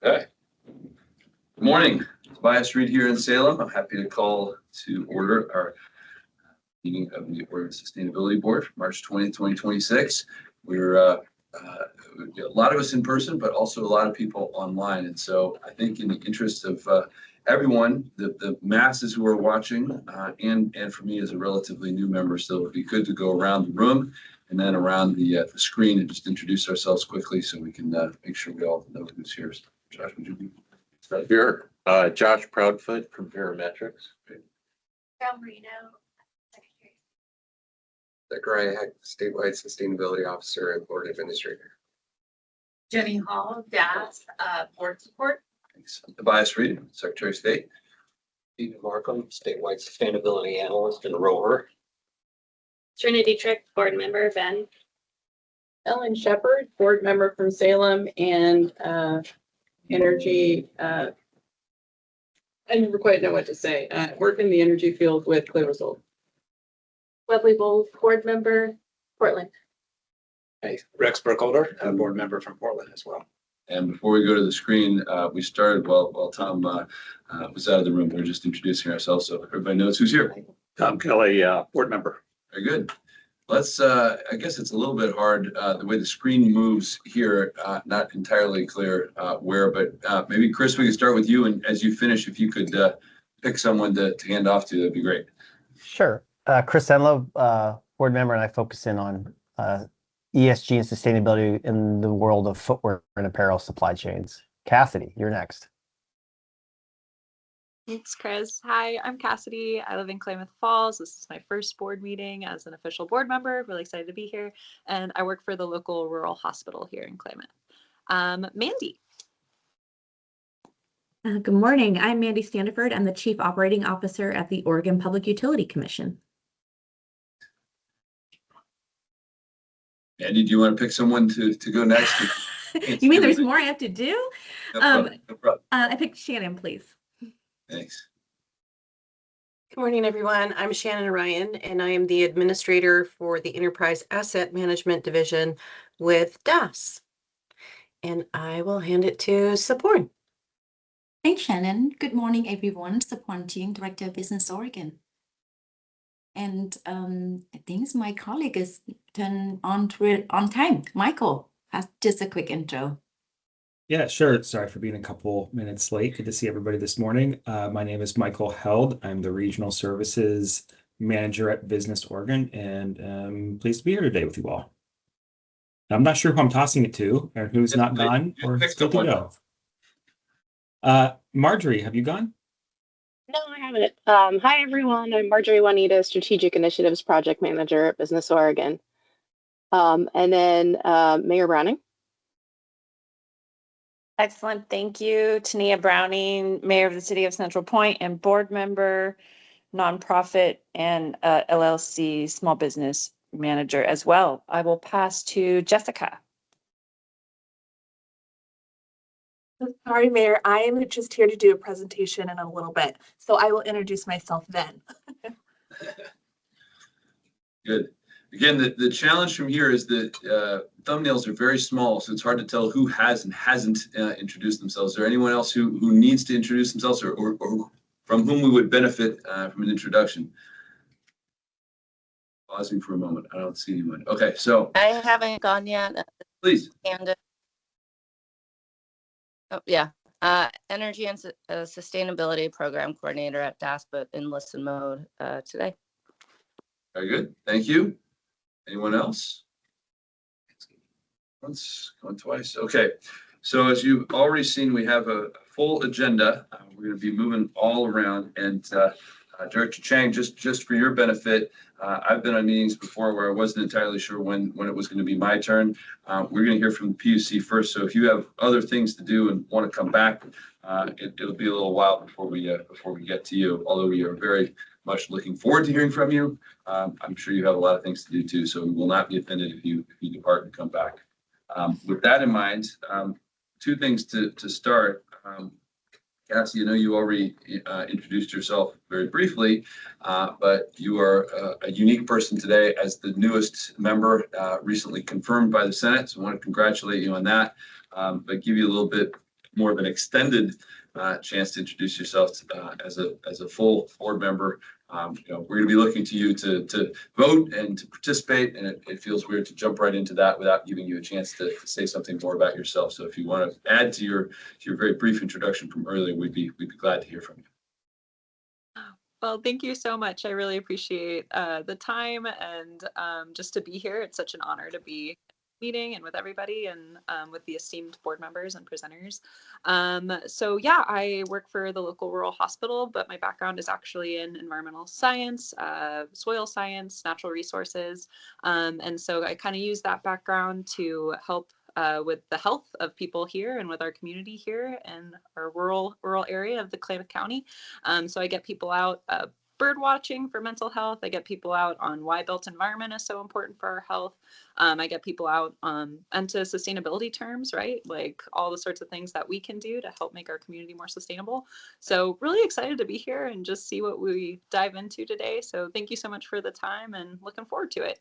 Okay. Good morning. Tobias Reed here in Salem. I'm happy to call to order our meeting of the Oregon Sustainability Board for March 20th, 2026. We're a lot of us in person, but also a lot of people online. And so I think in the interest of everyone, the masses who are watching, and for me as a relatively new member, so it would be good to go around the room and then around the screen and just introduce ourselves quickly so we can make sure we all know who's here. Josh, would you be start? Here, Josh Proudfoot from Parametrics. Carol Marino, Secretary. Zachariah Heck, Statewide Sustainability Officer and Board Administrator. Jenny Hall, DAS, Board Support. Thanks. Tobias Reed, Secretary of State. Stephen Markham, Statewide Sustainability Analyst and Rover. Trinity Trick, Board Member, Ben. Ellen Shepard, board member from Salem and energy. I never quite know what to say. Work in the energy field with Clearsville. Webley Bowles, Board Member, Portland. Hey, Rex Burkholder, a board member from Portland as well. And before we go to the screen, we started while Tom was out of the room. We were just introducing ourselves, so everybody knows who's here. Tom Kelly, board member. Very good. Let's, I guess it's a little bit hard, the way the screen moves here, not entirely clear where, but maybe Chris, we can start with you. And as you finish, if you could pick someone to hand off to, that'd be great. Sure. Chris Enlow, board member, and I focus in on ESG and sustainability in the world of footwear and apparel supply chains. Cassidy, you're next. Thanks, Chris. Hi, I'm Cassidy. I live in Klamath Falls. This is my first board meeting as an official board member. Really excited to be here. And I work for the local rural hospital here in Klamath. Mandy. Good morning. I'm Mandy Standiford. I'm the Chief Operating Officer at the Oregon Public Utility Commission. Andy, do you want to pick someone to go next? You mean there's more I have to do? No problem. No problem. I picked Shannon, please. Thanks. Good morning, everyone. I'm Shannon Ryan, and I am the administrator for the Enterprise Asset Management Division with DAS. And I will hand it to Sapon. Thanks, Shannon. Good morning, everyone. Sapon Jing, Director of Business Oregon. And I think my colleague is turned on time. Michael, just a quick intro. Yeah, sure. Sorry for being a couple minutes late. Good to see everybody this morning. My name is Michael Held. I'm the Regional Services Manager at Business Oregon, and I'm pleased to be here today with you all. I'm not sure who I'm tossing it to, or who's not gone, or it's good to go. Marjorie, have you gone? No, I haven't. Hi, everyone. I'm Marjorie Juanita, Strategic Initiatives Project Manager at Business Oregon. And then Mayor Browning. Excellent. Thank you. Tania Browning, Mayor of the City of Central Point and board member, nonprofit and LLC small business manager as well. I will pass to Jessica. Sorry, Mayor, I am just here to do a presentation in a little bit, so I will introduce myself then. Good. Again, the challenge from here is that thumbnails are very small, so it's hard to tell who has and hasn't introduced themselves. Is there anyone else who needs to introduce themselves or from whom we would benefit from an introduction? Pausing for a moment. I don't see anyone. Okay, so. I haven't gone yet. Please. And Energy and Sustainability Program Coordinator at DAS, but in listen mode today. Very good. Thank you. Anyone else? Once, going twice. Okay. So as you've already seen, we have a full agenda. We're going to be moving all around. And Director Chang, just for your benefit, I've been on meetings before where I wasn't entirely sure when it was going to be my turn. We're going to hear from the PUC first. So if you have other things to do and want to come back, it'll be a little while before we get to you. Although we are very much looking forward to hearing from you. I'm sure you have a lot of things to do too. So we will not be offended if you depart and come back. With that in mind, two things to start. Cassie, I know you already introduced yourself very briefly, but you are a unique person today as the newest member, recently confirmed by the Senate. So I want to congratulate you on that, but give you a little bit more of an extended chance to introduce yourself as a full board member. We're going to be looking to you to vote and to participate, and it feels weird to jump right into that without giving you a chance to say something more about yourself. So if you want to add to your very brief introduction from earlier, we'd be glad to hear from you. Well, thank you so much. I really appreciate the time and just to be here. It's such an honor to be meeting and with everybody and with the esteemed board members and presenters. So yeah, I work for the local rural hospital, but my background is actually in environmental science, soil science, natural resources. And so I kind of use that background to help with the health of people here and with our community here in our rural area of the Klamath County. So I get people out bird watching for mental health. I get people out on why built environment is so important for our health. I get people out into sustainability terms, right? Like all the sorts of things that we can do to help make our community more sustainable. So really excited to be here and just see what we dive into today. So thank you so much for the time and looking forward to it.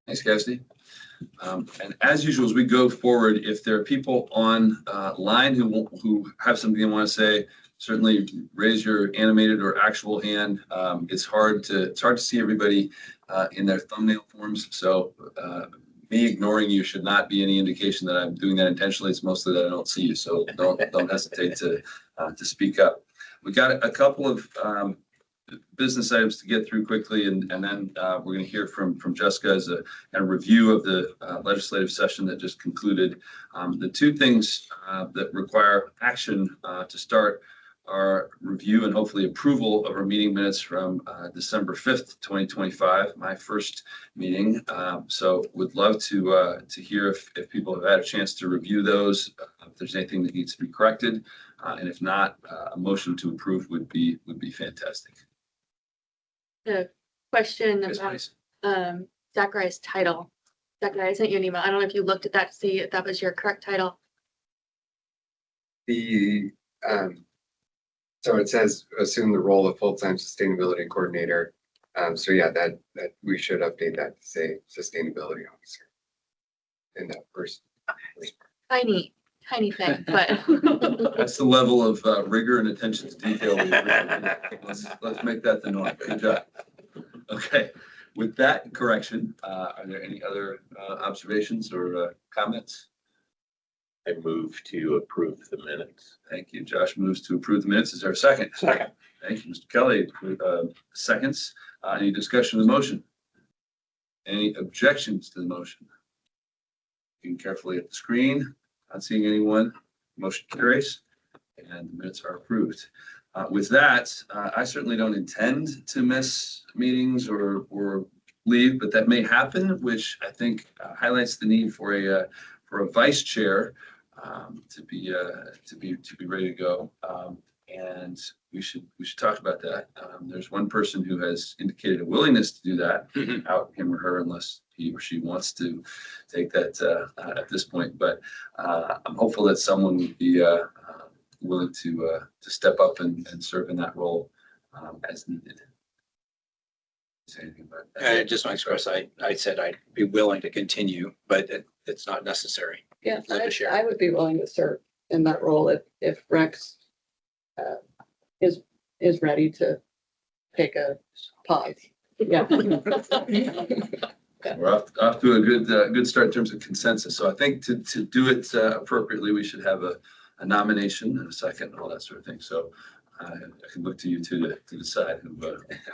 Thanks, Cassidy. And as usual, as we go forward, if there are people on line who have something they want to say, certainly raise your animated or actual hand. It's hard to see everybody in their thumbnail forms. So me ignoring you should not be any indication that I'm doing that intentionally. It's mostly that I don't see you. So don't hesitate to speak up. We got a couple of business items to get through quickly, and then we're going to hear from Jessica as a review of the legislative session that just concluded. The two things that require action to start are review and hopefully approval of our meeting minutes from December 5th, 2025, my first meeting. So would love to hear if people have had a chance to review those, if there's anything that needs to be corrected, and if not, a motion to approve would be fantastic. The question Yes, about please. Zachariah's title. Zachariah, I sent you an email. I don't know if you looked at that to see if that was your correct title. So it says assume the role of full-time sustainability coordinator. So yeah, that we should update that to say sustainability officer. In that first. Tiny thing, but That's the level of rigor and attention to detail. Let's make that the norm. Good job. Okay, with that correction, are there any other observations or comments? I move to approve the minutes. Thank you. Josh moves to approve the minutes. Is there a second? Second. Thank you, Mr. Kelly. Seconds. Any discussion of the motion? Any objections to the motion? Looking carefully at the screen, not seeing anyone. Motion carries, and the minutes are approved. With that, I certainly don't intend to miss meetings or leave, but that may happen, which I think highlights the need for a vice chair to be ready to go. And we should talk about that. There's one person who has indicated a willingness to do that, out him or her, unless he or she wants to take that at this point. But I'm hopeful that someone would be willing to step up and serve in that role as needed. Say anything about that? I just want to express, I said I'd be willing to continue, but it's not necessary. Yes, Love to share. I would be willing to serve in that role if Rex is ready to take a pause. Yeah. We're off to a good start in terms of consensus. So I think to do it appropriately, we should have a nomination and a second and all that sort of thing. So I can look to you two to decide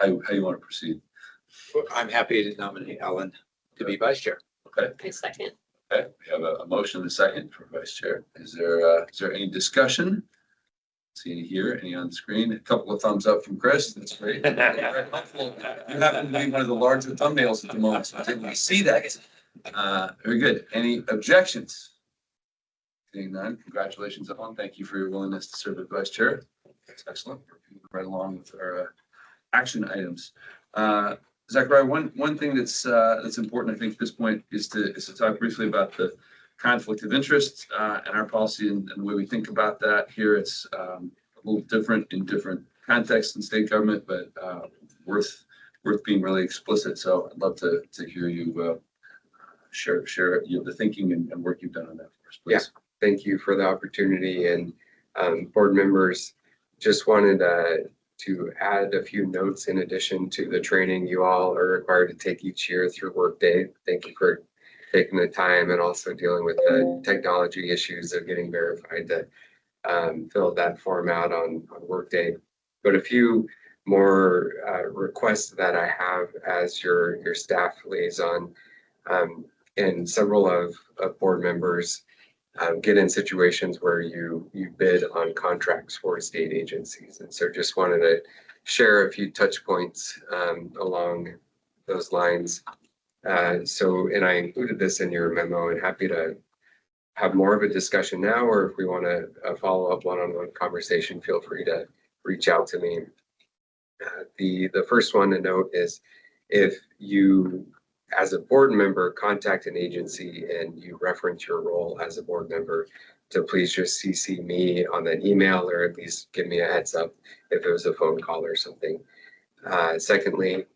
how you want to proceed. I'm happy to nominate Ellen to be vice chair. Okay. I second. Okay. We have a motion and a second for vice chair. Is there any discussion? See any here, any on the screen? A couple of thumbs up from Chris. That's great. Very helpful. You happen to be one of the larger thumbnails at the moment, so we see that. Very good. Any objections? Seeing none, congratulations, Ellen. Thank you for your willingness to serve as vice chair. That's excellent. We're right along with our action items. Zachariah, one thing that's important, I think, at this point is to talk briefly about the conflict of interest and our policy and the way we think about that. Here it's a little different in different contexts in state government, but worth being really explicit. So I'd love to hear you share the thinking and work you've done on that for us, please. Yeah, thank you for the opportunity. And Board members, just wanted to add a few notes in addition to the training you all are required to take each year through Workday. Thank you for taking the time and also dealing with the technology issues of getting verified to fill that form out on Workday. But a few more requests that I have as your staff liaison, and several of board members get in situations where you bid on contracts for state agencies. And so just wanted to share a few touch points along those lines. And I included this in your memo, and happy to have more of a discussion now, or if we want to follow up one-on-one conversation, feel free to reach out to me. The first one to note is if you, as a board member, contact an agency and you reference your role as a board member, to please just CC me on that email, or at least give me a heads up if it was a phone call or something. Secondly,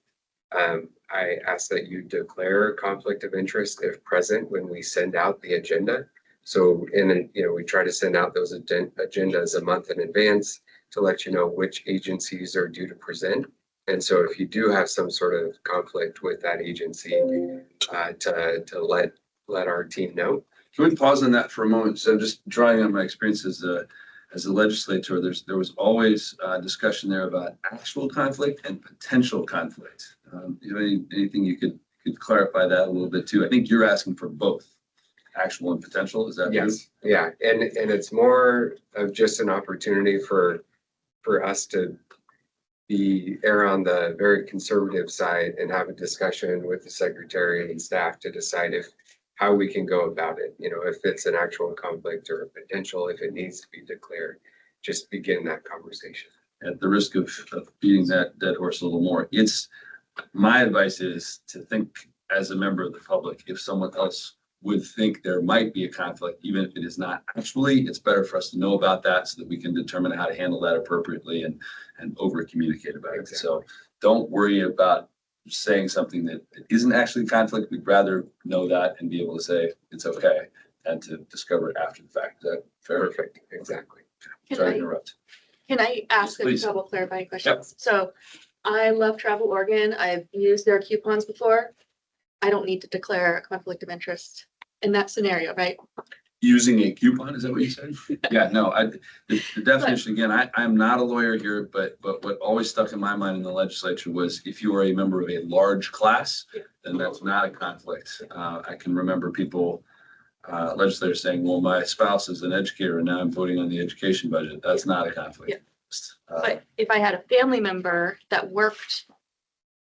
I ask that you declare conflict of interest if present when we send out the agenda. So we try to send out those agendas a month in advance to let you know which agencies are due to present. And so if you do have some sort of conflict with that agency, to let our team know. Can we pause on that for a moment? So just drawing on my experience as a legislator, there was always discussion there about actual conflict and potential conflict. You know, anything you could clarify that a little bit too? I think you're asking for both actual and potential. Is that yes? True? Yeah, and it's more of just an opportunity for us to err on the very conservative side and have a discussion with the secretary and staff to decide how we can go about it. You know, if it's an actual conflict or a potential, if it needs to be declared, just begin that conversation. At the risk of beating that dead horse a little more, my advice is to think as a member of the public, if someone else would think there might be a conflict, even if it is not actually, it's better for us to know about that so that we can determine how to handle that appropriately and over communicate about it. So don't worry about saying something that isn't actually conflict. We'd rather know that and be able to say it's okay and to discover it after the fact. Is that fair? Perfect. Exactly. Sorry to interrupt. Can I ask a Please. couple clarifying questions? So I love Travel Oregon. I've used their coupons before. I don't need to declare a conflict of interest in that scenario, right? Using a coupon, is that what you said? Yeah, no, the definition, again, I'm not a lawyer here, but what always stuck in my mind in the legislature was if you are a member of a large class, then that's not a conflict. I can remember people, legislators saying, well, my spouse is an educator and now I'm voting on the education budget. That's not a conflict. Yeah. But if I had a family member that worked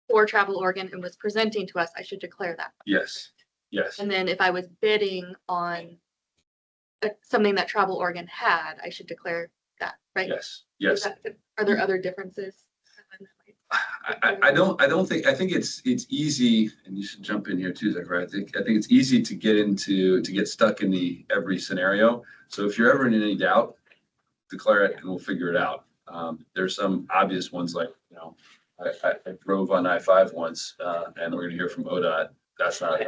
for Travel Oregon and was presenting to us, I should declare that. Yes, yes. And then if I was bidding on something that Travel Oregon had, I should declare that, right? Yes, yes. Are there other differences? I think it's easy, and you should jump in here too, Zachary. I think it's easy to get stuck in the every scenario. So if you're ever in any doubt, declare it and we'll figure it out. There's some obvious ones like, you know, I drove on I-5 once, and we're gonna hear from ODOT. That's not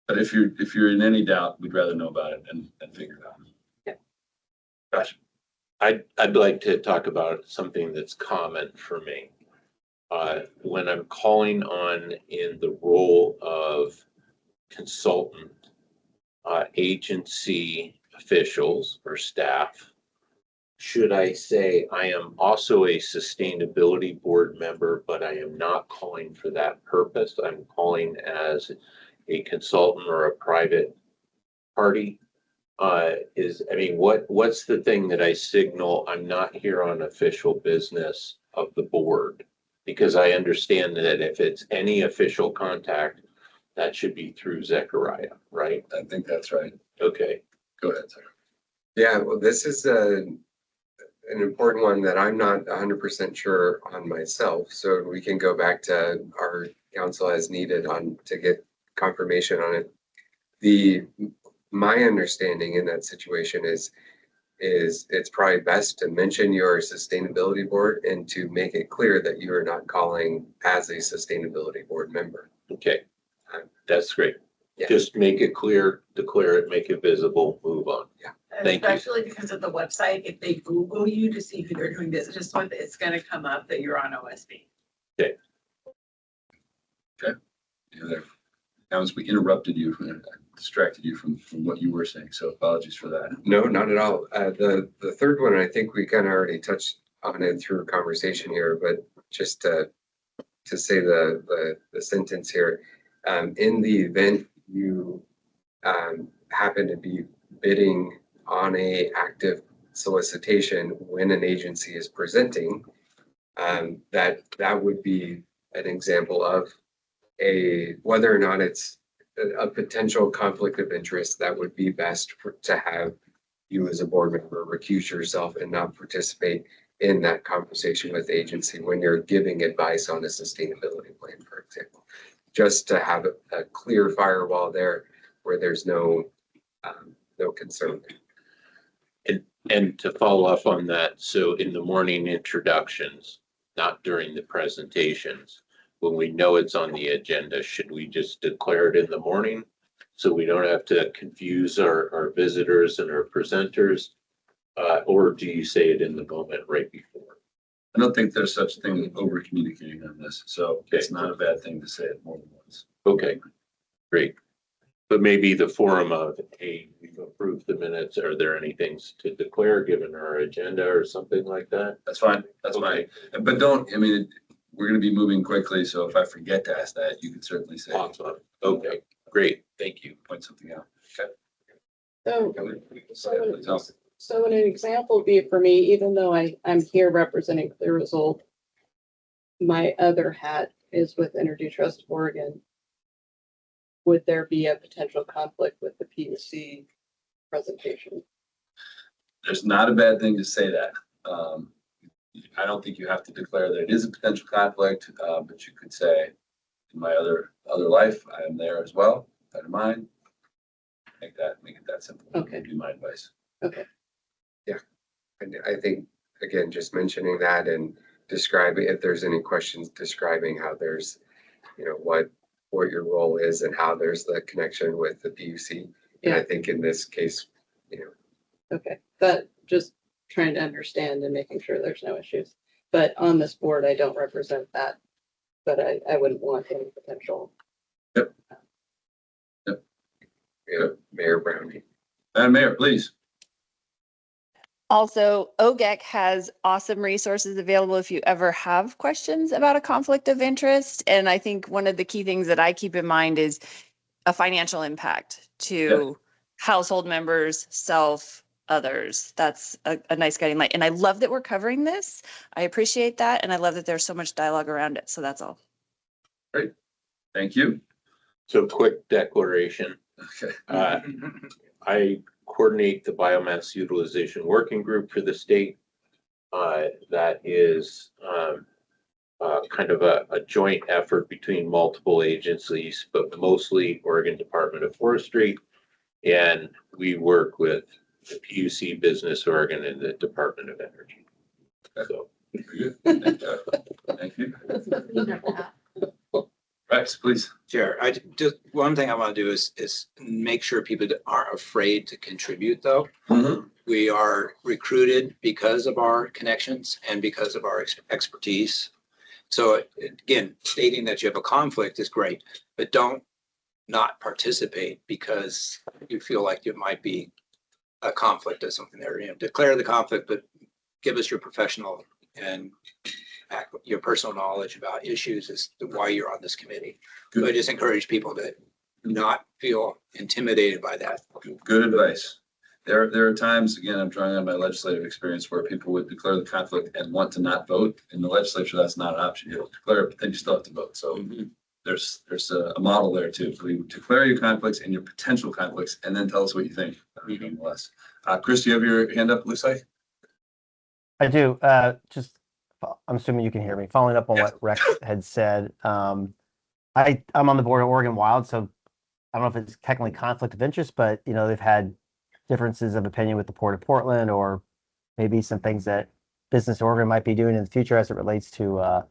but if you're in any doubt, we'd rather know about it and figure it out. Yeah. Gotcha. I'd like to talk about something that's common for me. When I'm calling on in the role of consultant, agency officials or staff, should I say I am also a sustainability board member, but I am not calling for that purpose? I'm calling as a consultant or a private party. What's the thing that I signal I'm not here on official business of the board? Because I understand that if it's any official contact, that should be through Zechariah, right? I think that's right. Okay. Go ahead, Zachary. Yeah, well, this is an important one that I'm not 100% sure on myself. So we can go back to our council as needed to get confirmation on it. My understanding in that situation is it's probably best to mention your sustainability board and to make it clear that you are not calling as a sustainability board member. Okay, that's great. Yeah. Just make it clear, declare it, make it visible, move on. Yeah, And Thank you. especially because of the website, if they Google you to see who they're doing business with, it's gonna come up that you're on OSB. Yeah, there. That was, we interrupted you, distracted you from what you were saying, so apologies for that. No, not at all. The third one, I think we kind of already touched on it through a conversation here, but just to say the sentence here, in the event you happen to be bidding on a active solicitation when an agency is presenting, that would be an example of whether or not it's a potential conflict of interest that would be best to have you as a board member recuse yourself and not participate in that conversation with the agency when you're giving advice on a sustainability plan, for example. Just to have a clear firewall there where there's no concern. And to follow up on that, so in the morning introductions, not during the presentations, when we know it's on the agenda, should we just declare it in the morning? So we don't have to confuse our visitors and our presenters? Or do you say it in the moment right before? I don't think there's such thing as over communicating on this, so it's not a bad thing to say it more than once. Okay, great. But maybe the forum of, hey, we've approved the minutes. Are there any things to declare given our agenda or something like that? That's fine. That's fine. But we're going to be moving quickly, so if I forget to ask that, you can certainly say. Awesome. Okay, great. Thank you. Point something out. Okay. So an example would be for me, even though I'm here representing Clear Result, my other hat is with Energy Trust of Oregon. Would there be a potential conflict with the PUC presentation? There's not a bad thing to say that. I don't think you have to declare that it is a potential conflict, but you could say, in my other life, I am there as well. That in mind. Make it that simple. Okay. Would be my advice. Okay. Yeah, and I think, again, just mentioning that and describing, if there's any questions, describing how there's, what your role is and how there's the connection with the PUC. And I think in this case, Okay, but just trying to understand and making sure there's no issues. But on this board, I don't represent that, but I wouldn't want any potential. Yep. Mayor Browning. Mayor, please. Also, OGEC has awesome resources available if you ever have questions about a conflict of interest. And I think one of the key things that I keep in mind is a financial impact to household members, self, others. That's a nice guiding light. And I love that we're covering this. I appreciate that. And I love that there's so much dialogue around it. So that's all. Great. Thank you. So quick declaration. Okay. I coordinate the biomass utilization working group for the state. That is kind of a joint effort between multiple agencies, but mostly Oregon Department of Forestry. And we work with the PUC, Business Oregon, and the Department of Energy. So. Very good. Thank you. Rex, please. Chair, one thing I want to do is make sure people aren't afraid to contribute, though. Mm-hmm. We are recruited because of our connections and because of our expertise. So again, stating that you have a conflict is great, but don't not participate because you feel like it might be a conflict or something there. Declare the conflict, but give us your professional and your personal knowledge about issues as to why you're on this committee. So I just encourage people to not feel intimidated by that. Good advice. There are times, again, I'm drawing on my legislative experience where people would declare the conflict and want to not vote. In the legislature, that's not an option. You'll declare it, but then you still have to vote. So there's a model there too. So you declare your conflicts and your potential conflicts, and then tell us what you think. Nonetheless, Chris, do you have your hand up? Looks like. I do. I'm assuming you can hear me. Following up on what Rex had said, I'm on the board of Oregon Wild, so I don't know if it's technically conflict of interest, but they've had differences of opinion with the Port of Portland, or maybe some things that Business Oregon might be doing in the future as it relates to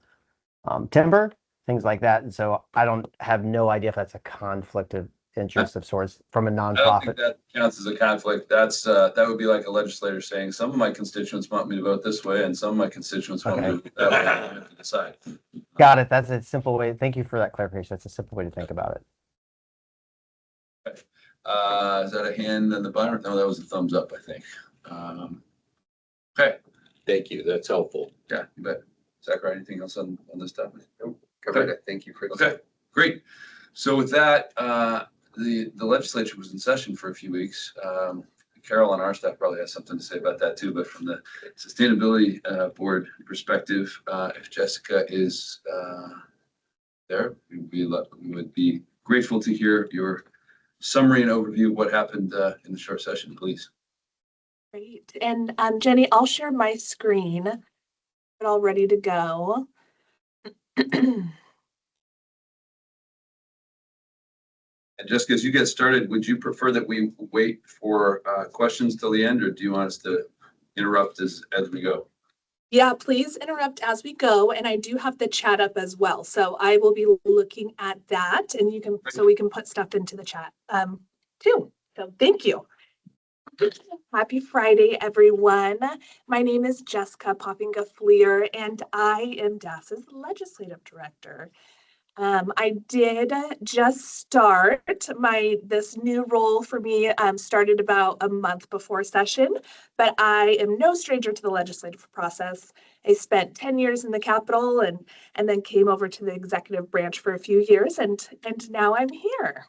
timber, things like that. And so I don't have no idea if that's a conflict of interest of sorts from a I don't nonprofit. think that counts as a conflict. That would be like a legislator saying, some of my constituents want me to vote this way and some of my constituents want me to vote that way. I have to decide. Got it. That's a simple way. Thank you for that clarification. That's a simple way to think about it. Is that a hand in the bottom? No, that was a thumbs up, I think. Okay. Thank you. That's helpful. Yeah, you bet. Zachary, anything else on this topic? Nope, covered it. Thank you for the Okay, great. So with that, the legislature was in session for a few weeks. Carol on our staff probably has something to say about that too, but from the sustainability board perspective, if Jessica is there, we would be grateful to hear your summary and overview of what happened in the short session, please. Great. And Jenny, I'll share my screen. We're all ready to go. And Jessica, as you get started, would you prefer that we wait for questions till the end, or do you want us to interrupt as we go? Yeah, please interrupt as we go. And I do have the chat up as well. So I will be looking at that and so we can put stuff into the chat too. So thank you. Happy Friday, everyone. My name is Jessica Poppinga-Fleer, and I am DAS's legislative director. I did just start this new role for me started about a month before session, but I am no stranger to the legislative process. I spent 10 years in the Capitol and then came over to the executive branch for a few years, and now I'm here.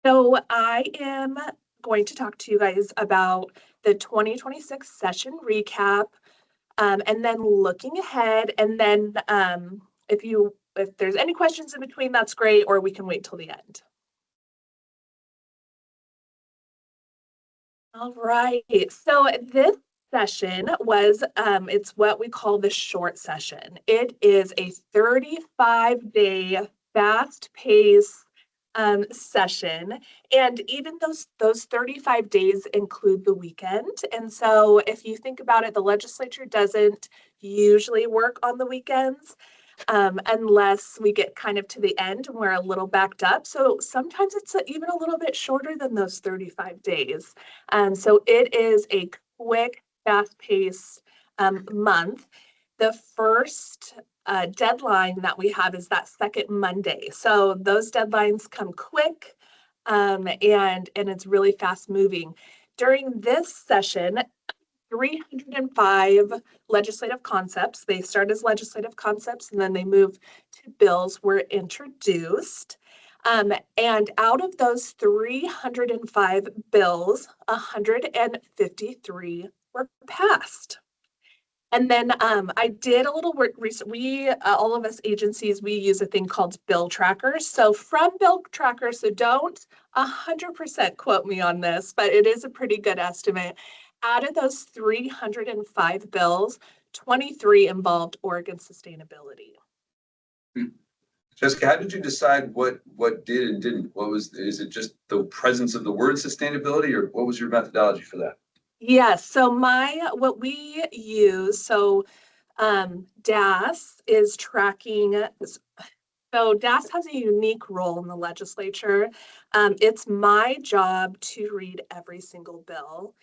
So I am going to talk to you guys about the 2026 session recap, and then looking ahead, and then if there's any questions in between, that's great, or we can wait till the end. All right, so this session was, it's what we call the short session. It is a 35-day fast-paced session, and even those 35 days include the weekend. And so if you think about it, the legislature doesn't usually work on the weekends unless we get kind of to the end and we're a little backed up. So sometimes it's even a little bit shorter than those 35 days. So it is a quick, fast-paced month. The first deadline that we have is that second Monday. So those deadlines come quick and it's really fast moving. During this session, 305 legislative concepts, they start as legislative concepts and then they move to bills, were introduced. And out of those 305 bills, 153 were passed. And then I did a little work recently. All of us agencies, we use a thing called Bill Tracker. So from Bill Tracker, so don't 100% quote me on this, but it is a pretty good estimate. Out of those 305 bills, 23 involved Oregon sustainability. Jessica, how did you decide what did and didn't? Is it just the presence of the word sustainability, or what was your methodology for that? Yes, so what we use, so DAS is tracking, so DAS has a unique role in the legislature. It's my job to read every single bill,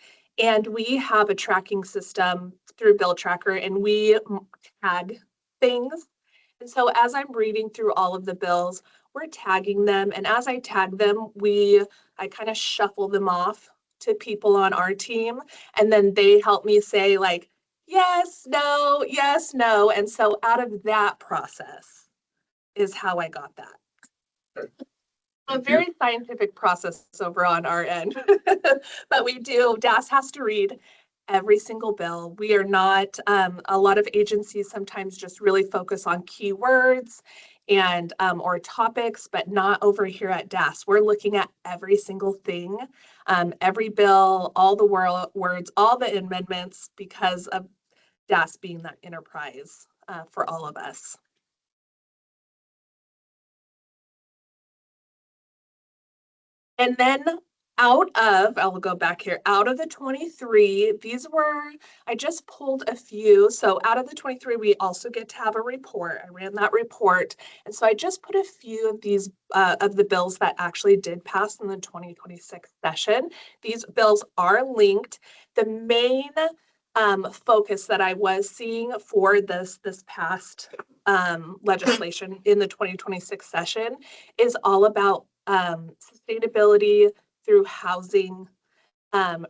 and we have a tracking system through Bill Tracker, and we tag things. And so as I'm reading through all of the bills, we're tagging them, and as I tag them, I kind of shuffle them off to people on our team, and then they help me say like, yes, no, yes, no. And so out of that process is how I got that. A very scientific process over on our end, but DAS has to read every single bill. We are not, a lot of agencies sometimes just really focus on keywords and or topics, but not over here at DAS. We're looking at every single thing, every bill, all the words, all the amendments, because of DAS being that enterprise for all of us. And then I'll go back here, out of the 23, I just pulled a few. So out of the 23, we also get to have a report. I ran that report. And so I just put a few of these, of the bills that actually did pass in the 2026 session. These bills are linked. The main focus that I was seeing for this past legislation in the 2026 session is all about sustainability through housing,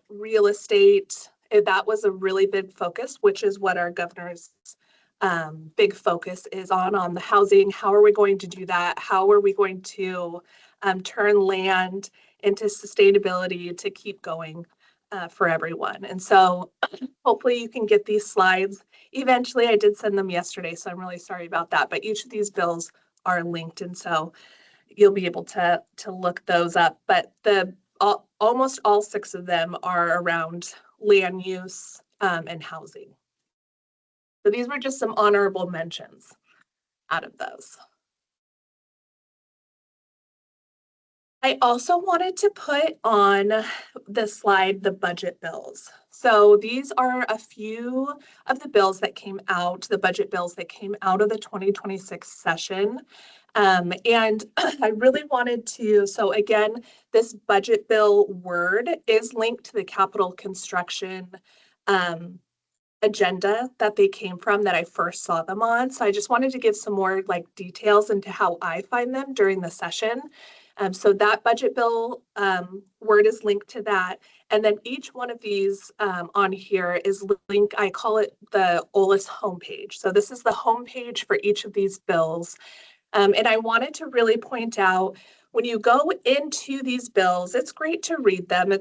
real estate. That was a really big focus, which is what our governor's big focus is on the housing. How are we going to do that? How are we going to turn land into sustainability to keep going for everyone? And so hopefully you can get these slides. Eventually, I did send them yesterday, so I'm really sorry about that. But each of these bills are linked, and so you'll be able to look those up. But almost all 6 of them are around land use and housing. So these were just some honorable mentions out of those. I also wanted to put on the slide the budget bills. So these are a few of the bills that came out, the budget bills that came out of the 2026 session. And I really wanted to, so again, this budget bill word is linked to the capital construction agenda that they came from, that I first saw them on. So I just wanted to give some more like details into how I find them during the session. So that budget bill word is linked to that. And then each one of these on here is linked, I call it the OLIS homepage. So this is the homepage for each of these bills. And I wanted to really point out, when you go into these bills, it's great to read them.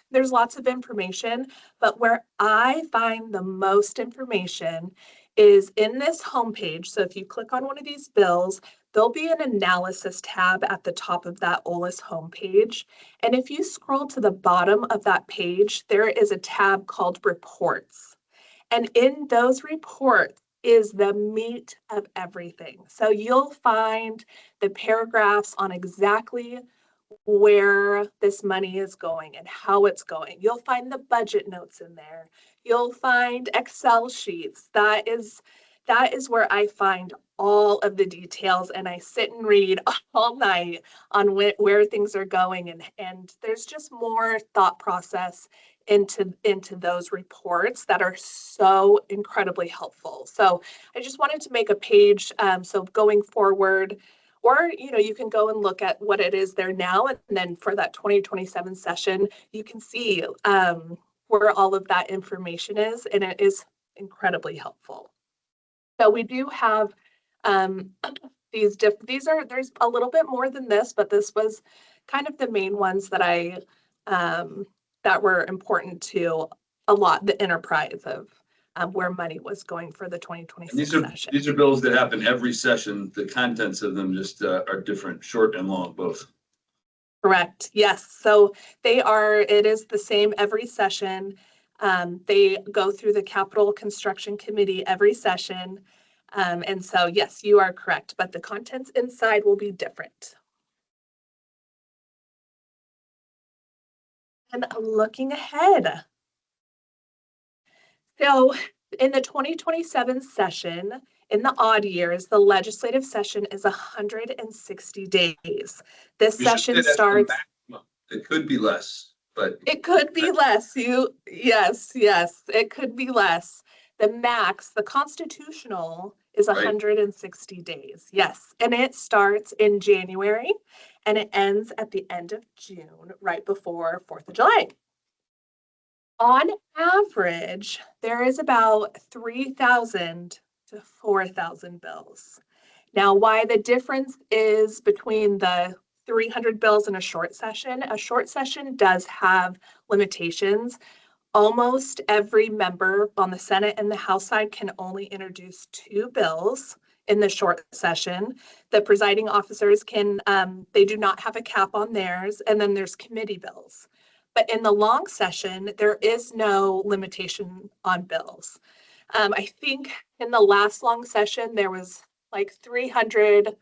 There's lots of information, but where I find the most information is in this homepage. So if you click on one of these bills, there'll be an analysis tab at the top of that OLIS homepage. And if you scroll to the bottom of that page, there is a tab called reports. And in those reports is the meat of everything. So you'll find the paragraphs on exactly where this money is going and how it's going. You'll find the budget notes in there. You'll find Excel sheets. That is where I find all of the details, and I sit and read all night on where things are going, and there's just more thought process into those reports that are so incredibly helpful. So I just wanted to make a page, so going forward, or you can go and look at what it is there now, and then for that 2027 session, you can see where all of that information is, and it is incredibly helpful. So we do have there's a little bit more than this, but this was kind of the main ones that I that were important to a lot, the enterprise of where money was going for the 2026 session. These are bills that happen every session. The contents of them just are different, short and long, both. Correct. Yes. So it is the same every session. They go through the Capital Construction Committee every session. And so, yes, you are correct, but the contents inside will be different. And looking ahead. So in the 2027 session, in the odd years, the legislative session is 160 days. This session starts. It could be less, but. It could be less. Yes, it could be less. The max, the constitutional, is 160 days. Yes, and it starts in January and it ends at the end of June, right before 4th of July. On average, there is about 3,000 to 4,000 bills. Now, why the difference is between the 300 bills in a short session does have limitations. Almost every member on the Senate and the House side can only introduce 2 bills in the short session. The presiding officers they do not have a cap on theirs, and then there's committee bills. But in the long session, there is no limitation on bills. I think in the last long session, there was like 300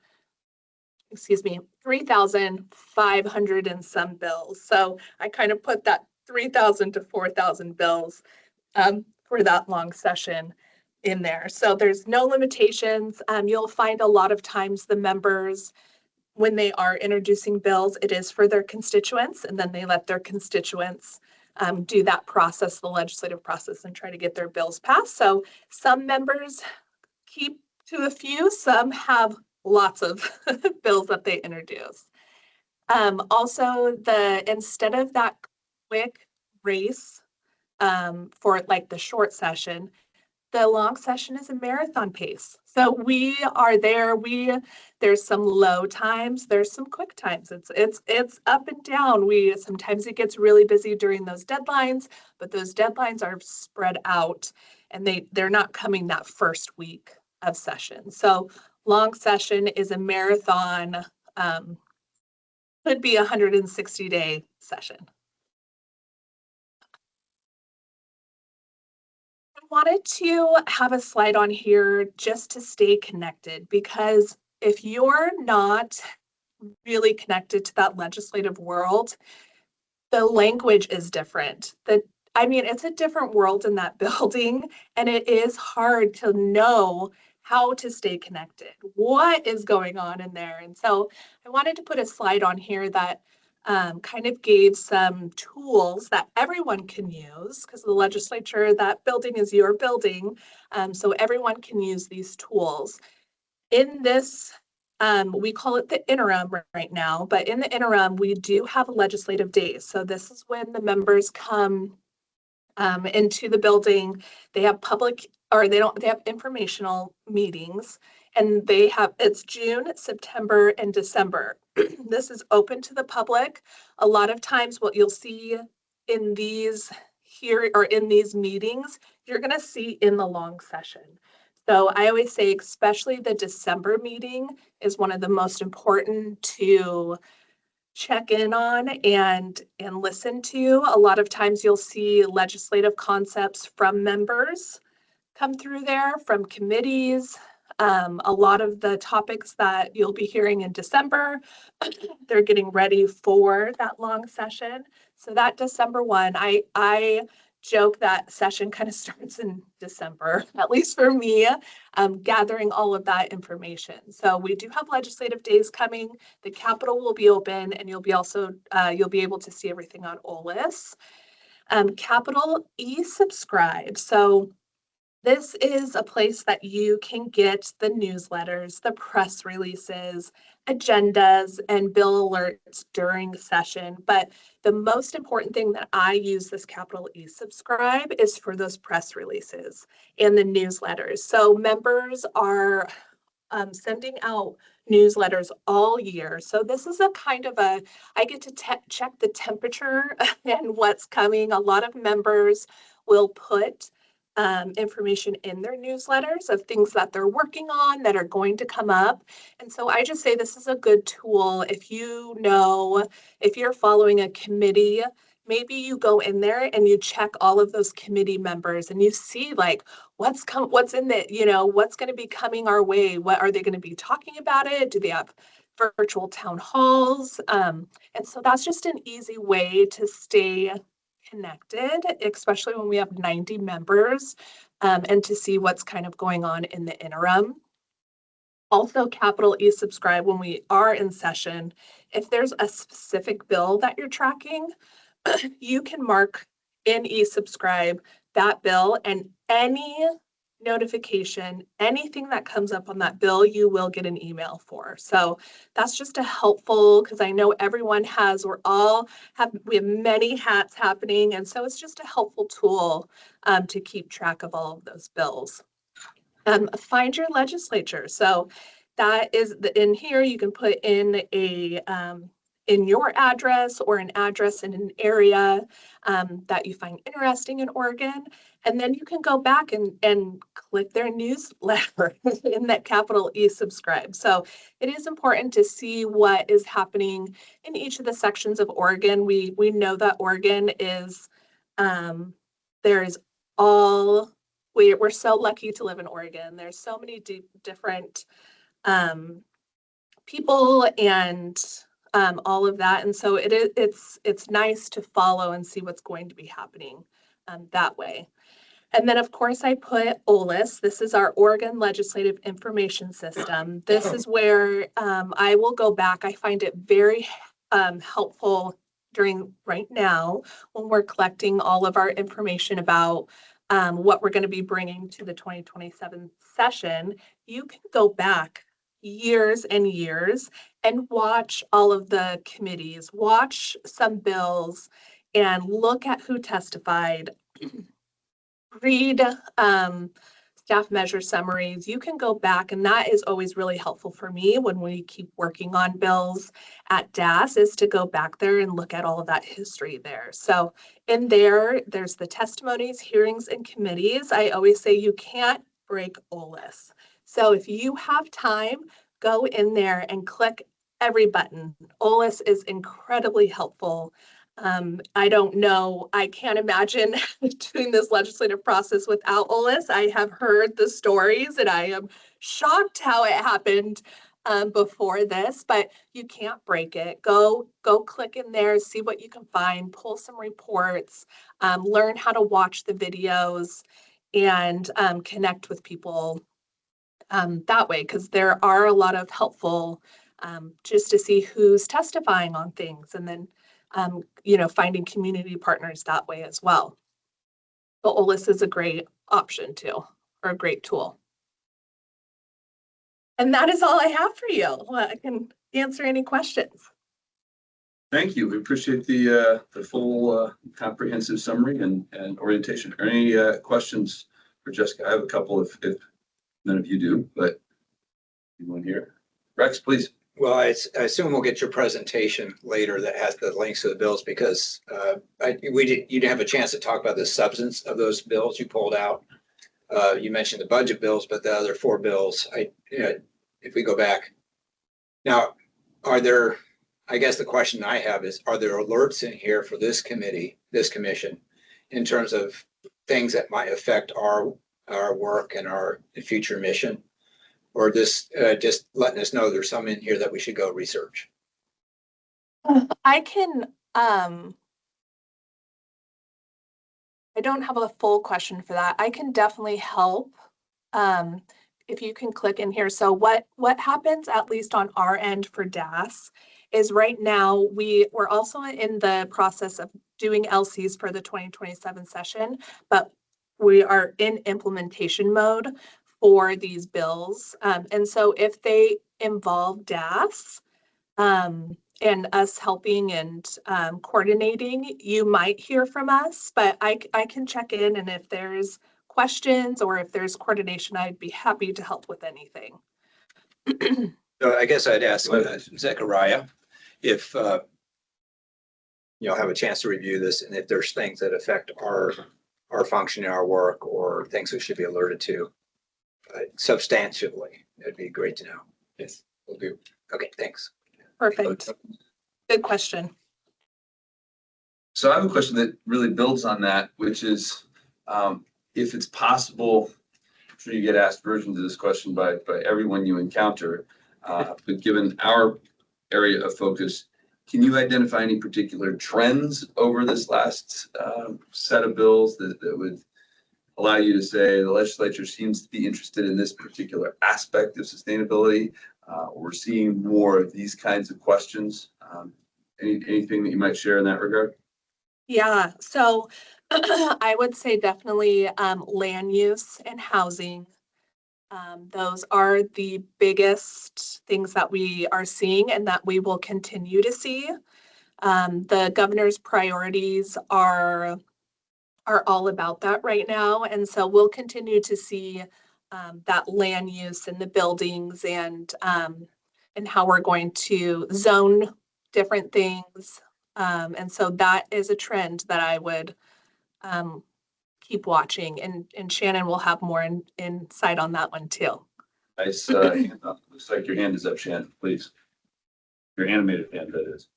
3,500 and some bills. So I kind of put that 3,000 to 4,000 bills for that long session in there. So there's no limitations. You'll find a lot of times the members, when they are introducing bills, it is for their constituents, and then they let their constituents do that process, the legislative process, and try to get their bills passed. So some members keep to a few, some have lots of bills that they introduce. Also, instead of that quick race for like the short session, the long session is a marathon pace. So we are there. There's some low times, there's some quick times. It's up and down. Sometimes it gets really busy during those deadlines, but those deadlines are spread out, and they're not coming that first week of session. So long session is a marathon, could be a 160-day session. I wanted to have a slide on here just to stay connected, because if you're not really connected to that legislative world, the language is different. It's a different world in that building, and it is hard to know how to stay connected. What is going on in there? And so I wanted to put a slide on here that kind of gave some tools that everyone can use, because the legislature, that building is your building, so everyone can use these tools. In this, we call it the interim right now, but in the interim, we do have legislative days. So this is when the members come into the building. They have they have informational meetings, and it's June, September, and December. This is open to the public. A lot of times what you'll see in these meetings, you're going to see in the long session. So I always say, especially the December meeting is one of the most important to check in on and listen to. A lot of times you'll see legislative concepts from members come through there, from committees. A lot of the topics that you'll be hearing in December, they're getting ready for that long session. So that December one, I joke that session kind of starts in December, at least for me, gathering all of that information. So we do have legislative days coming. The Capitol will be open, and you'll be able to see everything on OLIS. Capitol e-subscribe. So this is a place that you can get the newsletters, the press releases, agendas, and bill alerts during session. But the most important thing that I use this Capitol e-subscribe is for those press releases and the newsletters. So members are sending out newsletters all year. So this is a kind of I get to check the temperature and what's coming. A lot of members will put information in their newsletters of things that they're working on that are going to come up. And so I just say this is a good tool. If you're following a committee, maybe you go in there and you check all of those committee members and you see like what's in the, what's going to be coming our way. What are they going to be talking about it? Do they have virtual town halls? And so that's just an easy way to stay connected, especially when we have 90 members, and to see what's kind of going on in the interim. Also, Capitol e-subscribe, when we are in session, if there's a specific bill that you're tracking, you can mark in e-subscribe that bill, and any notification, anything that comes up on that bill, you will get an email for. So that's just a helpful, because I know everyone we have many hats happening. And so it's just a helpful tool to keep track of all of those bills. Find your legislature. So that is in here, you can put in in your address or an address in an area that you find interesting in Oregon. And then you can go back and click their newsletter in that Capitol e-subscribe. So it is important to see what is happening in each of the sections of Oregon. We know that Oregon is, we're so lucky to live in Oregon. There's so many different people and all of that. And so it's nice to follow and see what's going to be happening that way. And then, of course, I put OLIS. This is our Oregon Legislative Information System. This is where I will go back. I find it very helpful right now when we're collecting all of our information about what we're going to be bringing to the 2027 session. You can go back years and years and watch all of the committees, watch some bills, and look at who testified. Read staff measure summaries. You can go back, and that is always really helpful for me when we keep working on bills at DAS, is to go back there and look at all of that history there. So in there's the testimonies, hearings, and committees. I always say you can't break OLIS. So if you have time, go in there and click every button. OLIS is incredibly helpful. I don't know, I can't imagine doing this legislative process without OLIS. I have heard the stories and I am shocked how it happened before this, but you can't break it. Go click in there, see what you can find, pull some reports, learn how to watch the videos, and connect with people that way, because there are a lot of helpful just to see who's testifying on things, and then finding community partners that way as well. But OLIS is a great option too, or a great tool. And that is all I have for you. I can answer any questions. Thank you. We appreciate the full comprehensive summary and orientation. Are any questions for Jessica? I have a couple if none of you do, but anyone here? Rex, please. Well, I assume we'll get your presentation later that has the links to the bills, because you didn't have a chance to talk about the substance of those bills you pulled out. You mentioned the budget bills, but the other 4 bills, if we go back. Now, I guess the question I have is, are there alerts in here for this commission, in terms of things that might affect our work and our future mission? Or just letting us know there's some in here that we should go research? I can, I don't have a full question for that. I can definitely help if you can click in here. So what happens, at least on our end for DAS, is right now we're also in the process of doing LCs for the 2027 session, but we are in implementation mode for these bills. And so if they involve DAS and us helping and coordinating, you might hear from us, but I can check in, and if there's questions or if there's coordination, I'd be happy to help with anything. So I guess I'd ask Zechariah if you'll have a chance to review this, and if there's things that affect our function in our work, or things we should be alerted to. Substantially, it'd be great to know. Yes, we'll do. Okay, thanks. Perfect. Good question. So I have a question that really builds on that, which is if it's possible, I'm sure you get asked versions of this question by everyone you encounter, but given our area of focus, can you identify any particular trends over this last set of bills that would allow you to say the legislature seems to be interested in this particular aspect of sustainability? We're seeing more of these kinds of questions. Anything that you might share in that regard? Yeah, so I would say definitely land use and housing. Those are the biggest things that we are seeing and that we will continue to see. The governor's priorities are all about that right now. And so we'll continue to see that land use in the buildings and how we're going to zone different things. And so that is a trend that I would keep watching, and Shannon will have more insight on that one too. Nice. Looks like your hand is up, Shannon, please. Your animated hand, that is.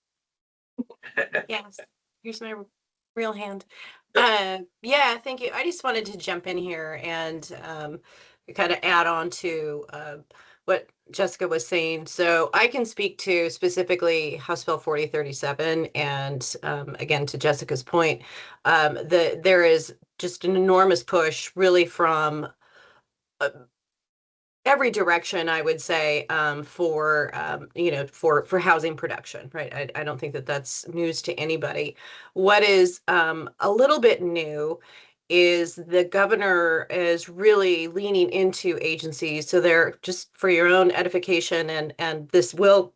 Yes, here's my real hand. Yeah, thank you. I just wanted to jump in here and kind of add on to Jessica was saying. So I can speak to specifically House Bill 4037, and again, to Jessica's point, there is just an enormous push really from every direction, I would say, for for housing production, right? I don't think that that's news to anybody. What is a little bit new is the governor is really leaning into agencies. So they're, just for your own edification, and this will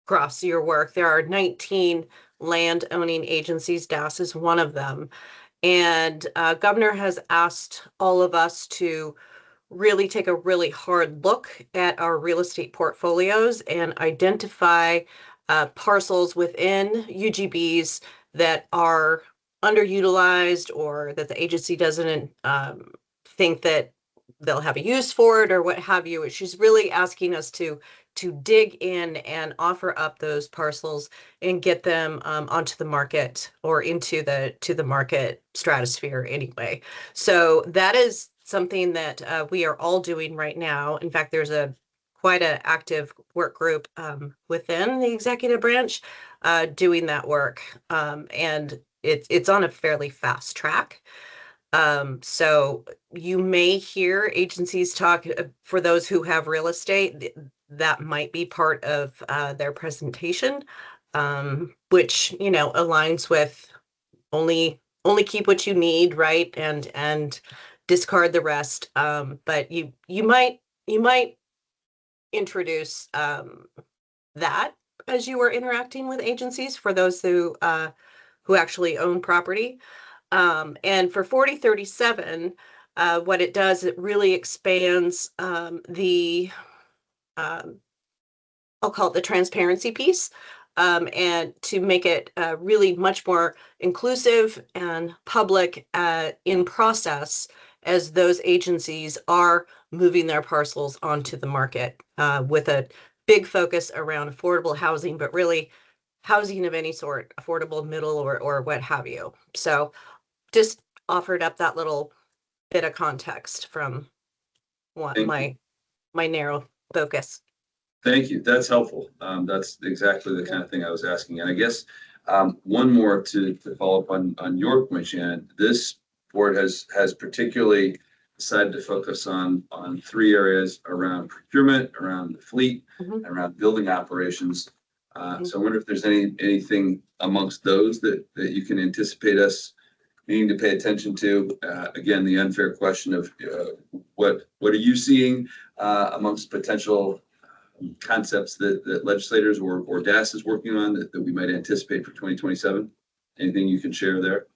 cross your work, there are 19 land owning agencies. DAS is one of them. And governor has asked all of us to really take a really hard look at our real estate portfolios and identify parcels within UGBs that are underutilized, or that the agency doesn't think that they'll have a use for it, or what have you. She's really asking us to dig in and offer up those parcels and get them onto the market, or into the market stratosphere anyway. So that is something that we are all doing right now. In fact, there's quite an active work group within the executive branch doing that work, and it's on a fairly fast track. So you may hear agencies talk, for those who have real estate, that might be part of their presentation, which, aligns with only keep what you need, right? And discard the rest. But you might introduce that as you are interacting with agencies, for those who actually own property. And for 4037, what it does, it really expands I'll call it the transparency piece, and to make it really much more inclusive and public in process, as those agencies are moving their parcels onto the market, with a big focus around affordable housing, but really housing of any sort, affordable, middle, or what have you. So just offered up that little bit of context from my narrow focus. Thank you. That's helpful. That's exactly the kind of thing I was asking. And I guess one more to follow up on your point, Shannon. This board has particularly decided to focus on 3 areas around procurement, around the fleet, and around building operations. So I wonder if there's anything amongst those that you can anticipate us needing to pay attention to. Again, the unfair question of what are you seeing amongst potential concepts that legislators or DAS is working on that we might anticipate for 2027? Anything you can share there?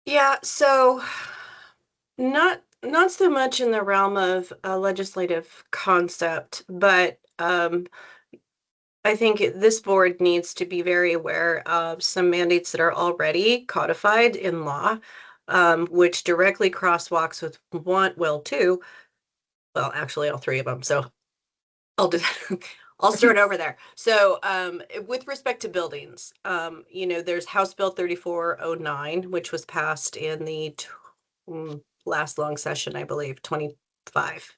Yeah, so not so much in the realm of a legislative concept, but I think this board needs to be very aware of some mandates that are already codified in law, which directly crosswalks with two. Well, actually, all 3 of them. So I'll start over there. So with respect to buildings, there's House Bill 3409, which was passed in the last long session, I believe, 25.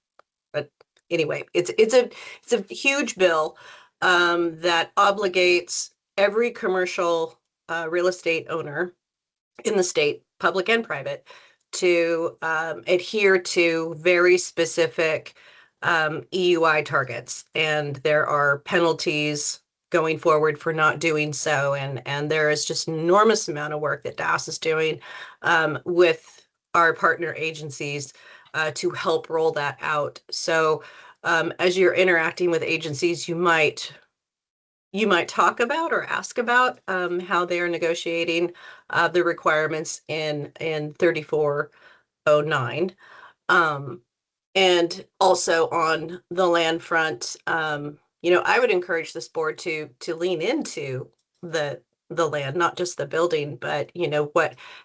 But anyway, it's a huge bill that obligates every commercial real estate owner in the state, public and private, to adhere to very specific EUI targets, and there are penalties going forward for not doing so. And there is just an enormous amount of work that DAS is doing with our partner agencies to help roll that out. So as you're interacting with agencies, you might talk about or ask about how they are negotiating the requirements in 3409. And also on the land front, I would encourage this board to lean into the land, not just the building, but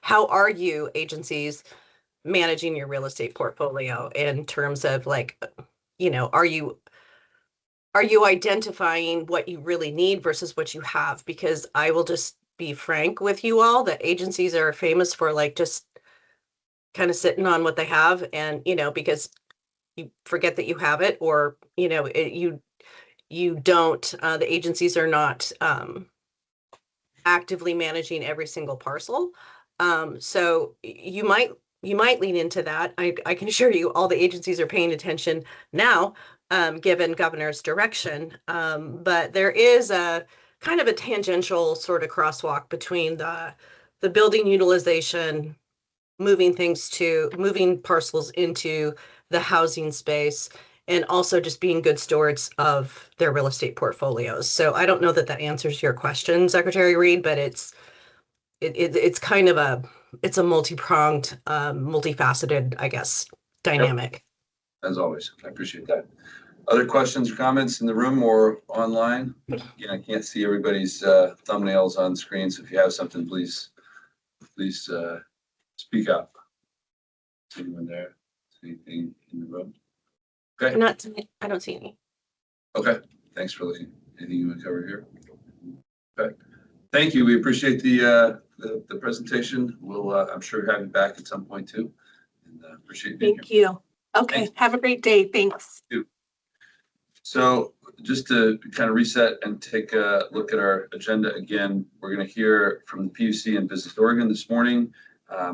how are you agencies managing your real estate portfolio in terms of are you identifying what you really need versus what you have? Because I will just be frank with you all that agencies are famous for just kind of sitting on what they have, and because forget that you have it, or, you know, you don't, the agencies are not actively managing every single parcel. So you might lean into that. I can assure you all the agencies are paying attention now, given governor's direction. But there is a kind of a tangential sort of crosswalk between the building utilization, moving parcels into the housing space, and also just being good stewards of their real estate portfolios. So I don't know that answers your question, Secretary Reed, but it's kind of it's a multi-pronged, multifaceted, I guess, dynamic. As always, I appreciate that. Other questions or comments in the room or online? Again, I can't see everybody's thumbnails on screen, so if you have something, please speak up. Is anyone there? Anything in the room? Okay. I don't see any. Okay. Thanks for looking. Anything you want to cover here? Okay. Thank you. We appreciate the presentation. We'll, I'm sure, have you back at some point too. And appreciate being Thank here. you. Okay. Thanks. Have a great day. Thanks. So just to kind of reset and take a look at our agenda again, we're going to hear from the PUC and Business Oregon this morning.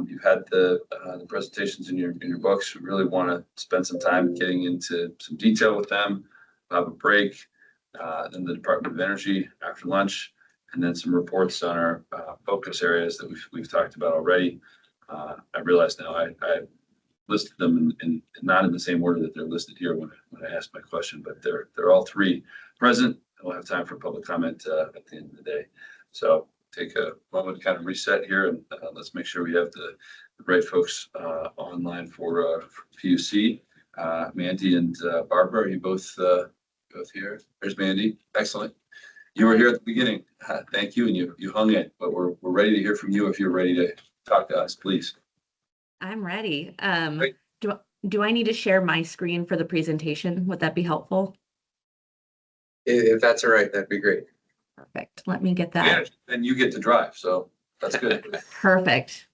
You've had the presentations in your books. We really want to spend some time getting into some detail with them. We'll have a break, then the Department of Energy after lunch, and then some reports on our focus areas that we've talked about already. I realize now I listed them in not in the same order that they're listed here when I asked my question, but they're all three present. We'll have time for public comment at the end of the day. So take a moment to kind of reset here, and let's make sure we have the right folks online for PUC. Mandy and Barbara, are you both here? There's Mandy. Excellent. You were here at the beginning. Thank you, and you hung in. But we're ready to hear from you if you're ready to talk to us, please. I'm ready. Great. Do I need to share my screen for the presentation? Would that be helpful? If that's all right, that'd be great. Perfect. Let me get that. Yeah, then you get to drive, so that's good. Perfect.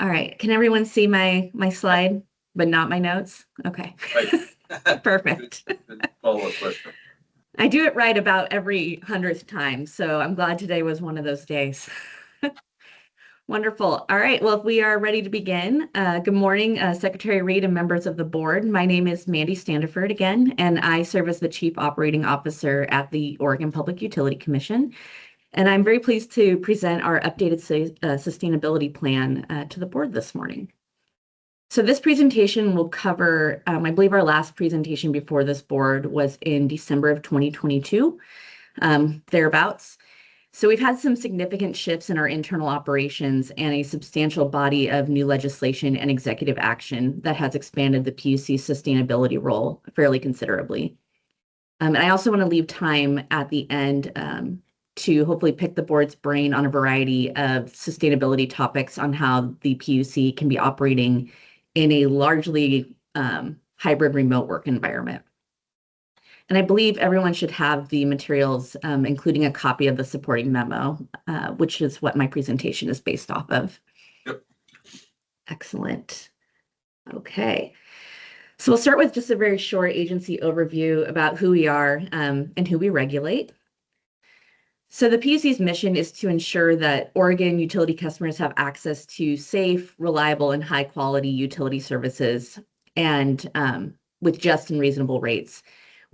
All right. Can everyone see my slide, but not my notes? Okay. Right. Perfect. Good follow-up question. I do it right about every 100th time, so I'm glad today was one of those days. Wonderful. All right. Well, if we are ready to begin, good morning, Secretary Reed and members of the board. My name is Mandy Standiford again, and I serve as the Chief Operating Officer at the Oregon Public Utility Commission. And I'm very pleased to present our updated sustainability plan to the board this morning. So this presentation will cover, I believe our last presentation before this board was in December of 2022, thereabouts. So we've had some significant shifts in our internal operations and a substantial body of new legislation and executive action that has expanded the PUC sustainability role fairly considerably. And I also want to leave time at the end to hopefully pick the board's brain on a variety of sustainability topics on how the PUC can be operating in a largely hybrid remote work environment. And I believe everyone should have the materials, including a copy of the supporting memo, which is what my presentation is based off of. Yep. Excellent. Okay. So we'll start with just a very short agency overview about who we are and who we regulate. So the PUC's mission is to ensure that Oregon utility customers have access to safe, reliable, and high-quality utility services and with just and reasonable rates.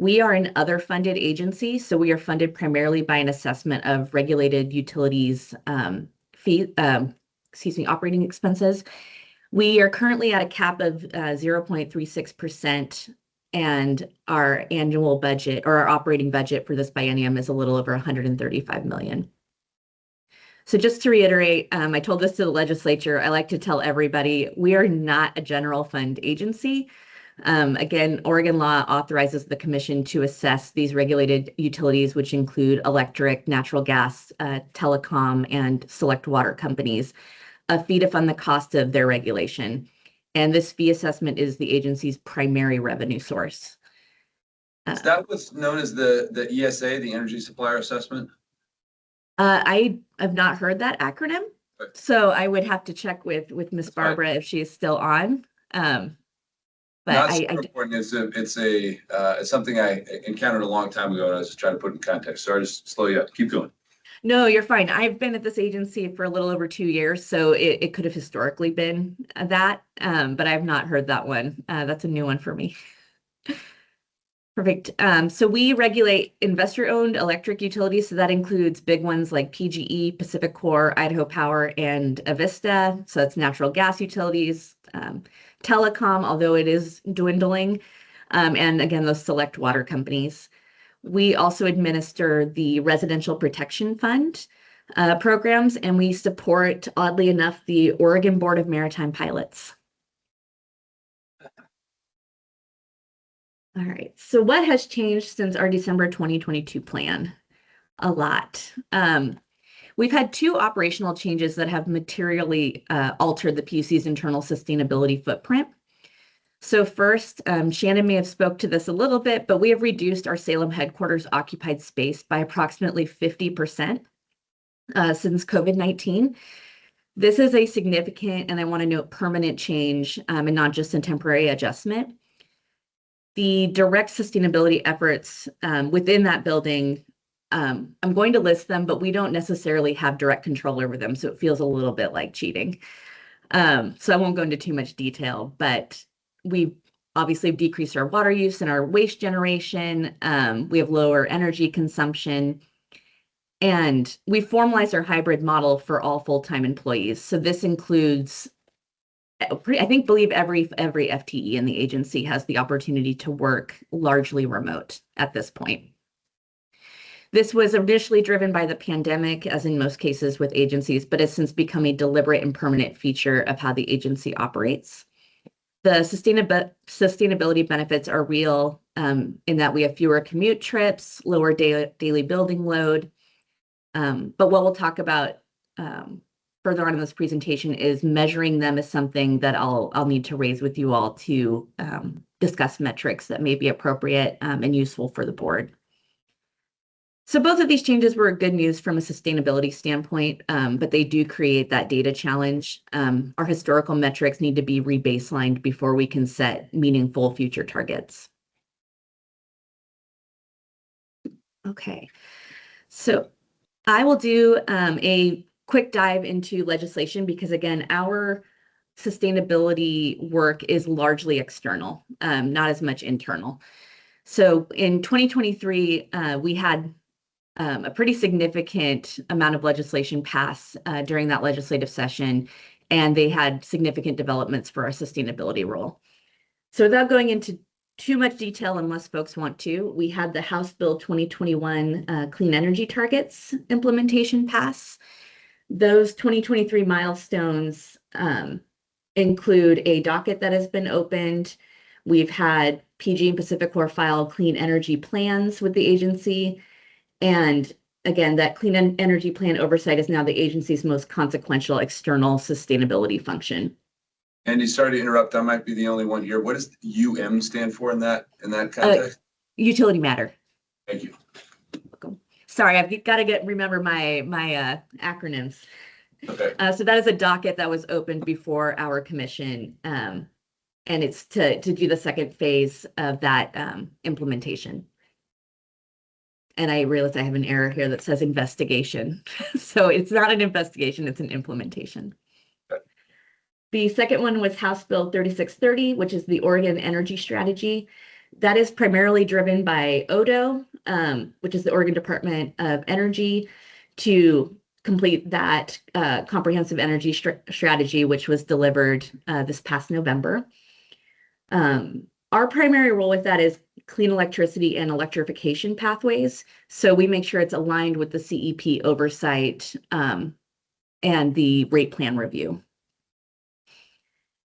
We are an other funded agency, so we are funded primarily by an assessment of regulated utilities operating expenses. We are currently at a cap of 0.36%, and our annual budget or our operating budget for this biennium is a little over 135 million. So just to reiterate, I told this to the legislature, I like to tell everybody, we are not a general fund agency. Again, Oregon law authorizes the commission to assess these regulated utilities, which include electric, natural gas, telecom, and select water companies, a fee to fund the cost of their regulation. And this fee assessment is the agency's primary revenue source. Is that what's known as the ESA, the Energy Supplier Assessment? I have not heard that acronym, so I would have to check with Ms. Barbara if she is still on. but Not I super important. It's something I encountered a long time ago, and I was just trying to put it in context. Sorry to slow you up. Keep going. no, you're fine. I've been at this agency for a little over 2 years, so it could have historically been that, but I've not heard that one. That's a new one for me. Perfect. So we regulate investor-owned electric utilities. So that includes big ones like PGE, Pacific Core, Idaho Power, and Avista. So that's natural gas utilities, telecom, although it is dwindling, and again, those select water companies. We also administer the Residential Protection Fund programs, and we support, oddly enough, the Oregon Board of Maritime Pilots. All right, so what has changed since our December 2022 plan? A lot. We've had 2 operational changes that have materially altered the PUC's internal sustainability footprint. So first, Shannon may have spoke to this a little bit, but we have reduced our Salem headquarters occupied space by approximately 50% since COVID-19. This is a significant, and I want to note, permanent change, and not just a temporary adjustment. The direct sustainability efforts within that building, I'm going to list them, but we don't necessarily have direct control over them, so it feels a little bit like cheating. So I won't go into too much detail, but we obviously have decreased our water use and our waste generation. We have lower energy consumption, and we formalized our hybrid model for all full-time employees. So this includes, believe every FTE in the agency has the opportunity to work largely remote at this point. This was initially driven by the pandemic, as in most cases with agencies, but has since become a deliberate and permanent feature of how the agency operates. The sustainability benefits are real in that we have fewer commute trips, lower daily building load. But what we'll talk about further on in this presentation is measuring them as something that I'll need to raise with you all to discuss metrics that may be appropriate and useful for the board. So both of these changes were good news from a sustainability standpoint, but they do create that data challenge. Our historical metrics need to be rebaselined before we can set meaningful future targets. Okay, so I will do a quick dive into legislation because, again, our sustainability work is largely external, not as much internal. So in 2023, we had a pretty significant amount of legislation pass during that legislative session, and they had significant developments for our sustainability role. So without going into too much detail, unless folks want to, we had the House Bill 2021 Clean Energy Targets implementation pass. Those 2023 milestones include a docket that has been opened. We've had PG and Pacific Core file clean energy plans with the agency. And again, that clean energy plan oversight is now the agency's most consequential external sustainability function. Andy, sorry to interrupt. I might be the only one here. What does UM stand for in that context? Utility matter. Thank you. Welcome. Sorry, I've got to remember my acronyms. Okay. So that is a docket that was opened before our commission, and it's to do the second phase of that implementation. And I realized I have an error here that says investigation. So it's not an investigation, it's an implementation. Okay. The second one was House Bill 3630, which is the Oregon Energy Strategy. That is primarily driven by ODO, which is the Oregon Department of Energy, to complete that comprehensive energy strategy, which was delivered this past November. Our primary role with that is clean electricity and electrification pathways. So we make sure it's aligned with the CEP oversight and the rate plan review.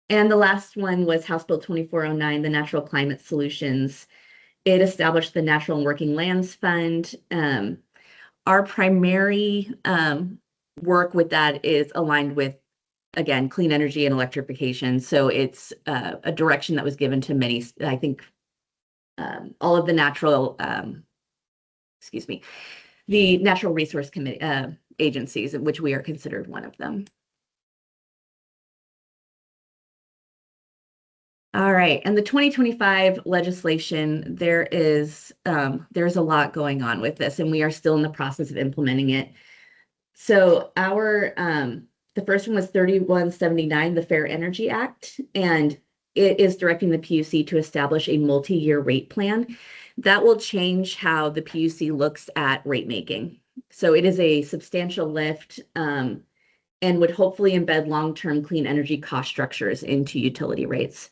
And the last one was House Bill 2409, the Natural Climate Solutions. It established the Natural and Working Lands Fund. Our primary work with that is aligned with, again, clean energy and electrification. So it's a direction that was given to many, I think, all of the the Natural Resource Committee agencies, of which we are considered one of them. All right, and the 2025 legislation, there's a lot going on with this, and we are still in the process of implementing it. So the first one was 3179, the Fair Energy Act, and it is directing the PUC to establish a multi-year rate plan that will change how the PUC looks at rate making. So it is a substantial lift and would hopefully embed long-term clean energy cost structures into utility rates.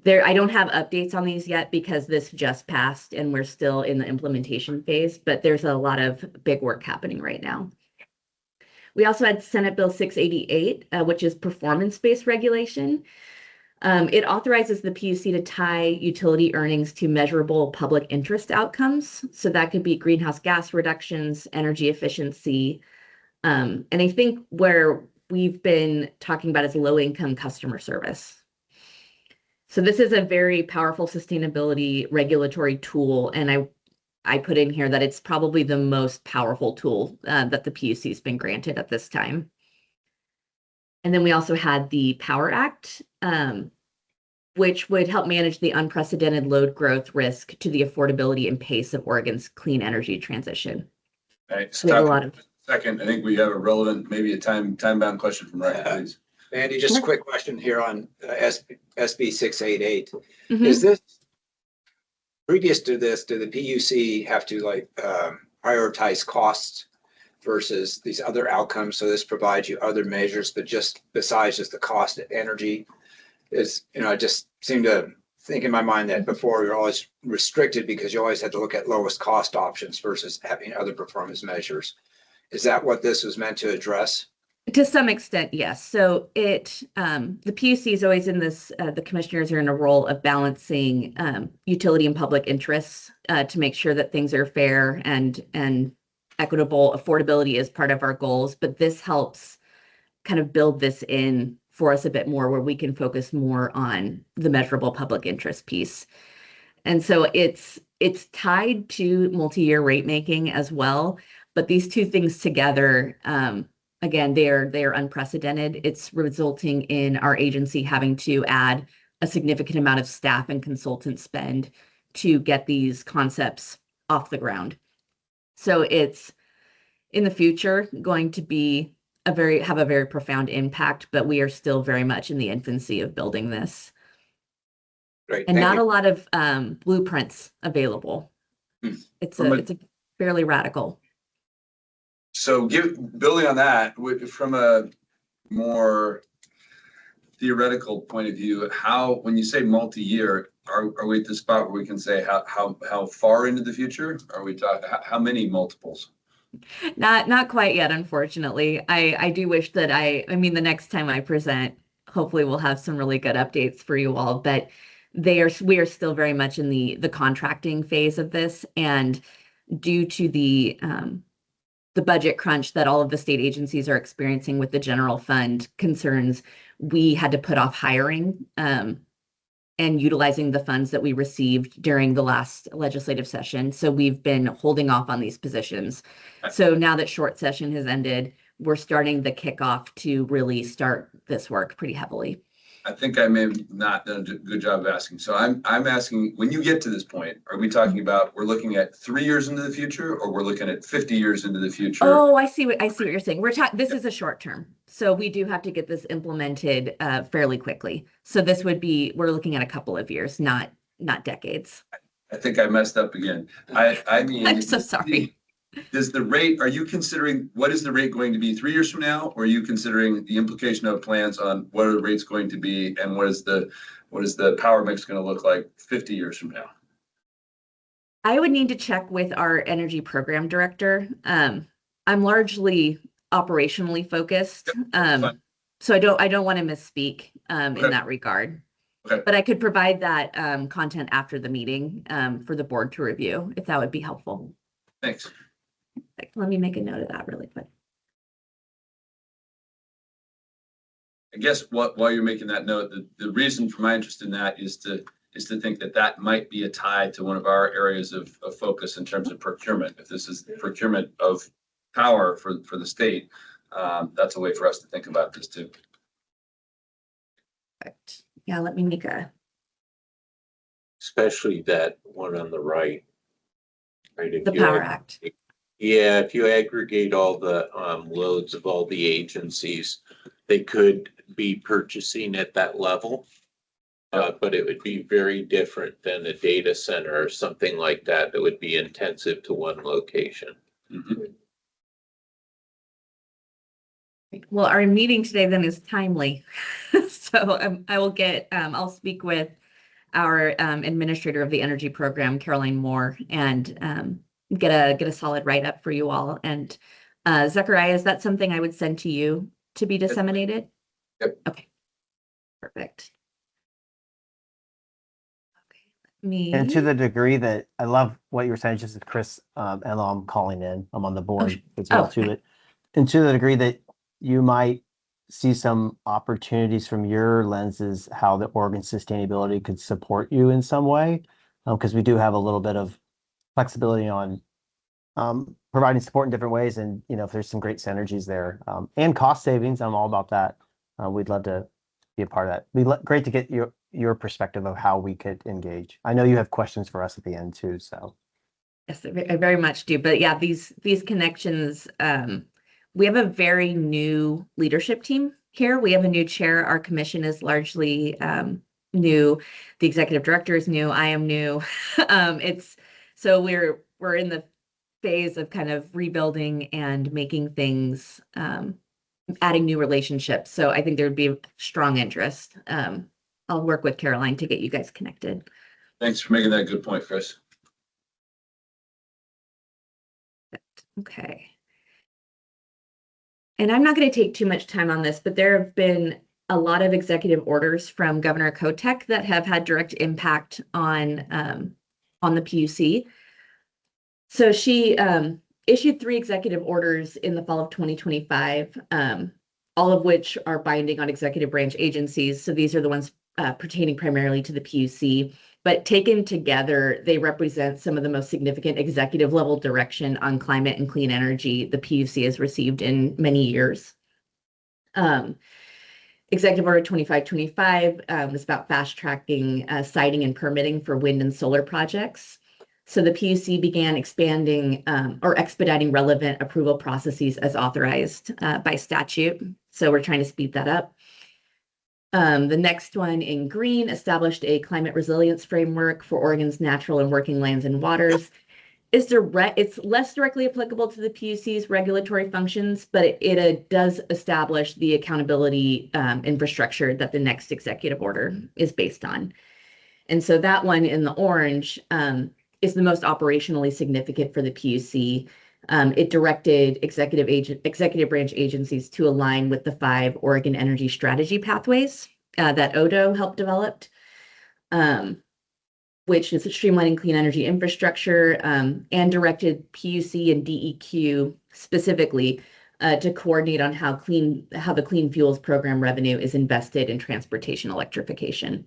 I don't have updates on these yet because this just passed and we're still in the implementation phase, but there's a lot of big work happening right now. We also had Senate Bill 688, which is performance-based regulation. It authorizes the PUC to tie utility earnings to measurable public interest outcomes. So that could be greenhouse gas reductions, energy efficiency. And I think where we've been talking about is low-income customer service. So this is a very powerful sustainability regulatory tool, and I put in here that it's probably the most powerful tool that the PUC has been granted at this time. And then we also had the Power Act, which would help manage the unprecedented load growth risk to the affordability and pace of Oregon's clean energy transition. All right, So we have a lot of. second, I think we have a relevant, maybe a time-bound question from Ryan, please. Mandy, just a quick question here on SB 688. Mhm. Is this, previous to this, do the PUC have to prioritize costs versus these other outcomes? So this provides you other measures, but just besides just the cost of energy is, I just seem to think in my mind that before you're always restricted because you always had to look at lowest cost options versus having other performance measures. Is that what this was meant to address? To some extent, yes. So the PUC is always in this, the commissioners are in a role of balancing utility and public interests to make sure that things are fair and equitable. Affordability is part of our goals, but this helps kind of build this in for us a bit more where we can focus more on the measurable public interest piece. And so it's tied to multi-year rate making as well, but these two things together, again, they are unprecedented. It's resulting in our agency having to add a significant amount of staff and consultant spend to get these concepts off the ground. So it's in the future going to be have a very profound impact, but we are still very much in the infancy of building this. Great. And Thank not you. a lot of blueprints available. It's a fairly radical. So building on that, from a more theoretical point of view, when you say multi-year, are we at the spot where we can say how far into the future? Are we talking, how many multiples? Not quite yet, unfortunately. I do wish that I mean, the next time I present, hopefully we'll have some really good updates for you all, but we are still very much in the contracting phase of this. And due to the budget crunch that all of the state agencies are experiencing with the general fund concerns, we had to put off hiring and utilizing the funds that we received during the last legislative session. So we've been holding off on these positions. So now that short session has ended, we're starting the kickoff to really start this work pretty heavily. I think I may have not done a good job of asking. So I'm asking, when you get to this point, are we talking about we're looking at 3 years into the future, or we're looking at 50 years into the future? Oh, I see what you're saying. This is a short term. So we do have to get this implemented fairly quickly. So we're looking at a couple of years, not decades. I think I messed up again. I mean, I'm so sorry. Are you considering what is the rate going to be 3 years from now? Or are you considering the implication of plans on what are the rates going to be and what is the power mix going to look like 50 years from now? I would need to check with our energy program director. I'm largely operationally focused. So I don't want to misspeak in that regard. Okay. But I could provide that content after the meeting for the board to review, if that would be helpful. Thanks. Let me make a note of that really quick. I guess while you're making that note, the reason for my interest in that is to think that might be a tie to one of our areas of focus in terms of procurement. If this is procurement of power for the state, that's a way for us to think about this too. Perfect. Yeah, let me make a especially that one on the right. Right, if The you Power ag- Act. Yeah, if you aggregate all the loads of all the agencies, they could be purchasing at that level. But it would be very different than a data center or something like that that would be intensive to one location. Mhm. Well, our meeting today then is timely. So I will get, I'll speak with our administrator of the energy program, Caroline Moore, and get a solid write-up for you all. And Zechariah, is that something I would send to you to be disseminated? Yep. Okay, perfect. Me. And to the degree that I love what you were saying, just as Chris, and I'm calling in, I'm on the board as well too. okay. And to the degree that you might see some opportunities from your lenses, how the Oregon sustainability could support you in some way, because we do have a little bit of flexibility on providing support in different ways, and if there's some great synergies there, and cost savings, I'm all about that. We'd love to be a part of that. Great to get your perspective of how we could engage. I know you have questions for us at the end too, so. Yes, I very much do. But yeah, these connections, we have a very new leadership team here. We have a new chair. Our commission is largely new. The executive director is new. I am new. So we're in the phase of kind of rebuilding and making things, adding new relationships. So I think there would be a strong interest. I'll work with Caroline to get you guys connected. Thanks for making that good point, Chris. Okay. And I'm not going to take too much time on this, but there have been a lot of executive orders from Governor Kotek that have had direct impact on the PUC. So she issued 3 executive orders in the fall of 2025, all of which are binding on executive branch agencies. So these are the ones pertaining primarily to the PUC. But taken together, they represent some of the most significant executive level direction on climate and clean energy the PUC has received in many years. Executive Order 2525 is about fast tracking siting and permitting for wind and solar projects. So the PUC began expanding or expediting relevant approval processes as authorized by statute. So we're trying to speed that up. The next one in green established a climate resilience framework for Oregon's natural and working lands and waters. It's less directly applicable to the PUC's regulatory functions, but it does establish the accountability infrastructure that the next executive order is based on. And so that one in the orange is the most operationally significant for the PUC. It directed executive branch agencies to align with the 5 Oregon Energy Strategy Pathways that ODO helped develop, which is streamlining clean energy infrastructure, and directed PUC and DEQ specifically to coordinate on how the Clean Fuels Program revenue is invested in transportation electrification.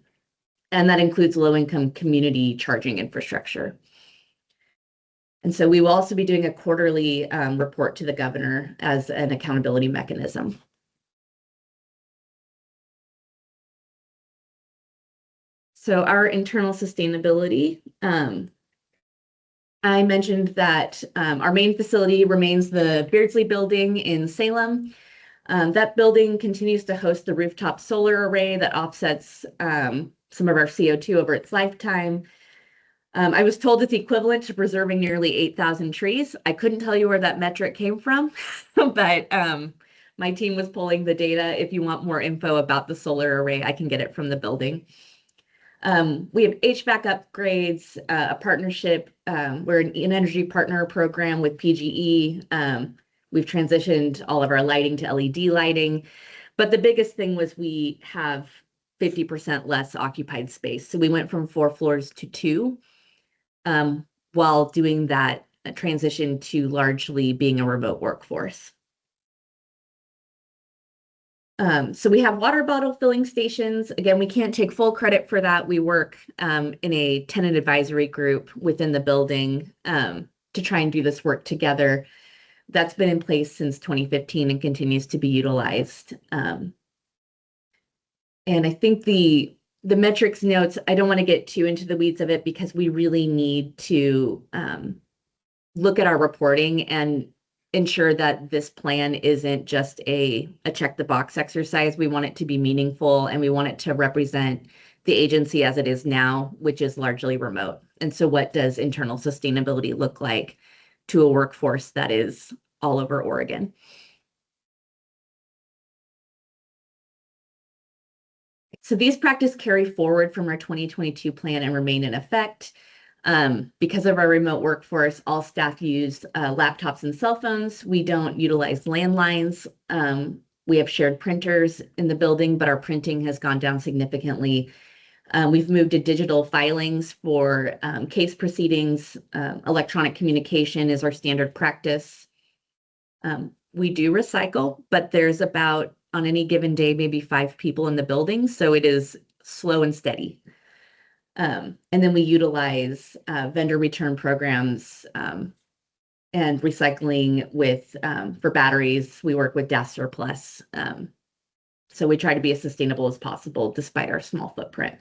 And that includes low-income community charging infrastructure. And so we will also be doing a quarterly report to the governor as an accountability mechanism. So our internal sustainability, I mentioned that our main facility remains the Beardsley Building in Salem. That building continues to host the rooftop solar array that offsets some of our CO2 over its lifetime. I was told it's equivalent to preserving nearly 8,000 trees. I couldn't tell you where that metric came from, but my team was pulling the data. If you want more info about the solar array, I can get it from the building. We have HVAC upgrades, a partnership. We're an energy partner program with PGE. We've transitioned all of our lighting to LED lighting. But the biggest thing was we have 50% less occupied space. So we went from 4 floors to 2. While doing that transition to largely being a remote workforce. So we have water bottle filling stations. Again, we can't take full credit for that. We work in a tenant advisory group within the building to try and do this work together. That's been in place since 2015 and continues to be utilized. And I think the the metrics notes, I don't want to get too into the weeds of it because we really need to look at our reporting and ensure that this plan isn't just a check the box exercise. We want it to be meaningful, and we want it to represent the agency as it is now, which is largely remote. And so what does internal sustainability look like to a workforce that is all over Oregon? So these practices carry forward from our 2022 plan and remain in effect. Because of our remote workforce, all staff use laptops and cell phones. We don't utilize landlines. We have shared printers in the building, but our printing has gone down significantly. We've moved to digital filings for case proceedings. Electronic communication is our standard practice. We do recycle, but there's about, on any given day, maybe 5 people in the building. So it is slow and steady. And then we utilize vendor return programs and recycling with for batteries. We work with DAS Surplus. So we try to be as sustainable as possible despite our small footprint.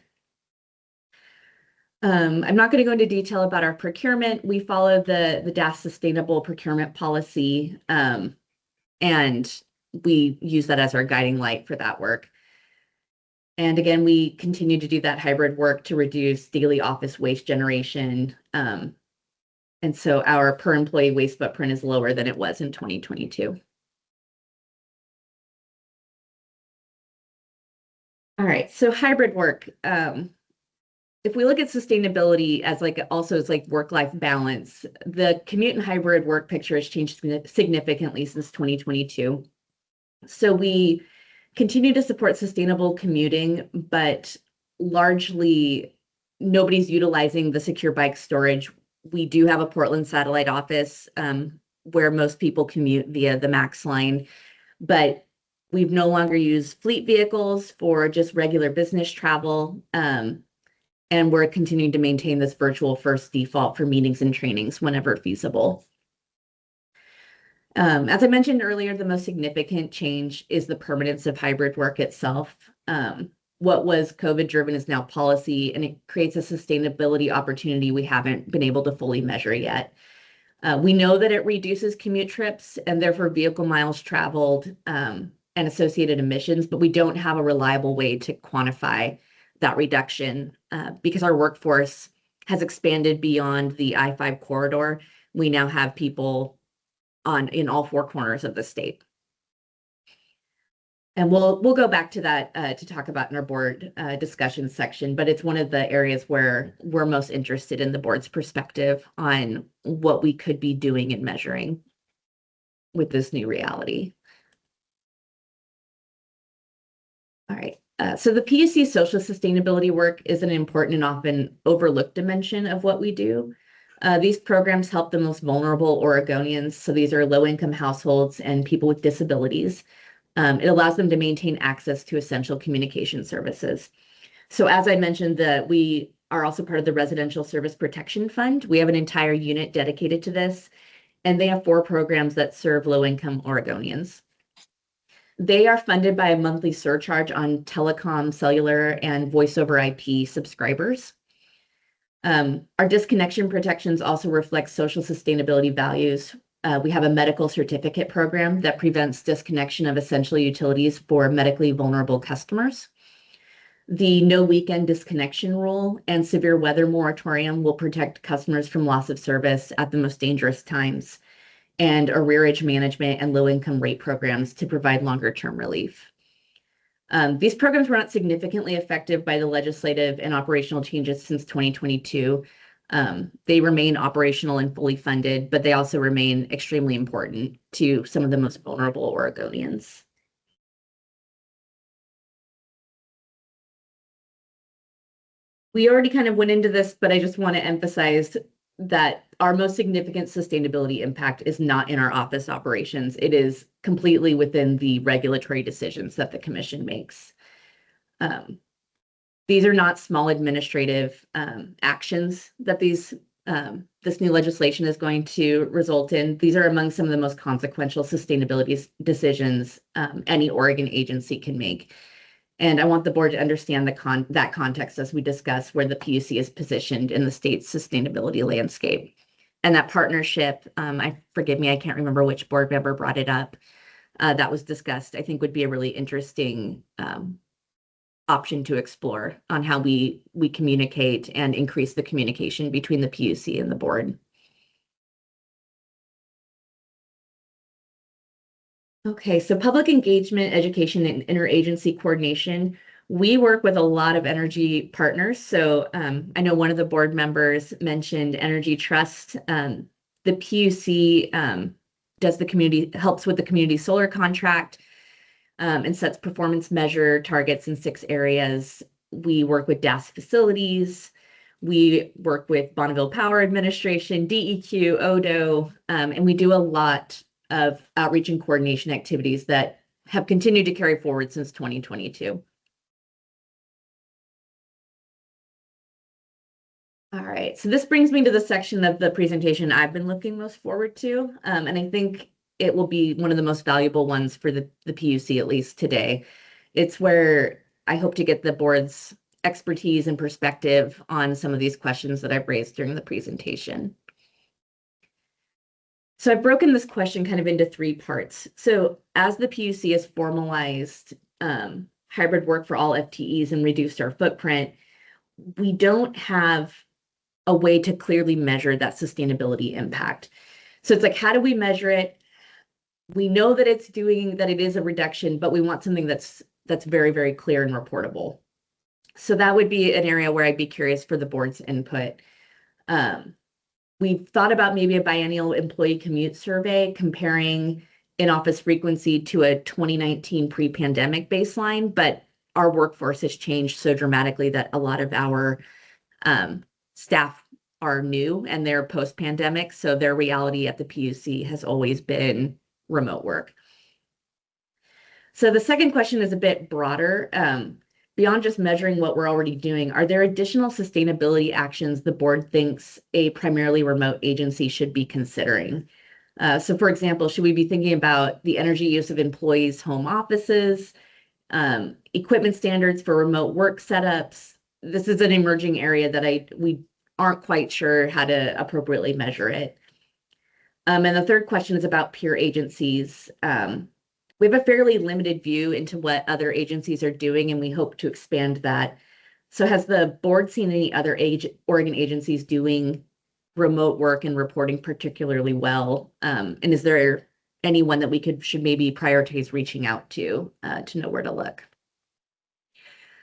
I'm not going to go into detail about our procurement. We follow the DAS sustainable procurement policy, and we use that as our guiding light for that work. And again, we continue to do that hybrid work to reduce daily office waste generation. And so our per employee waste footprint is lower than it was in 2022. All right, so hybrid work. If we look at sustainability as also as work-life balance, the commute and hybrid work picture has changed significantly since 2022. So we continue to support sustainable commuting, but largely nobody's utilizing the secure bike storage. We do have a Portland satellite office where most people commute via the MAX line, but we've no longer used fleet vehicles for just regular business travel. And we're continuing to maintain this virtual first default for meetings and trainings whenever feasible. As I mentioned earlier, the most significant change is the permanence of hybrid work itself. What was COVID-driven is now policy, and it creates a sustainability opportunity we haven't been able to fully measure yet. We know that it reduces commute trips and therefore vehicle miles traveled and associated emissions, but we don't have a reliable way to quantify that reduction because our workforce has expanded beyond the I-5 corridor. We now have people in all 4 corners of the state. And we'll go back to that to talk about in our board discussion section, but it's one of the areas where we're most interested in the board's perspective on what we could be doing and measuring with this new reality. All right. So the PUC social sustainability work is an important and often overlooked dimension of what we do. These programs help the most vulnerable Oregonians. So these are low-income households and people with disabilities. It allows them to maintain access to essential communication services. So as I mentioned, we are also part of the Residential Service Protection Fund. We have an entire unit dedicated to this, and they have 4 programs that serve low-income Oregonians. They are funded by a monthly surcharge on telecom, cellular, and voice over IP subscribers. Our disconnection protections also reflect social sustainability values. We have a medical certificate program that prevents disconnection of essential utilities for medically vulnerable customers. The no weekend disconnection rule and severe weather moratorium will protect customers from loss of service at the most dangerous times, and arrearage management and low-income rate programs to provide longer-term relief. These programs were not significantly affected by the legislative and operational changes since 2022. They remain operational and fully funded, but they also remain extremely important to some of the most vulnerable Oregonians. We already kind of went into this, but I just want to emphasize that our most significant sustainability impact is not in our office operations. It is completely within the regulatory decisions that the commission makes. These are not small administrative actions that this new legislation is going to result in. These are among some of the most consequential sustainability decisions any Oregon agency can make. And I want the board to understand that context as we discuss where the PUC is positioned in the state's sustainability landscape. And that partnership, forgive me, I can't remember which board member brought it up, that was discussed, I think would be a really interesting option to explore on how we communicate and increase the communication between the PUC and the board. Okay, so public engagement, education, and interagency coordination. We work with a lot of energy partners. So I know one of the board members mentioned Energy Trust. The PUC helps with the community solar contract and sets performance measure targets in 6 areas. We work with DAS facilities. We work with Bonneville Power Administration, DEQ, ODO, and we do a lot of outreach and coordination activities that have continued to carry forward since 2022. All right, so this brings me to the section of the presentation I've been looking most forward to, and I think it will be one of the most valuable ones for the PUC, at least today. It's where I hope to get the board's expertise and perspective on some of these questions that I've raised during the presentation. So I've broken this question kind of into 3 parts. So as the PUC has formalized hybrid work for all FTEs and reduced our footprint, we don't have a way to clearly measure that sustainability impact. So it's like, how do we measure it? We know that it is a reduction, but we want something that's very, very clear and reportable. So that would be an area where I'd be curious for the board's input. We've thought about maybe a biennial employee commute survey comparing in-office frequency to a 2019 pre-pandemic baseline, but our workforce has changed so dramatically that a lot of our staff are new and they're post-pandemic, so their reality at the PUC has always been remote work. So the second question is a bit broader. Beyond just measuring what we're already doing, are there additional sustainability actions the board thinks a primarily remote agency should be considering? So for example, should we be thinking about the energy use of employees' home offices, equipment standards for remote work setups? This is an emerging area that we aren't quite sure how to appropriately measure it. And the third question is about peer agencies. We have a fairly limited view into what other agencies are doing, and we hope to expand that. So has the board seen any other Oregon agencies doing remote work and reporting particularly well? And is there anyone that we should maybe prioritize reaching out to know where to look?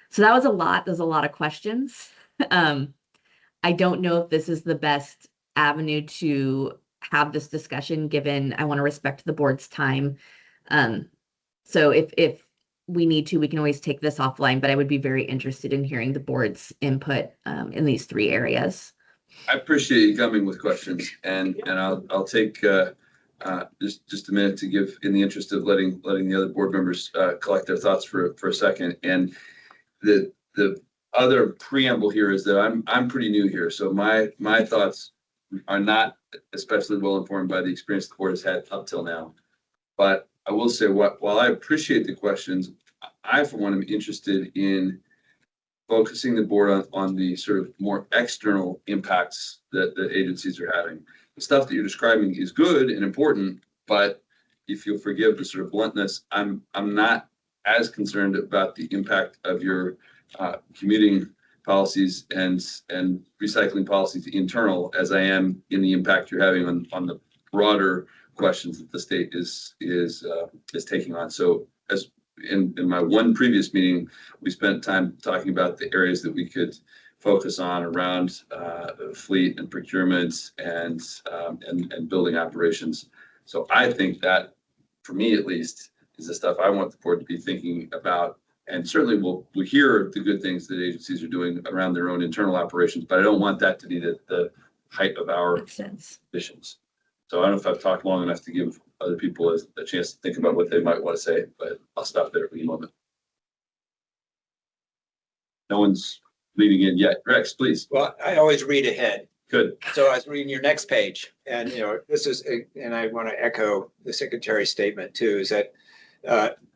So that was a lot. There's a lot of questions. I don't know if this is the best avenue to have this discussion, given I want to respect the board's time. So if we need to, we can always take this offline, but I would be very interested in hearing the board's input in these 3 areas. I appreciate you coming with questions, and I'll take just a minute to give, in the interest of letting the other board members collect their thoughts for a second. And the other preamble here is that I'm pretty new here, so my thoughts are not especially well informed by the experience the board has had up till now. But I will say, while I appreciate the questions, I for one am interested in focusing the board on the sort of more external impacts that the agencies are having. The stuff that you're describing is good and important, but if you'll forgive the sort of bluntness, I'm not as concerned about the impact of your commuting policies and recycling policies internal as I am in the impact you're having on the broader questions that the state is taking on. So as in my one previous meeting, we spent time talking about the areas that we could focus on around fleet and procurement and building operations. So I think that, for me at least, is the stuff I want the board to be thinking about. And certainly we'll hear the good things that agencies are doing around their own internal operations, but I don't want that to be the height of our ambitions. So I don't know if I've talked long enough to give other people a chance to think about what they might want to say, but I'll stop there for the moment. No one's leading in yet. Rex, please. Well, I always read ahead. Good. So I was reading your next page, and this is, and I want to echo the secretary's statement too, is that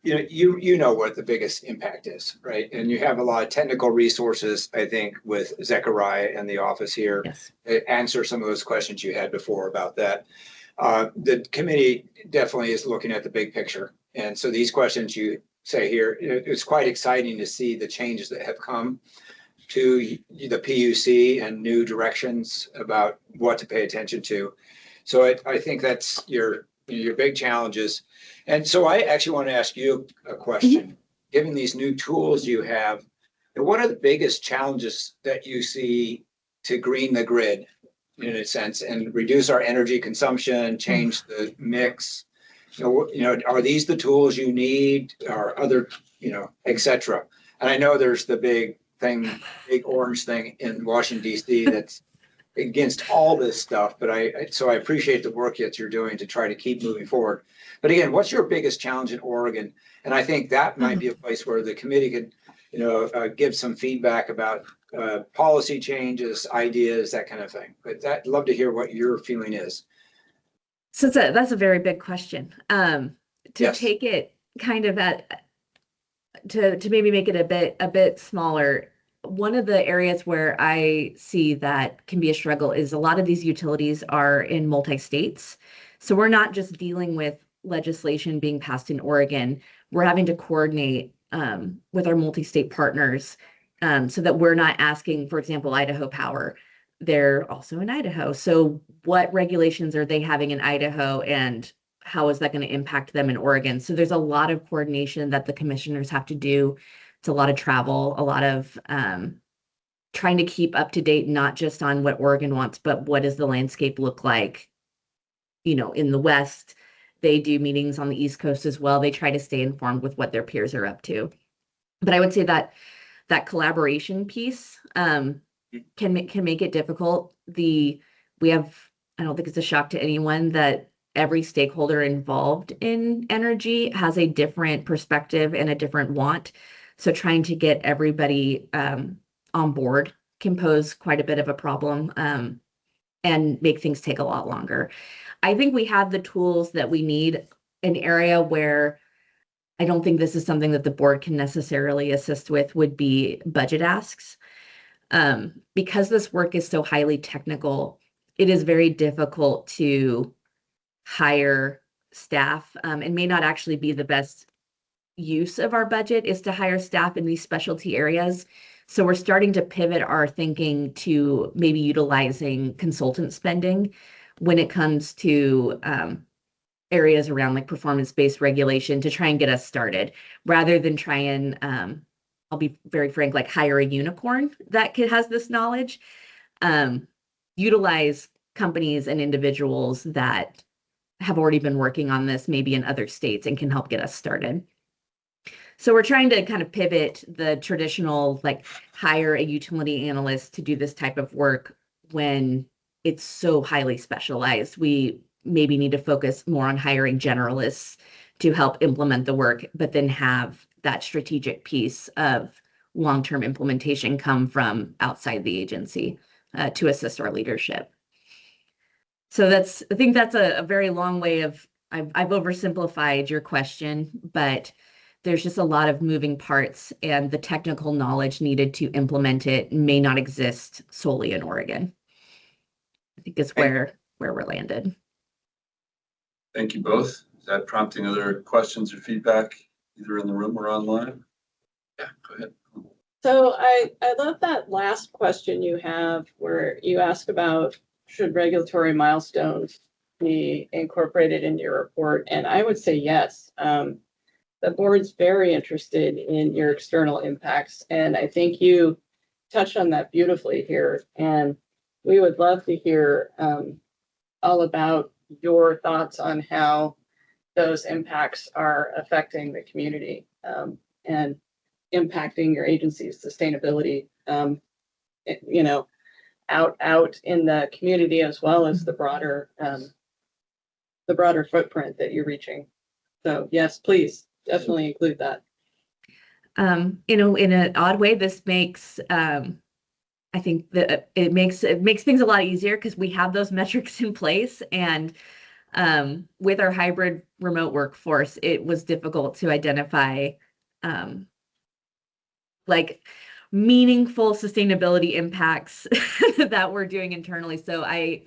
You know what the biggest impact is, right? And you have a lot of technical resources, I think, with Zechariah and the office here. Yes. Answer some of those questions you had before about that. The committee definitely is looking at the big picture. And so these questions you say here, it's quite exciting to see the changes that have come to the PUC and new directions about what to pay attention to. So I think that's your big challenges. And so I actually want to ask you a question. Given these new tools you have, what are the biggest challenges that you see to green the grid in a sense and reduce our energy consumption, change the mix? Are these the tools you need or other, et cetera? And I know there's the big orange thing in Washington, D.C. that's against all this stuff, but so I appreciate the work that you're doing to try to keep moving forward. But again, what's your biggest challenge in Oregon? And I think that might be a place where the committee could, give some feedback about policy changes, ideas, that kind of thing. But I'd love to hear what your feeling is. So that's a very big question. Yes. Take it kind of to maybe make it a bit smaller. One of the areas where I see that can be a struggle is a lot of these utilities are in multi-states. So we're not just dealing with legislation being passed in Oregon. We're having to coordinate with our multi-state partners so that we're not asking, for example, Idaho Power. They're also in Idaho. So what regulations are they having in Idaho and how is that going to impact them in Oregon? So there's a lot of coordination that the commissioners have to do. It's a lot of travel, a lot of trying to keep up to date, not just on what Oregon wants, but what does the landscape look like, in the West. They do meetings on the East Coast as well. They try to stay informed with what their peers are up to. But I would say that collaboration piece can make it difficult. I don't think it's a shock to anyone that every stakeholder involved in energy has a different perspective and a different want. So trying to get everybody on board can pose quite a bit of a problem and make things take a lot longer. I think we have the tools that we need. An area where I don't think this is something that the board can necessarily assist with would be budget asks. Because this work is so highly technical, it is very difficult to hire staff and may not actually be the best use of our budget is to hire staff in these specialty areas. So we're starting to pivot our thinking to maybe utilizing consultant spending when it comes to areas around like performance-based regulation to try and get us started, rather than try and, I'll be very frank, like hire a unicorn that has this knowledge. Utilize companies and individuals that have already been working on this maybe in other states and can help get us started. So we're trying to kind of pivot the traditional, like hire a utility analyst to do this type of work when it's so highly specialized. We maybe need to focus more on hiring generalists to help implement the work, but then have that strategic piece of long-term implementation come from outside the agency to assist our leadership. So I think that's a very long way of, I've oversimplified your question, but there's just a lot of moving parts and the technical knowledge needed to implement it may not exist solely in Oregon. I think is where we're landed. Thank you both. Is that prompting other questions or feedback, either in the room or online? Yeah, go ahead. So I love that last question you have where you ask about should regulatory milestones be incorporated in your report? And I would say yes. The board's very interested in your external impacts. And I think you touched on that beautifully here. And we would love to hear all about your thoughts on how those impacts are affecting the community and impacting your agency's sustainability, out in the community as well as the broader footprint that you're reaching. So yes, please definitely include that. In an odd way, this makes I think that it makes things a lot easier because we have those metrics in place, and with our hybrid remote workforce, it was difficult to identify like meaningful sustainability impacts that we're doing internally. So I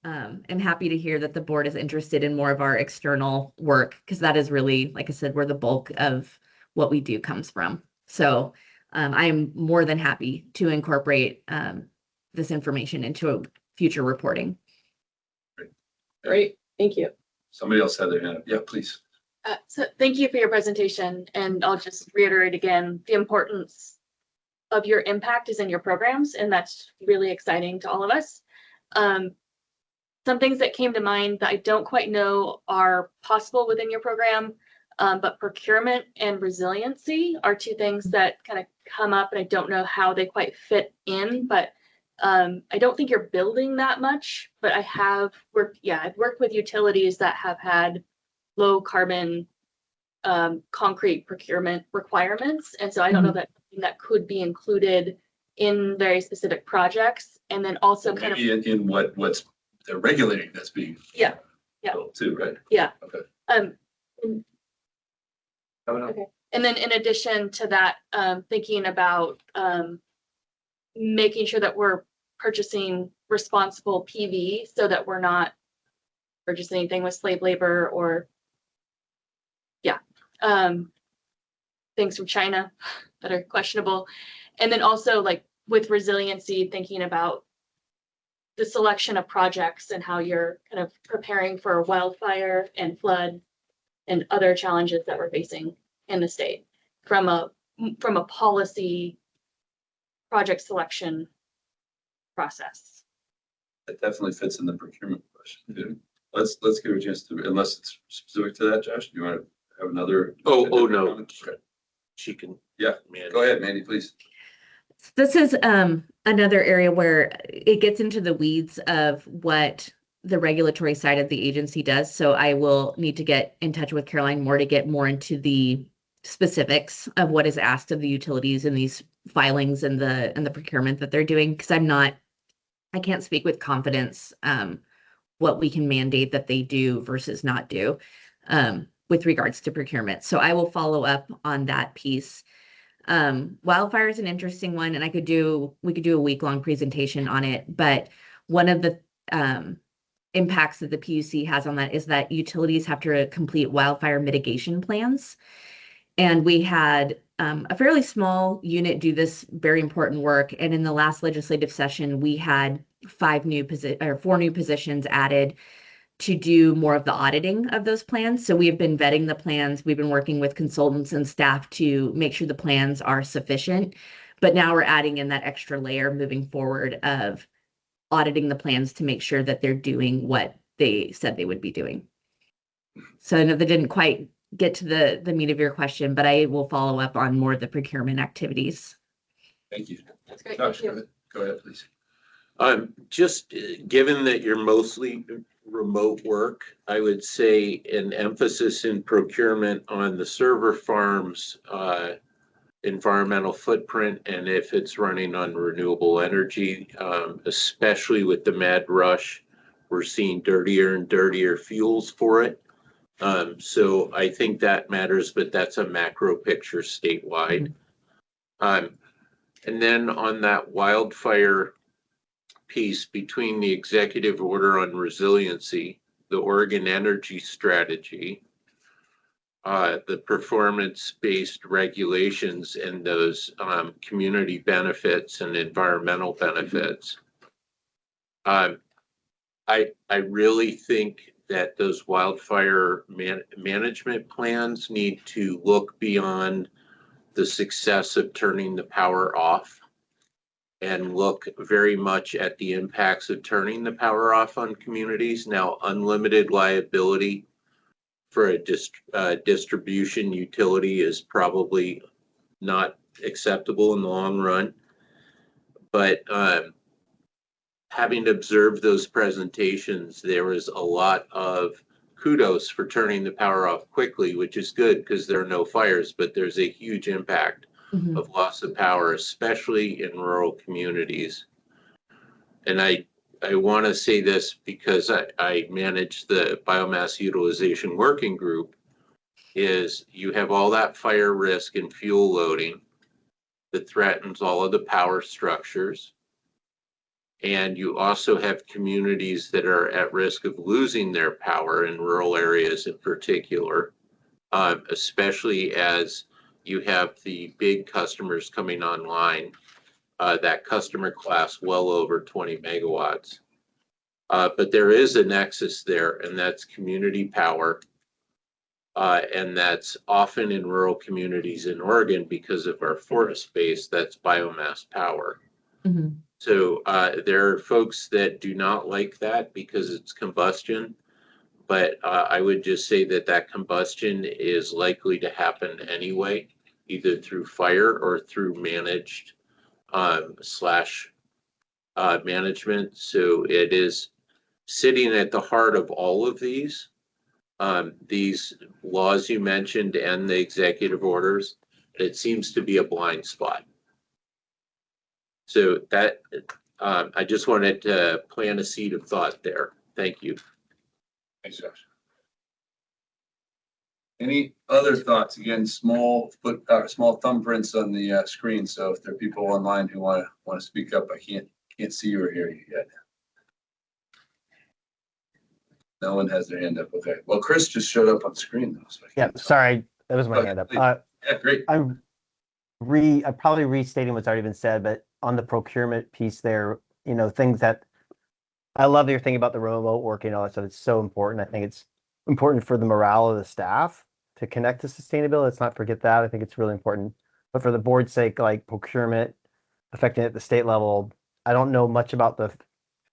am happy to hear that the board is interested in more of our external work, because that is really, like I said, where the bulk of what we do comes from. So I am more than happy to incorporate this information into future reporting. Great, thank you. Somebody else had their hand up. Yeah, please. So thank you for your presentation, and I'll just reiterate again, the importance of your impact is in your programs, and that's really exciting to all of us. Some things that came to mind that I don't quite know are possible within your program, but procurement and resiliency are two things that kind of come up, and I don't know how they quite fit in, but I don't think you're building that much, but I have worked, I've worked with utilities that have had low carbon concrete procurement requirements. And so I don't know that that could be included in very specific projects. And then also kind Maybe of in what's the regulating that's being yeah built too, right? yeah Okay. Okay. And then in addition to that, thinking about making sure that we're purchasing responsible PV so that we're not purchasing anything with slave labor or things from China that are questionable. And then also like with resiliency, thinking about the selection of projects and how you're kind of preparing for wildfire and flood and other challenges that we're facing in the state from a policy project selection process. That definitely fits in the procurement question too. Let's give her a chance to, unless it's specific to that, Josh, do you want to have another? Oh, no. Okay. She can. Yeah, go ahead, Mandy, please. This is another area where it gets into the weeds of what the regulatory side of the agency does. So I will need to get in touch with Caroline more to get more into the specifics of what is asked of the utilities in these filings and the procurement that they're doing, because I can't speak with confidence what we can mandate that they do versus not do with regards to procurement. So I will follow up on that piece. Wildfire is an interesting one, and we could do a week-long presentation on it. But one of the impacts that the PUC has on that is that utilities have to complete wildfire mitigation plans. And we had a fairly small unit do this very important work. And in the last legislative session, we had 4 new positions added to do more of the auditing of those plans. So we have been vetting the plans. We've been working with consultants and staff to make sure the plans are sufficient. But now we're adding in that extra layer moving forward of auditing the plans to make sure that they're doing what they said they would be doing. So I know that didn't quite get to the meat of your question, but I will follow up on more of the procurement activities. Thank you. That's great. Josh, Thank you. go ahead, please. Just given that you're mostly remote work, I would say an emphasis in procurement on the server farms, environmental footprint, and if it's running on renewable energy, especially with the mad rush, we're seeing dirtier and dirtier fuels for it. So I think that matters, but that's a macro picture statewide. And then on that wildfire piece, between the executive order on resiliency, the Oregon energy strategy, the performance-based regulations, and those community benefits and environmental benefits, I really think that those wildfire management plans need to look beyond the success of turning the power off and look very much at the impacts of turning the power off on communities. Now, unlimited liability for a distribution utility is probably not acceptable in the long run. But having observed those presentations, there was a lot of kudos for turning the power off quickly, which is good because there are no fires, but there's a huge impact of loss of power, especially in rural communities. And I I want to say this because I manage the biomass utilization working group, is you have all that fire risk and fuel loading that threatens all of the power structures. And you also have communities that are at risk of losing their power in rural areas in particular, especially as you have the big customers coming online, that customer class well over 20 megawatts. But there is a nexus there, and that's community power. And that's often in rural communities in Oregon because of our forest base, that's biomass power. Mhm. So there are folks that do not like that because it's combustion, but I would just say that that combustion is likely to happen anyway, either through fire or through managed slash management. So it is sitting at the heart of all of these laws you mentioned and the executive orders. It seems to be a blind spot. So that I just wanted to plant a seed of thought there. Thank you. Thanks, Josh. Any other thoughts? Again, small thumbprints on the screen. So if there are people online who want to speak up, I can't see you or hear you yet. No one has their hand up. Okay. Well, Chris just showed up on screen though. So Yeah, sorry, that was my hand up. Yeah, great. I'm probably restating what's already been said, but on the procurement piece there, things that I love your thing about the remote working and all that stuff. It's so important. I think it's important for the morale of the staff to connect to sustainability. Let's not forget that. I think it's really important. But for the board's sake, like procurement affecting at the state level, I don't know much about the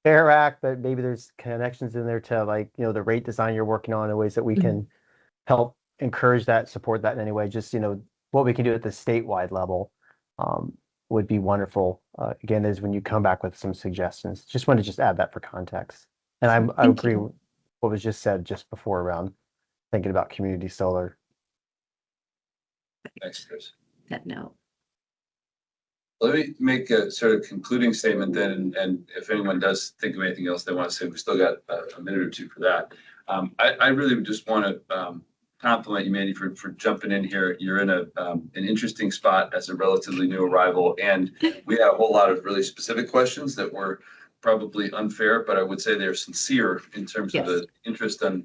FAIR Act, but maybe there's connections in there to the rate design you're working on and ways that we can help encourage that, support that in any way. Just, what we can do at the statewide level would be wonderful. Again, is when you come back with some suggestions. Just want to add that for context. And I agree with what was just said just before around thinking about community solar. Thanks, Chris. That note. Let me make a sort of concluding statement then, and if anyone does think of anything else they want to say, we still got a minute or two for that. I really just want to compliment you, Mandy, for jumping in here. You're in an interesting spot as a relatively new arrival, and we have a whole lot of really specific questions that were probably unfair, but I would say they're sincere in terms of the interest on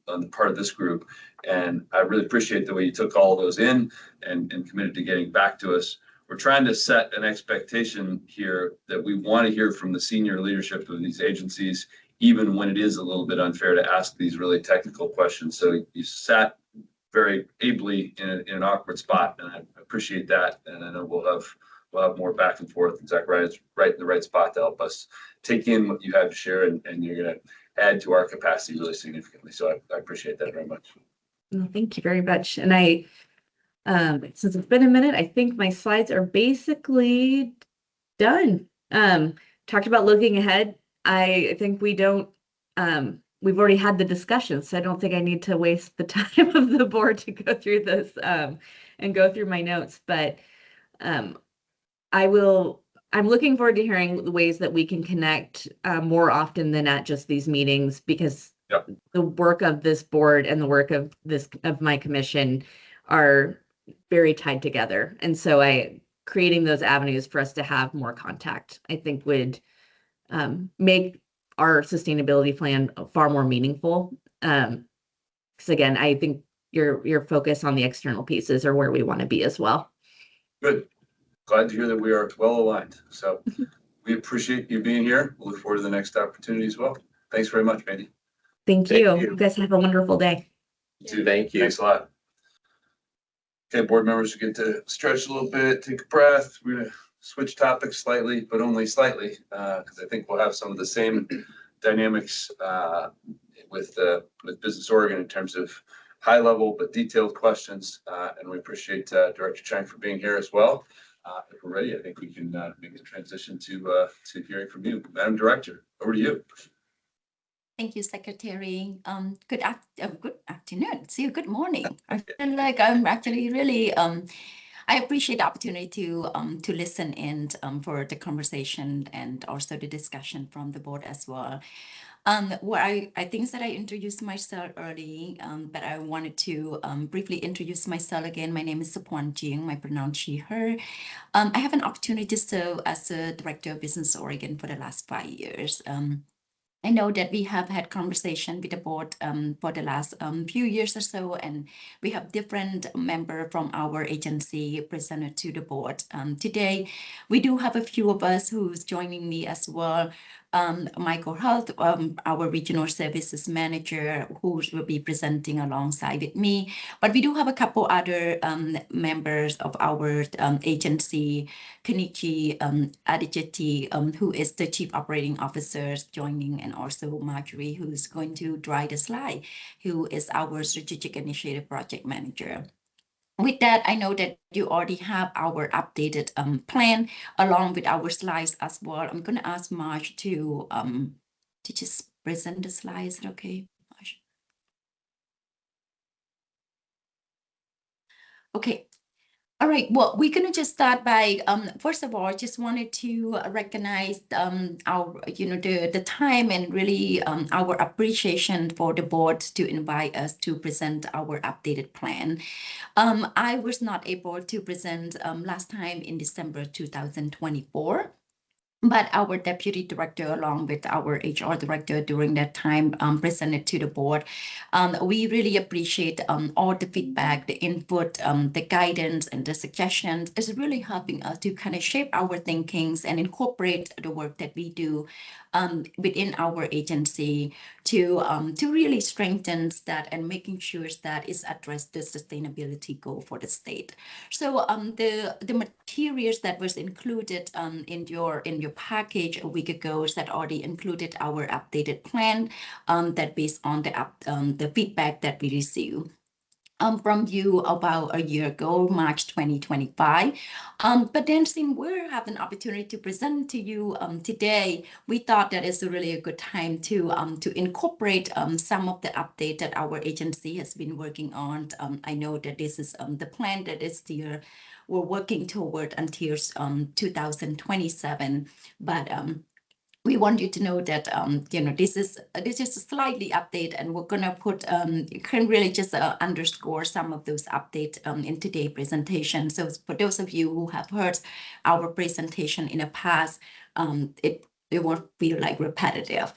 the part of this group. And I really appreciate the way you took all of those in and committed to getting back to us. We're trying to set an expectation here that we want to hear from the senior leadership of these agencies, even when it is a little bit unfair to ask these really technical questions. So you sat very ably in an awkward spot, and I appreciate that. And I know we'll have more back and forth. Zachariah's right in the right spot to help us take in what you have to share, and you're going to add to our capacity really significantly. So I appreciate that very much. Well, thank you very much. And I, since it's been a minute, I think my slides are basically done. Talked about looking ahead. I think we don't, we've already had the discussion, so I don't think I need to waste the time of the board to go through this and go through my notes. But I'm looking forward to hearing the ways that we can connect more often than at just these meetings, because the work of this board and the work of my commission are very tied together. And so creating those avenues for us to have more contact, I think would make our sustainability plan far more meaningful. Because again, I think your focus on the external pieces are where we want to be as well. Good. Glad to hear that we are well aligned. So we appreciate you being here. We'll look forward to the next opportunity as well. Thanks very much, Mandy. Thank you. You guys have a wonderful day. Thank you. Thanks a lot. Okay, board members, we get to stretch a little bit, take a breath. We're going to switch topics slightly, but only slightly, because I think we'll have some of the same dynamics with Business Oregon in terms of high level but detailed questions. And we appreciate Director Chang for being here as well. If we're ready, I think we can make the transition to hearing from you. Madam Director, over to you. Thank you, Secretary. Good afternoon. See you. Good morning. I feel like I'm actually really, I appreciate the opportunity to listen and for the conversation and also the discussion from the board as well. What I think that I introduced myself early, but I wanted to briefly introduce myself again. My name is Sapwan Jing, my pronoun she, her. I have an opportunity to serve as a Director of Business Oregon for the last 5 years. I know that we have had conversation with the board for the last few years or so, and we have different members from our agency presented to the board. Today, we do have a few of us who's joining me as well. Michael Health, our Regional Services Manager, who will be presenting alongside with me. But we do have a couple other members of our agency, Kenichi Adijeti, who is the Chief Operating Officer, joining, and also Marjorie, who's going to drive the slide, who is our Strategic Initiative Project Manager. With that, I know that you already have our updated plan along with our slides as well. I'm going to ask Marge to just present the slides. Is it okay, Marge? Okay. All right, well, we're going to just start by, first of all, just wanted to recognize our, the time and really our appreciation for the board to invite us to present our updated plan. I was not able to present last time in December 2024. But our deputy director, along with our HR director during that time, presented to the board. We really appreciate all the feedback, the input, the guidance, and the suggestions. It's really helping us to kind of shape our thinkings and incorporate the work that we do within our agency to really strengthen that and making sure that it's addressed the sustainability goal for the state. So the materials that was included in your package a week ago that already included our updated plan that based on the feedback that we received from you about a year ago, March 2025. But then since we have an opportunity to present to you today, we thought that it's really a good time to incorporate some of the update that our agency has been working on. I know that this is the plan that is here. We're working toward until 2027, but we want you to know that this is a slightly update, and we're gonna put you can really just underscore some of those updates in today's presentation. So for those of you who have heard our presentation in the past, it won't feel like repetitive.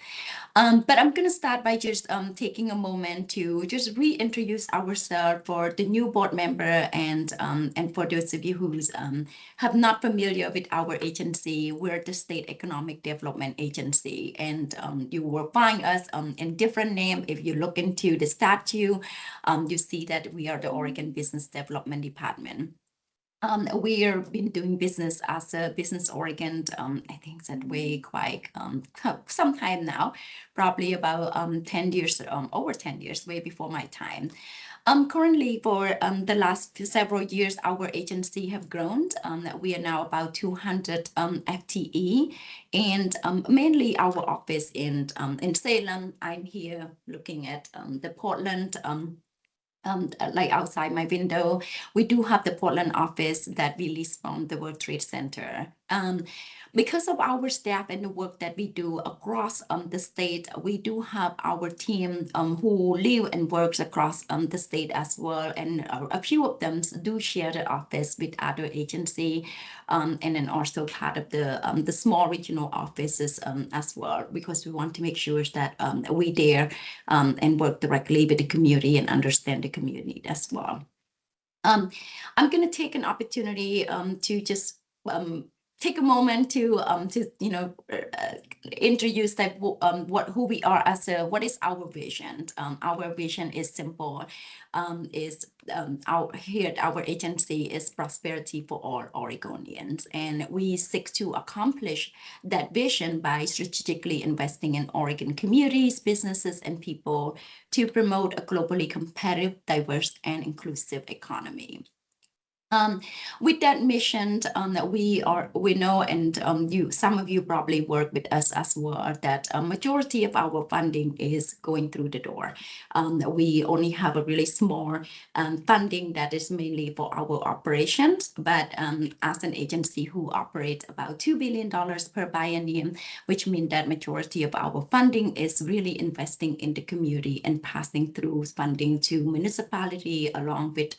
But I'm going to start by just taking a moment to just reintroduce ourselves for the new board member and for those of you who have not familiar with our agency. We're the State Economic Development Agency, and you will find us in different name. If you look into the statute, you see that we are the Oregon Business Development Department. We have been doing business as a Business Oregon, I think that way quite some time now, probably about 10 years, over 10 years, way before my time. Currently, for the last several years, our agency have grown. We are now about 200 FTE, and mainly our office in Salem. I'm here looking at the Portland. Like outside my window, we do have the Portland office that we lease from the World Trade Center. Because of our staff and the work that we do across the state, we do have our team who live and works across the state as well. And a few of them do share the office with other agency, and then also part of the small regional offices as well, because we want to make sure that we there and work directly with the community and understand the community as well. I'm going to take an opportunity to just take a moment to introduce that who we are as what is our vision. Our vision is simple. Our agency is prosperity for all Oregonians, and we seek to accomplish that vision by strategically investing in Oregon communities, businesses, and people to promote a globally competitive, diverse, and inclusive economy. With that mission, that we know, and some of you probably work with us as well, that a majority of our funding is going through the door. We only have a really small funding that is mainly for our operations, but as an agency who operates about $2 billion per biennium, which means that majority of our funding is really investing in the community and passing through funding to municipality along with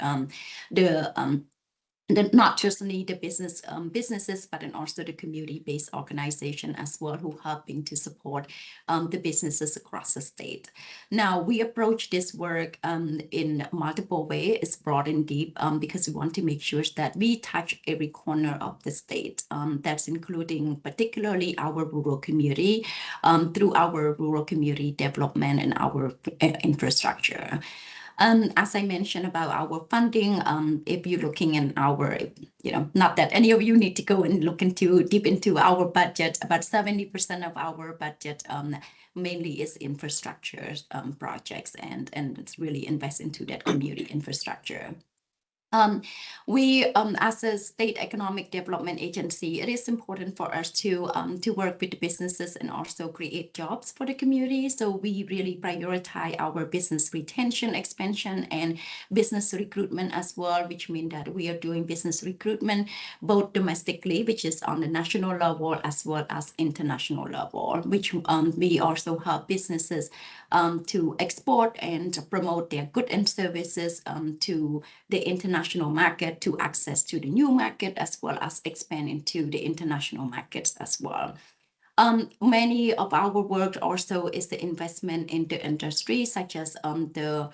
not just only the businesses, but then also the community-based organization as well, who helping to support the businesses across the state. Now, we approach this work in multiple ways. It's broad and deep because we want to make sure that we touch every corner of the state. That's including particularly our rural community through our rural community development and our infrastructure. As I mentioned about our funding, if you're looking in our, not that any of you need to go and look deep into our budget, about 70% of our budget mainly is infrastructure projects, and it's really invest into that community infrastructure. We, as a state economic development agency, it is important for us to work with the businesses and also create jobs for the community. So we really prioritize our business retention, expansion, and business recruitment as well, which means that we are doing business recruitment both domestically, which is on the national level, as well as international level, which we also help businesses to export and promote their goods and services to the international market, to access to the new market, as well as expand into the international markets as well. Many of our work also is the investment in the industry, such as the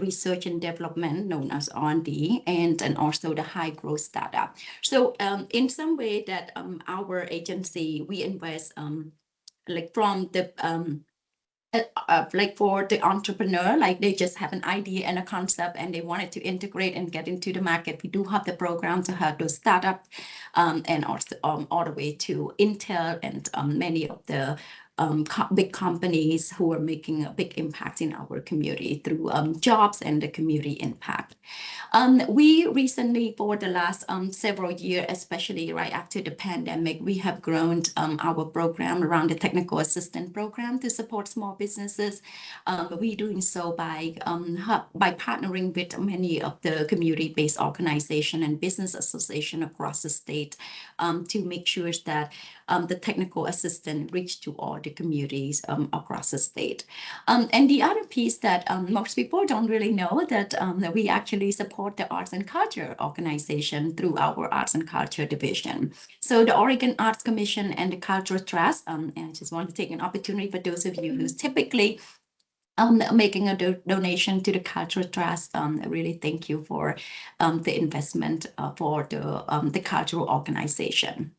research and development known as R&D, and also the high growth startup. So in some way that our agency, we invest like from the like for the entrepreneur, like they just have an idea and a concept and they wanted to integrate and get into the market. We do have the program to help those startups and also all the way to Intel and many of the big companies who are making a big impact in our community through jobs and the community impact. We recently, for the last several years, especially right after the pandemic, we have grown our program around the technical assistant program to support small businesses. We're doing so by partnering with many of the community-based organization and business association across the state to make sure that the technical assistant reach to all the communities across the state. And the other piece that most people don't really know that we actually support the arts and culture organization through our arts and culture division. So the Oregon Arts Commission and the Cultural Trust, and I just want to take an opportunity for those of you who's typically making a donation to the Cultural Trust. Really thank you for the investment for the cultural organization.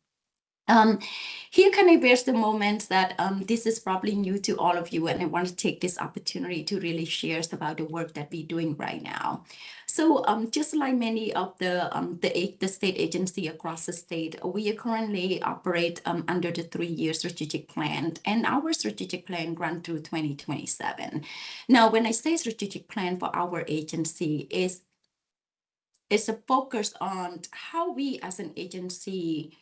Here can I bear the moment that this is probably new to all of you, and I want to take this opportunity to really share about the work that we're doing right now. So just like many of the state agency across the state, we currently operate under the 3-year strategic plan, and our strategic plan runs through 2027. Now, when I say strategic plan for our agency is a focus on how we as an agency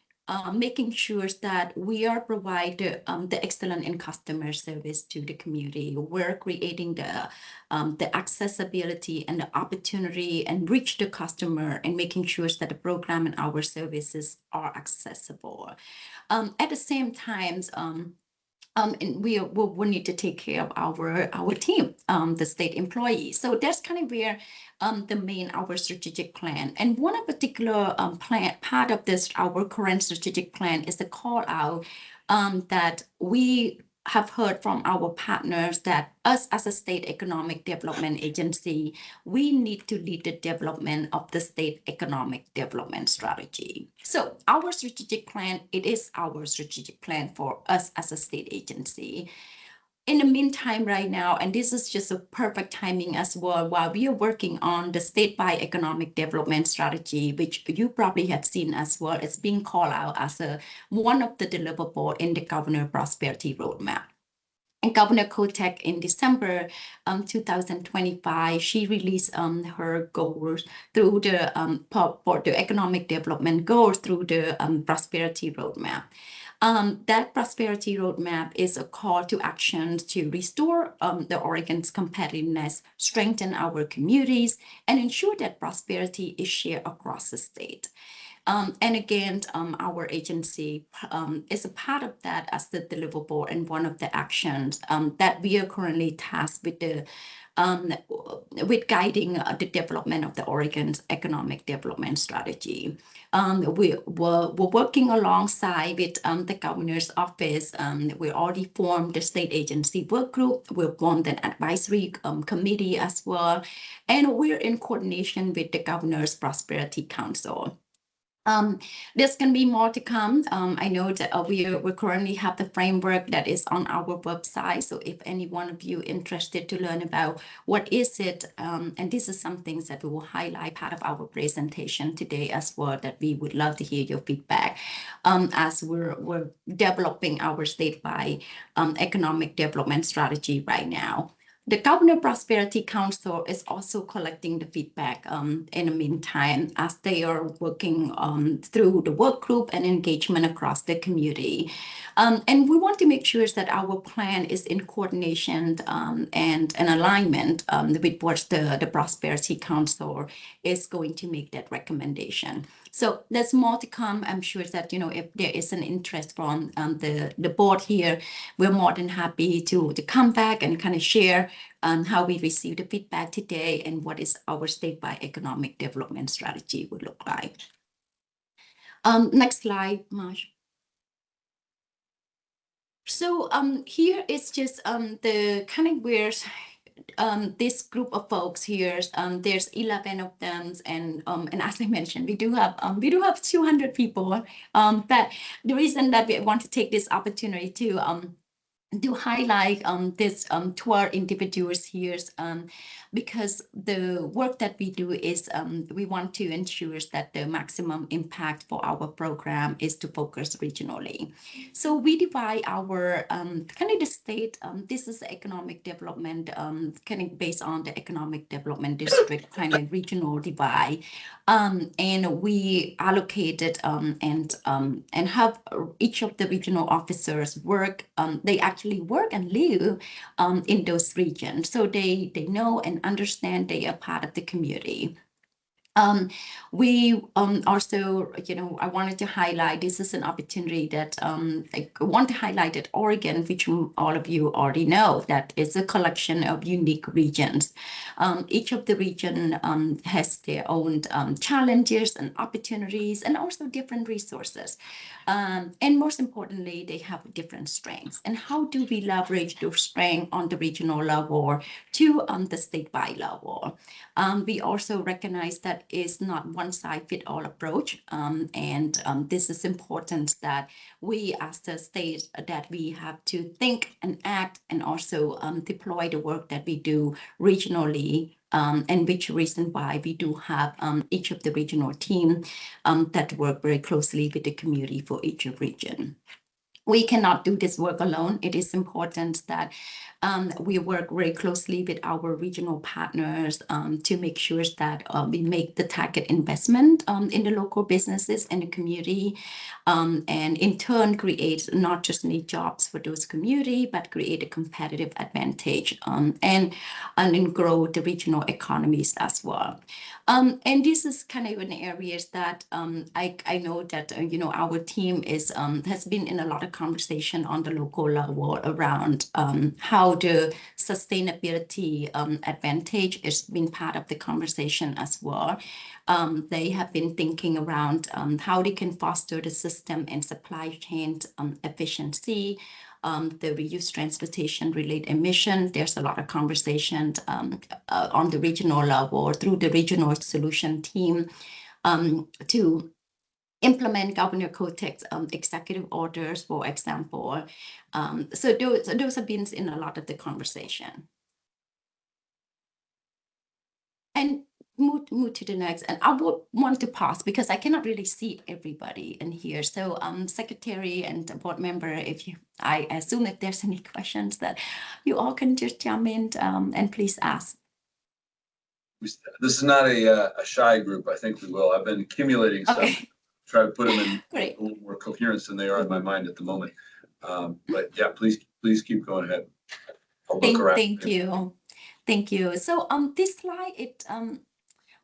making sure that we are providing the excellent in customer service to the community. We're creating the accessibility and the opportunity and reach the customer and making sure that the program and our services are accessible. At the same time, and we need to take care of our team, the state employees. So that's kind of where our strategic plan. And one particular part of this, our current strategic plan, is the call out that we have heard from our partners that us as a state economic development agency, we need to lead the development of the state economic development strategy. So our strategic plan, it is our strategic plan for us as a state agency. In the meantime, right now, and this is just a perfect timing as well, while we are working on the statewide economic development strategy, which you probably have seen as well, it's being called out as one of the deliverables in the Governor Prosperity Roadmap. And Governor Kotek in December 2025, she released her goals through the for the economic development goals through the prosperity roadmap. That prosperity roadmap is a call to action to restore the Oregon's competitiveness, strengthen our communities, and ensure that prosperity is shared across the state. And again, our agency is a part of that as the deliverable and one of the actions that we are currently tasked with with guiding the development of the Oregon's economic development strategy. We're working alongside with the governor's office. We already formed the state agency work group. We've formed an advisory committee as well, and we're in coordination with the governor's prosperity council. There's going to be more to come. I know that we currently have the framework that is on our website. So if any one of you interested to learn about what is it, and this is some things that we will highlight part of our presentation today as well, that we would love to hear your feedback as we're developing our statewide economic development strategy right now. The Governor Prosperity Council is also collecting the feedback in the meantime as they are working through the work group and engagement across the community. And we want to make sure that our plan is in coordination and an alignment with what the Prosperity Council is going to make that recommendation. So there's more to come. I'm sure that, if there is an interest from the board here, we're more than happy to come back and kind of share how we received the feedback today and what is our statewide economic development strategy would look like. Next slide, Marsh. So here is just the kind of where this group of folks here, there's 11 of them, and as I mentioned, we do have 200 people. But the reason that we want to take this opportunity to highlight this 12 individuals here, because the work that we do is we want to ensure that the maximum impact for our program is to focus regionally. So we divide our kind of the state, this is the economic development, kind of based on the economic development district kind of regional divide. And we allocated and have each of the regional officers work, they actually work and live in those regions. So they know and understand they are part of the community. We also, I wanted to highlight, this is an opportunity that I want to highlight that Oregon, which all of you already know, that is a collection of unique regions. Each of the region has their own challenges and opportunities and also different resources. And most importantly, they have different strengths. And how do we leverage those strengths on the regional level to the statewide level? We also recognize that is not one size fit all approach. And this is important that we as the state that we have to think and act and also deploy the work that we do regionally, and which reason why we do have each of the regional team that work very closely with the community for each region. We cannot do this work alone. It is important that we work very closely with our regional partners to make sure that we make the target investment in the local businesses and the community, and in turn create not just new jobs for those community, but create a competitive advantage and then grow the regional economies as well. And this is kind of in areas that I know that our team has been in a lot of conversation on the local level around how the sustainability advantage has been part of the conversation as well. They have been thinking around how they can foster the system and supply chain efficiency, the reduced transportation related emission. There's a lot of conversations on the regional level through the regional solution team to implement Governor Kotek's executive orders, for example. So those have been in a lot of the conversation. And move to the next, and I would want to pause because I cannot really see everybody in here. So, secretary and board member, if you, I assume if there's any questions that you all can just jump in, and please ask. This is not a shy group. I think we will. I've been accumulating some, Okay. try to put them in Great. a little more coherence than they are in my mind at the moment. But yeah, please keep going ahead. I'll look around. Thank you. Thank you. So, this slide,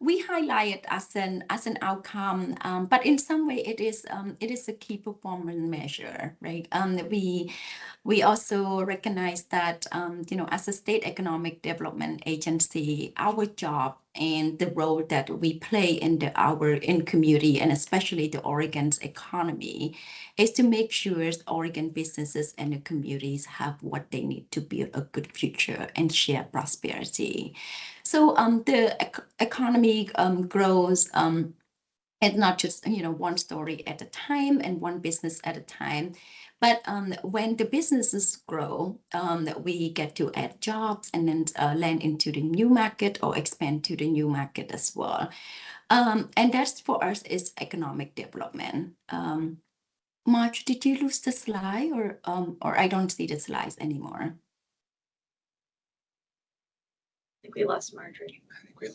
we highlight it as an outcome, but in some way it is a key performance measure, right? We also recognize that as a state economic development agency, our job and the role that we play in in community, and especially the Oregon's economy, is to make sure Oregon businesses and the communities have what they need to build a good future and share prosperity. So the economy grows, and not just one story at a time and one business at a time. But when the businesses grow, we get to add jobs and then land into the new market or expand to the new market as well. And that's for us is economic development. Marge, did you lose the slide, or I don't see the slides anymore? I think we lost Marjorie. I think we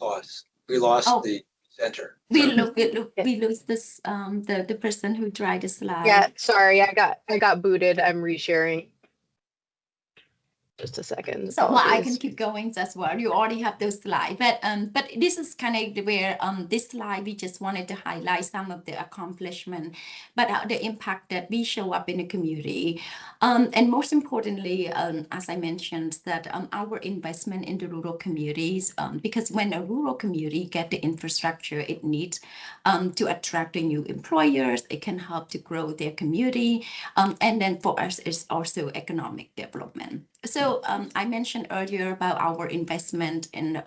lost Oh. the center. We lose this the person who tried the slide. Yeah, sorry, I got booted. I'm resharing. Just a second. So well, I can Apologies. keep going as well. You already have those slides, but this is kind of where this slide we just wanted to highlight some of the accomplishment, but the impact that we show up in the community, and most importantly, as I mentioned, that our investment in the rural communities, because when a rural community get the infrastructure it needs to attract the new employers, it can help to grow their community, and then for us it's also economic development. So I mentioned earlier about our investment in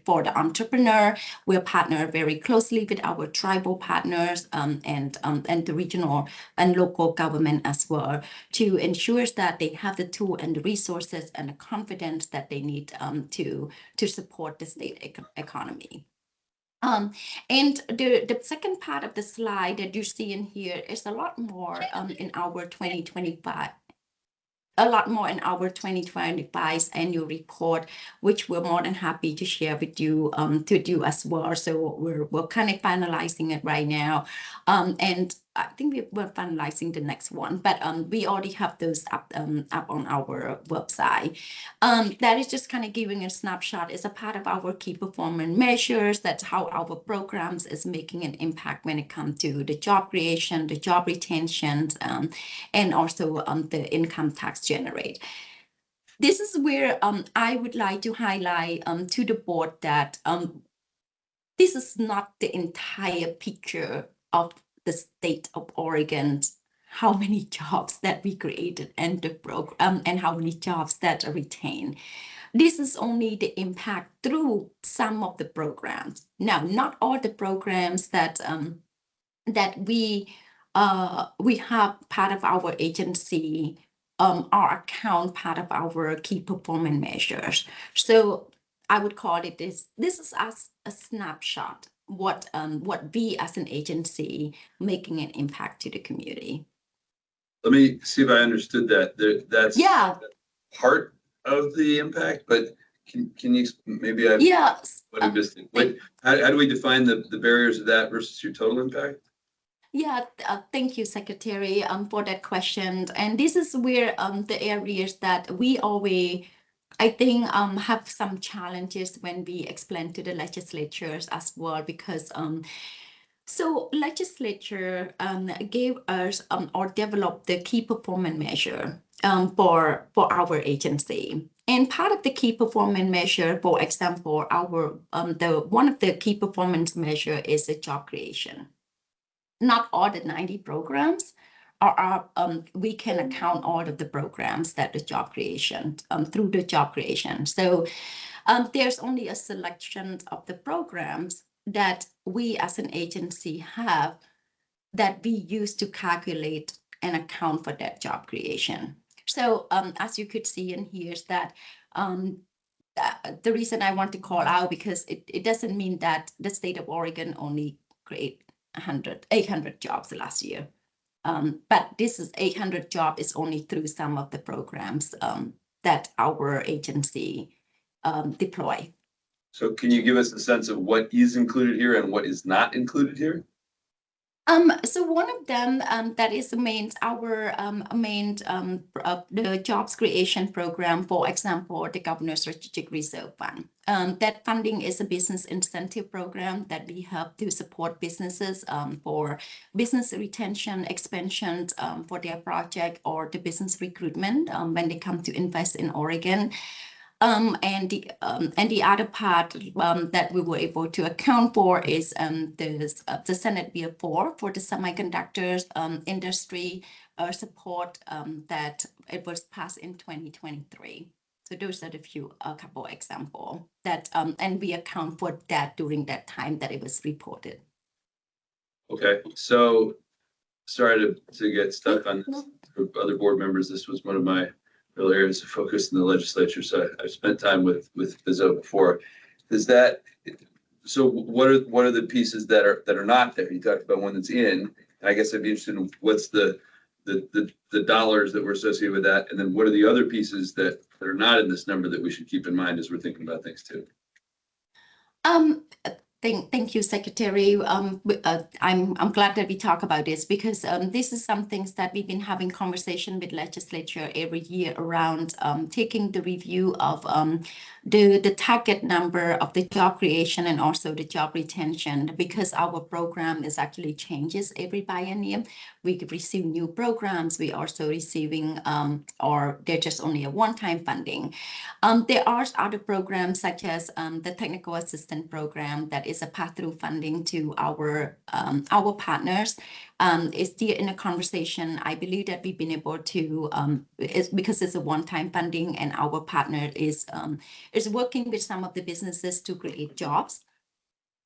for the entrepreneur. We're partnered very closely with our tribal partners and the regional and local government as well to ensure that they have the tool and the resources and the confidence that they need to support the state economy. And the second part of the slide that you see in here is a lot more in our 2025. A lot more in our 2025 annual report, which we're more than happy to share with you to do as well. So we're kind of finalizing it right now, and I think we're finalizing the next one, but we already have those up on our website. That is just kind of giving a snapshot. It's a part of our key performance measures. That's how our programs is making an impact when it comes to the job creation, the job retention, and also the income tax generate. This is where I would like to highlight to the board that this is not the entire picture of the state of Oregon, how many jobs that we created and the program and how many jobs that are retained. This is only the impact through some of the programs. Now, not all the programs that we have part of our agency are account part of our key performance measures. So I would call it this is as a snapshot what we as an agency making an impact to the community. Let me see if I understood that. That's part of the impact, but can you maybe I what I missed it. How do we define the barriers of that versus your total impact? Yeah, thank you, Secretary, for that question. And this is where the areas that we always, I think, have some challenges when we explain to the legislatures as well, because so legislature gave us or developed the key performance measure for our agency. And part of the key performance measure, for example, our one of the key performance measure is the job creation. Not all the 90 programs are we can account all of the programs that the job creation through the job creation. So there's only a selection of the programs that we as an agency have that we use to calculate and account for that job creation. So as you could see in here is that the reason I want to call out, because it doesn't mean that the state of Oregon only create 800 jobs last year. But this is 800 job is only through some of the programs that our agency deploy. So can you give us a sense of what is included here and what is not included here? So one of them that is the main the jobs creation program, for example, the Governor's Strategic Reserve Fund. That funding is a business incentive program that we help to support businesses for business retention, expansion for their project, or the business recruitment when they come to invest in Oregon. And the other part that we were able to account for is the Senate Bill 4 for the semiconductors industry support that it was passed in 2023. So those are a couple examples that and we account for that during that time that it was reported. Okay, so sorry to get stuck on other board members. This was one of my real areas of focus in the legislature. So I've spent time with Bizzo before. Is that, so what are the pieces that are not there? You talked about one that's in, and I guess I'd be interested in what's the dollars that were associated with that, and then what are the other pieces that are not in this number that we should keep in mind as we're thinking about things too? Thank you, Secretary. I'm glad that we talk about this, because this is some things that we've been having conversation with legislature every year around taking the review of the target number of the job creation and also the job retention, because our program is actually changes every biennium. We receive new programs. We also receiving or they're just only a one-time funding. There are other programs such as the technical assistant program that is a pass-through funding to our partners. It's still in a conversation. I believe that we've been able to, because it's a one-time funding, and our partner is working with some of the businesses to create jobs,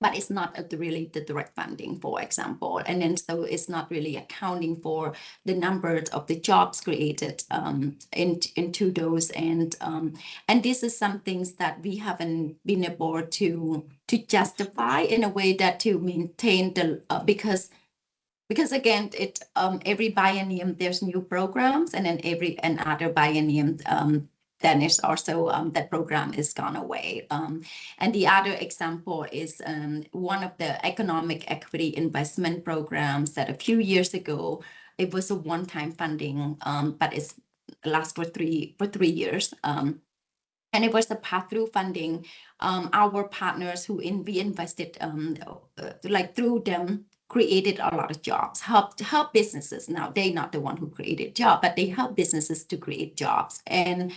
but it's not really the direct funding, for example. And then so it's not really accounting for the numbers of the jobs created into those. And this is some things that we haven't been able to justify in a way that to maintain the, because again, every biennium there's new programs, and then another biennium then it's also that program is gone away. And the other example is one of the economic equity investment programs that a few years ago, it was a one-time funding, but it's lasts for three years. And it was a pass-through funding. Our partners who we invested like through them created a lot of jobs, help businesses. Now they're not the one who created job, but they help businesses to create jobs. And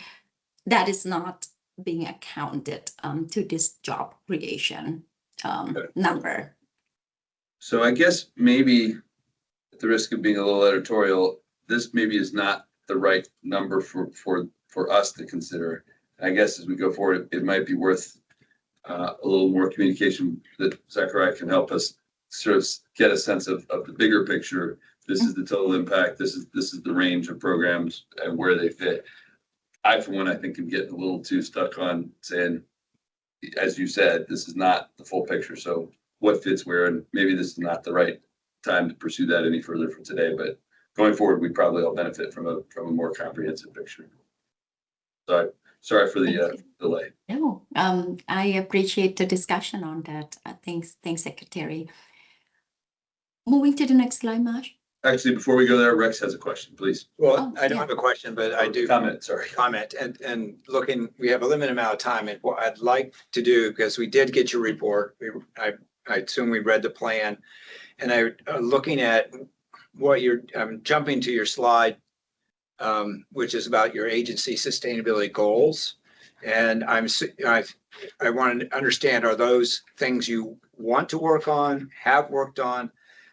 that is not being accounted to this job creation number. So I guess maybe at the risk of being a little editorial, this maybe is not the right number for us to consider. I guess as we go forward, it might be worth a little more communication that Zachariah can help us sort of get a sense of the bigger picture. This is the total impact. This is the range of programs and where they fit. I, for one, I think am getting a little too stuck on saying, as you said, this is not the full picture. So what fits where, and maybe this is not the right time to pursue that any further for today, but going forward, we probably all benefit from a more comprehensive picture. So sorry for the delay. No, I appreciate the discussion on that. Thanks, Secretary. Moving to the next slide, Marsh. Actually, before we go there, Rex has a question, please. Well, I don't have a question, but I do comment. Sorry, comment. And looking, we have a limited amount of time, and what I'd like to do, because we did get your report, I assume we read the plan, and I'm looking at what I'm jumping to your slide, which is about your agency sustainability goals, and I want to understand, are those things you want to work on, have worked on?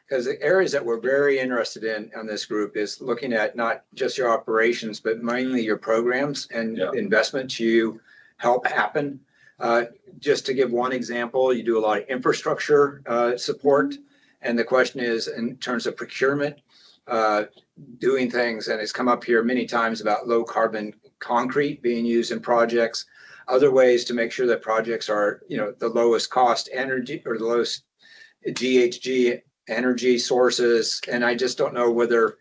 Because the areas that we're very interested in on this group is looking at not just your operations, but mainly your programs and investments you help happen. Just to give one example, you do a lot of infrastructure support. And the question is, in terms of procurement, doing things, and it's come up here many times about low carbon concrete being used in projects, other ways to make sure that projects are, the lowest cost energy or the lowest GHG energy sources. And I just don't know whether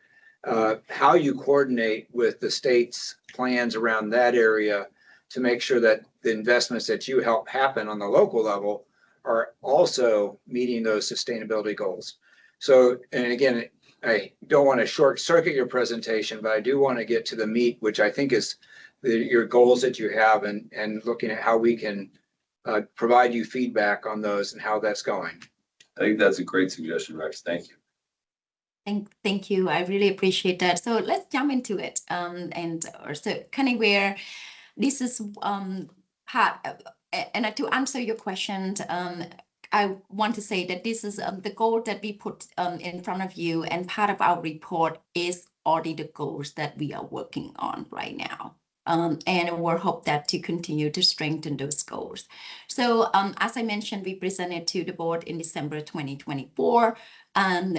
how you coordinate with the state's plans around that area to make sure that the investments that you help happen on the local level are also meeting those sustainability goals. So, and again, I don't want to short circuit your presentation, but I do want to get to the meat, which I think is your goals that you have, and looking at how we can provide you feedback on those and how that's going. I think that's a great suggestion, Rex. Thank you. Thank you. I really appreciate that. So let's jump into it. So kind of where this is part, and to answer your question, I want to say that this is the goal that we put in front of you, and part of our report is already the goals that we are working on right now. And we'll hope that to continue to strengthen those goals. So as I mentioned, we presented to the board in December 2024.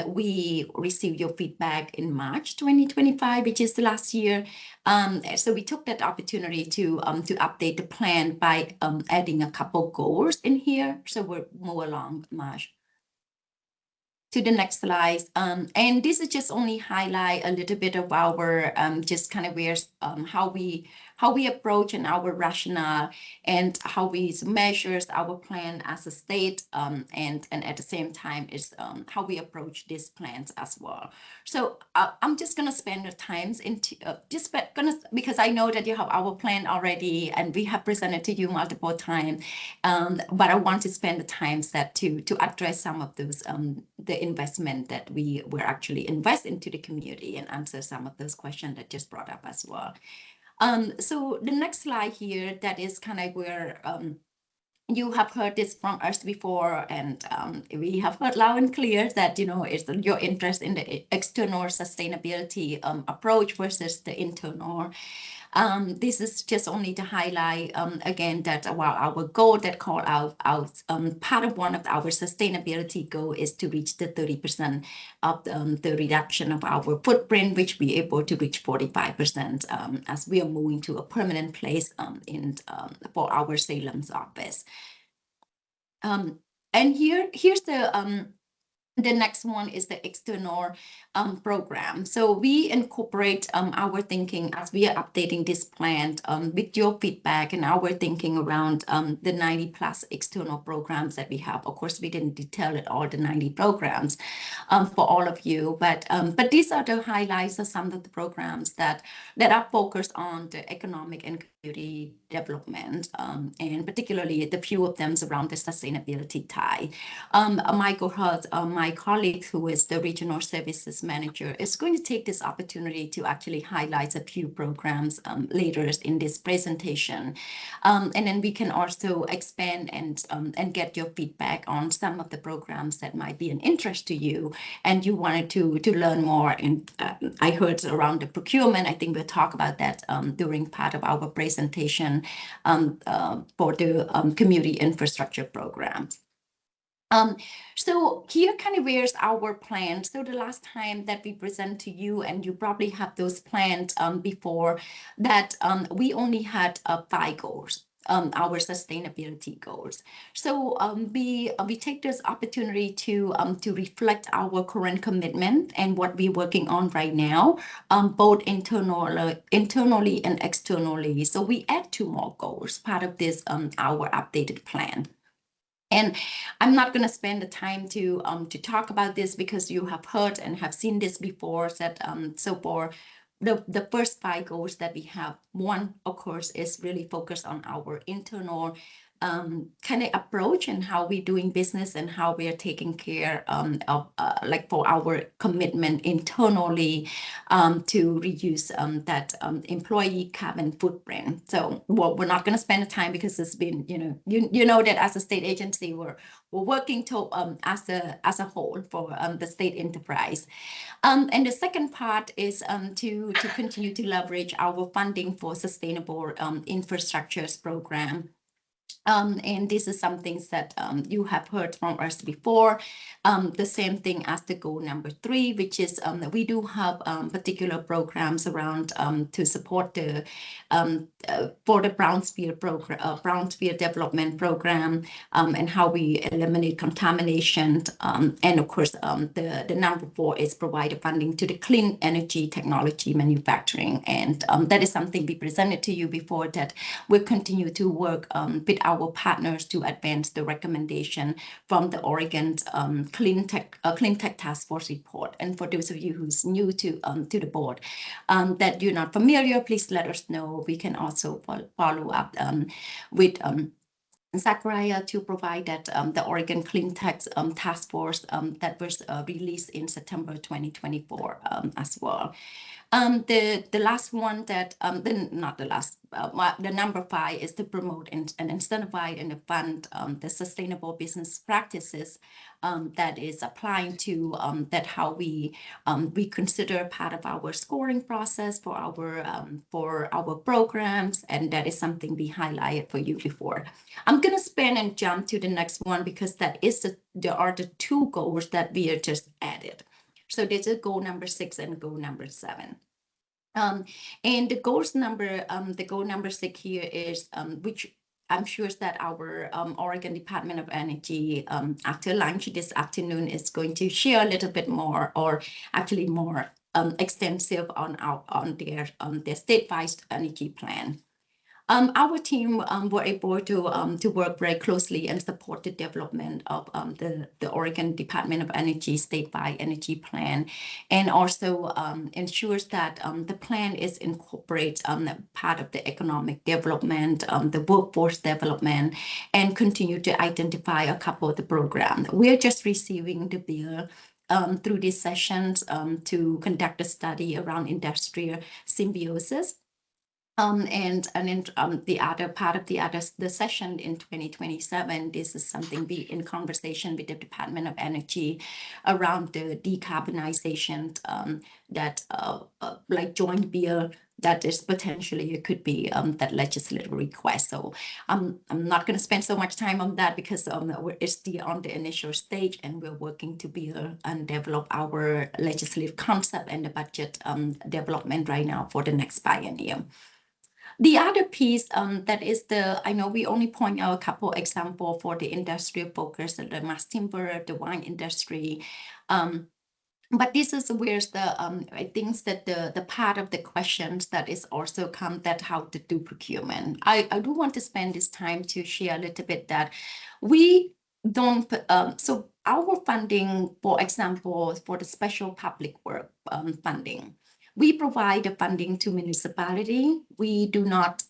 We received your feedback in March 2025, which is the last year. So we took that opportunity to update the plan by adding a couple goals in here. So we'll move along, March. To the next slide. And this is just only highlight a little bit of our just kind of where how we approach and our rationale and how we measures our plan as a state, and at the same time is how we approach these plans as well. So I'm just gonna spend the times into because I know that you have our plan already and we have presented to you multiple times, but I want to spend the times that to address some of those the investment that we were actually invest into the community and answer some of those questions that just brought up as well. So the next slide here, that is kind of where you have heard this from us before, and we have heard loud and clear that, it's your interest in the external sustainability approach versus the internal. This is just only to highlight again that while our goal that call out part of one of our sustainability goal is to reach the 30% of the reduction of our footprint, which we able to reach 45% as we are moving to a permanent place for our Salem's office. And here's the next one is the external program. So we incorporate our thinking as we are updating this plan with your feedback and our thinking around the 90 plus external programs that we have. Of course, we didn't detail it all, the 90 programs for all of you, but these are the highlights of some of the programs that are focused on the economic and community development, and particularly the few of them around the sustainability tie. Michael Hurd, my colleague who is the regional services manager, is going to take this opportunity to actually highlight a few programs later in this presentation. And then we can also expand and get your feedback on some of the programs that might be an interest to you and you wanted to learn more. And I heard around the procurement. I think we'll talk about that during part of our presentation for the community infrastructure programs. So here kind of where's our plan. So the last time that we present to you, and you probably have those plans before that, we only had 5 goals. Our sustainability goals. So we take this opportunity to reflect our current commitment and what we're working on right now, both internally and externally. So we add 2 more goals, part of this our updated plan. And I'm not going to spend the time to talk about this because you have heard and have seen this before. That so for the first 5 goals that we have, one, of course, is really focused on our internal kind of approach and how we're doing business and how we are taking care of like for our commitment internally to reduce that employee carbon footprint. So we're not going to spend the time because it's been, you know that as a state agency, we're working to as a whole for the state enterprise. And the second part is to continue to leverage our funding for sustainable infrastructures program. And this is some things that you have heard from us before. The same thing as the goal number 3, which is we do have particular programs around to support the for the Brownfield program, Brownfield development program, and how we eliminate contamination. And of course, the number 4 is provide funding to the clean energy technology manufacturing, and that is something we presented to you before that we'll continue to work with our partners to advance the recommendation from the Oregon Clean Tech Task Force report. And for those of you who's new to the board that you're not familiar, please let us know. We can also follow up with Zachariah to provide that the Oregon Clean Tech Task Force that was released in September 2024 as well. The last one that not the last, the number 5 is to promote and incentivize and fund the sustainable business practices that is applying to that how we consider part of our scoring process for our programs, and that is something we highlighted for you before. I'm gonna spin and jump to the next one because that is there are the 2 goals that we are just added. So there's a goal number 6 and goal number 7. And the goal number 6 here is which I'm sure that our Oregon Department of Energy after lunch this afternoon is going to share a little bit more, or actually more extensive on their statewide energy plan. Our team were able to work very closely and support the development of the Oregon Department of Energy statewide energy plan, and also ensures that the plan is incorporates part of the economic development, the workforce development, and continue to identify a couple of the programs. We are just receiving the bill through these sessions to conduct a study around industrial symbiosis. And in the other part of the session in 2027, this is something we in conversation with the Department of Energy around the decarbonization that like joint bill that is potentially it could be that legislative request. So I'm not going to spend so much time on that because it's still on the initial stage, and we're working to build and develop our legislative concept and the budget development right now for the next biennium. The other piece that is I know we only point out a couple examples for the industrial focus, the mass timber, the wine industry. But this is where I think that the part of the questions that is also come that how to do procurement. I do want to spend this time to share a little bit that we don't, so our funding, for example, for the special public work funding, we provide the funding to municipality. We do not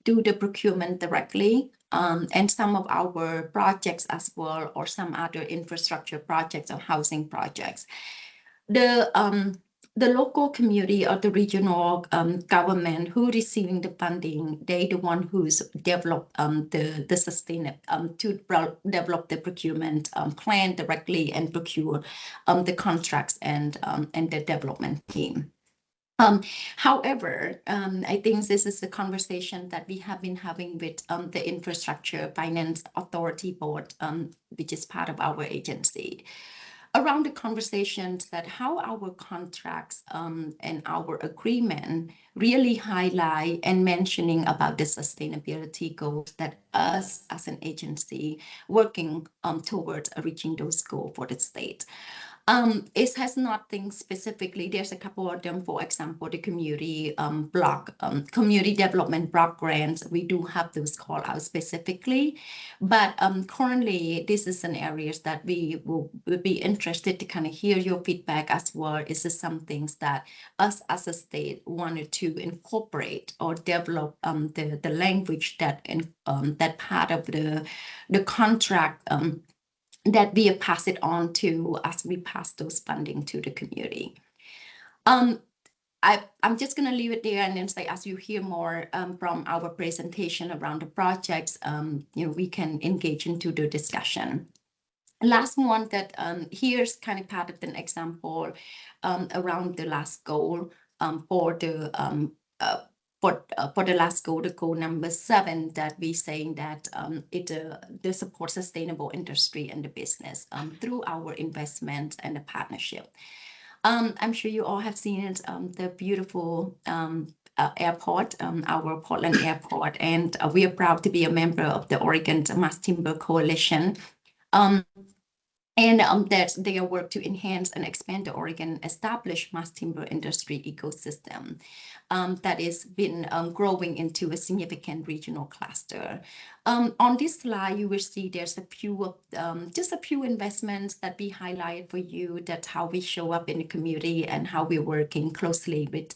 do the procurement directly. And some of our projects as well, or some other infrastructure projects or housing projects. The local community or the regional government who receiving the funding, they the one who's developed the sustain to develop the procurement plan directly and procure the contracts and the development team. However, I think this is the conversation that we have been having with the Infrastructure Finance Authority Board, which is part of our agency, around the conversations that how our contracts and our agreement really highlight and mentioning about the sustainability goals that us as an agency working towards reaching those goals for the state. It has nothing specifically. There's a couple of them, for example, the community block, community development block grants. We do have those call out specifically, but currently this is an areas that we will be interested to kind of hear your feedback as well. Is this some things that us as a state wanted to incorporate or develop the language that that part of the contract that we pass it on to as we pass those funding to the community. I'm just going to leave it there and then say, as you hear more from our presentation around the projects, we can engage into the discussion. Last one that here's kind of part of an example around the last goal for the for the last goal, the goal number 7, that we saying that they support sustainable industry and the business through our investment and the partnership. I'm sure you all have seen it, the beautiful airport, our Portland airport, and we are proud to be a member of the Oregon Mass Timber Coalition. And that they work to enhance and expand the Oregon established mass timber industry ecosystem that is been growing into a significant regional cluster. On this slide, you will see there's a few just a few investments that we highlight for you, that how we show up in the community and how we're working closely with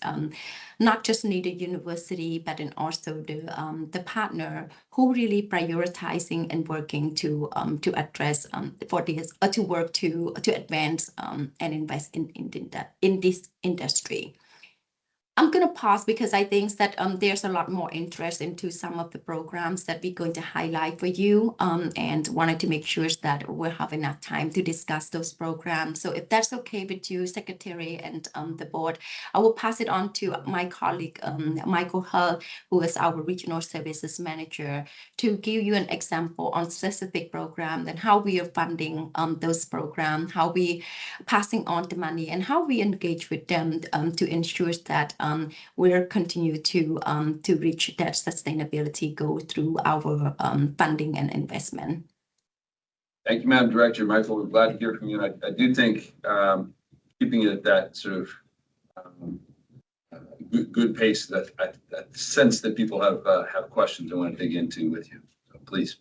not just the university, but then also the partner who really prioritizing and working to address for this to work to advance and invest in this industry. I'm going to pause because I think that there's a lot more interest into some of the programs that we're going to highlight for you, and wanted to make sure that we'll have enough time to discuss those programs. So if that's okay with you, Secretary and the board, I will pass it on to my colleague, Michael Hull, who is our Regional Services Manager, to give you an example on specific program and how we are funding those programs, how we passing on the money, and how we engage with them to ensure that we'll continue to reach that sustainability goal through our funding and investment. Thank you, Madam Director. Michael, we're glad to hear from you. I do think keeping it at that sort of good pace, that sense that people have questions I want to dig into with you. So please.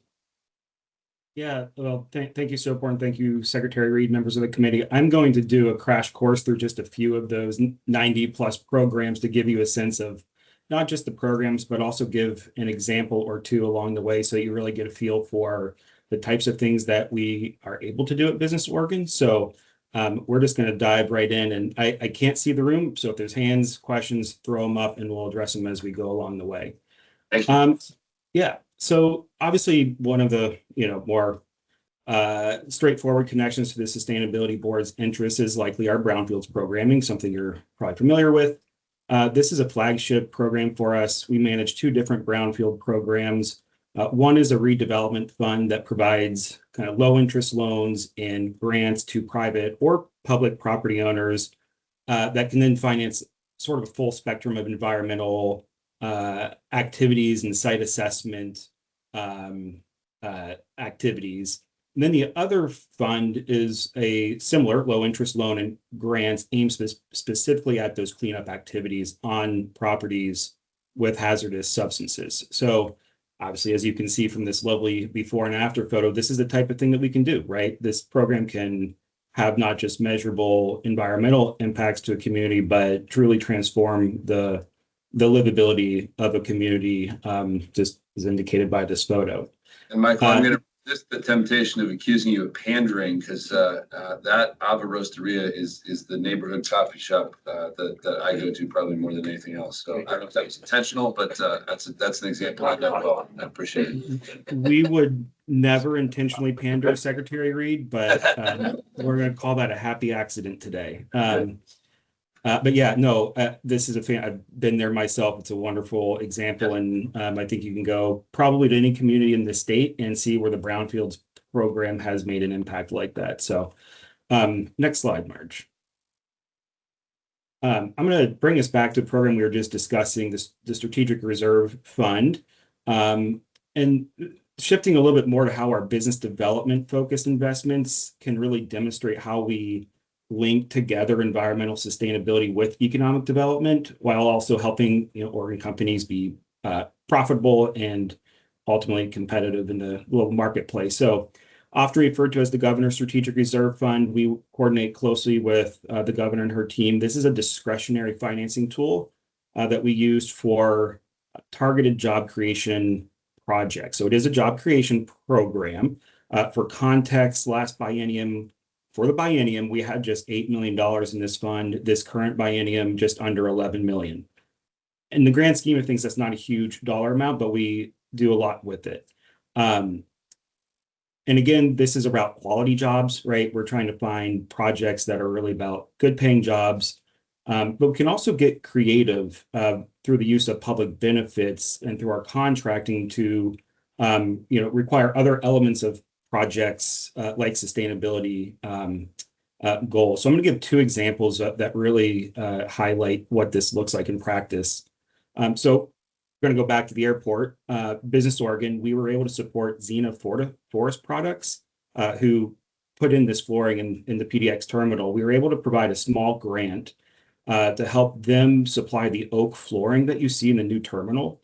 Yeah, well, thank you, Sopor, and thank you, Secretary Reed, members of the committee. I'm going to do a crash course through just a few of those 90 plus programs to give you a sense of not just the programs, but also give an example or two along the way so you really get a feel for the types of things that we are able to do at Business Oregon. So we're just going to dive right in, and I can't see the room. So if there's hands, questions, throw them up and we'll address them as we go along the way. Thank you. Yeah. So obviously one of the, more straightforward connections to the Sustainability Board's interests is likely our brownfields programming, something you're probably familiar with. This is a flagship program for us. We manage 2 different brownfield programs. One is a redevelopment fund that provides kind of low interest loans and grants to private or public property owners that can then finance sort of a full spectrum of environmental activities and site assessment activities. And then the other fund is a similar low interest loan and grants aimed specifically at those cleanup activities on properties with hazardous substances. So obviously, as you can see from this lovely before and after photo, this is the type of thing that we can do, right? This program can have not just measurable environmental impacts to a community, but truly transform the livability of a community, just as indicated by this photo. And Michael, I'm going to resist the temptation of accusing you of pandering, because that Ava Roasteria is the neighborhood coffee shop that I go to probably more than anything else. So I don't know if that was intentional, but that's an example I know well. I appreciate it. We would never intentionally pander, Secretary Reed, but we're going to call that a happy accident today. But yeah, no, this is I've been there myself. It's a wonderful example. And I think you can go probably to any community in the state and see where the Brownfields program has made an impact like that. So next slide, Marge. I'm going to bring us back to the program we were just discussing, the Strategic Reserve Fund, and shifting a little bit more to how our business development focused investments can really demonstrate how we link together environmental sustainability with economic development, while also helping Oregon companies be profitable and ultimately competitive in the global marketplace. So often referred to as the Governor's Strategic Reserve Fund, we coordinate closely with the governor and her team. This is a discretionary financing tool that we use for targeted job creation projects. So it is a job creation program. For context, last biennium, for the biennium, we had just $8 million in this fund. This current biennium, just under 11 million. In the grand scheme of things, that's not a huge dollar amount, but we do a lot with it. And again, this is about quality jobs, right? We're trying to find projects that are really about good paying jobs But we can also get creative through the use of public benefits and through our contracting to require other elements of projects like sustainability goals. So I'm going to give two examples that really highlight what this looks like in practice. So we're going to go back to the airport. Business Oregon, we were able to support Xena Forest Products, who put in this flooring in the PDX terminal. We were able to provide a small grant to help them supply the oak flooring that you see in the new terminal.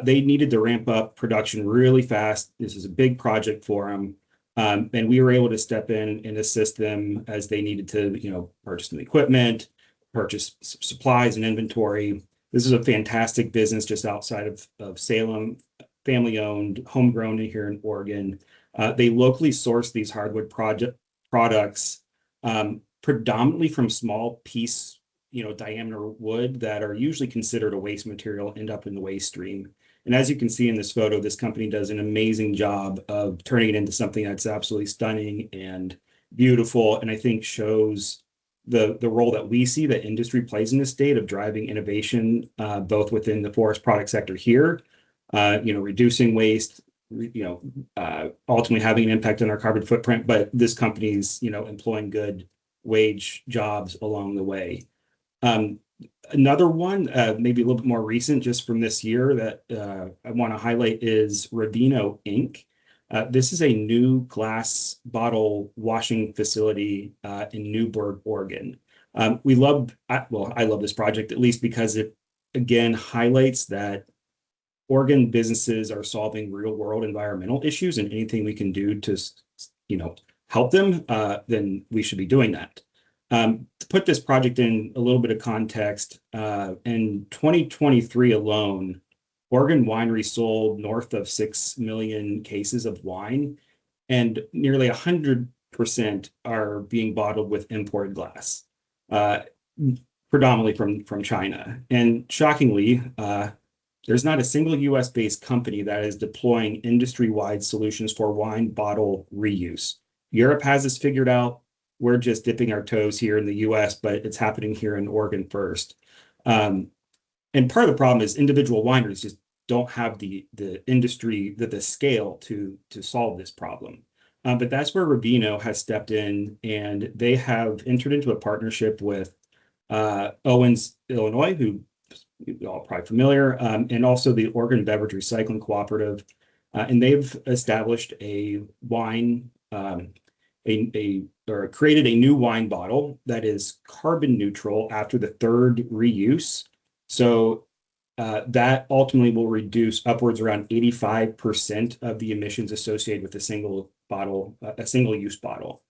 They needed to ramp up production really fast. This is a big project for them. And we were able to step in and assist them as they needed to, purchase new equipment, purchase supplies and inventory. This is a fantastic business just outside of Salem, family-owned, homegrown here in Oregon. They locally source these hardwood products predominantly from small piece, diameter wood that are usually considered a waste material, end up in the waste stream. And as you can see in this photo, this company does an amazing job of turning it into something that's absolutely stunning and beautiful, and I think shows the role that we see that industry plays in this state of driving innovation, both within the forest product sector here, reducing waste, ultimately having an impact on our carbon footprint, but this company's, employing good wage jobs along the way. Another one, maybe a little bit more recent, just from this year that I want to highlight is Ravino Inc. This is a new glass bottle washing facility in Newburgh, Oregon. I love this project, at least because it, again, highlights that Oregon businesses are solving real world environmental issues, and anything we can do to, help them, then we should be doing that. To put this project in a little bit of context, in 2023 alone, Oregon wineries sold north of 6 million cases of wine, and nearly 100% are being bottled with imported glass, predominantly from China. And shockingly, there's not a single US-based company that is deploying industry-wide solutions for wine bottle reuse. Europe has this figured out. We're just dipping our toes here in the US, but it's happening here in Oregon first. And part of the problem is individual wineries just don't have the industry, the scale to solve this problem. But that's where Ravino has stepped in, and they have entered into a partnership with Owens, Illinois, who you're all probably familiar, and also the Oregon Beverage Recycling Cooperative. And they've established a wine, created a new wine bottle that is carbon neutral after the third reuse. So that ultimately will reduce upwards around 85% of the emissions associated with a single use bottle.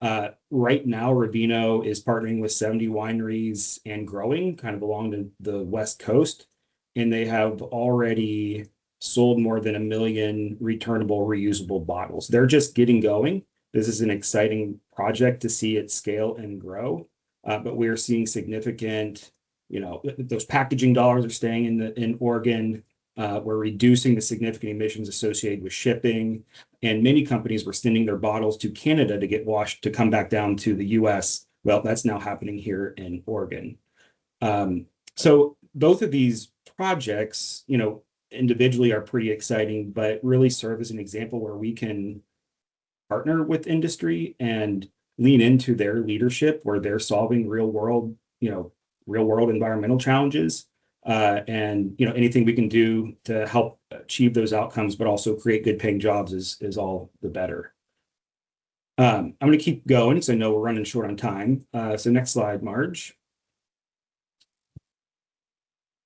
Right now, Ravino is partnering with 70 wineries and growing kind of along the West Coast, and they have already sold more than 1 million returnable, reusable bottles. They're just getting going. This is an exciting project to see it scale and grow, but we're seeing significant, those packaging dollars are staying in Oregon. We're reducing the significant emissions associated with shipping, and many companies were sending their bottles to Canada to get washed to come back down to the US. Well, that's now happening here in Oregon. So both of these projects, individually are pretty exciting, but really serve as an example where we can partner with industry and lean into their leadership where they're solving real world environmental challenges. And anything we can do to help achieve those outcomes, but also create good paying jobs is all the better. I'm going to keep going because I know we're running short on time. So next slide, Marge.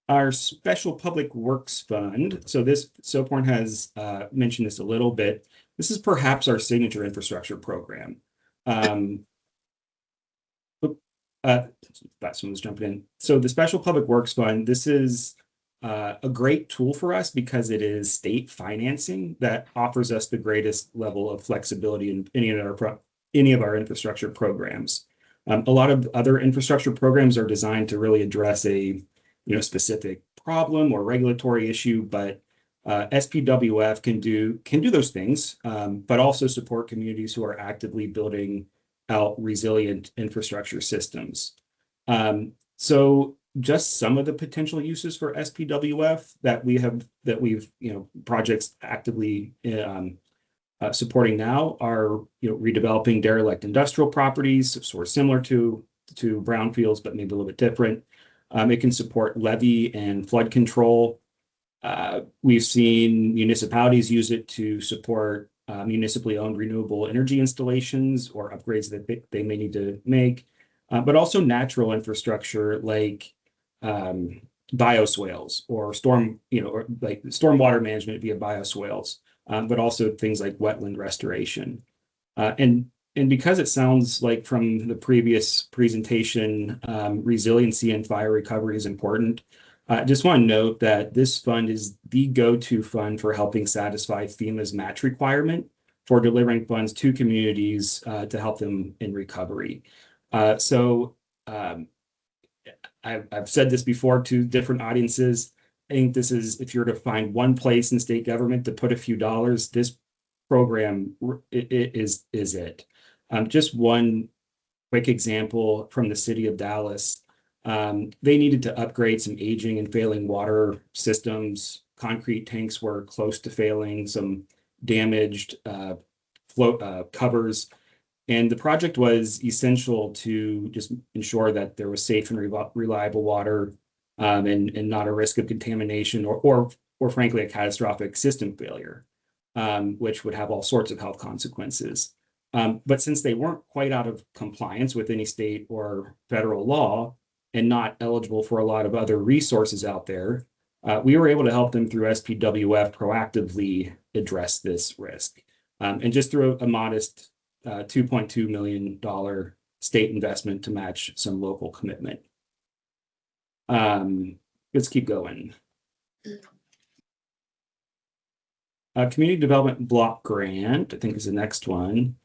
Our Special Public Works Fund. So this Soporn has mentioned this a little bit. This is perhaps our signature infrastructure program. Someone's jumping in. So the Special Public Works Fund, this is a great tool for us because it is state financing that offers us the greatest level of flexibility in any of our infrastructure programs. A lot of other infrastructure programs are designed to really address a specific problem or regulatory issue, but SPWF can do those things, but also support communities who are actively building out resilient infrastructure systems. So just some of the potential uses for SPWF that we've projects actively supporting now are redeveloping derelict industrial properties, sort of similar to brownfields, but maybe a little bit different. It can support levee and flood control. We've seen municipalities use it to support municipally owned renewable energy installations or upgrades that they may need to make, but also natural infrastructure like bioswales or stormwater management via bioswales, but also things like wetland restoration. And because it sounds like from the previous presentation, resiliency and fire recovery is important. I just want to note that this fund is the go-to fund for helping satisfy FEMA's match requirement for delivering funds to communities to help them in recovery. I've said this before to different audiences. I think this is, if you're to find one place in state government to put a few dollars, this program is it. Just one quick example from the city of Dallas. They needed to upgrade some aging and failing water systems. Concrete tanks were close to failing, some damaged covers. And the project was essential to just ensure that there was safe and reliable water and not a risk of contamination or frankly, a catastrophic system failure, which would have all sorts of health consequences. But since they weren't quite out of compliance with any state or federal law and not eligible for a lot of other resources out there, we were able to help them through SPWF proactively address this risk. And just through a modest $2.2 million state investment to match some local commitment. Let's keep going. Community Development Block Grant, I think, is the next one.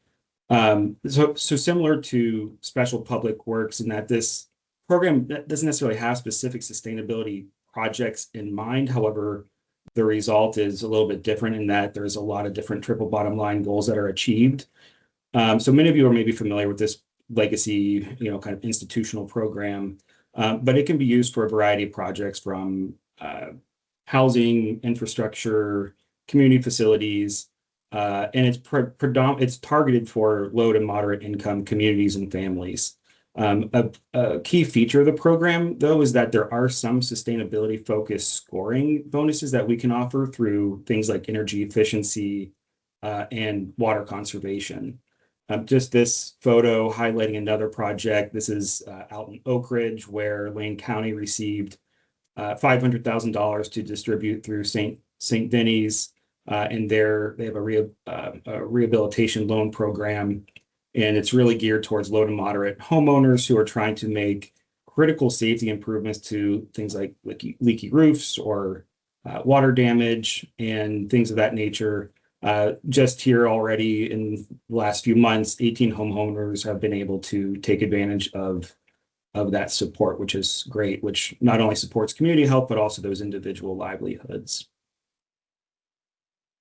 So similar to Special Public Works in that this program doesn't necessarily have specific sustainability projects in mind. However, the result is a little bit different in that there's a lot of different triple bottom line goals that are achieved. So many of you are maybe familiar with this legacy, kind of institutional program, but it can be used for a variety of projects from housing, infrastructure, community facilities, and it's targeted for low to moderate income communities and families. A key feature of the program, though, is that there are some sustainability focused scoring bonuses that we can offer through things like energy efficiency and water conservation. Just this photo highlighting another project. This is out in Oak Ridge, where Lane County received $500,000 to distribute through St. Vinny's, and they have a rehabilitation loan program, and it's really geared towards low to moderate homeowners who are trying to make critical safety improvements to things like leaky roofs or water damage and things of that nature. Just here already in the last few months, 18 homeowners have been able to take advantage of that support, which is great, which not only supports community health, but also those individual livelihoods.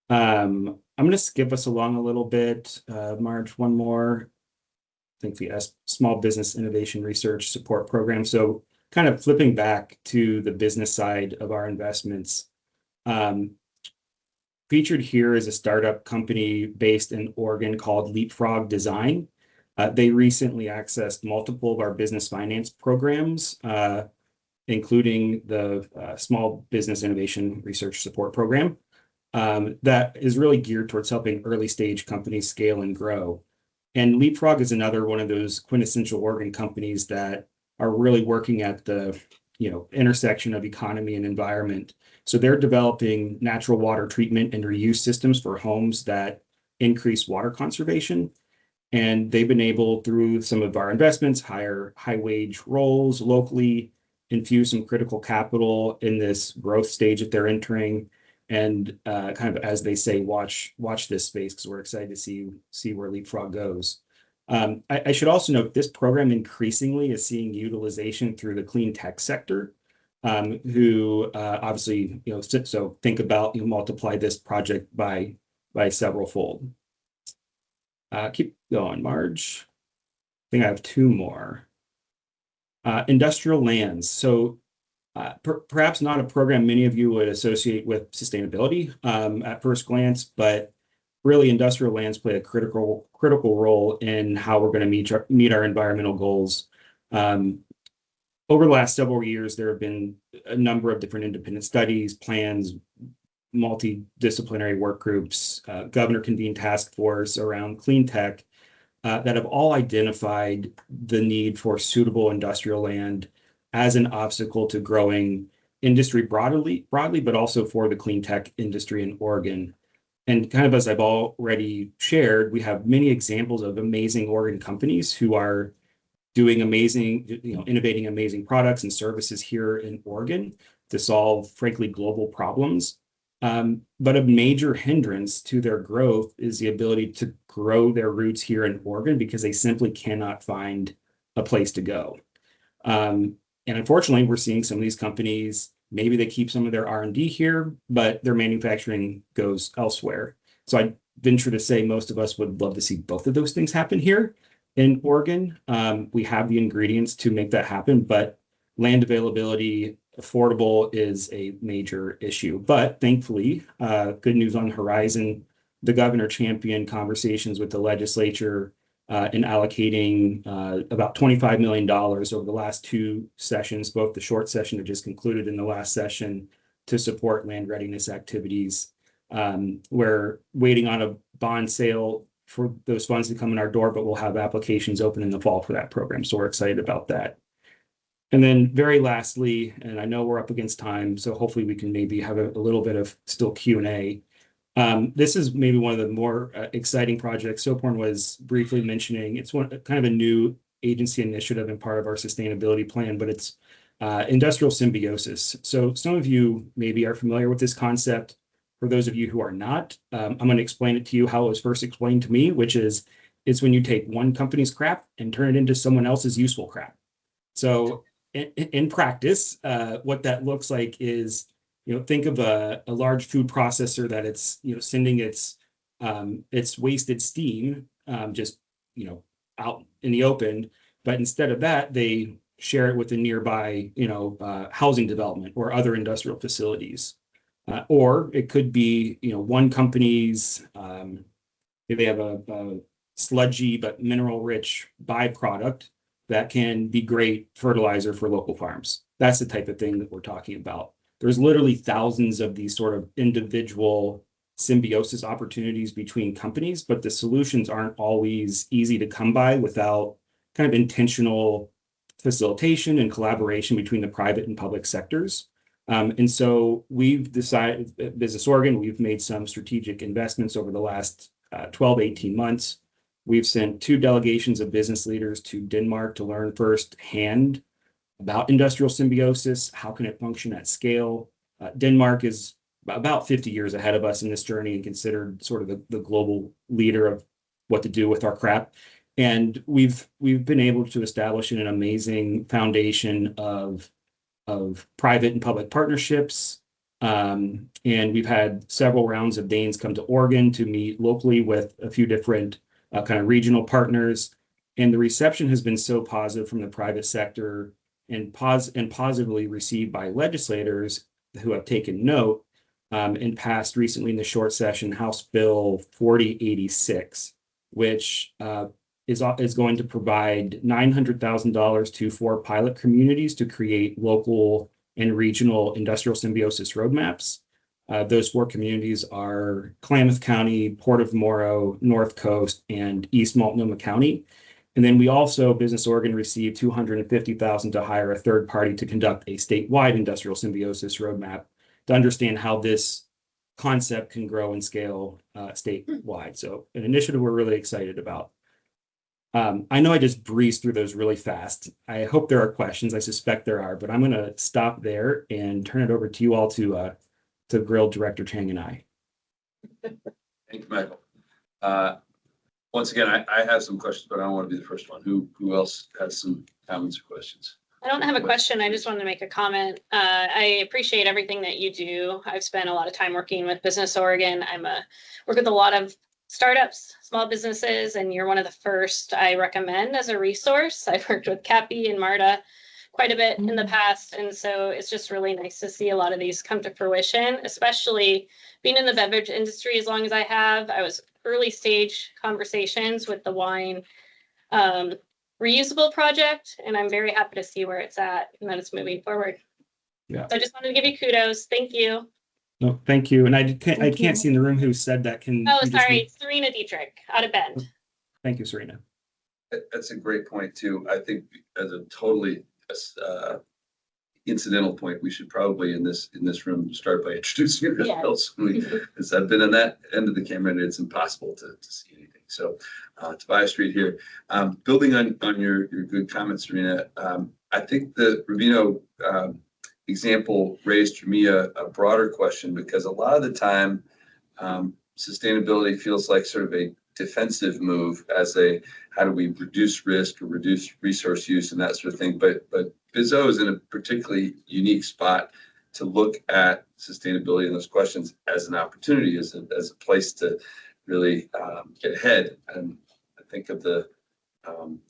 I'm going to skip us along a little bit. Marge, one more. I think the Small Business Innovation Research Support Program. So kind of flipping back to the business side of our investments. Featured here is a startup company based in Oregon called Leapfrog Design. They recently accessed multiple of our business finance programs, including the Small Business Innovation Research Support Program, that is really geared towards helping early stage companies scale and grow. And Leapfrog is another one of those quintessential Oregon companies that are really working at the intersection of economy and environment. So they're developing natural water treatment and reuse systems for homes that increase water conservation. And they've been able, through some of our investments, hire high wage roles locally, infuse some critical capital in this growth stage that they're entering, and kind of, as they say, watch this space, because we're excited to see where Leapfrog goes. I should also note this program increasingly is seeing utilization through the clean tech sector, who obviously, so think about, multiply this project by several fold. Keep going, Marge. I think I have two more. Industrial lands. So perhaps not a program many of you would associate with sustainability at first glance, but really industrial lands play a critical role in how we're going to meet our environmental goals. Over the last several years, there have been a number of different independent studies, plans, multidisciplinary work groups, governor convened task force around clean tech that have all identified the need for suitable industrial land as an obstacle to growing industry broadly, but also for the clean tech industry in Oregon. And kind of as I've already shared, we have many examples of amazing Oregon companies who are doing amazing, innovating amazing products and services here in Oregon to solve, frankly, global problems. But a major hindrance to their growth is the ability to grow their roots here in Oregon because they simply cannot find a place to go. And unfortunately, we're seeing some of these companies, maybe they keep some of their R&D here, but their manufacturing goes elsewhere. So I venture to say most of us would love to see both of those things happen here in Oregon. We have the ingredients to make that happen, but land availability, affordable is a major issue. But thankfully, good news on the horizon, the governor championed conversations with the legislature in allocating about $25 million over the last two sessions, both the short session that just concluded in the last session, to support land readiness activities. We're waiting on a bond sale for those funds to come in our door, but we'll have applications open in the fall for that program. So we're excited about that. And then very lastly, and I know we're up against time, so hopefully we can maybe have a little bit of still Q&A. This is maybe one of the more exciting projects Soporn was briefly mentioning. It's kind of a new agency initiative and part of our sustainability plan, but it's industrial symbiosis. So some of you maybe are familiar with this concept. For those of you who are not, I'm going to explain it to you how it was first explained to me, which is it's when you take one company's crap and turn it into someone else's useful crap. So in practice, what that looks like is, think of a large food processor that it's, sending its wasted steam just, out in the open. But instead of that, they share it with a nearby, housing development or other industrial facilities. Or it could be, one company's, they have a sludgy but mineral-rich byproduct that can be great fertilizer for local farms. That's the type of thing that we're talking about. There's literally thousands of these sort of individual symbiosis opportunities between companies, but the solutions aren't always easy to come by without kind of intentional facilitation and collaboration between the private and public sectors. And so we've decided at Business Oregon, we've made some strategic investments over the last 12, 18 months. We've sent 2 delegations of business leaders to Denmark to learn firsthand about industrial symbiosis. How can it function at scale? Denmark is about 50 years ahead of us in this journey and considered sort of the global leader of what to do with our crap. And we've been able to establish an amazing foundation of private and public partnerships. And we've had several rounds of Danes come to Oregon to meet locally with a few different kind of regional partners. And the reception has been so positive from the private sector and positively received by legislators who have taken note and passed recently in the short session House Bill 4086, which is going to provide $900,000 to 4 pilot communities to create local and regional industrial symbiosis roadmaps. Those 4 communities are Klamath County, Port of Morrow, North Coast, and East Multnomah County. And then we also, Business Oregon, received $250,000 to hire a third party to conduct a statewide industrial symbiosis roadmap to understand how this concept can grow and scale statewide. So an initiative we're really excited about. I know I just breezed through those really fast. I hope there are questions. I suspect there are, but I'm going to stop there and turn it over to you all to grill Director Chang and I. Thank you, Michael. Once again, I have some questions, but I don't want to be the first one. Who else has some comments or questions? I don't have a question. I just wanted to make a comment. I appreciate everything that you do. I've spent a lot of time working with Business Oregon. Work with a lot of startups, small businesses, and you're one of the first I recommend as a resource. I've worked with Cappy and Marta quite a bit in the past. And so it's just really nice to see a lot of these come to fruition, especially being in the beverage industry as long as I have. I was early stage conversations with the wine reusable project, and I'm very happy to see where it's at and that it's moving forward. Yeah. So I just wanted to give you kudos. Thank you. No, thank you. And I can't you. see in the room who said that. Can Oh, you just sorry, read- Serena Dietrich out of Bend. Thank you, Serena. That's a great point too. I think as a totally incidental point, we should probably in this room start by introducing ourselves. As I've been on that end of the camera, and it's impossible to see anything. So Tobias Street here. Building on your good comments, Serena, I think the Rubino example raised for me a broader question, because a lot of the time sustainability feels like sort of a defensive move as a how do we reduce risk or reduce resource use and that sort of thing. But BizO is in a particularly unique spot to look at sustainability and those questions as an opportunity, as a place to really get ahead. And I think of the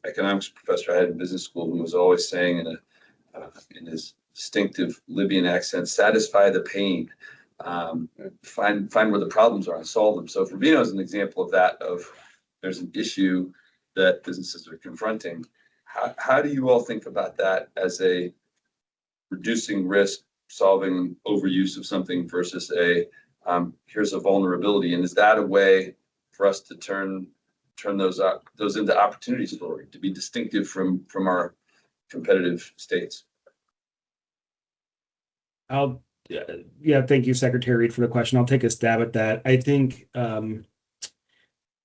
economics professor I had in business school who was always saying in his distinctive Libyan accent, satisfy the pain. Find where the problems are and solve them. So Rubino is an example of that, of there's an issue that businesses are confronting. How do you all think about that as a reducing risk, solving overuse of something versus here's a vulnerability? And is that a way for us to turn those into opportunities for it, to be distinctive from our competitive states? Thank you, Secretary Reed, for the question. I'll take a stab at that. I think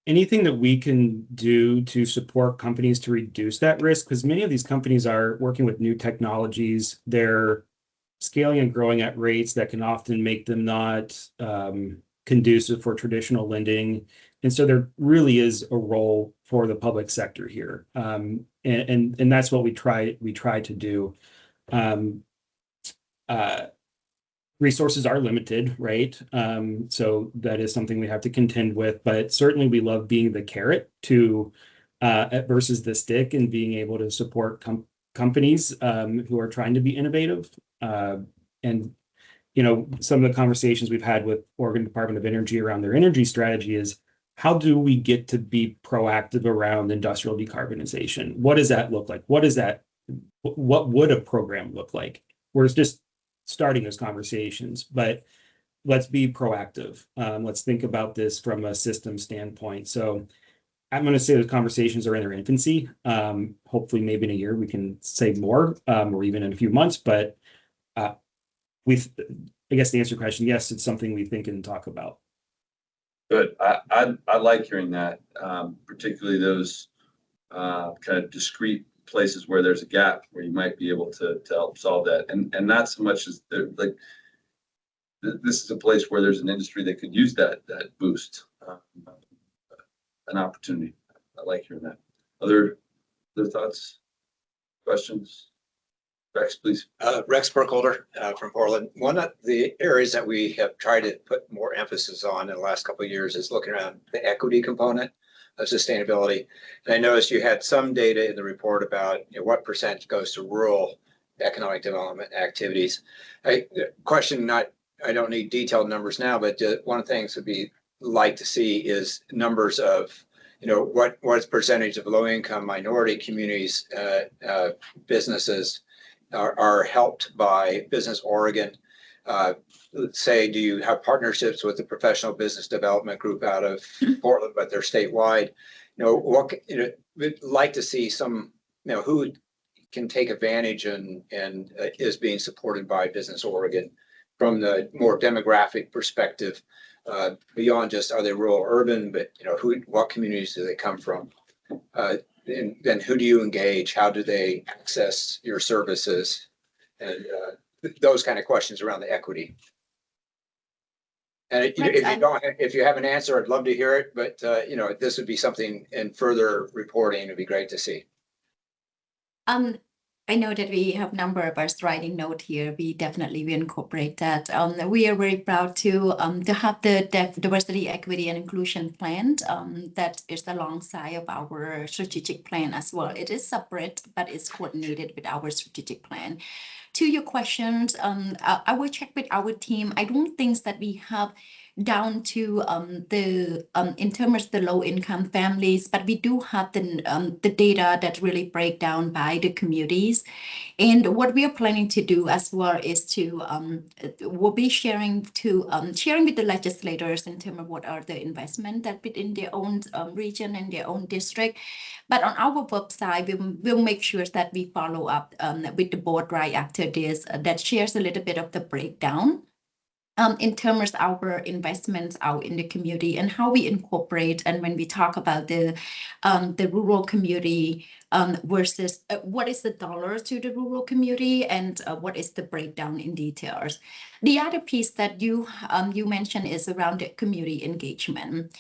anything that we can do to support companies to reduce that risk, because many of these companies are working with new technologies, they're scaling and growing at rates that can often make them not conducive for traditional lending. And so there really is a role for the public sector here. And that's what we try to do. Resources are limited, right? So that is something we have to contend with, but certainly we love being the carrot to versus the stick, and being able to support companies who are trying to be innovative. And, you know, some of the conversations we've had with Oregon Department of Energy around their energy strategy is, how do we get to be proactive around industrial decarbonization? What does that look like? What would a program look like? We're just starting those conversations, but let's be proactive. Let's think about this from a system standpoint. So I'm going to say those conversations are in their infancy. Hopefully maybe in a year we can say more, or even in a few months, but I guess to answer your question, yes, it's something we think and talk about. Good. I like hearing that, particularly those kind of discrete places where there's a gap where you might be able to help solve that, and not so much as like this is a place where there's an industry that could use that boost, an opportunity. I like hearing that. Other thoughts, questions? Rex, please. Rex Burkholder from Portland. One of the areas that we have tried to put more emphasis on in the last couple of years is looking around the equity component of sustainability. And I noticed you had some data in the report about what percent goes to rural economic development activities. I don't need detailed numbers now, but one of the things would be like to see is numbers of what percentage of low-income minority communities businesses are helped by Business Oregon. Let's say, do you have partnerships with the professional business development group out of Portland, but they're statewide? We'd like to see some, who can take advantage and is being supported by Business Oregon from the more demographic perspective, beyond just are they rural or urban, but what communities do they come from? And then who do you engage? How do they access your services? And those kind of questions around the equity. And if you have an answer, I'd love to hear it. But this would be something in further reporting. It'd be great to see. I know that we have a number of us writing note here. We definitely incorporate that. We are very proud to have the diversity, equity, and inclusion plan that is alongside of our strategic plan as well. It is separate, but it's coordinated with our strategic plan. To your questions, I will check with our team. I don't think that we have down to in terms of the low income families, but we do have the data that really break down by the communities. And what we are planning to do as well is to we'll be sharing with the legislators in terms of what are the investment that within their own region and their own district. But on our website, we'll make sure that we follow up with the board right after this that shares a little bit of the breakdown in terms of our investments out in the community and how we incorporate. And when we talk about the rural community versus what is the dollars to the rural community and what is the breakdown in details. The other piece that you mentioned is around the community engagement.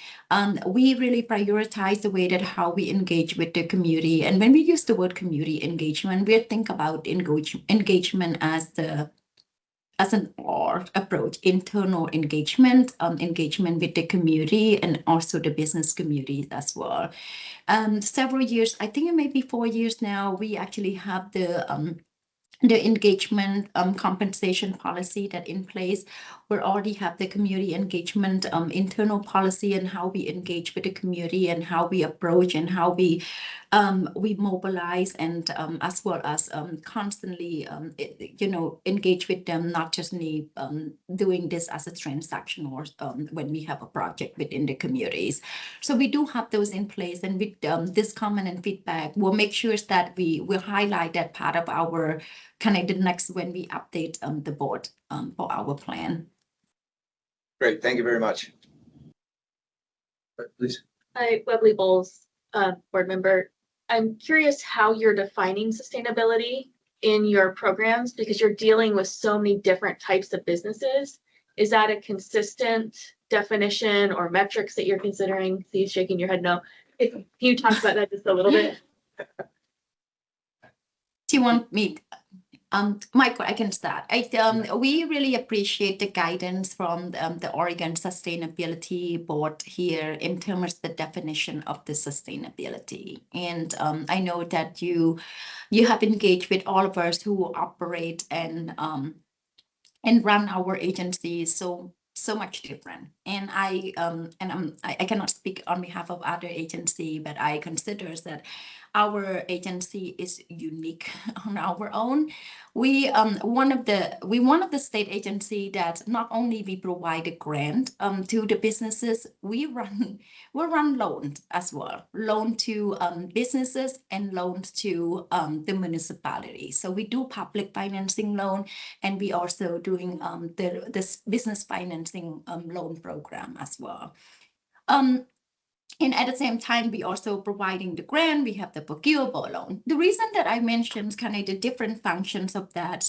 We really prioritize the way that how we engage with the community. And when we use the word community engagement, we think about engagement as an or approach, internal engagement, engagement with the community and also the business communities as well. Several years, I think it may be 4 years now, we actually have the engagement compensation policy that in place. We already have the community engagement internal policy and how we engage with the community and how we approach and how we mobilize and as well as constantly engage with them, not just doing this as a transaction or when we have a project within the communities. So we do have those in place, and with this comment and feedback, we'll make sure that we will highlight that part of our connected next when we update the board for our plan. Great, thank you very much. Please. Hi, Webley Bowles, board member. I'm curious how you're defining sustainability in your programs because you're dealing with so many different types of businesses. Is that a consistent definition or metrics that you're considering? See you shaking your head no. Can you talk about that just a little bit? Do you want me? Michael, I can start. We really appreciate the guidance from the Oregon Sustainability Board here in terms of the definition of the sustainability. And I know that you have engaged with all of us who operate and run our agencies so much different. And I cannot speak on behalf of other agency, but I consider that our agency is unique on our own. We one of the state agency that not only we provide a grant to the businesses, we run loans as well, loan to businesses and loans to the municipality. So we do public financing loan, and we also doing this business financing loan program as well. And at the same time, we also providing the grant, we have the procurable loan. The reason that I mentioned kind of the different functions of that,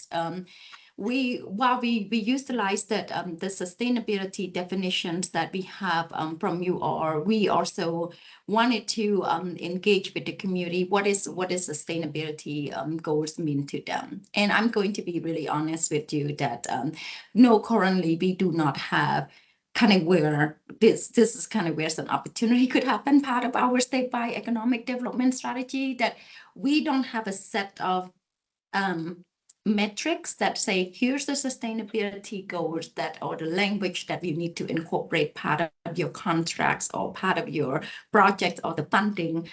while we utilize that the sustainability definitions that we have from you all, we also wanted to engage with the community. What is sustainability goals mean to them? And I'm going to be really honest with you that no, currently we do not have kind of where this is kind of where some opportunity could happen, part of our statewide economic development strategy, that we don't have a set of metrics that say, here's the sustainability goals that, or the language that you need to incorporate part of your contracts or part of your projects or the funding.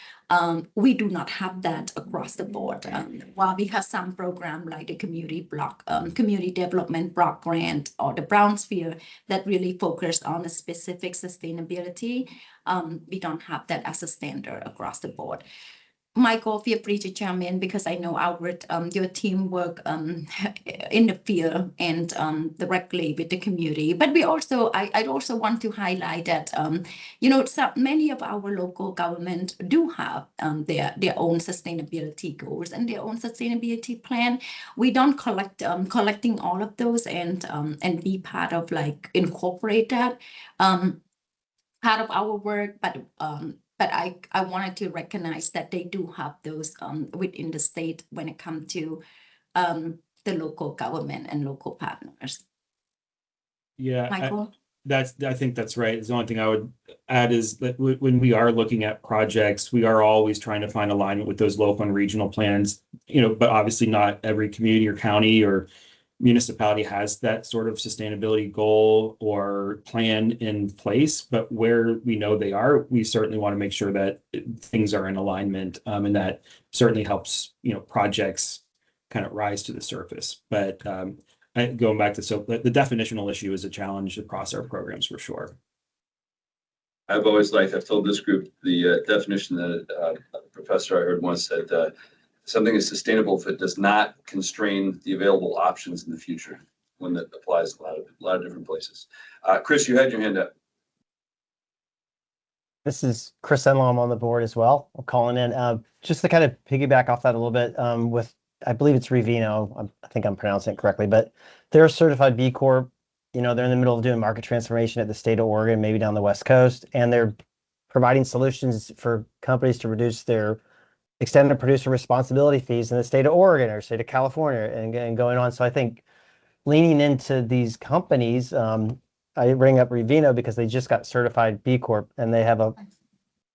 We do not have that across the board. While we have some program like the community development block grant or the Brownsphere that really focus on a specific sustainability, we don't have that as a standard across the board. Michael, feel free to chime in because I know your team work in the field and directly with the community. But I'd also want to highlight that so many of our local government do have their own sustainability goals and their own sustainability plan. We don't collecting all of those and be part of like incorporate that part of our work, but but I wanted to recognize that they do have those within the state when it comes to the local government and local partners. Yeah, Michael? I think that's right. The only thing I would add is that when we are looking at projects, we are always trying to find alignment with those local and regional plans, but obviously not every community or county or municipality has that sort of sustainability goal or plan in place, but where we know they are, we certainly want to make sure that things are in alignment, and that certainly helps, projects kind of rise to the surface. But going back to, so the definitional issue is a challenge across our programs for sure. I've told this group, the definition that a professor I heard once said, something is sustainable if it does not constrain the available options in the future. One that applies a lot of different places. Chris, you had your hand up. This is Chris Enlow. I'm on the board as well. I'm calling in just to kind of piggyback off that a little bit with, I believe it's Revino. I think I'm pronouncing it correctly, but they're a certified B Corp. They're in the middle of doing market transformation at the state of Oregon, maybe down the West Coast, and they're providing solutions for companies to reduce their extended producer responsibility fees in the state of Oregon or state of California and going on. So I think leaning into these companies, I bring up Revino because they just got certified B Corp and they have a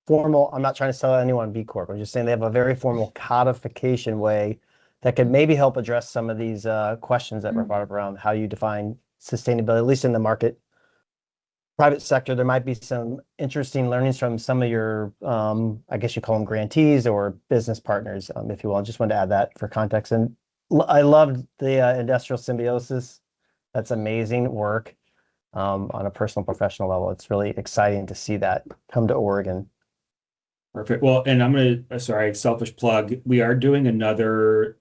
formal, I'm not trying to sell anyone B Corp, I'm just saying they have a very formal codification way that could maybe help address some of these questions that were brought up around how you define sustainability, at least in the market. Private sector, there might be some interesting learnings from some of your, I guess you call them grantees or business partners, if you will. I just wanted to add that for context. And I loved the industrial symbiosis. That's amazing work on a personal, professional level. It's really exciting to see that come to Oregon. Perfect. Well, and I'm going to, sorry, selfish plug. We are doing another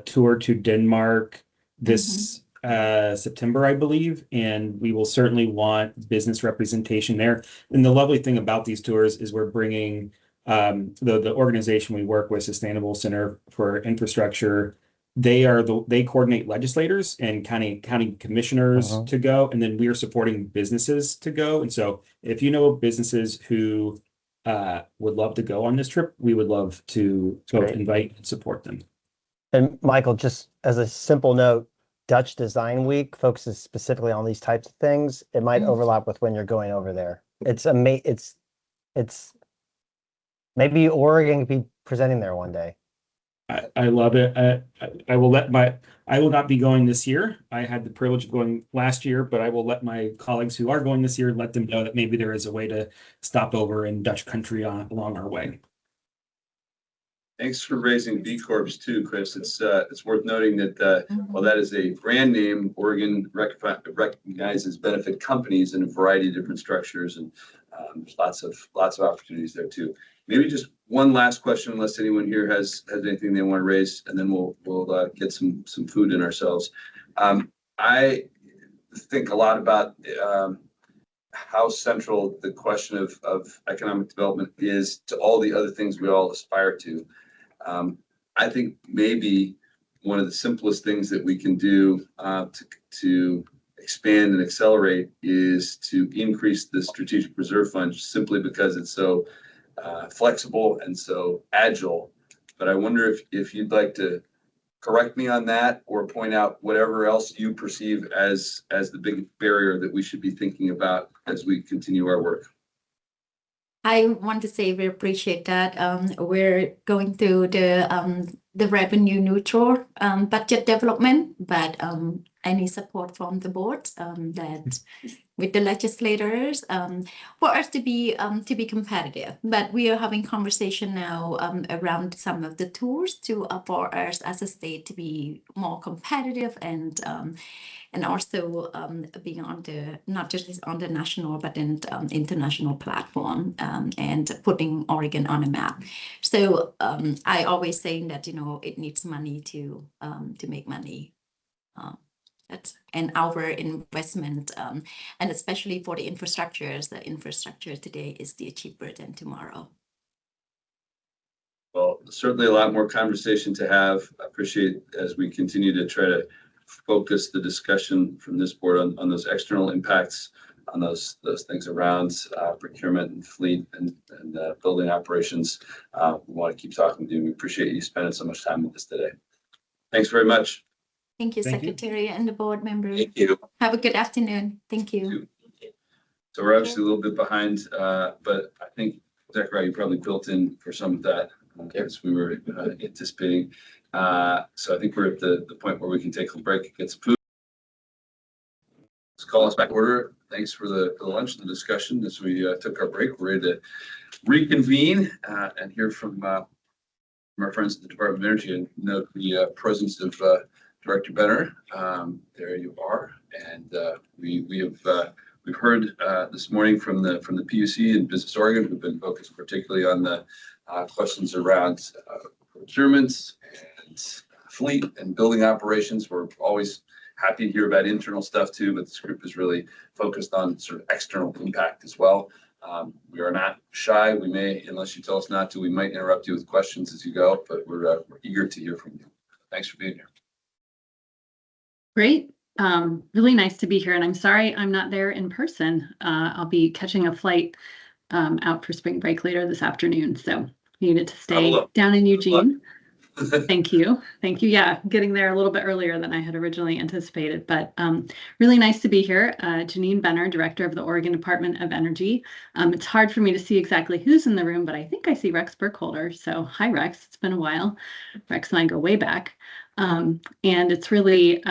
tour to Denmark this September, I believe, and we will certainly want business representation there. And the lovely thing about these tours is we're bringing the organization we work with, Sustainable Center for Infrastructure. They coordinate legislators and county commissioners to go, and then we are supporting businesses to go. And so if you know businesses who would love to go on this trip, we would love to both invite and support them. And Michael, just as a simple note, Dutch Design Week focuses specifically on these types of things. It might overlap with when you're going over there. It's maybe Oregon could be presenting there one day. I love it. I will not be going this year. I had the privilege of going last year, but I will let my colleagues who are going this year, let them know that maybe there is a way to stop over in Dutch country along our way. Thanks for raising B Corps too, Chris. It's worth noting that while that is a brand name, Oregon recognizes benefit companies in a variety of different structures, and there's lots of opportunities there too. Maybe just one last question, unless anyone here has anything they want to raise, and then we'll get some food in ourselves. I think a lot about how central the question of economic development is to all the other things we all aspire to. I think maybe one of the simplest things that we can do to expand and accelerate is to increase the Strategic Reserve Fund, simply because it's so flexible and so agile. But I wonder if you'd like to correct me on that or point out whatever else you perceive as the big barrier that we should be thinking about as we continue our work. I want to say we appreciate that. We're going through the revenue neutral budget development, but any support from the board that with the legislators for us to be competitive. But we are having conversation now around some of the tools for us as a state to be more competitive and also being on the, not just on the national, but in international platform and putting Oregon on a map. So I always saying that, it needs money to make money. And our investment, and especially for the infrastructures, the infrastructure today is still cheaper than tomorrow. Well, certainly a lot more conversation to have. I appreciate as we continue to try to focus the discussion from this board on those external impacts on those things around procurement and fleet and building operations. We want to keep talking to you. We appreciate you spending so much time with us today. Thanks very much. Thank you, Thank you. Secretary and the board members. Thank you. Have a good afternoon. Thank you. So we're obviously a little bit behind, but I think, Zachariah, you probably built in for some of that as we were anticipating. So I think we're at the point where we can take a break, get some food. Let's call us back to order. Thanks for the lunch and the discussion as we took our break. We're ready to reconvene and hear from our friends at the Department of Energy, and note the presence of Director Benner. There you are. And we've heard this morning from the PUC and Business Oregon, who've been focused particularly on the questions around procurement and fleet and building operations. We're always happy to hear about internal stuff too, but this group is really focused on sort of external impact as well. We are not shy. We may, unless you tell us not to, we might interrupt you with questions as you go, but we're eager to hear from you. Thanks for being here. Great. Really nice to be here, and I'm sorry I'm not there in person. I'll be catching a flight out for spring break later this afternoon, so needed to stay down in Eugene. Thank you. Thank you. Yeah, getting there a little bit earlier than I had originally anticipated, but really nice to be here. Janine Benner, Director of the Oregon Department of Energy. It's hard for me to see exactly who's in the room, but I think I see Rex Burkholder. So hi, Rex. It's been a while. Rex and I go way back. And it's really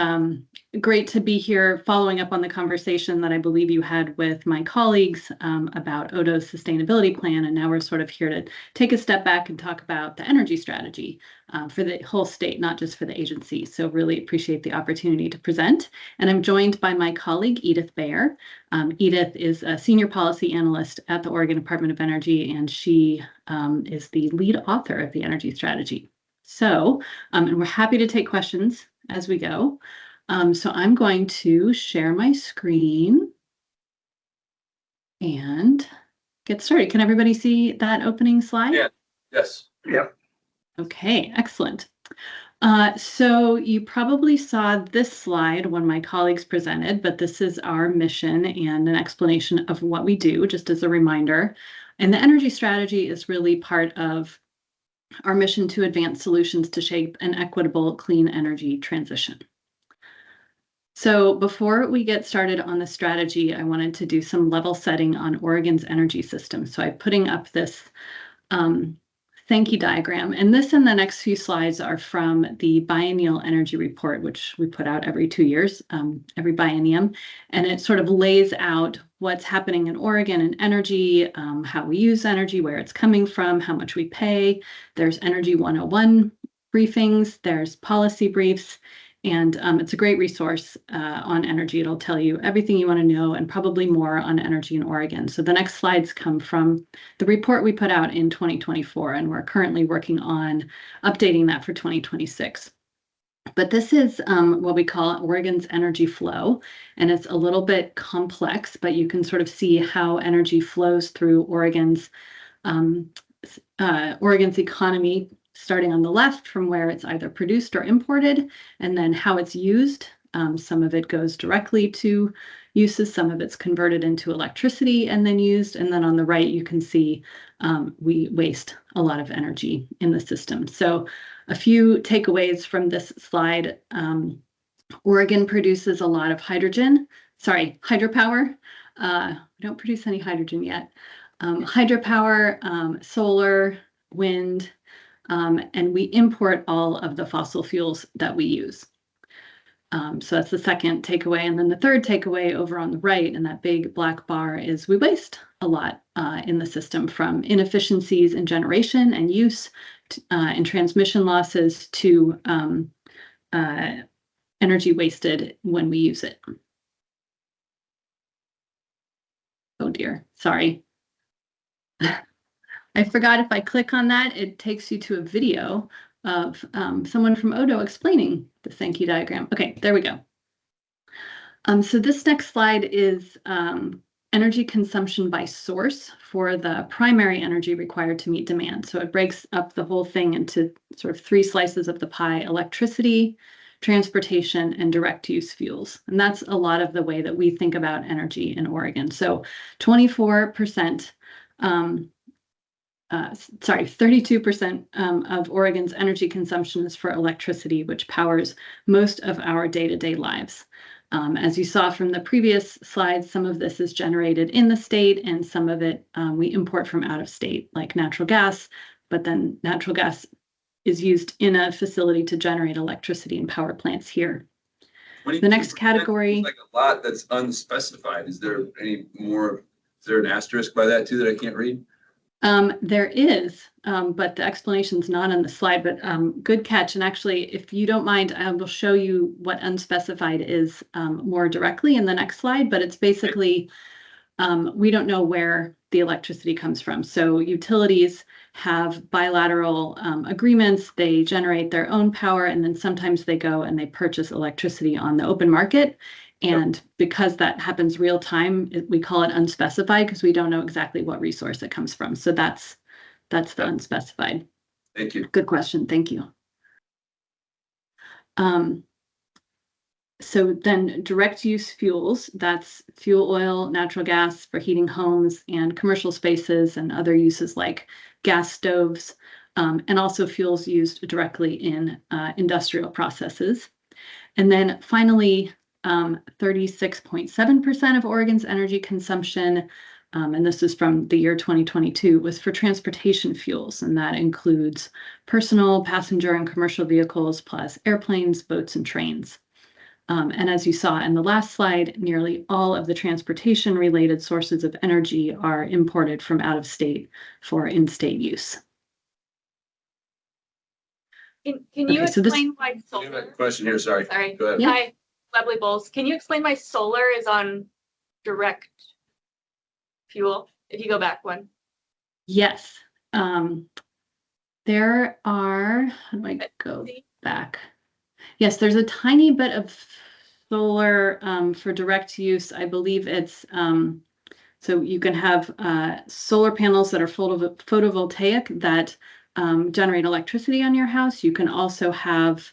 great to be here following up on the conversation that I believe you had with my colleagues about ODO's sustainability plan. And now we're sort of here to take a step back and talk about the energy strategy for the whole state, not just for the agency. So really appreciate the opportunity to present. And I'm joined by my colleague, Edith Bayer. Edith is a senior policy analyst at the Oregon Department of Energy, and she is the lead author of the energy strategy. So, and we're happy to take questions as we go. So I'm going to share my screen and get started. Can everybody see that opening slide? Yeah. Yes. Yeah. Okay, excellent. So you probably saw this slide when my colleagues presented, but this is our mission and an explanation of what we do, just as a reminder. And the energy strategy is really part of our mission to advance solutions to shape an equitable clean energy transition. So before we get started on the strategy, I wanted to do some level setting on Oregon's energy system. So I'm putting up this Sankey diagram, and this and the next few slides are from the biennial energy report, which we put out every 2 years, every biennium, and it sort of lays out what's happening in Oregon in energy, how we use energy, where it's coming from, how much we pay. There's Energy 101 briefings, there's policy briefs, and it's a great resource on energy. It'll tell you everything you want to know and probably more on energy in Oregon. So the next slides come from the report we put out in 2024, and we're currently working on updating that for 2026. But this is what we call Oregon's energy flow, and it's a little bit complex, but you can sort of see how energy flows through Oregon's economy, starting on the left from where it's either produced or imported, and then how it's used. Some of it goes directly to uses, some of it's converted into electricity and then used. And then on the right, you can see we waste a lot of energy in the system. So a few takeaways from this slide. Oregon produces a lot of hydropower. We don't produce any hydrogen yet. Hydropower, solar, wind, and we import all of the fossil fuels that we use. So that's the second takeaway. And then the third takeaway over on the right in that big black bar is we waste a lot in the system, from inefficiencies in generation and use and transmission losses to energy wasted when we use it. Oh dear, sorry. I forgot if I click on that, it takes you to a video of someone from ODO explaining the Sankey diagram. Okay, there we go. So this next slide is energy consumption by source for the primary energy required to meet demand. So it breaks up the whole thing into sort of three slices of the pie: electricity, transportation, and direct use fuels. And that's a lot of the way that we think about energy in Oregon. So 24%, 32% of Oregon's energy consumption is for electricity, which powers most of our day-to-day lives. As you saw from the previous slides, some of this is generated in the state and some of it we import from out of state, like natural gas, but then natural gas is used in a facility to generate electricity in power plants here. The next category. Like a lot that's unspecified. Is there any more? Is there an asterisk by that too that I can't read? There is, but the explanation is not on the slide, but good catch. And actually, if you don't mind, I will show you what unspecified is more directly in the next slide, but it's basically, we don't know where the electricity comes from. So utilities have bilateral agreements, they generate their own power, and then sometimes they go and they purchase electricity on the open market. And because that happens real time, we call it unspecified because we don't know exactly what resource it comes from. So that's the unspecified. Thank you. Good question. Thank you. So then direct use fuels, that's fuel oil, natural gas for heating homes and commercial spaces and other uses like gas stoves, and also fuels used directly in industrial processes. And then finally, 36.7% of Oregon's energy consumption, and this is from the year 2022, was for transportation fuels, and that includes personal, passenger, and commercial vehicles, plus airplanes, boats, and trains. And as you saw in the last slide, nearly all of the transportation-related sources of energy are imported from out of state for in-state use. Can you Okay, so this- explain why solar? Question here, sorry. Sorry. Go ahead. Yeah. Hi, Webley Bowles. Can you explain why solar is on direct fuel? If you go back one. Yes. There are, how do I go back? Yes, there's a tiny bit of solar for direct use. I believe it's, so you can have solar panels that are photovoltaic that generate electricity on your house. You can also have,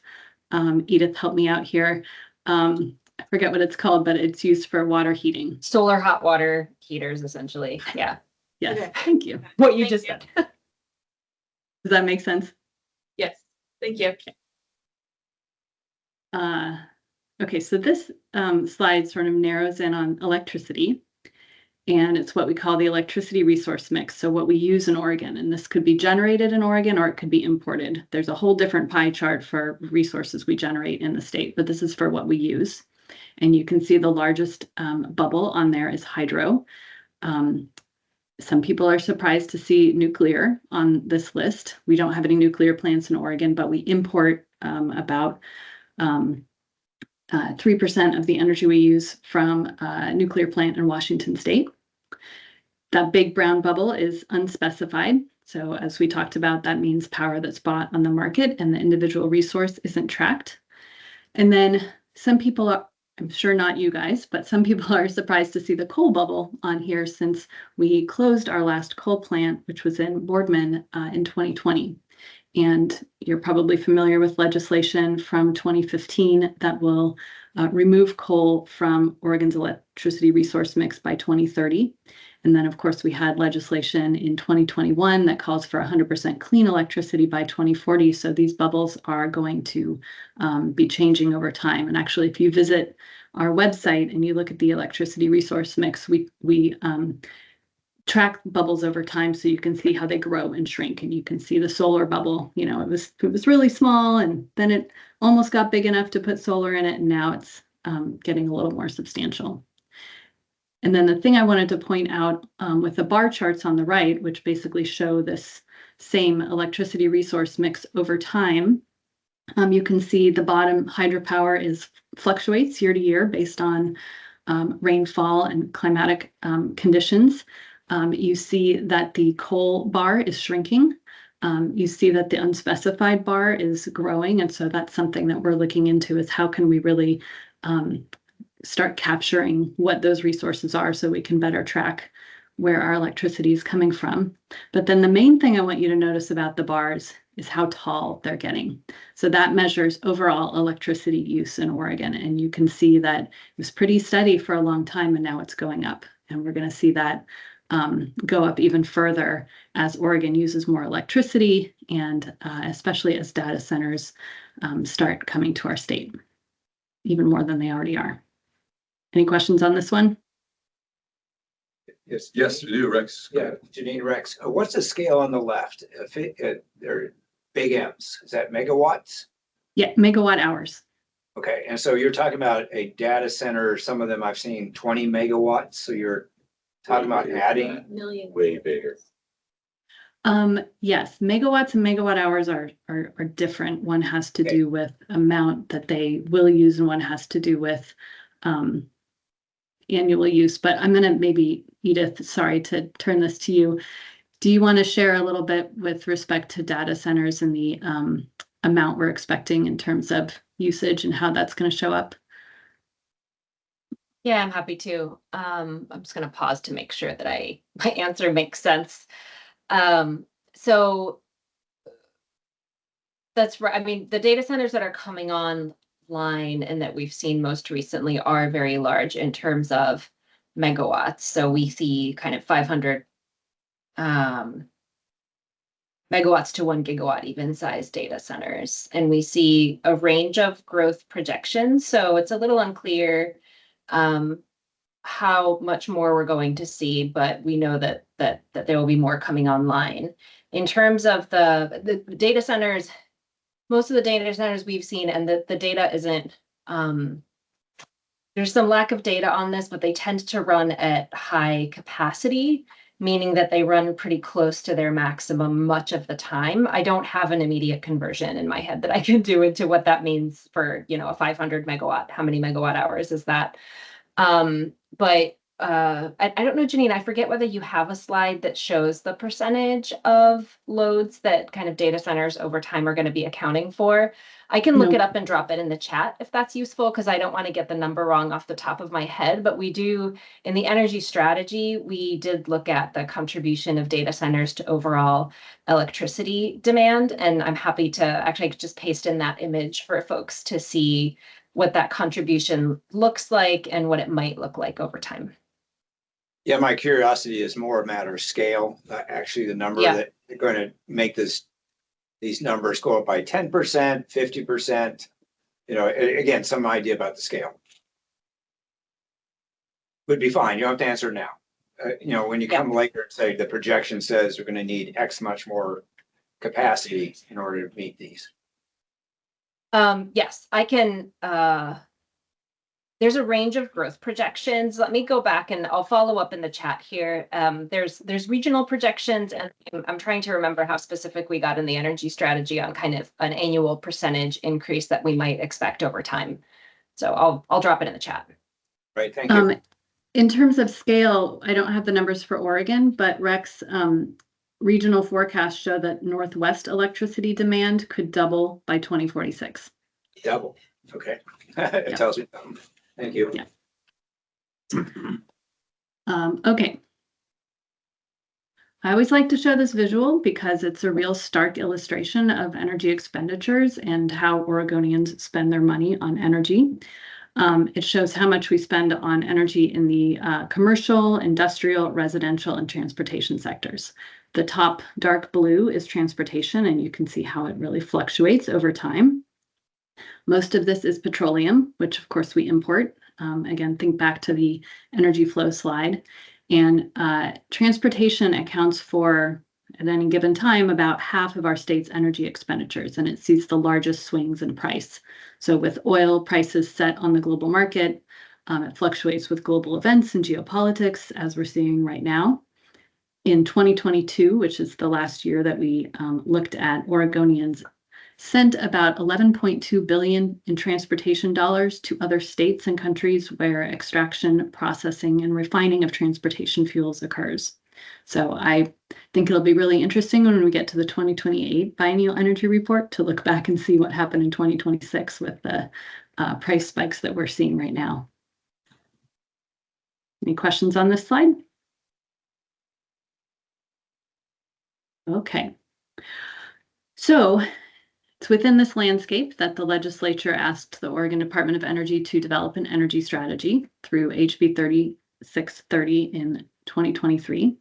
Edith, help me out here. I forget what it's called, but it's used for water heating. Solar hot water heaters, essentially. Yeah. Yes, Okay. thank you. What you just said. Does that make sense? Yes, thank you. Okay, so this slide sort of narrows in on electricity, and it's what we call the electricity resource mix. So what we use in Oregon, and this could be generated in Oregon or it could be imported. There's a whole different pie chart for resources we generate in the state, but this is for what we use. And you can see the largest bubble on there is hydro. Some people are surprised to see nuclear on this list. We don't have any nuclear plants in Oregon, but we import about 3% of the energy we use from a nuclear plant in Washington State. That big brown bubble is unspecified. So as we talked about, that means power that's bought on the market and the individual resource isn't tracked. And then some people are, I'm sure not you guys, but some people are surprised to see the coal bubble on here since we closed our last coal plant, which was in Boardman in 2020. And you're probably familiar with legislation from 2015 that will remove coal from Oregon's electricity resource mix by 2030. And then, of course, we had legislation in 2021 that calls for 100% clean electricity by 2040. So these bubbles are going to be changing over time. And actually, if you visit our website and you look at the electricity resource mix, we track bubbles over time so you can see how they grow and shrink. And you can see the solar bubble, you know, it was really small and then it almost got big enough to put solar in it. And now it's getting a little more substantial. And then the thing I wanted to point out with the bar charts on the right, which basically show this same electricity resource mix over time, you can see the bottom hydropower fluctuates year to year based on rainfall and climatic conditions. You see that the coal bar is shrinking. You see that the unspecified bar is growing. And so that's something that we're looking into is how can we really start capturing what those resources are so we can better track where our electricity is coming from. But then the main thing I want you to notice about the bars is how tall they're getting. So that measures overall electricity use in Oregon. And you can see that it was pretty steady for a long time, and now it's going up. And we're going to see that go up even further as Oregon uses more electricity, and especially as data centers start coming to our state, even more than they already are. Any questions on this one? Yes, we do, Rex. Yeah, Janine, Rex, what's the scale on the left? They're big M's. Is that megawatts? Yeah, megawatt hours. Okay, and so you're talking about a data center, some of them I've seen 20 megawatts. So you're talking about adding Million. Way bigger. Yes, megawatts and megawatt hours are different. One has to do with amount that they will use, and one has to do with annual use. But I'm going to maybe, Edith, sorry to turn this to you. Do you want to share a little bit with respect to data centers and the amount we're expecting in terms of usage and how that's going to show up? Yeah, I'm happy to. I'm just going to pause to make sure that my answer makes sense. So that's right. I mean, the data centers that are coming online and that we've seen most recently are very large in terms of megawatts. So we see kind of 500 megawatts to 1 gigawatt even sized data centers. And we see a range of growth projections. So it's a little unclear how much more we're going to see, but we know that there will be more coming online. In terms of the data centers, most of the data centers we've seen, and the data isn't, there's some lack of data on this, but they tend to run at high capacity, meaning that they run pretty close to their maximum much of the time. I don't have an immediate conversion in my head that I can do into what that means for, a 500 megawatt. How many megawatt hours is that? But I don't know, Janine, I forget whether you have a slide that shows the percentage of loads that kind of data centers over time are going to be accounting for. I can look it up and drop it in the chat if that's useful, because I don't want to get the number wrong off the top of my head. But we do, in the energy strategy, we did look at the contribution of data centers to overall electricity demand. And I'm happy to actually just paste in that image for folks to see what that contribution looks like and what it might look like over time. Yeah, my curiosity is more a matter of scale. Actually, the number that they're going to make these numbers go up by 10%, 50%, again, some idea about the scale. Would be fine. You don't have to answer now. When you come later and say the projection says we're going to need X much more capacity in order to meet these. Yes, I can. There's a range of growth projections. Let me go back and I'll follow up in the chat here. There's regional projections, and I'm trying to remember how specific we got in the energy strategy on kind of an annual percentage increase that we might expect over time. So I'll drop it in the chat. Right, thank you. In terms of scale, I don't have the numbers for Oregon, but Rex, regional forecasts show that Northwest electricity demand could double by 2046. Double. Okay. It tells me something. Thank you. Okay. I always like to show this visual because it's a real stark illustration of energy expenditures and how Oregonians spend their money on energy. It shows how much we spend on energy in the commercial, industrial, residential, and transportation sectors. The top dark blue is transportation, and you can see how it really fluctuates over time. Most of this is petroleum, which of course we import. Again, think back to the energy flow slide. And transportation accounts for, at any given time, about half of our state's energy expenditures, and it sees the largest swings in price. So with oil prices set on the global market, it fluctuates with global events and geopolitics, as we're seeing right now. In 2022, which is the last year that we looked at, Oregonians sent about $11.2 billion in transportation dollars to other states and countries where extraction, processing, and refining of transportation fuels occurs. So I think it'll be really interesting when we get to the 2028 biennial energy report to look back and see what happened in 2026 with the price spikes that we're seeing right now. Any questions on this slide? Okay. So it's within this landscape that the legislature asked the Oregon Department of Energy to develop an energy strategy through HB 3630 in 2023.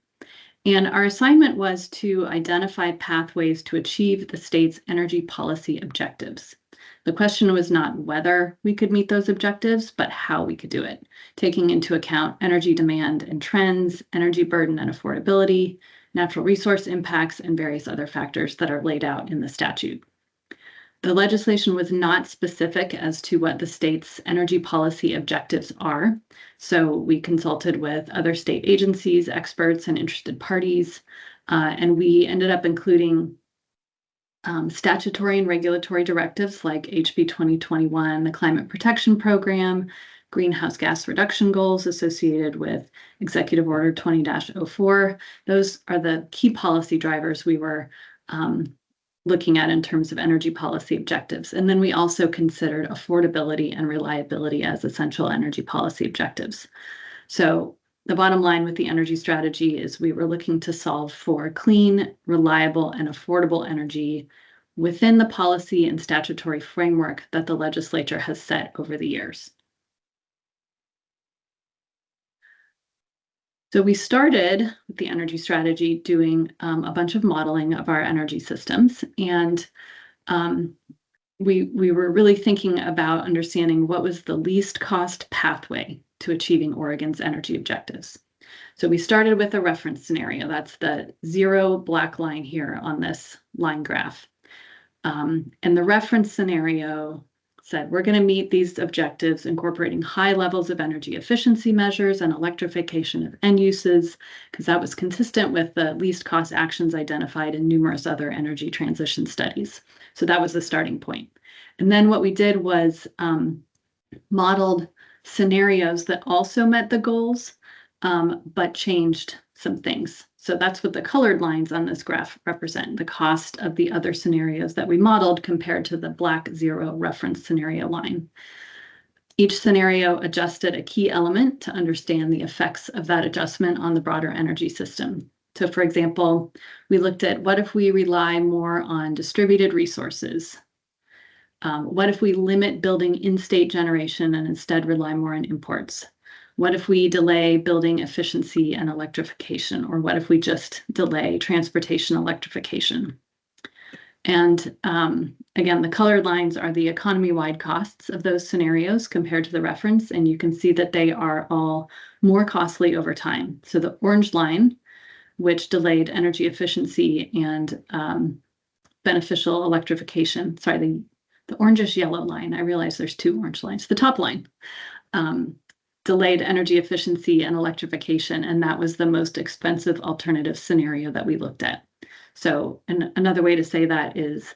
And our assignment was to identify pathways to achieve the state's energy policy objectives. The question was not whether we could meet those objectives, but how we could do it, taking into account energy demand and trends, energy burden and affordability, natural resource impacts, and various other factors that are laid out in the statute. The legislation was not specific as to what the state's energy policy objectives are. So we consulted with other state agencies, experts, and interested parties, and we ended up including statutory and regulatory directives like HB 2021, the Climate Protection Program, greenhouse gas reduction goals associated with Executive Order 20-04. Those are the key policy drivers we were looking at in terms of energy policy objectives. And then we also considered affordability and reliability as essential energy policy objectives. So the bottom line with the energy strategy is we were looking to solve for clean, reliable, and affordable energy within the policy and statutory framework that the legislature has set over the years. So we started with the energy strategy doing a bunch of modeling of our energy systems, and we were really thinking about understanding what was the least cost pathway to achieving Oregon's energy objectives. So we started with a reference scenario. That's the 0 black line here on this line graph. And the reference scenario said we're going to meet these objectives incorporating high levels of energy efficiency measures and electrification of end uses, because that was consistent with the least cost actions identified in numerous other energy transition studies. So that was the starting point. And then what we did was modeled scenarios that also met the goals, but changed some things. So that's what the colored lines on this graph represent, the cost of the other scenarios that we modeled compared to the black 0 reference scenario line. Each scenario adjusted a key element to understand the effects of that adjustment on the broader energy system. So for example, we looked at what if we rely more on distributed resources? What if we limit building in-state generation and instead rely more on imports? What if we delay building efficiency and electrification? Or what if we just delay transportation electrification? And again, the colored lines are the economy-wide costs of those scenarios compared to the reference, and you can see that they are all more costly over time. So the orange line, which delayed energy efficiency and beneficial electrification, sorry, the orangish yellow line, I realize there's 2 orange lines, the top line, delayed energy efficiency and electrification, and that was the most expensive alternative scenario that we looked at. So another way to say that is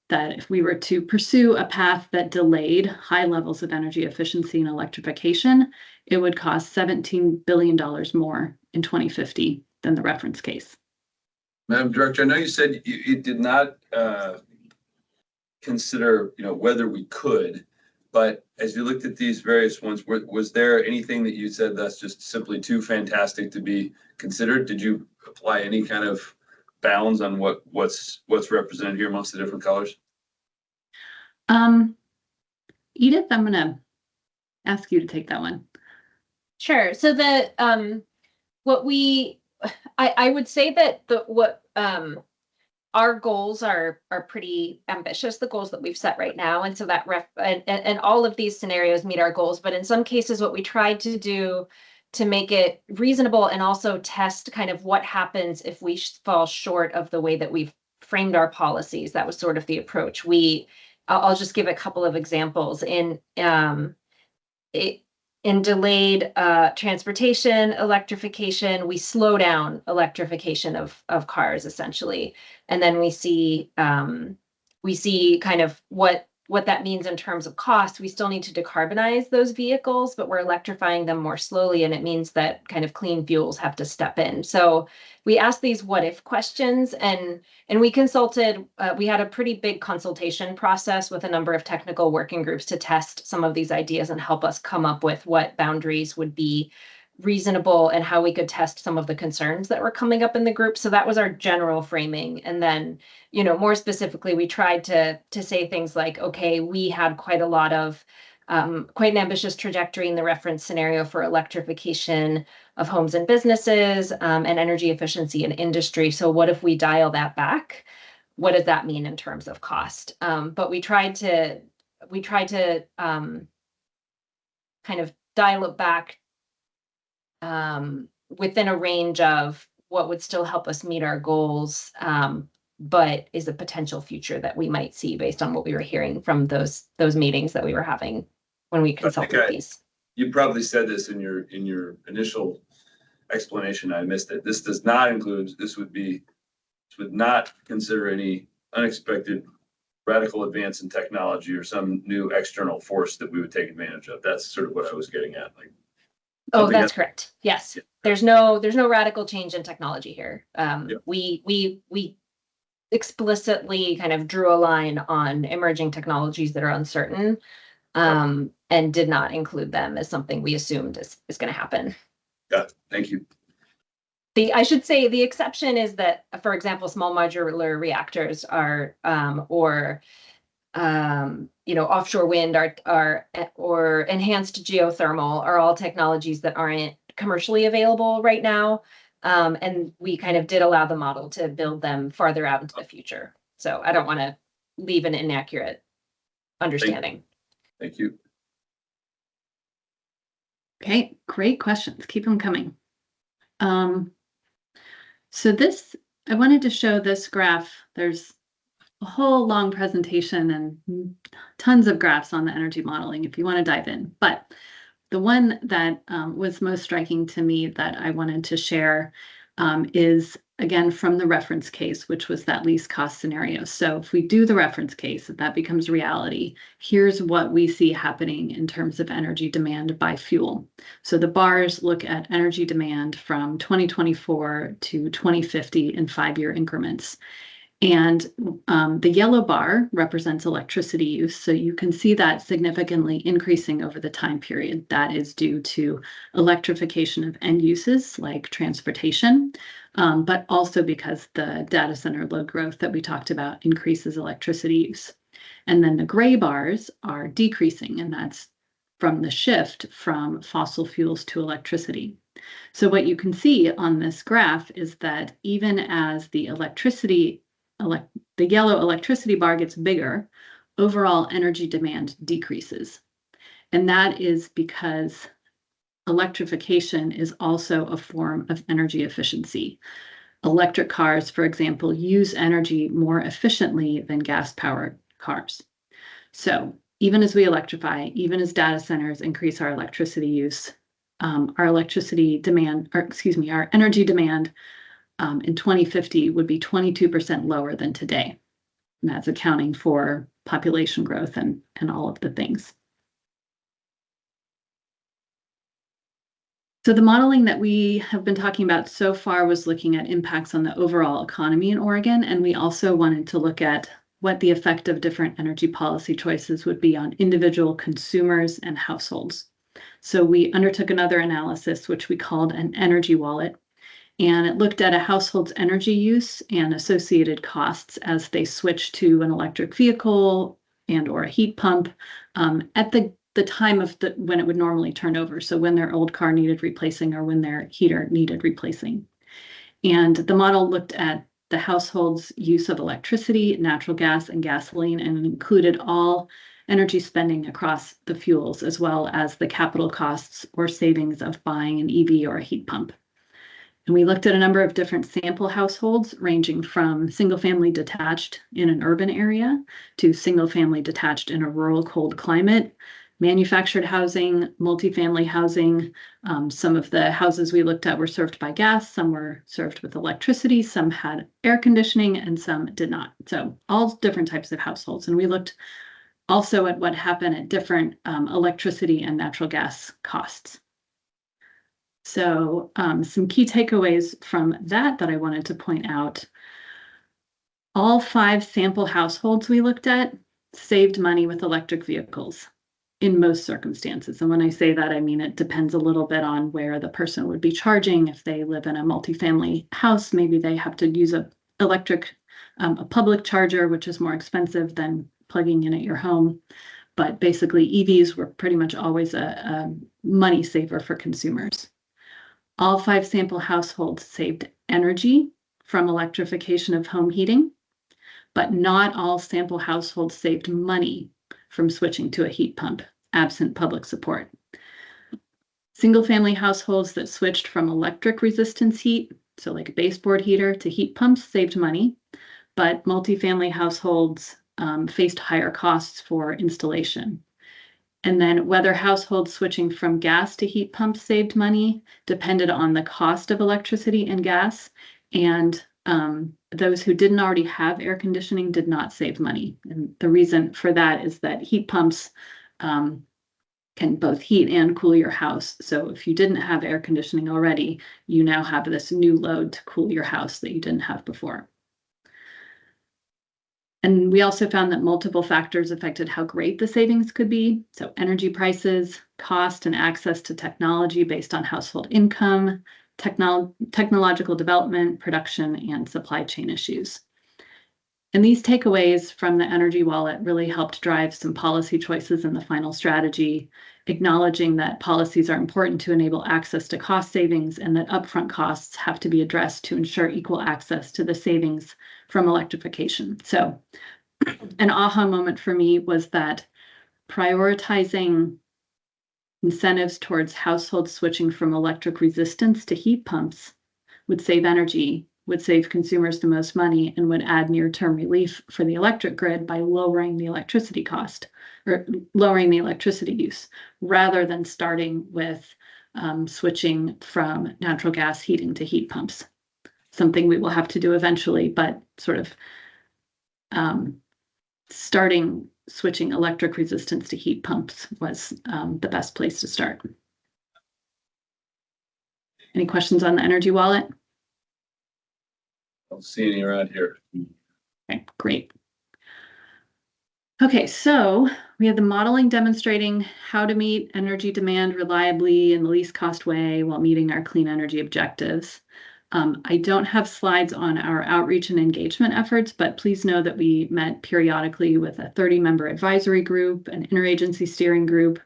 that if we were to pursue a path that delayed high levels of energy efficiency and electrification, it would cost $17 billion more in 2050 than the reference case. Madam Director, I know you said you did not consider, whether we could, but as you looked at these various ones, was there anything that you said that's just simply too fantastic to be considered? Did you apply any kind of bounds on what's represented here amongst the different colors? Edith, I'm going to ask you to take that one. Sure. So I would say that our goals are pretty ambitious, the goals that we've set right now. And so that and all of these scenarios meet our goals. But in some cases, what we tried to do to make it reasonable and also test kind of what happens if we fall short of the way that we've framed our policies. That was sort of the approach. I'll just give a couple of examples. In delayed transportation electrification, we slow down electrification of cars essentially, and then we see kind of what that means in terms of cost. We still need to decarbonize those vehicles, but we're electrifying them more slowly, and it means that kind of clean fuels have to step in. So we asked these what if questions, and we consulted, we had a pretty big consultation process with a number of technical working groups to test some of these ideas and help us come up with what boundaries would be reasonable and how we could test some of the concerns that were coming up in the group. So that was our general framing. And then, you know, more specifically, we tried to say things like, okay, we had quite a lot of quite an ambitious trajectory in the reference scenario for electrification of homes and businesses and energy efficiency in industry. So what if we dial that back? What does that mean in terms of cost? But we tried to kind of dial it back within a range of what would still help us meet our goals, but is a potential future that we might see based on what we were hearing from those meetings that we were having when we consulted these. You probably said this in your initial explanation. I missed it. This does not include, this would not consider any unexpected radical advance in technology or some new external force that we would take advantage of. That's sort of what I was getting at. Like, oh, that's correct. Yes. Yeah. There's no radical change in technology here. We explicitly kind of drew a line on emerging technologies that are uncertain, and did not include them as something we assumed is going to happen. Yeah, thank you. I should say the exception is that, for example, small modular reactors are, offshore wind or enhanced geothermal are all technologies that aren't commercially available right now. And we kind of did allow the model to build them farther out into the future. So I don't want to leave an inaccurate understanding. Thank you. Okay, great questions. Keep them coming. So I wanted to show this graph. There's a whole long presentation and tons of graphs on the energy modeling if you want to dive in. But the one that was most striking to me that I wanted to share is, again, from the reference case, which was that least cost scenario. So if we do the reference case, if that becomes reality, here's what we see happening in terms of energy demand by fuel. So the bars look at energy demand from 2024 to 2050 in 5-year increments. And the yellow bar represents electricity use. So you can see that significantly increasing over the time period. That is due to electrification of end uses like transportation, but also because the data center load growth that we talked about increases electricity use. And then the gray bars are decreasing, and that's from the shift from fossil fuels to electricity. So what you can see on this graph is that even as the yellow electricity bar gets bigger, overall energy demand decreases. And that is because electrification is also a form of energy efficiency. Electric cars, for example, use energy more efficiently than gas-powered cars. So even as we electrify, even as data centers increase our electricity use, our energy demand in 2050 would be 22% lower than today. And that's accounting for population growth and all of the things. So the modeling that we have been talking about so far was looking at impacts on the overall economy in Oregon, and we also wanted to look at what the effect of different energy policy choices would be on individual consumers and households. So we undertook another analysis, which we called an energy wallet, and it looked at a household's energy use and associated costs as they switch to an electric vehicle and or a heat pump at the time of when it would normally turn over. So when their old car needed replacing or when their heater needed replacing. And the model looked at the household's use of electricity, natural gas, and gasoline, and included all energy spending across the fuels, as well as the capital costs or savings of buying an EV or a heat pump. And we looked at a number of different sample households, ranging from single-family detached in an urban area to single-family detached in a rural cold climate, manufactured housing, multifamily housing. Some of the houses we looked at were served by gas, some were served with electricity, some had air conditioning, and some did not. So all different types of households. And we looked also at what happened at different electricity and natural gas costs. So some key takeaways from that I wanted to point out. All 5 sample households we looked at saved money with electric vehicles. in most circumstances. And when I say that, I mean it depends a little bit on where the person would be charging. If they live in a multifamily house, maybe they have to use a public charger, which is more expensive than plugging in at your home. But basically, EVs were pretty much always a money saver for consumers. All 5 sample households saved energy from electrification of home heating, but not all sample households saved money from switching to a heat pump, absent public support. Single-family households that switched from electric resistance heat, so like a baseboard heater, to heat pumps saved money, but multifamily households faced higher costs for installation. And then whether households switching from gas to heat pumps saved money depended on the cost of electricity and gas, and those who didn't already have air conditioning did not save money. And the reason for that is that heat pumps can both heat and cool your house. So if you didn't have air conditioning already, you now have this new load to cool your house that you didn't have before. And we also found that multiple factors affected how great the savings could be. So energy prices, cost and access to technology based on household income, technological development, production, and supply chain issues. And these takeaways from the energy wallet really helped drive some policy choices in the final strategy, acknowledging that policies are important to enable access to cost savings and that upfront costs have to be addressed to ensure equal access to the savings from electrification. So an aha moment for me was that prioritizing incentives towards households switching from electric resistance to heat pumps would save energy, would save consumers the most money, and would add near-term relief for the electric grid by lowering the electricity cost or lowering the electricity use, rather than starting with switching from natural gas heating to heat pumps. Something we will have to do eventually, but sort of switching electric resistance to heat pumps was the best place to start. Any questions on the energy wallet? Don't see any around here. Okay, great. Okay, so we had the modeling demonstrating how to meet energy demand reliably in the least cost way while meeting our clean energy objectives. I don't have slides on our outreach and engagement efforts, but please know that we met periodically with a 30-member advisory group, an interagency steering group,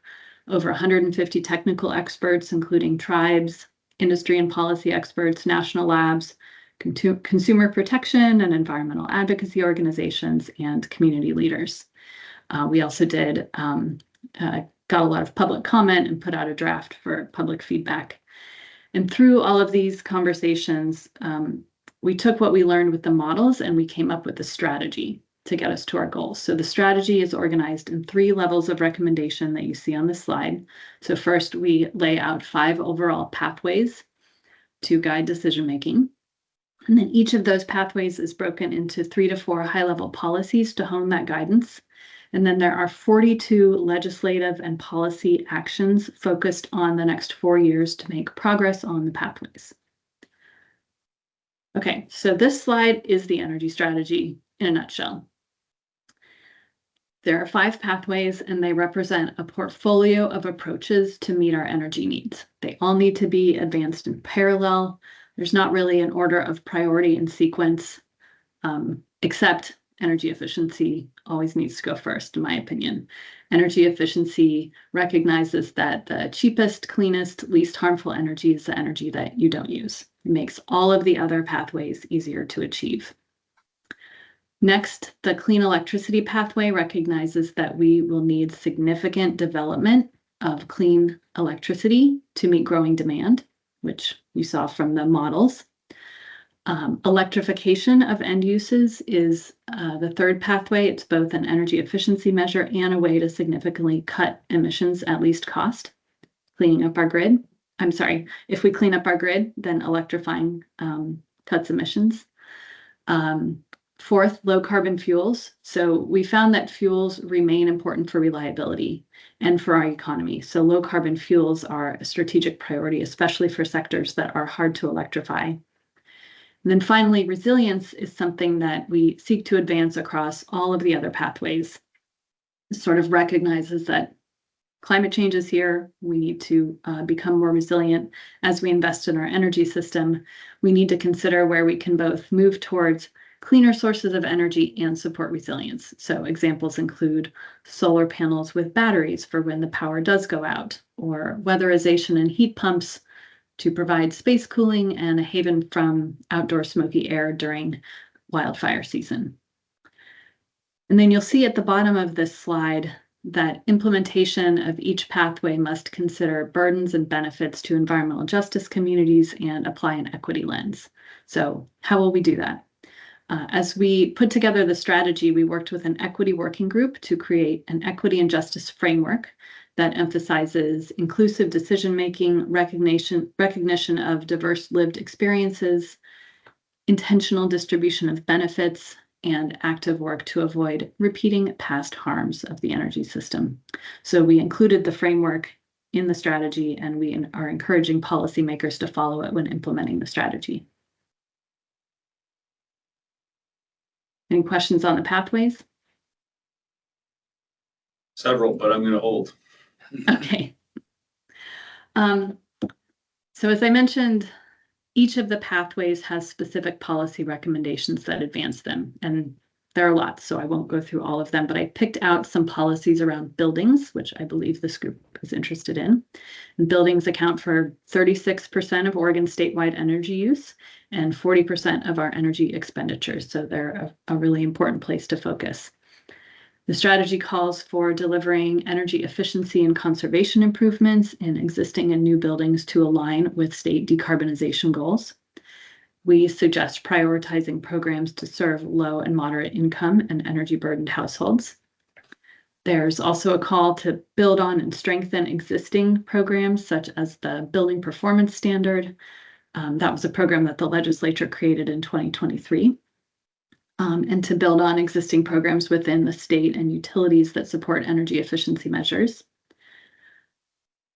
over 150 technical experts, including tribes, industry and policy experts, national labs, consumer protection and environmental advocacy organizations, and community leaders. We also got a lot of public comment and put out a draft for public feedback. And through all of these conversations, we took what we learned with the models and we came up with a strategy to get us to our goals. So the strategy is organized in 3 levels of recommendation that you see on this slide. So first, we lay out 5 overall pathways to guide decision-making. And then each of those pathways is broken into 3 to 4 high-level policies to hone that guidance. And then there are 42 legislative and policy actions focused on the next 4 years to make progress on the pathways. Okay, so this slide is the energy strategy in a nutshell. There are 5 pathways and they represent a portfolio of approaches to meet our energy needs. They all need to be advanced in parallel. There's not really an order of priority and sequence, except energy efficiency always needs to go first, in my opinion. Energy efficiency recognizes that the cheapest, cleanest, least harmful energy is the energy that you don't use. It makes all of the other pathways easier to achieve. Next, the clean electricity pathway recognizes that we will need significant development of clean electricity to meet growing demand, which you saw from the models. Electrification of end uses is the third pathway. It's both an energy efficiency measure and a way to significantly cut emissions at least cost. Cleaning up our grid. I'm sorry, if we clean up our grid, then electrifying cuts emissions. Fourth, low carbon fuels. So we found that fuels remain important for reliability and for our economy. So low carbon fuels are a strategic priority, especially for sectors that are hard to electrify. And then finally, resilience is something that we seek to advance across all of the other pathways. It sort of recognizes that climate change is here. We need to become more resilient as we invest in our energy system. We need to consider where we can both move towards cleaner sources of energy and support resilience. So examples include solar panels with batteries for when the power does go out, or weatherization and heat pumps to provide space cooling and a haven from outdoor smoky air during wildfire season. And then you'll see at the bottom of this slide that implementation of each pathway must consider burdens and benefits to environmental justice communities and apply an equity lens. So how will we do that? As we put together the strategy, we worked with an equity working group to create an equity and justice framework that emphasizes inclusive decision-making, recognition of diverse lived experiences, intentional distribution of benefits, and active work to avoid repeating past harms of the energy system. So we included the framework in the strategy, and we are encouraging policymakers to follow it when implementing the strategy. Any questions on the pathways? Several, but I'm going to hold. Okay. So as I mentioned, each of the pathways has specific policy recommendations that advance them, and there are lots, so I won't go through all of them, but I picked out some policies around buildings, which I believe this group is interested in. And buildings account for 36% of Oregon statewide energy use and 40% of our energy expenditures, so they're a really important place to focus. The strategy calls for delivering energy efficiency and conservation improvements in existing and new buildings to align with state decarbonization goals. We suggest prioritizing programs to serve low and moderate income and energy burdened households. There's also a call to build on and strengthen existing programs such as the Building Performance Standard. That was a program that the legislature created in 2023. And to build on existing programs within the state and utilities that support energy efficiency measures.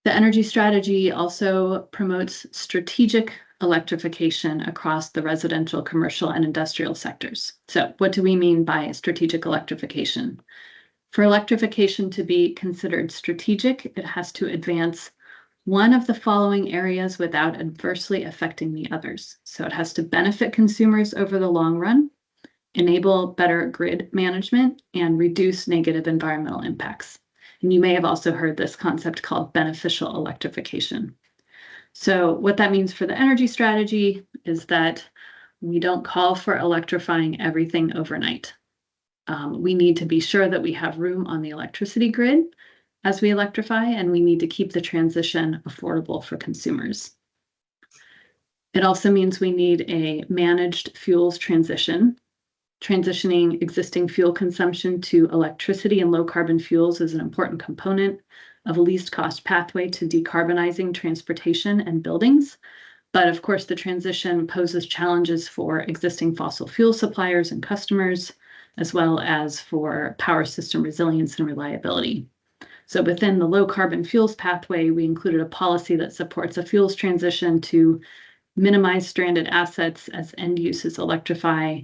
The energy strategy also promotes strategic electrification across the residential, commercial, and industrial sectors. So what do we mean by strategic electrification? For electrification to be considered strategic, it has to advance one of the following areas without adversely affecting the others. So it has to benefit consumers over the long run, enable better grid management, and reduce negative environmental impacts. And you may have also heard this concept called beneficial electrification. So what that means for the energy strategy is that we don't call for electrifying everything overnight. We need to be sure that we have room on the electricity grid as we electrify, and we need to keep the transition affordable for consumers. It also means we need a managed fuels transition. Transitioning existing fuel consumption to electricity and low carbon fuels is an important component of a least cost pathway to decarbonizing transportation and buildings. But of course, the transition poses challenges for existing fossil fuel suppliers and customers, as well as for power system resilience and reliability. So within the low carbon fuels pathway, we included a policy that supports a fuels transition to minimize stranded assets as end uses electrify,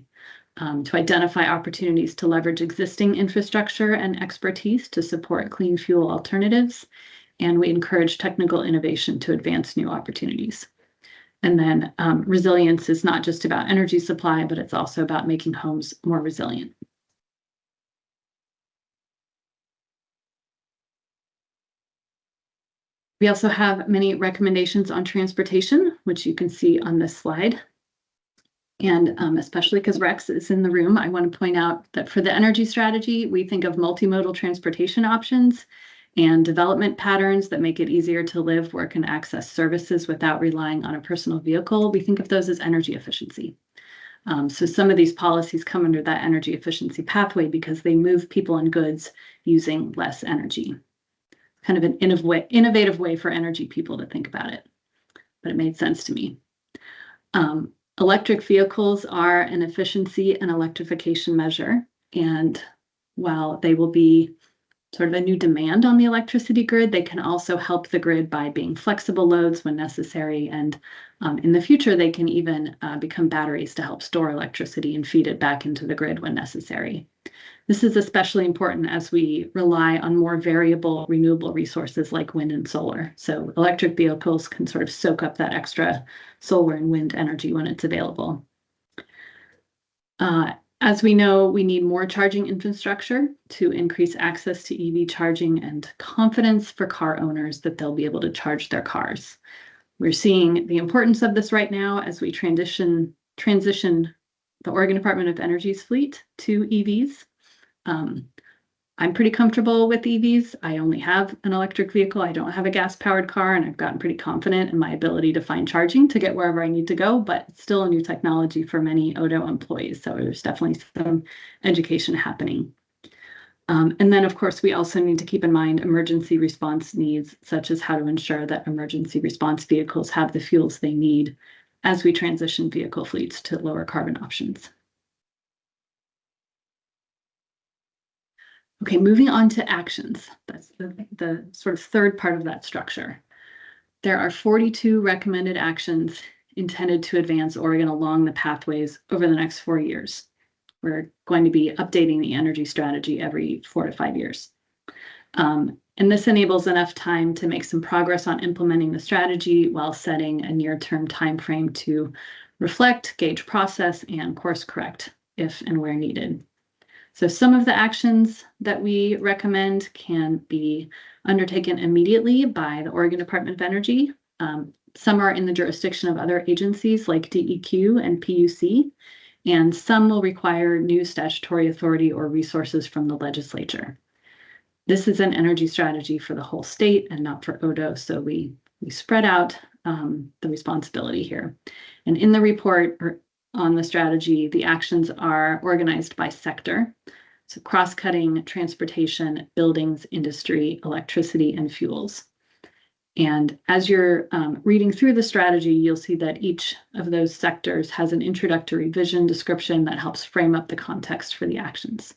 to identify opportunities to leverage existing infrastructure and expertise to support clean fuel alternatives, and we encourage technical innovation to advance new opportunities. And then resilience is not just about energy supply, but it's also about making homes more resilient. We also have many recommendations on transportation, which you can see on this slide. And especially because Rex is in the room, I want to point out that for the energy strategy, we think of multimodal transportation options and development patterns that make it easier to live, work, and access services without relying on a personal vehicle. We think of those as energy efficiency. So some of these policies come under that energy efficiency pathway because they move people and goods using less energy. Kind of an innovative way for energy people to think about it, but it made sense to me. Electric vehicles are an efficiency and electrification measure, and while they will be sort of a new demand on the electricity grid. They can also help the grid by being flexible loads when necessary. And in the future, they can even become batteries to help store electricity and feed it back into the grid when necessary. This is especially important as we rely on more variable renewable resources like wind and solar. So electric vehicles can sort of soak up that extra solar and wind energy when it's available. As we know, we need more charging infrastructure to increase access to EV charging and confidence for car owners that they'll be able to charge their cars. We're seeing the importance of this right now as we transition the Oregon Department of Energy's fleet to EVs. I'm pretty comfortable with EVs. I only have an electric vehicle. I don't have a gas-powered car, and I've gotten pretty confident in my ability to find charging to get wherever I need to go, but it's still a new technology for many Odo employees, so there's definitely some education happening. And then, of course, we also need to keep in mind emergency response needs, such as how to ensure that emergency response vehicles have the fuels they need as we transition vehicle fleets to lower carbon options. Okay, moving on to actions. That's the sort of third part of that structure. There are 42 recommended actions intended to advance Oregon along the pathways over the next 4 years. We're going to be updating the energy strategy every 4 to 5 years. And this enables enough time to make some progress on implementing the strategy while setting a near-term timeframe to reflect, gauge process, and course correct if and where needed. So some of the actions that we recommend can be undertaken immediately by the Oregon Department of Energy. Some are in the jurisdiction of other agencies like DEQ and PUC, and some will require new statutory authority or resources from the legislature. This is an energy strategy for the whole state and not for Odo, so we spread out the responsibility here. And in the report on the strategy, the actions are organized by sector. So cross-cutting transportation, buildings, industry, electricity, and fuels. And as you're reading through the strategy, you'll see that each of those sectors has an introductory vision description that helps frame up the context for the actions.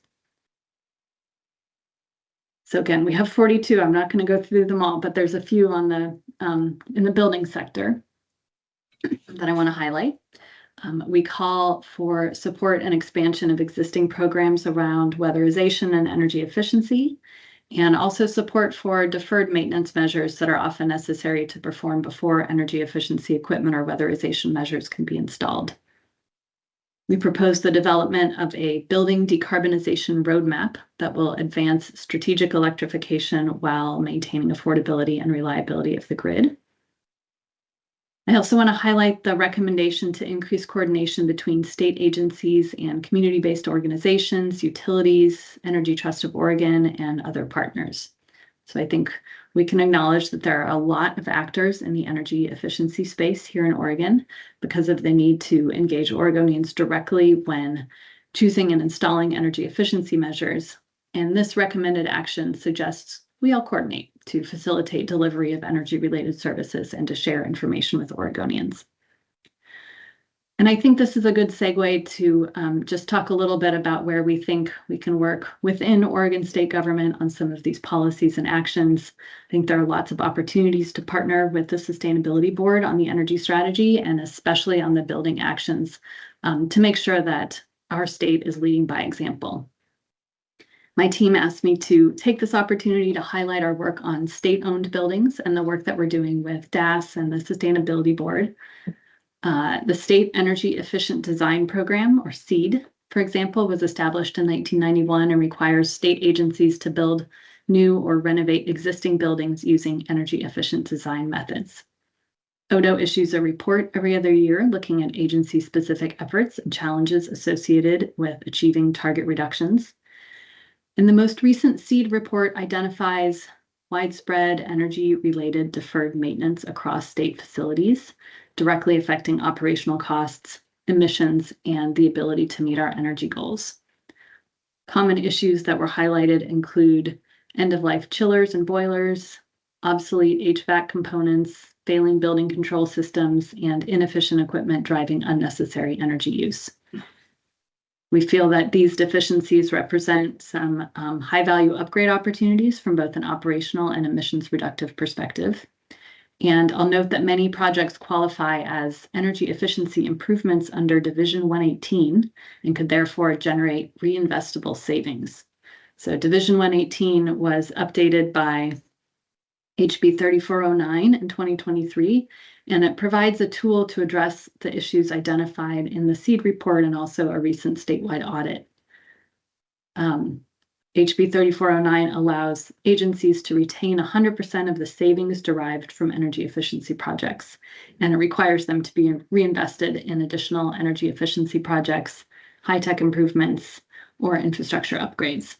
So again, we have 42. I'm not going to go through them all, but there's a few on the in the building sector that I want to highlight. We call for support and expansion of existing programs around weatherization and energy efficiency, and also support for deferred maintenance measures that are often necessary to perform before energy efficiency equipment or weatherization measures can be installed. We propose the development of a building decarbonization roadmap that will advance strategic electrification while maintaining affordability and reliability of the grid. I also want to highlight the recommendation to increase coordination between state agencies and community-based organizations, utilities, Energy Trust of Oregon, and other partners. So I think we can acknowledge that there are a lot of actors in the energy efficiency space here in Oregon because of the need to engage Oregonians directly when choosing and installing energy efficiency measures. And this recommended action suggests we all coordinate to facilitate delivery of energy-related services and to share information with Oregonians. And I think this is a good segue to just talk a little bit about where we think we can work within Oregon state government on some of these policies and actions. I think there are lots of opportunities to partner with the Sustainability Board on the energy strategy and especially on the building actions to make sure that our state is leading by example. My team asked me to take this opportunity to highlight our work on state-owned buildings and the work that we're doing with DAS and the Sustainability Board. The State Energy Efficient Design Program, or SEED, for example, was established in 1991 and requires state agencies to build new or renovate existing buildings using energy efficient design methods. Odo issues a report every other year looking at agency-specific efforts and challenges associated with achieving target reductions. And the most recent SEED report identifies widespread energy-related deferred maintenance across state facilities, directly affecting operational costs, emissions, and the ability to meet our energy goals. Common issues that were highlighted include end-of-life chillers and boilers, obsolete HVAC components, failing building control systems, and inefficient equipment driving unnecessary energy use. We feel that these deficiencies represent some high-value upgrade opportunities from both an operational and emissions reductive perspective. And I'll note that many projects qualify as energy efficiency improvements under Division 118 and could therefore generate reinvestable savings. So Division 118 was updated by HB 3409 in 2023, and it provides a tool to address the issues identified in the SEED report and also a recent statewide audit. HB 3409 allows agencies to retain 100% of the savings derived from energy efficiency projects, and it requires them to be reinvested in additional energy efficiency projects, high-tech improvements, or infrastructure upgrades.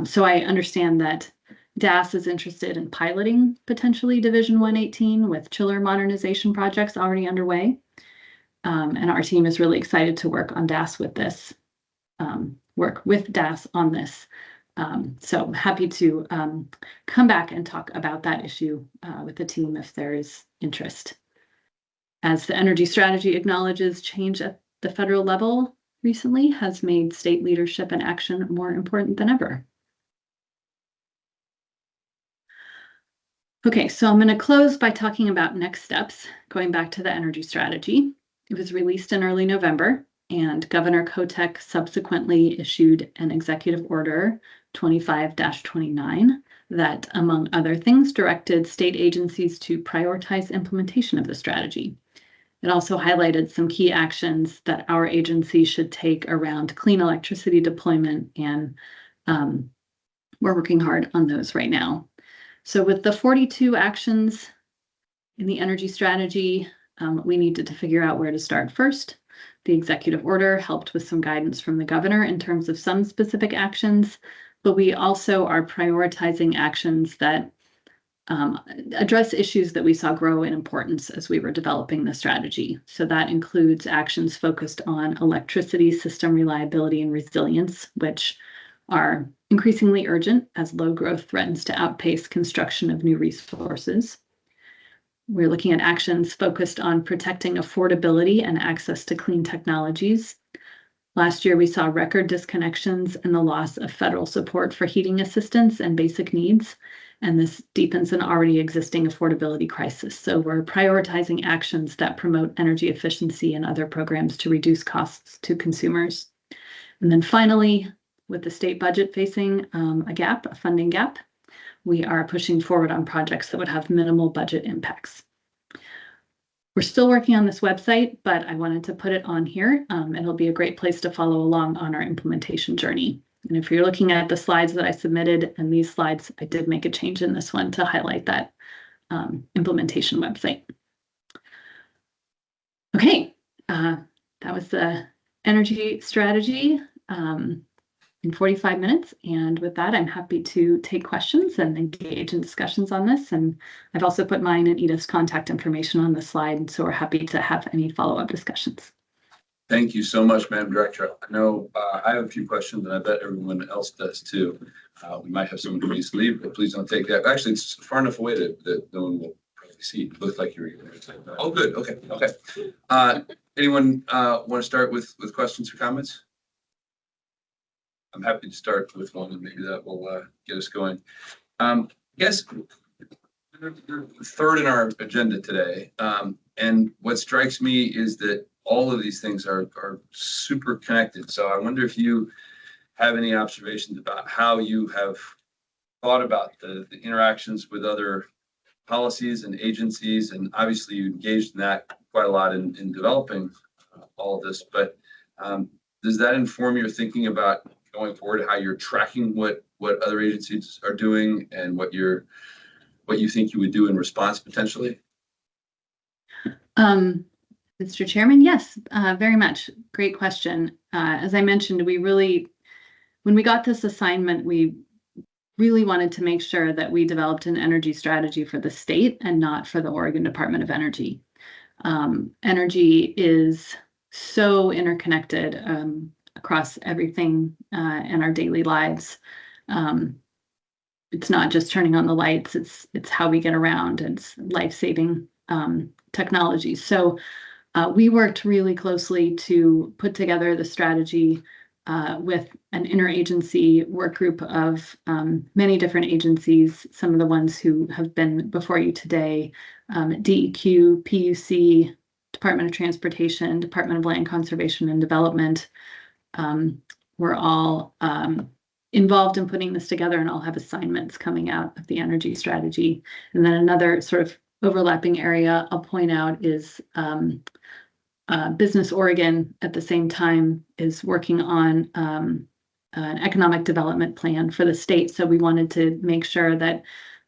So I understand that DAS is interested in piloting potentially Division 118 with chiller modernization projects already underway. And our team is really excited to work on DAS with this, work with DAS on this. So happy to come back and talk about that issue with the team if there is interest. As the energy strategy acknowledges, change at the federal level recently has made state leadership and action more important than ever. Okay, so I'm going to close by talking about next steps, going back to the energy strategy. It was released in early November, and Governor Kotek subsequently issued an executive order 25-29 that, among other things, directed state agencies to prioritize implementation of the strategy. It also highlighted some key actions that our agency should take around clean electricity deployment, and we're working hard on those right now. So with the 42 actions in the energy strategy, we needed to figure out where to start first. The executive order helped with some guidance from the governor in terms of some specific actions, but we also are prioritizing actions that address issues that we saw grow in importance as we were developing the strategy. So that includes actions focused on electricity system reliability and resilience, which are increasingly urgent as load growth threatens to outpace construction of new resources. We're looking at actions focused on protecting affordability and access to clean technologies. Last year, we saw record disconnections and the loss of federal support for heating assistance and basic needs, and this deepens an already existing affordability crisis. So we're prioritizing actions that promote energy efficiency and other programs to reduce costs to consumers. And then finally, with the state budget facing a funding gap, we are pushing forward on projects that would have minimal budget impacts. We're still working on this website, but I wanted to put it on here. It'll be a great place to follow along on our implementation journey. And if you're looking at the slides that I submitted and these slides, I did make a change in this one to highlight that implementation website. Okay, that was the energy strategy in 45 minutes. And with that, I'm happy to take questions and engage in discussions on this. And I've also put mine and Edith's contact information on the slide, so we're happy to have any follow-up discussions. Thank you so much, Madam Director. I know I have a few questions, and I bet everyone else does too. We might have someone who needs to leave, but please don't take that. Actually, it's far enough away that no one will probably see. It looks like you're going to. Oh, good. Okay. Okay. Anyone want to start with questions or comments? I'm happy to start with one, and maybe that will get us going. Yes, third in our agenda today, and what strikes me is that all of these things are super connected. So I wonder if you have any observations about how you have thought about the interactions with other policies and agencies, and obviously you engaged in that quite a lot in developing all of this, but does that inform your thinking about going forward, how you're tracking what other agencies are doing and what you think you would do in response potentially? Mr. Chairman, yes, very much. Great question. As I mentioned, when we got this assignment, we really wanted to make sure that we developed an energy strategy for the state and not for the Oregon Department of Energy. Energy is so interconnected across everything in our daily lives. It's not just turning on the lights, it's how we get around. It's life-saving technology. So We worked really closely to put together the strategy with an interagency work group of many different agencies, some of the ones who have been before you today, DEQ, PUC, Department of Transportation, Department of Land Conservation and Development. We're all involved in putting this together and all have assignments coming out of the energy strategy. And then another sort of overlapping area I'll point out is Business Oregon at the same time is working on an economic development plan for the state. So we wanted to make sure that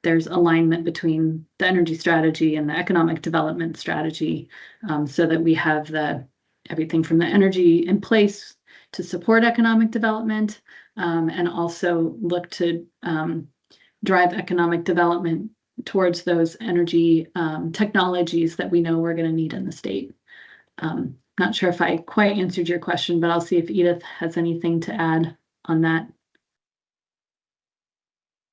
there's alignment between the energy strategy and the economic development strategy, so that we have everything from the energy in place to support economic development, and also look to drive economic development towards those energy technologies that we know we're going to need in the state. Not sure if I quite answered your question, but I'll see if Edith has anything to add on that.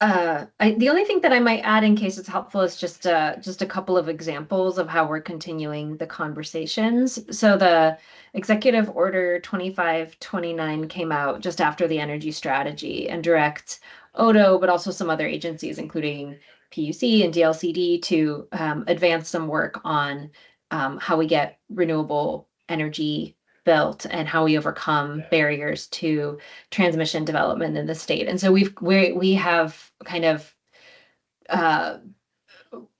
The only thing that I might add in case it's helpful is just a couple of examples of how we're continuing the conversations. So the Executive Order 2529 came out just after the energy strategy and directs Odo, but also some other agencies, including PUC and DLCD, to advance some work on how we get renewable energy built and how we overcome barriers to transmission development in the state. And so we have kind of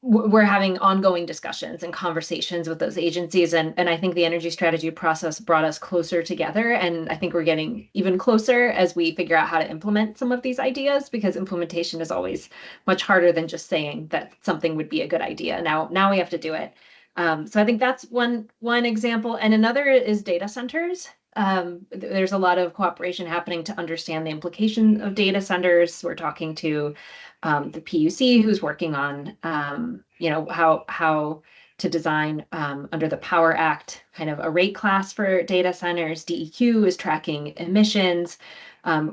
we're having ongoing discussions and conversations with those agencies, and I think the energy strategy process brought us closer together, and I think we're getting even closer as we figure out how to implement some of these ideas, because implementation is always much harder than just saying that something would be a good idea. Now we have to do it. So I think that's one example. And another is data centers. There's a lot of cooperation happening to understand the implication of data centers. We're talking to the PUC, who's working on how to design under the Power Act kind of a rate class for data centers. DEQ is tracking emissions.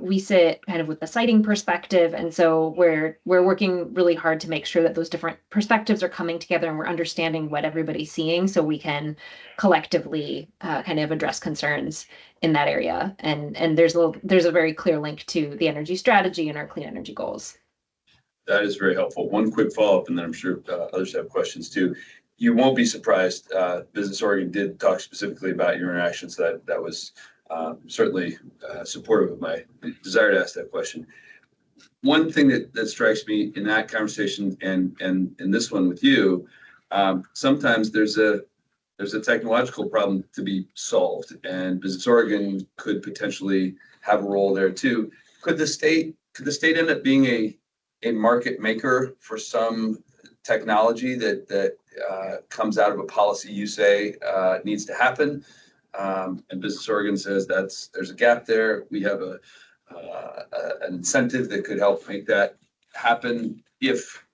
We sit kind of with the siting perspective, and so we're working really hard to make sure that those different perspectives are coming together and we're understanding what everybody's seeing, so we can collectively kind of address concerns in that area. And there's a very clear link to the energy strategy and our clean energy goals. That is very helpful. One quick follow-up, and then I'm sure others have questions too. You won't be surprised. Business Oregon did talk specifically about your interactions. That was certainly supportive of my desire to ask that question. One thing that strikes me in that conversation and in this one with you, sometimes there's a technological problem to be solved, and Business Oregon could potentially have a role there too. Could the state end up being a market maker for some technology that comes out of a policy you say needs to happen? And Business Oregon says there's a gap there. We have an incentive that could help make that happen if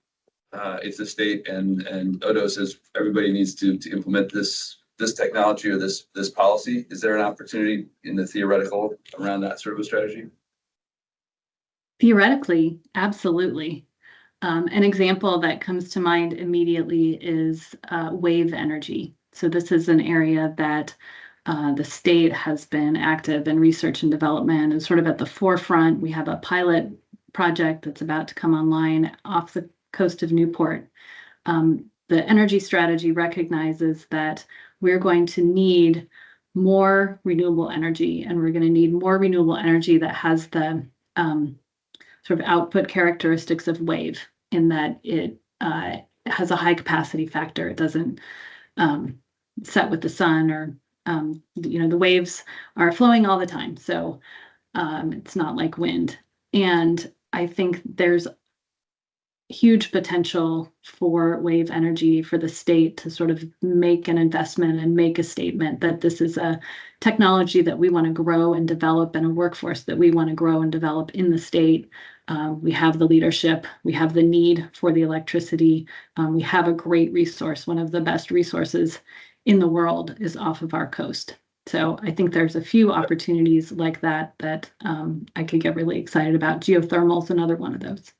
the state and Odo says everybody needs to implement this technology or this policy. Is there an opportunity in the theoretical around that sort of a strategy? Theoretically, absolutely. An example that comes to mind immediately is wave energy. So this is an area that the state has been active in research and development and sort of at the forefront. We have a pilot project that's about to come online off the coast of Newport. The energy strategy recognizes that we're going to need more renewable energy, and we're going to need more renewable energy that has the sort of output characteristics of wave, in that it has a high capacity factor. It doesn't set with the sun, or the waves are flowing all the time. So it's not like wind. And I think there's huge potential for wave energy for the state to sort of make an investment and make a statement that this is a technology that we want to grow and develop, and a workforce that we want to grow and develop in the state. We have the leadership, we have the need for the electricity. We have a great resource. One of the best resources in the world is off of our coast. So I think there's a few opportunities like that I could get really excited about. Geothermal is another one of those.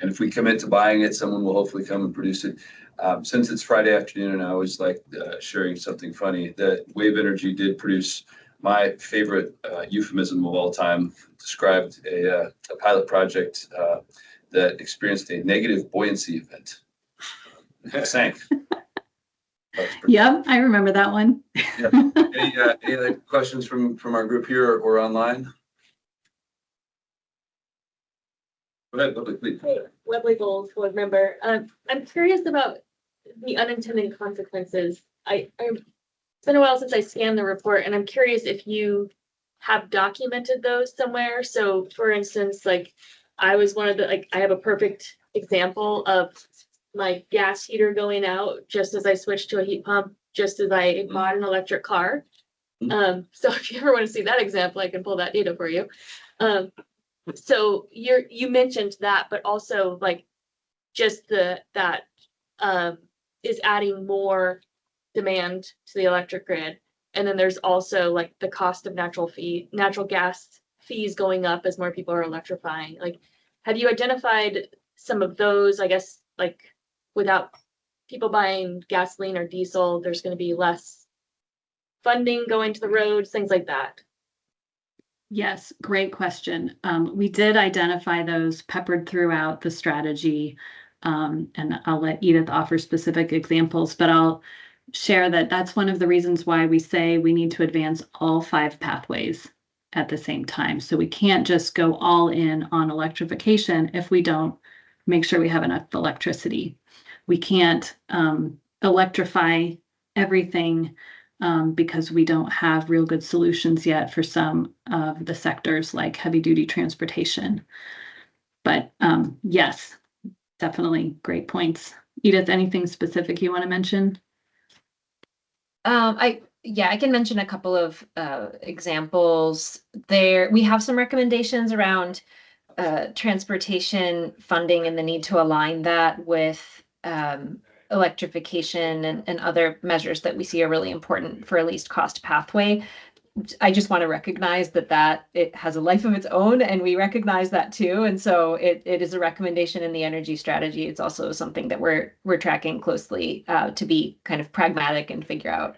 And if we commit to buying it, someone will hopefully come and produce it. Since it's Friday afternoon and I always like sharing something funny, that Wave Energy did produce my favorite euphemism of all time, described a pilot project that experienced a negative buoyancy event. It sank. Yep, I remember that one. Yeah. Any other questions from our group here or online? Go ahead, Lily, please. Hey, Webley Gold, board member. I'm curious about the unintended consequences. It's been a while since I scanned the report, and I'm curious if you have documented those somewhere. So, for instance, like I was one of the I have a perfect example of my gas heater going out just as I switched to a heat pump, just as I bought an electric car. So if you ever want to see that example, I can pull that data for you. So you mentioned that, but also like just that is adding more demand to the electric grid. And then there's also like the cost of natural gas fees going up as more people are electrifying. Like, have you identified some of those, I guess, like without people buying gasoline or diesel, there's going to be less funding going to the roads, things like that? Yes, great question. We did identify those peppered throughout the strategy, and I'll let Edith offer specific examples, but I'll share that that's one of the reasons why we say we need to advance all 5 pathways at the same time. So we can't just go all in on electrification if we don't make sure we have enough electricity. We can't electrify everything because we don't have real good solutions yet for some of the sectors like heavy duty transportation. But yes, definitely great points. Edith, anything specific you want to mention? I can mention a couple of examples there. We have some recommendations around transportation funding and the need to align that with electrification and other measures that we see are really important for a least cost pathway. I just want to recognize that it has a life of its own, and we recognize that too. And so it is a recommendation in the energy strategy. It's also something that we're tracking closely to be kind of pragmatic and figure out,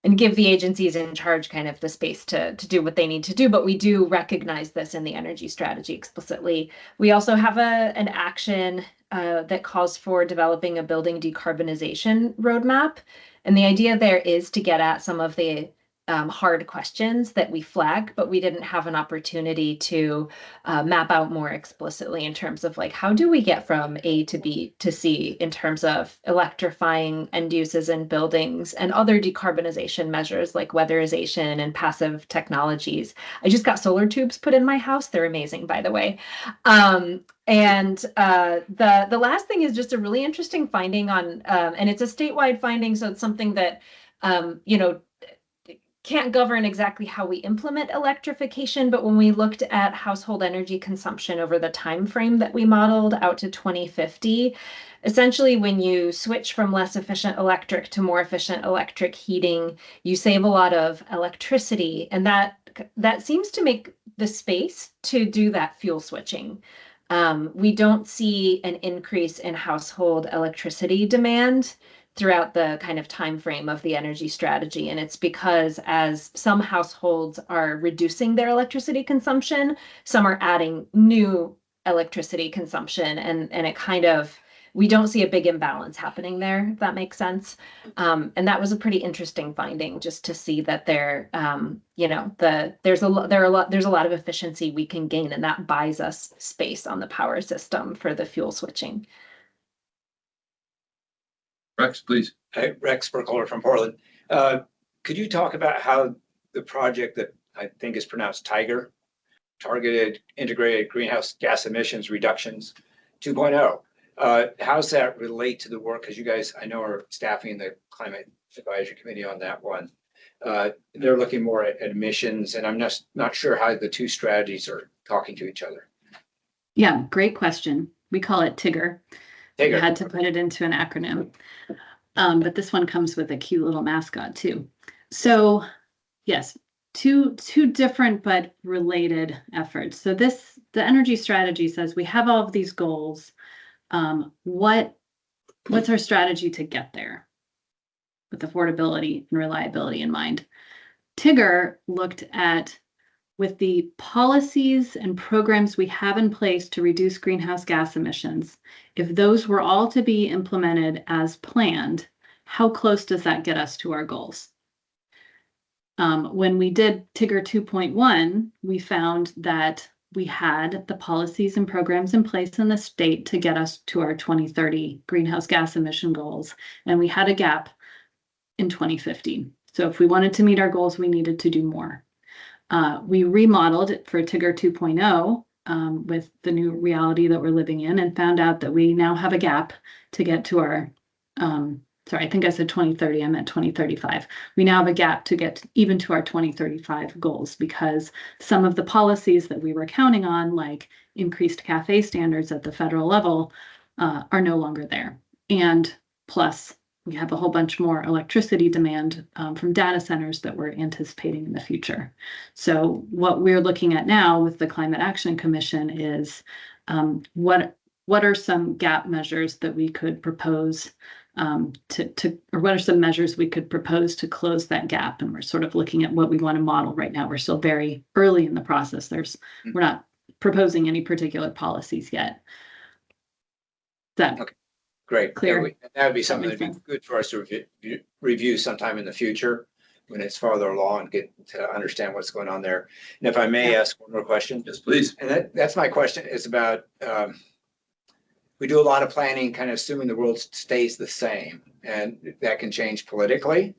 and give the agencies in charge kind of the space to do what they need to do. But we do recognize this in the energy strategy explicitly. We also have an action that calls for developing a building decarbonization roadmap. And the idea there is to get at some of the hard questions that we flag, but we didn't have an opportunity to map out more explicitly in terms of like, how do we get from A to B to C in terms of electrifying end uses in buildings and other decarbonization measures like weatherization and passive technologies. I just got solar tubes put in my house. They're amazing, by the way. And the last thing is just a really interesting finding on, and it's a statewide finding, so it's something that, can't govern exactly how we implement electrification, but when we looked at household energy consumption over the time frame that we modeled out to 2050, essentially when you switch from less efficient electric to more efficient electric heating, you save a lot of electricity, and that seems to make the space to do that fuel switching. We don't see an increase in household electricity demand throughout the kind of time frame of the energy strategy. And it's because as some households are reducing their electricity consumption, some are adding new electricity consumption. And it kind of, we don't see a big imbalance happening there, if that makes sense. And that was a pretty interesting finding, just to see that there's a lot of efficiency we can gain, and that buys us space on the power system for the fuel switching. Rex, please. Hey, Rex Burkholder from Portland. Could you talk about how the project that I think is pronounced TIGER, Targeted Integrated Greenhouse Gas Emissions Reductions 2.0, how's that relate to the work? Because you guys, I know, are staffing the Climate Advisory Committee on that one. They're looking more at emissions, and I'm not sure how the two strategies are talking to each other. Yeah, great question. We call it TIGER. We had to put it into an acronym. But this one comes with a cute little mascot too. So yes, two different but related efforts. So the energy strategy says we have all of these goals. What's our strategy to get there with affordability and reliability in mind? Tigger looked at, with the policies and programs we have in place to reduce greenhouse gas emissions, if those were all to be implemented as planned, how close does that get us to our goals? When we did Tigger 2.1, we found that we had the policies and programs in place in the state to get us to our 2030 greenhouse gas emission goals, and we had a gap in 2015. So if we wanted to meet our goals, we needed to do more. We remodeled it for Tigger 2.0 with the new reality that we're living in, and found out that we now have a gap to get to our, sorry, I think I said 2030, I meant 2035. We now have a gap to get even to our 2035 goals, because some of the policies that we were counting on, like increased CAFE standards at the federal level, are no longer there. And plus, we have a whole bunch more electricity demand from data centers that we're anticipating in the future. So what we're looking at now with the Climate Action Commission is what are some gap measures that we could propose or what are some measures we could propose to close that gap? And we're sort of looking at what we want to model right now. We're still very early in the process. We're not proposing any particular policies yet. Okay. Great. Clear? That would be something that'd be good for us to review sometime in the future when it's farther along and get to understand what's going on there. And if I may ask one more question. Yes, please. And that's my question. It's about, we do a lot of planning, kind of assuming the world stays the same, and that can change politically,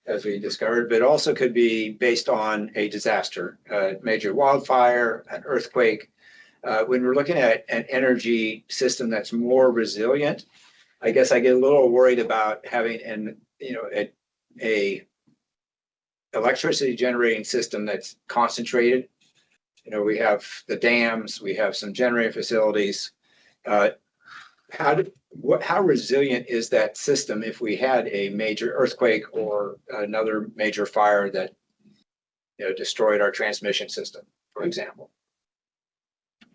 as we discovered, but also could be based on a disaster, a major wildfire, an earthquake. When we're looking at an energy system that's more resilient, I guess I get a little worried about having a electricity generating system that's concentrated. We have the dams, we have some generating facilities. How resilient is that system if we had a major earthquake or another major fire that destroyed our transmission system, for example?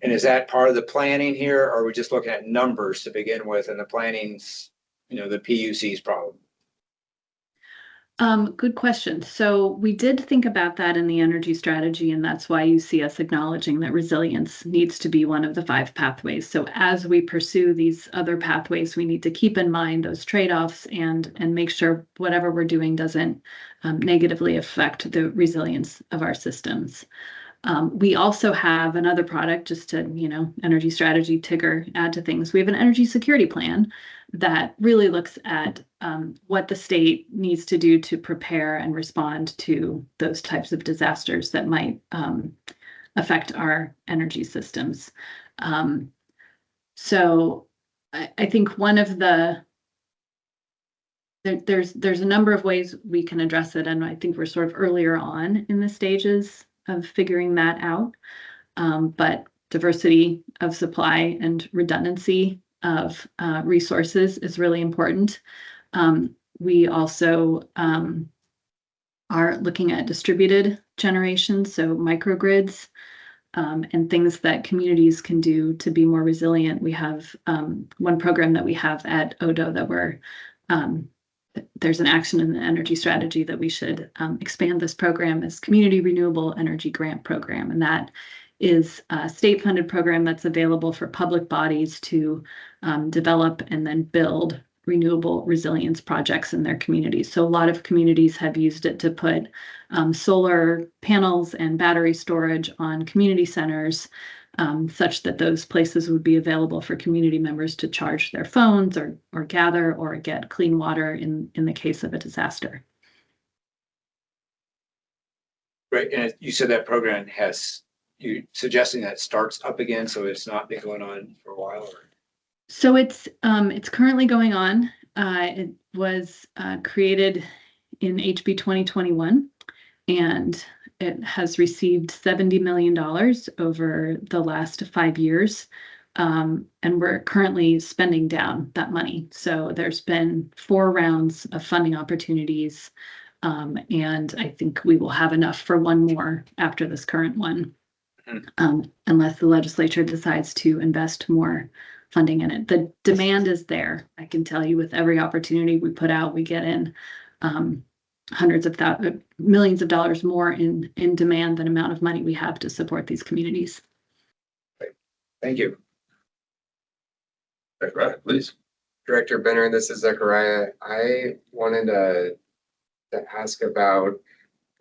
And is that part of the planning here, or are we just looking at numbers to begin with, and the planning's, the PUC's problem? Good question. So we did think about that in the energy strategy, and that's why you see us acknowledging that resilience needs to be one of the 5 pathways. So as we pursue these other pathways, we need to keep in mind those trade-offs and make sure whatever we're doing doesn't negatively affect the resilience of our systems. We also have another product, just to, energy strategy, Tigger, add to things. We have an energy security plan that really looks at what the state needs to do to prepare and respond to those types of disasters that might affect our energy systems. So I think one of there's a number of ways we can address it, and I think we're sort of earlier on in the stages of figuring that out. But diversity of supply and redundancy of resources is really important. We also are looking at distributed generation, so microgrids, and things that communities can do to be more resilient. We have one program that we have at Odo that there's an action in the energy strategy that we should expand this program as Community Renewable Energy Grant Program. And that is a state-funded program that's available for public bodies to develop and then build renewable resilience projects in their communities. So a lot of communities have used it to put solar panels and battery storage on community centers, such that those places would be available for community members to charge their phones or gather or get clean water in the case of a disaster. Right, and you said that program you suggesting that starts up again, so it's not been going on for a while? Or? So it's currently going on. It was created in HB 2021, and it has received $70 million over the last 5 years, and we're currently spending down that money. So there's been 4 rounds of funding opportunities, and I think we will have enough for one more after this current one, unless the legislature decides to invest more funding in it. The demand is there. I can tell you with every opportunity we put out, we get in hundreds of millions of dollars more in demand than amount of money we have to support these communities. Thank you. Zechariah, please. Director Benner, this is Zechariah. I wanted to ask about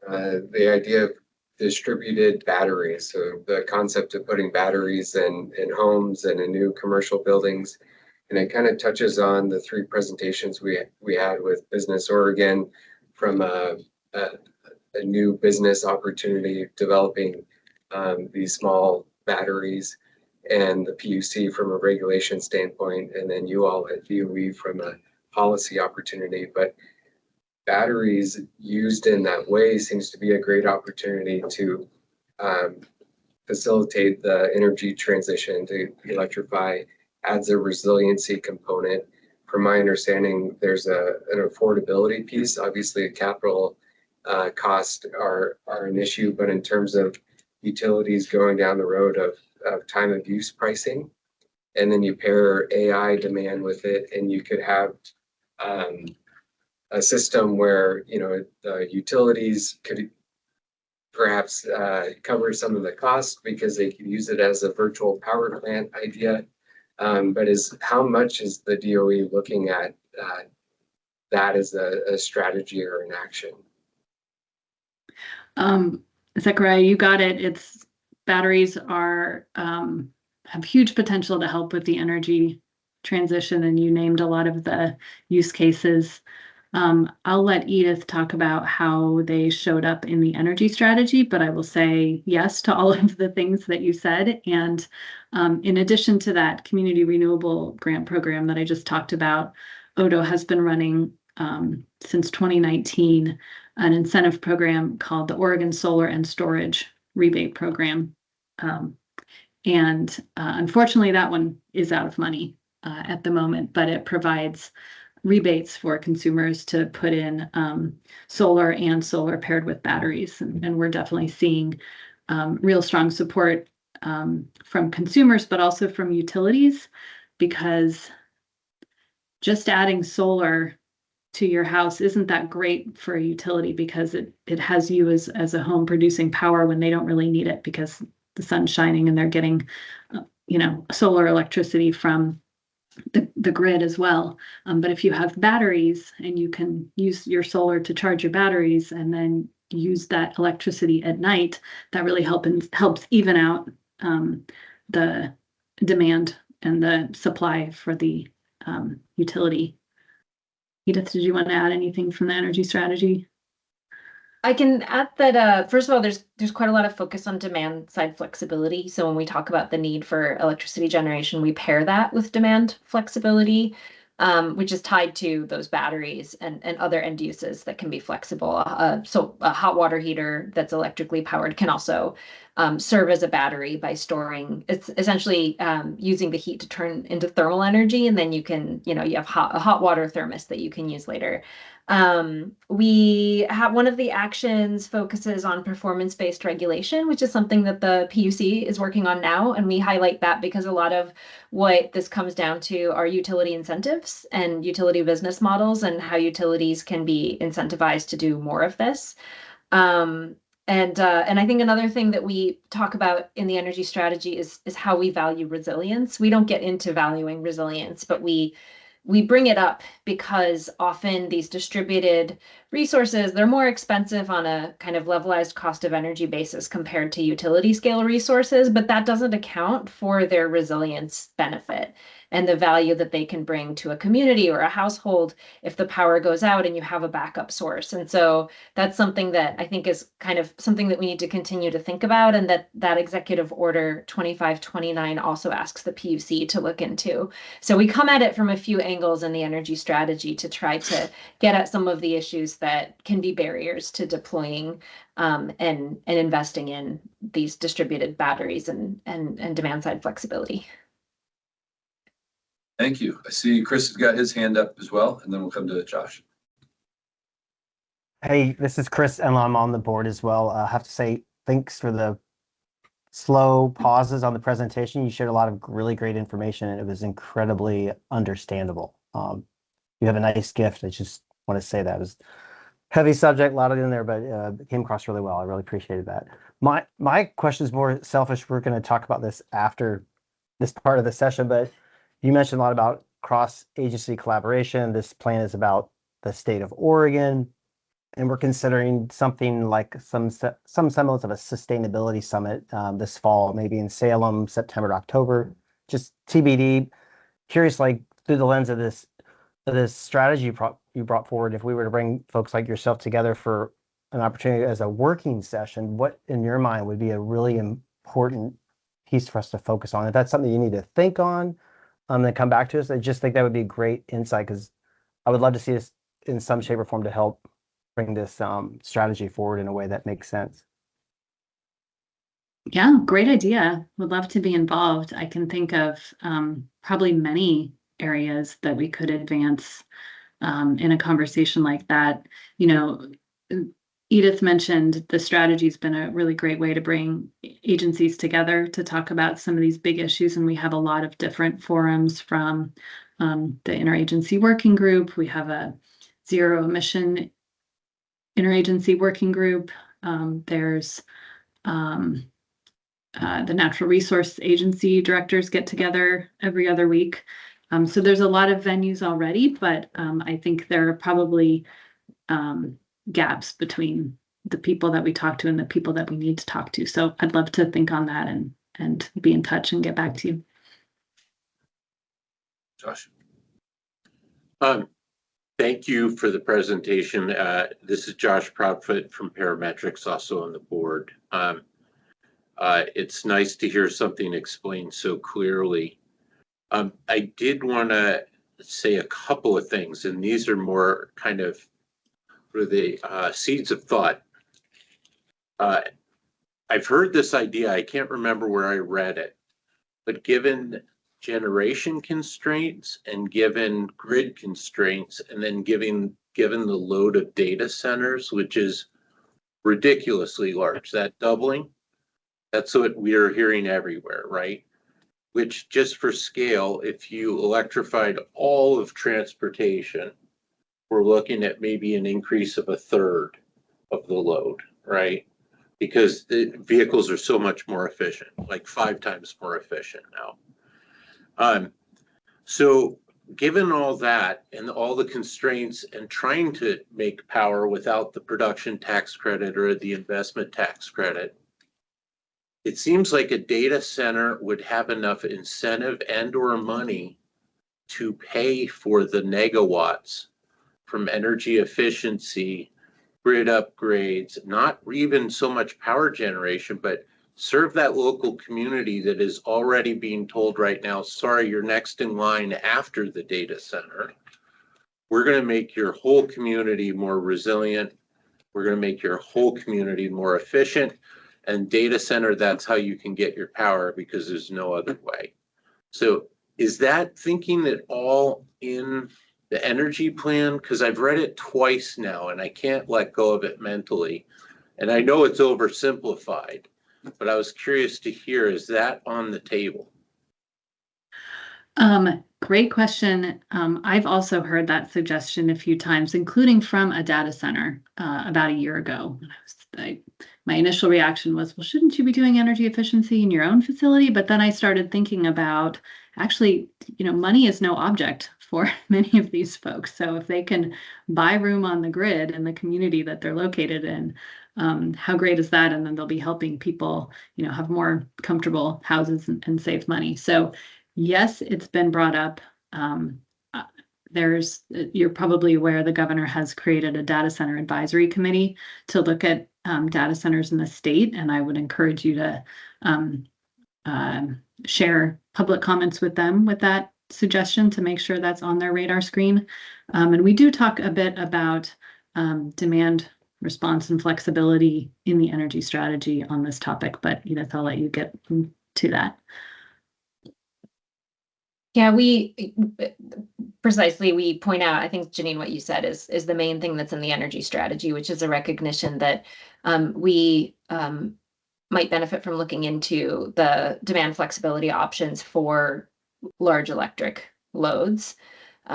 the idea of distributed batteries. So the concept of putting batteries in homes and in new commercial buildings. And it kind of touches on the 3 presentations we had with Business Oregon, from a new business opportunity developing these small batteries, and the PUC from a regulation standpoint, and then you all at DOE from a policy opportunity. But batteries used in that way seems to be a great opportunity to facilitate the energy transition to electrify, adds a resiliency component. From my understanding, there's an affordability piece. Obviously, capital costs are an issue, but in terms of utilities going down the road of time of use pricing, and then you pair AI demand with it, and you could have a system where, you know, the utilities could perhaps cover some of the costs because they could use it as a virtual power plant idea. But how much is the DOE looking at that as a strategy or an action? Zechariah, you got it. Batteries have huge potential to help with the energy transition, and you named a lot of the use cases. I'll let Edith talk about how they showed up in the energy strategy, but I will say yes to all of the things that you said. And in addition to that community renewable grant program that I just talked about, ODO has been running since 2019 an incentive program called the Oregon Solar and Storage Rebate Program. Unfortunately, that one is out of money at the moment, but it provides rebates for consumers to put in solar and solar paired with batteries. And we're definitely seeing real strong support from consumers, but also from utilities, because just adding solar to your house isn't that great for a utility, because it has you as a home producing power when they don't really need it because the sun's shining and they're getting solar electricity from the grid as well. But if you have batteries and you can use your solar to charge your batteries and then use that electricity at night, that really helps even out the demand and the supply for the utility. Edith, did you want to add anything from the energy strategy? I can add that, first of all, there's quite a lot of focus on demand side flexibility. So when we talk about the need for electricity generation, we pair that with demand flexibility, which is tied to those batteries and other end uses that can be flexible. So a hot water heater that's electrically powered can also serve as a battery by storing, it's essentially using the heat to turn into thermal energy. And then you can, you have a hot water thermos that you can use later. We have one of the actions focuses on performance-based regulation, which is something that the PUC is working on now. And we highlight that because a lot of what this comes down to are utility incentives and utility business models and how utilities can be incentivized to do more of this. And I think another thing that we talk about in the energy strategy is how we value resilience. We don't get into valuing resilience, but we bring it up because often these distributed resources, they're more expensive on a kind of levelized cost of energy basis compared to utility scale resources, but that doesn't account for their resilience benefit and the value that they can bring to a community or a household if the power goes out and you have a backup source. And so that's something that I think is kind of something that we need to continue to think about, and that Executive Order 2529 also asks the PUC to look into. So we come at it from a few angles in the energy strategy to try to get at some of the issues that can be barriers to deploying and investing in these distributed batteries and demand side flexibility. Thank you. I see Chris has got his hand up as well, and then we'll come to Josh. Hey, this is Chris, and I'm on the board as well. I have to say thanks for the slow pauses on the presentation. You shared a lot of really great information, and it was incredibly understandable. You have a nice gift. I just want to say that. It was heavy subject, a lot of it in there, but it came across really well. I really appreciated that. My question is more selfish. We're going to talk about this after this part of the session, but you mentioned a lot about cross-agency collaboration. This plan is about the state of Oregon, and we're considering something like some semblance of a sustainability summit this fall, maybe in Salem, September to October. Just TBD. Curious, like through the lens of this strategy you brought forward, if we were to bring folks like yourself together for an opportunity as a working session, what in your mind would be a really important piece for us to focus on? If that's something you need to think on, then come back to us. I just think that would be great insight, because I would love to see us in some shape or form to help bring this strategy forward in a way that makes sense. Yeah, great idea. Would love to be involved. I can think of probably many areas that we could advance in a conversation like that. You know, Edith mentioned the strategy's been a really great way to bring agencies together to talk about some of these big issues. And we have a lot of different forums, from the interagency working group. We have a zero emission interagency working group. There's the Natural Resource Agency directors get together every other week. So there's a lot of venues already, but I think there are probably gaps between the people that we talk to and the people that we need to talk to. So I'd love to think on that and be in touch and get back to you. Josh. Thank you for the presentation. This is Josh Proudfoot from Parametrics, also on the board. It's nice to hear something explained so clearly. I did want to say a couple of things, and these are more kind of for the seeds of thought. I've heard this idea, I can't remember where I read it, but given generation constraints and given grid constraints, and then given the load of data centers, which is ridiculously large, that doubling, that's what we are hearing everywhere, right? Which, just for scale, if you electrified all of transportation, we're looking at maybe an increase of 1/3 of the load, right? Because the vehicles are so much more efficient, like 5 times more efficient now. So given all that and all the constraints and trying to make power without the production tax credit or the investment tax credit, it seems like a data center would have enough incentive and or money to pay for the megawatts from energy efficiency, grid upgrades, not even so much power generation, but serve that local community that is already being told right now, sorry, you're next in line after the data center. We're going to make your whole community more resilient. We're going to make your whole community more efficient. And data center, that's how you can get your power, because there's no other way. So is that thinking at all in the energy plan? Because I've read it twice now and I can't let go of it mentally. And I know it's oversimplified, but I was curious to hear, is that on the table? Great question. I've also heard that suggestion a few times, including from a data center about a year ago. My initial reaction was, well, shouldn't you be doing energy efficiency in your own facility? But then I started thinking about, actually, money is no object for many of these folks. So if they can buy room on the grid in the community that they're located in, how great is that? And then they'll be helping people, have more comfortable houses and save money. So yes, it's been brought up. You're probably aware the governor has created a data center advisory committee to look at data centers in the state. And I would encourage you to share public comments with them with that suggestion to make sure that's on their radar screen. And we do talk a bit about demand response and flexibility in the energy strategy on this topic, but Edith, I'll let you get to that. Yeah, we point out, I think, Janine, what you said is the main thing that's in the energy strategy, which is a recognition that we might benefit from looking into the demand flexibility options for large electric loads.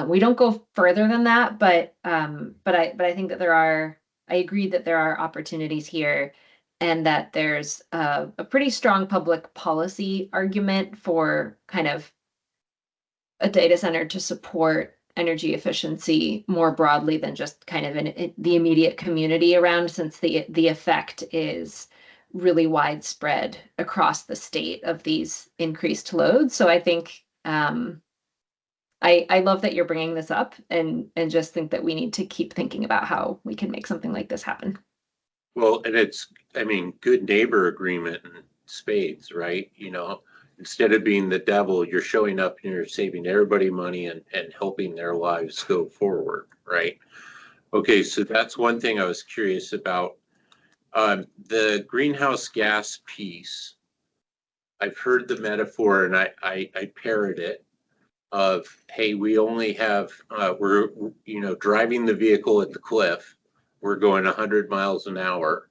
We don't go further than that, but I think that I agree that there are opportunities here, and that there's a pretty strong public policy argument for kind of a data center to support energy efficiency more broadly than just kind of in the immediate community around, since the effect is really widespread across the state of these increased loads. So I think I love that you're bringing this up, and just think that we need to keep thinking about how we can make something like this happen. Well, and it's, I mean, good neighbor agreement in spades, right? You know, instead of being the devil, you're showing up and you're saving everybody money and helping their lives go forward, right? Okay, so that's one thing I was curious about. The greenhouse gas piece, I've heard the metaphor, and I parrot it, of, hey, we only have, we're, you know, driving the vehicle at the cliff, we're going 100 miles an hour.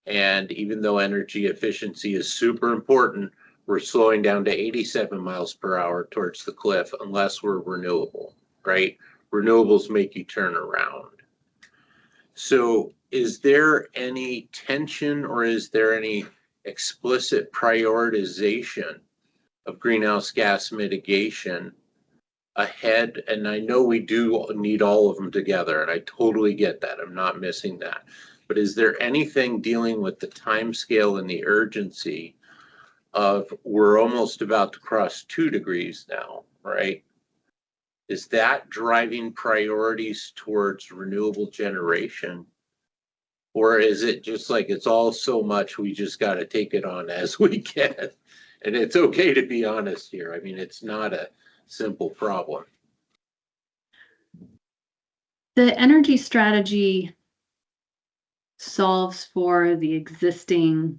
And even though energy efficiency is super important, we're slowing down to 87 miles per hour towards the cliff unless we're renewable, right? Renewables make you turn around. So is there any tension, or is there any explicit prioritization of greenhouse gas mitigation ahead? And I know we do need all of them together, and I totally get that. I'm not missing that. But is there anything dealing with the time scale and the urgency of, we're almost about to cross 2 degrees now, right? Is that driving priorities towards renewable generation? Or is it just like, it's all so much, we just got to take it on as we can? And it's okay to be honest here. I mean, it's not a simple problem. The energy strategy solves for the existing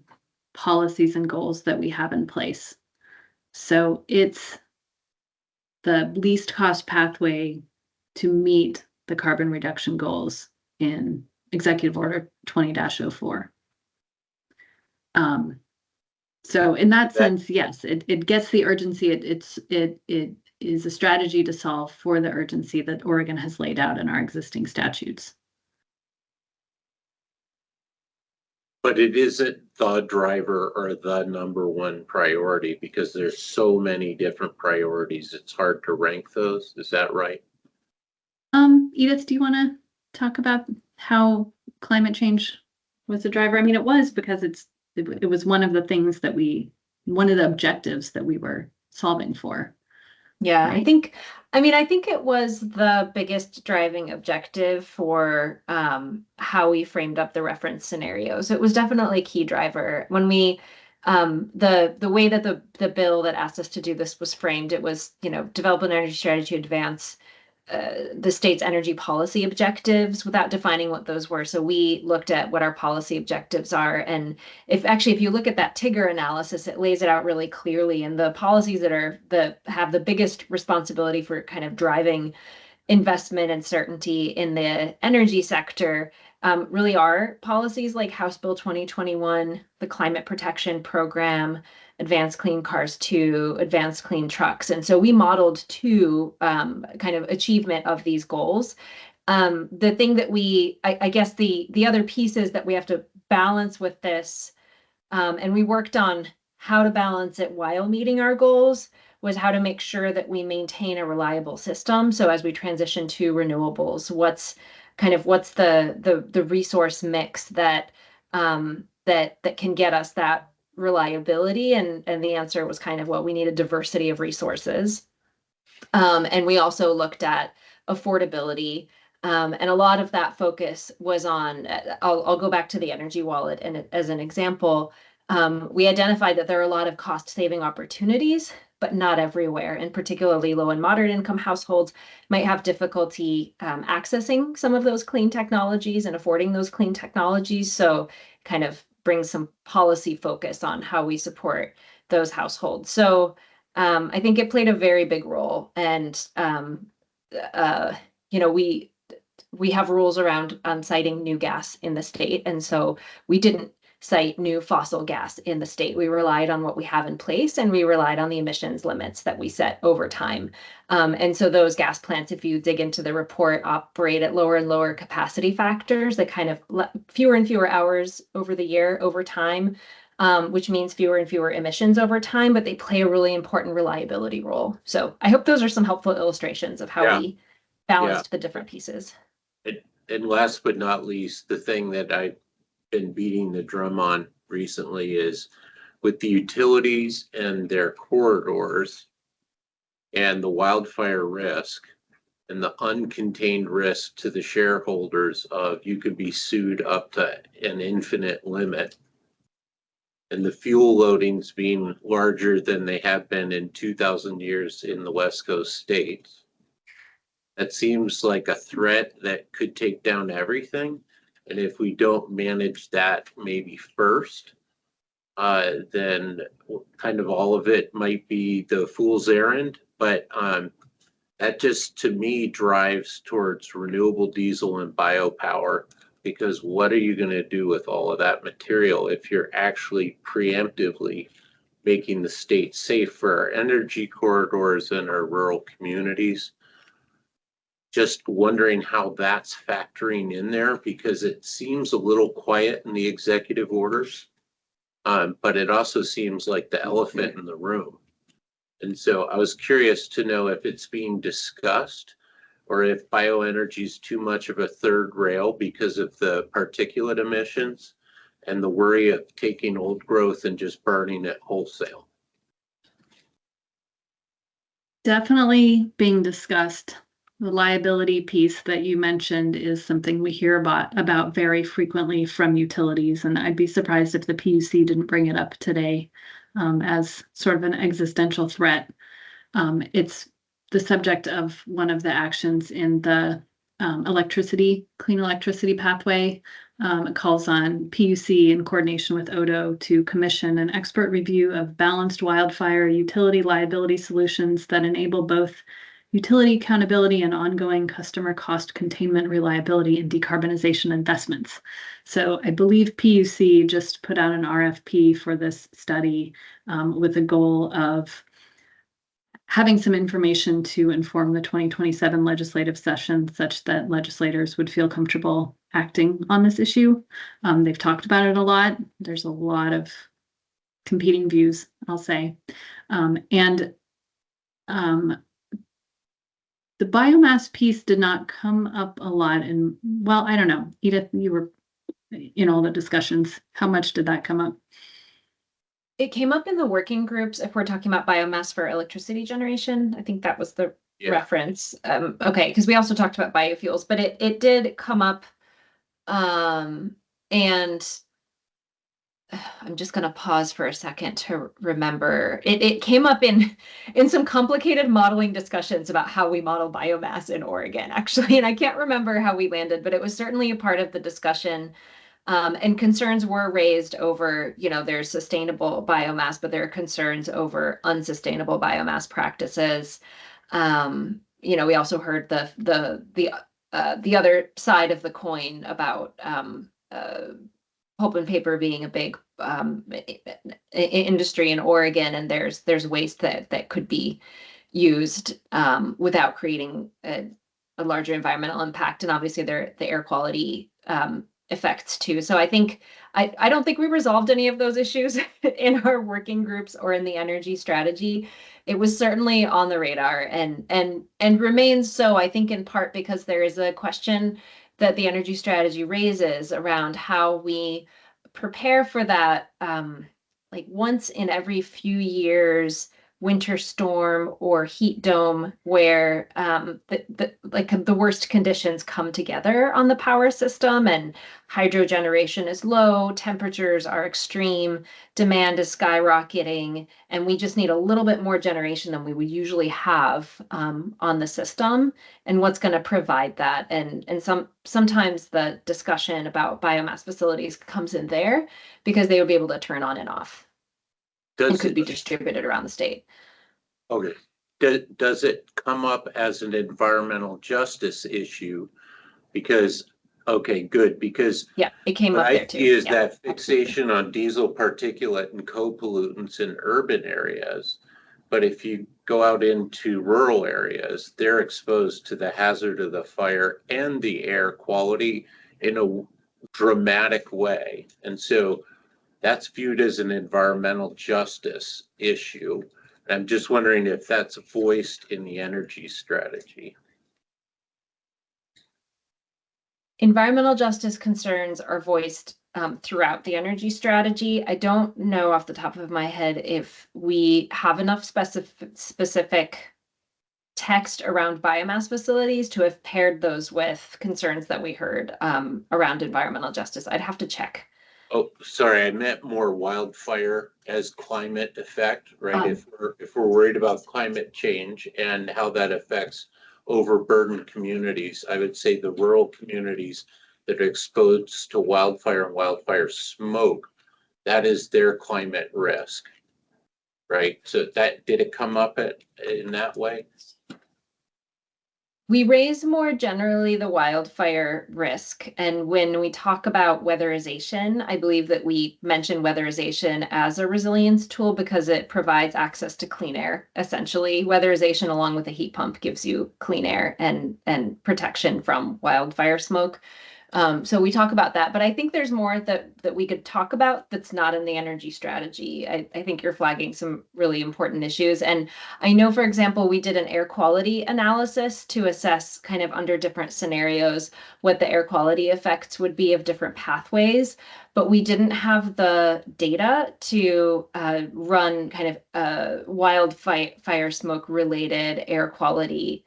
policies and goals that we have in place. So it's the least cost pathway to meet the carbon reduction goals in Executive Order 20-04. So in that sense, yes, it gets the urgency. It is a strategy to solve for the urgency that Oregon has laid out in our existing statutes. But it isn't the driver or the number one priority, because there's so many different priorities. It's hard to rank those. Is that right? Edith, do you want to talk about how climate change was a driver? I mean, it was, because it was one of the things that one of the objectives that we were solving for. Yeah, right? I think it was the biggest driving objective for how we framed up the reference scenarios. It was definitely a key driver. When we, the way that the bill that asked us to do this was framed, it was, develop an energy strategy to advance the state's energy policy objectives without defining what those were. So we looked at what our policy objectives are. And if you look at that Tigger analysis, it lays it out really clearly. And the policies that have the biggest responsibility for kind of driving investment and certainty in the energy sector really are policies like House Bill 2021, the Climate Protection Program, Advanced Clean Cars 2, Advanced Clean Trucks. And so we modeled two kind of achievement of these goals. The thing that I guess the other pieces that we have to balance with this, and we worked on how to balance it while meeting our goals, was how to make sure that we maintain a reliable system. So as we transition to renewables, what's the resource mix that can get us that reliability? And the answer was kind of, well, we need a diversity of resources. And we also looked at affordability. And a lot of that focus was on, I'll go back to the energy wallet and as an example. We identified that there are a lot of cost saving opportunities, but not everywhere. And particularly low and moderate income households might have difficulty accessing some of those clean technologies and affording those clean technologies. So kind of bring some policy focus on how we support those households. So I think it played a very big role. And, we have rules around siting new gas in the state. And so we didn't cite new fossil gas in the state. We relied on what we have in place, and we relied on the emissions limits that we set over time. And so those gas plants, if you dig into the report, operate at lower and lower capacity factors. They kind of fewer and fewer hours over the year, over time, which means fewer and fewer emissions over time, but they play a really important reliability role. So I hope those are some helpful illustrations of how we balanced the different pieces. And last but not least, the thing that I've been beating the drum on recently is with the utilities and their corridors and the wildfire risk and the uncontained risk to the shareholders of you could be sued up to an infinite limit, and the fuel loadings being larger than they have been in 2,000 years in the West Coast states. That seems like a threat that could take down everything. And if we don't manage that maybe first, then kind of all of it might be the fool's errand. But that just, to me, drives towards renewable diesel and biopower, because what are you going to do with all of that material if you're actually preemptively making the state safe for our energy corridors and our rural communities? Just wondering how that's factoring in there, because it seems a little quiet in the executive orders, but it also seems like the elephant in the room. And so I was curious to know if it's being discussed, or if bioenergy is too much of a third rail because of the particulate emissions and the worry of taking old growth and just burning it wholesale. Definitely being discussed. The liability piece that you mentioned is something we hear about very frequently from utilities, and I'd be surprised if the PUC didn't bring it up today as sort of an existential threat. It's the subject of one of the actions in the clean electricity pathway. It calls on PUC in coordination with ODO to commission an expert review of balanced wildfire utility liability solutions that enable both utility accountability and ongoing customer cost containment, reliability, and decarbonization investments. So I believe PUC just put out an RFP for this study with a goal of having some information to inform the 2027 legislative session such that legislators would feel comfortable acting on this issue. They've talked about it a lot. There's a lot of competing views, I'll say. The biomass piece did not come up a lot. And well, I don't know, Edith, you were in all the discussions. How much did that come up? It came up in the working groups if we're talking about biomass for electricity generation. I think that was the reference. Okay, because we also talked about biofuels, but it did come up. And I'm just going to pause for a second to remember. It came up in some complicated modeling discussions about how we model biomass in Oregon, actually. And I can't remember how we landed, but it was certainly a part of the discussion. And concerns were raised over, there's sustainable biomass, but there are concerns over unsustainable biomass practices. We also heard the other side of the coin about pulp and paper being a big industry in Oregon, and there's waste that could be used without creating a larger environmental impact, and obviously the air quality effects too. So I don't think we resolved any of those issues in our working groups or in the energy strategy. It was certainly on the radar and remains so, I think, in part because there is a question that the energy strategy raises around how we prepare for that, like once in every few years, winter storm or heat dome where the worst conditions come together on the power system, and hydro generation is low, temperatures are extreme, demand is skyrocketing, and we just need a little bit more generation than we would usually have on the system. And what's going to provide that? And sometimes the discussion about biomass facilities comes in there because they would be able to turn on and off. It could be distributed around the state. Okay. Does it come up as an environmental justice issue? Because Okay, good, because Yeah, it came what up there I too. see is Yeah. that fixation on diesel particulate and co-pollutants in urban areas. But if you go out into rural areas, they're exposed to the hazard of the fire and the air quality in a dramatic way. And so that's viewed as an environmental justice issue. And I'm just wondering if that's voiced in the energy strategy. Environmental justice concerns are voiced throughout the energy strategy. I don't know off the top of my head if we have enough specific text around biomass facilities to have paired those with concerns that we heard around environmental justice. I'd have to check. Oh, sorry, I meant more wildfire as climate effect, right? If we're worried about climate change and how that affects overburdened communities, I would say the rural communities that are exposed to wildfire and wildfire smoke, that is their climate risk, right? So that, did it come up in that way? We raise more generally the wildfire risk. And when we talk about weatherization, I believe that we mention weatherization as a resilience tool because it provides access to clean air. Essentially, weatherization along with a heat pump gives you clean air and protection from wildfire smoke. So we talk about that, but I think there's more that we could talk about that's not in the energy strategy. I think you're flagging some really important issues. And I know, for example, we did an air quality analysis to assess kind of under different scenarios what the air quality effects would be of different pathways, but we didn't have the data to run kind of wildfire smoke related air quality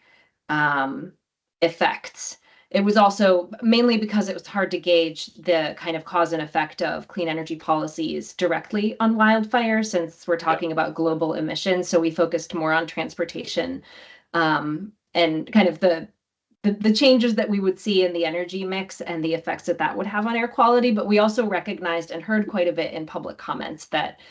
effects. It was also mainly because it was hard to gauge the kind of cause and effect of clean energy policies directly on wildfire, since we're talking about global emissions. So we focused more on transportation and kind of the changes that we would see in the energy mix and the effects that that would have on air quality. But we also recognized and heard quite a bit in public comments that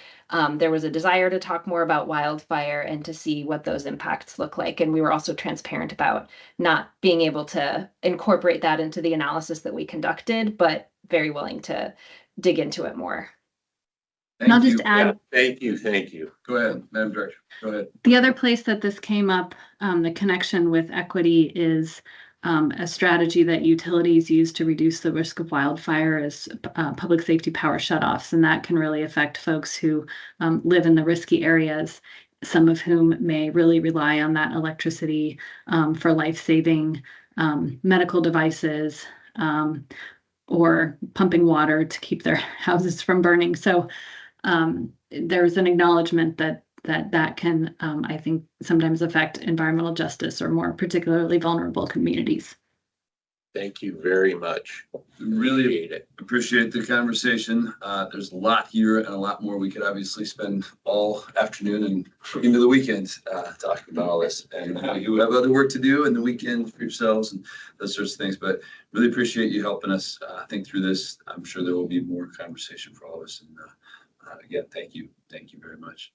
there was a desire to talk more about wildfire and to see what those impacts look like. And we were also transparent about not being able to incorporate that into the analysis that we conducted, but very willing to dig into it more. And I'll just add. Yeah, thank you. Go ahead, Madam Director, go ahead. The other place that this came up, the connection with equity is a strategy that utilities use to reduce the risk of wildfire is public safety power shutoffs, and that can really affect folks who live in the risky areas, some of whom may really rely on that electricity for life-saving medical devices or pumping water to keep their houses from burning. So there's an acknowledgement that can, I think, sometimes affect environmental justice or more particularly vulnerable communities. Thank you very much. Really appreciate the conversation. There's a lot here and a lot more. We could obviously spend all afternoon and into the weekend talking about all this. And you have other work to do in the weekend for yourselves and those sorts of things. But really appreciate you helping us think through this. I'm sure there will be more conversation for all of us. And again, thank you. Thank you very much.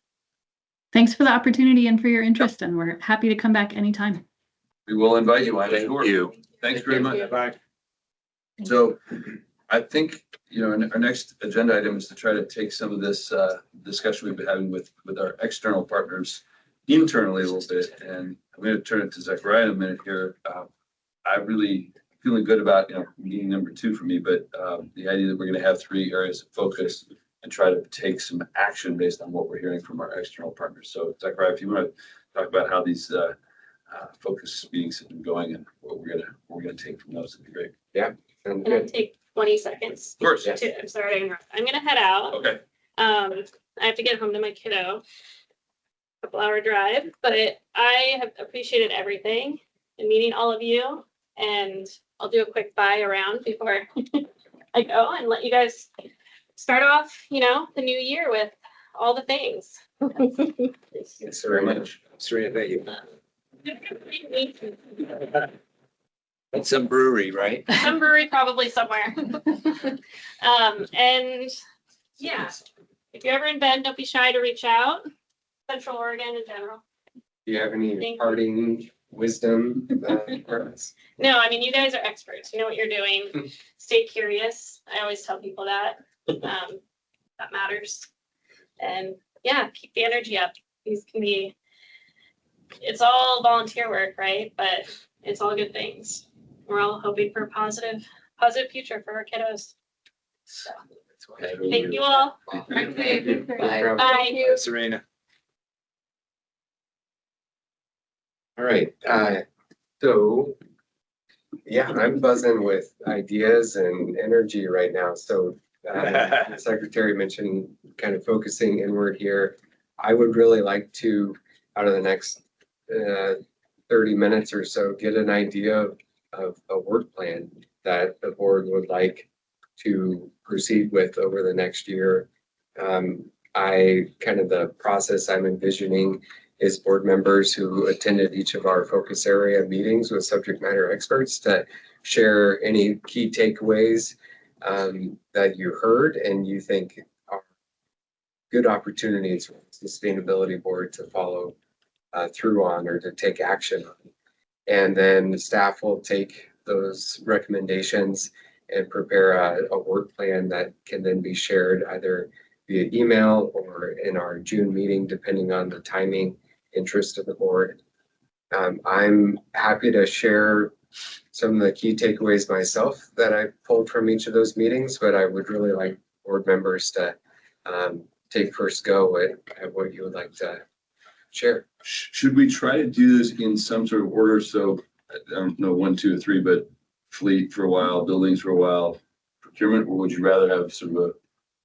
Thanks for the opportunity and for your interest, and we're happy to come back anytime. We will invite you. I'm Thank sure. you. Thanks very much. Bye. So I think, our next agenda item is to try to take some of this discussion we've been having with our external partners internally a little bit. And I'm going to turn it to Zachariah in a minute here. I really feeling good about, meeting number 2 for me, but the idea that we're going to have 3 areas of focus and try to take some action based on what we're hearing from our external partners. So Zachariah, if you want to talk about how these focus meetings have been going and what we're gonna take from those, it'd be great. Yeah, sounds Can I good. take 20 seconds? Of course. I'm sorry to interrupt. I'm gonna head out. Okay. I have to get home to my kiddo. Couple-hour drive, but I have appreciated everything and meeting all of you. And I'll do a quick bye around before I go and let you guys start off, the new year with all the things. Thanks very much. Serena, thank you. At some brewery, right? Some brewery probably somewhere. And yeah, if you're ever in Bend, don't be shy to reach out. Central Oregon in general. Do you have any Thank you. parting wisdom. No, I mean, you guys are experts. You know what you're doing. Stay curious. I always tell people that. That matters. And yeah, keep the energy up. These can be, it's all volunteer work, right? But it's all good things. We're all hoping for a positive future for our kiddos. So, thank you all. Bye. Bye. Serena. All right, so, yeah, I'm buzzing with ideas and energy right now, so the Secretary mentioned kind of focusing inward here. I would really like to, out of the next 30 minutes or so, get an idea of a work plan that the board would like to proceed with over the next year. The process I'm envisioning is board members who attended each of our focus area meetings with subject matter experts to share any key takeaways that you heard and you think are good opportunities for the Sustainability Board to follow through on or to take action on. And then the staff will take those recommendations and prepare a work plan that can then be shared either via email or in our June meeting, depending on the timing interest of the board. I'm happy to share some of the key takeaways myself that I pulled from each of those meetings, but I would really like board members to take first go at what you would like to share. Should we try to do this in some sort of order? So I don't know, 1, 2, or 3, but fleet for a while, buildings for a while, procurement, or would you rather have sort of a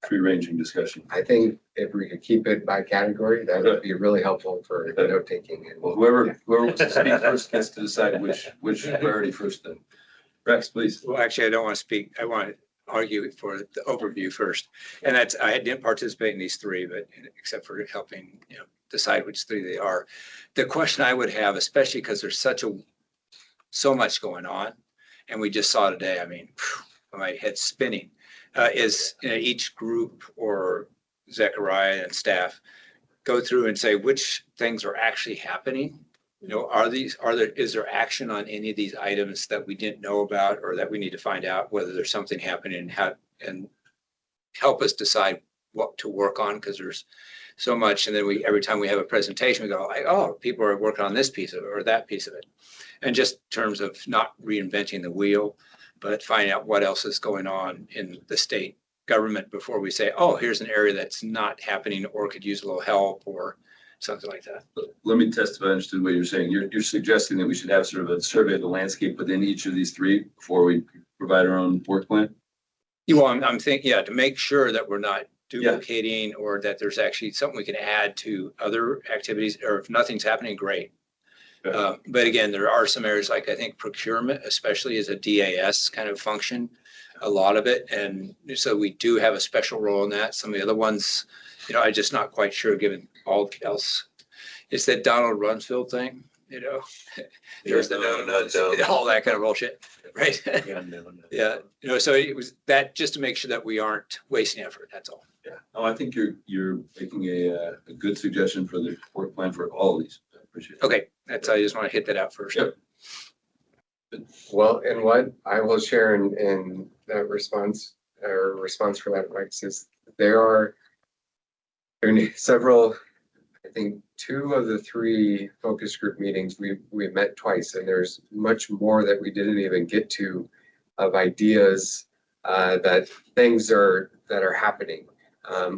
free-ranging discussion? I think if we could keep it by category, that would be really helpful for note taking. Well, whoever wants to speak first gets to decide which priority first. Then, Rex, please. Well, actually, I don't want to speak. I want to argue for the overview first. And that's, I didn't participate in these 3, but except for helping, decide which 3 they are. The question I would have, especially because there's so much going on, and we just saw today, I mean, my head's spinning, is each group or Zechariah and staff go through and say which things are actually happening. Is there action on any of these items that we didn't know about or that we need to find out whether there's something happening and help us decide what to work on, because there's so much. And then every time we have a presentation, we go like, oh, people are working on this piece of it or that piece of it. And just in terms of not reinventing the wheel, but finding out what else is going on in the state government before we say, oh, here's an area that's not happening or could use a little help or something like that. Let me test if I understood what you're saying. You're suggesting that we should have sort of a survey of the landscape within each of these 3 before we provide our own work plan? I'm thinking, to make sure that we're not duplicating or that there's actually something we can add to other activities, or if nothing's happening, great. But again, there are some areas like I think procurement, especially as a DAS kind of function, a lot of it. And so we do have a special role in that. Some of the other ones, I'm just not quite sure given all else. It's that Donald Rumsfeld thing, there's all that kind of bullshit, right? Yeah. So it was that just to make sure that we aren't wasting effort. That's all. Yeah. Oh, I think you're making a good suggestion for the work plan for all of these. I appreciate it. Okay. I just want to hit that out first. Yep. Well, and what I will share in that response for that, Rex, is there are several, I think 2 of the 3 focus group meetings we met twice, and there's much more that we didn't even get to of ideas that things that are happening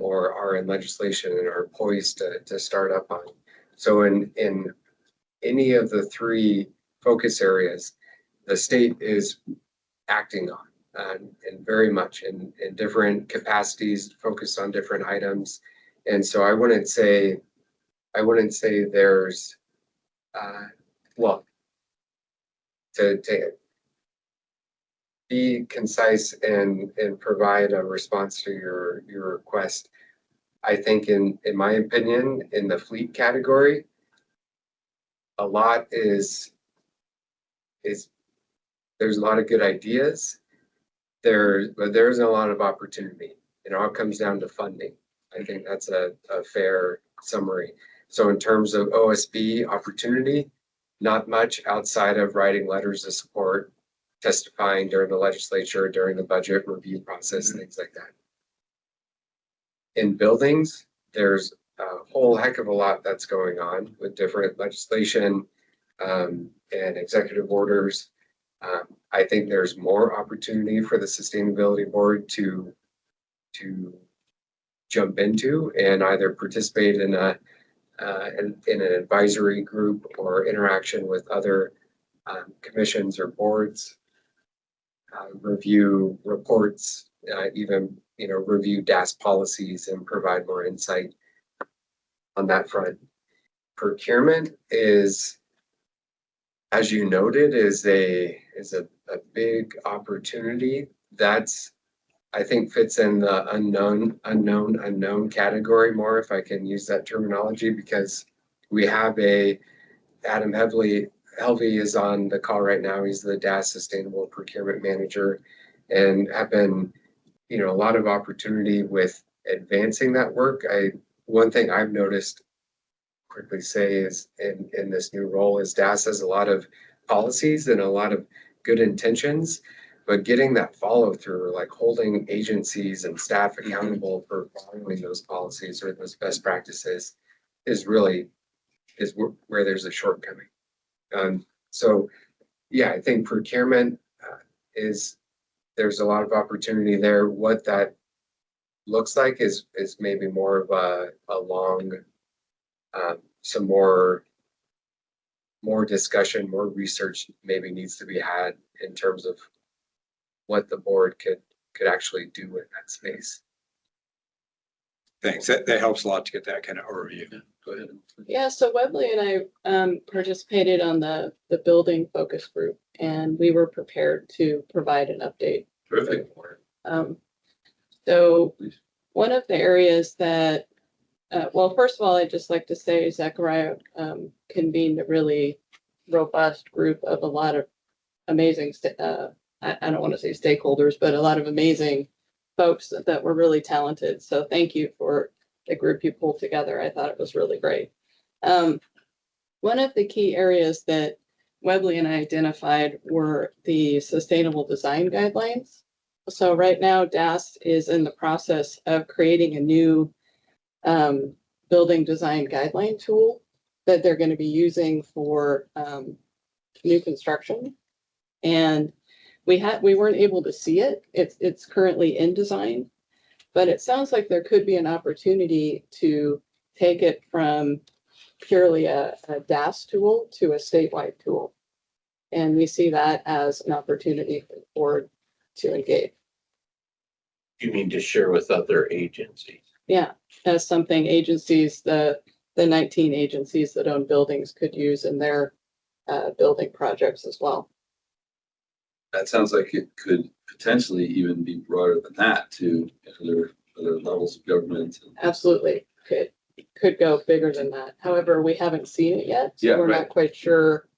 or are in legislation and are poised to start up on. So in any of the 3 focus areas, the state is acting on and very much in different capacities, focused on different items. And so I wouldn't say there's to be concise and provide a response to your request. I think in my opinion, in the fleet category, a lot is there's a lot of good ideas there, but there's a lot of opportunity. It all comes down to funding. I think that's a fair summary. So in terms of OSB opportunity, not much outside of writing letters of support, testifying during the legislature, during the budget review process, things like that. In buildings, there's a whole heck of a lot that's going on with different legislation and executive orders. I think there's more opportunity for the Sustainability Board to jump into and either participate in an advisory group or interaction with other commissions or boards, review reports, even review DAS policies and provide more insight on that front. Procurement is, as you noted, is a big opportunity. That's, I think, fits in the unknown category more, if I can use that terminology, because we have Adam Helvey is on the call right now. He's the DAS Sustainable Procurement Manager, and have been, a lot of opportunity with advancing that work. One thing I've noticed, quickly say, is in this new role is DAS has a lot of policies and a lot of good intentions, but getting that follow through, like holding agencies and staff accountable for following those policies or those best practices, is where there's a shortcoming. So yeah, I think procurement there's a lot of opportunity there. What that looks like is maybe more of a long, some more discussion, more research maybe needs to be had in terms of what the board could actually do in that space. Thanks. That helps a lot to get that kind of overview. Go ahead. Yeah, so Webley and I participated on the building focus group, and we were prepared to provide an update. Terrific. So one of the areas that, well, first of all, I'd just like to say Zachariah convened a really robust group of a lot of amazing, I don't want to say stakeholders, but a lot of amazing folks that were really talented. So thank you for the group you pulled together. I thought it was really great. One of the key areas that Webley and I identified were the sustainable design guidelines. So right now, DAS is in the process of creating a new building design guideline tool that they're going to be using for new construction. And we weren't able to see it. It's currently in design, but it sounds like there could be an opportunity to take it from purely a DAS tool to a statewide tool. And we see that as an opportunity for the board to engage. You mean to share with other agencies? Yeah, as something agencies, the 19 agencies that own buildings could use in their building projects as well. That sounds like it could potentially even be broader than that to other levels of government. Absolutely, could go bigger than that. However, we haven't seen it yet. So Yeah, we're right. not quite sure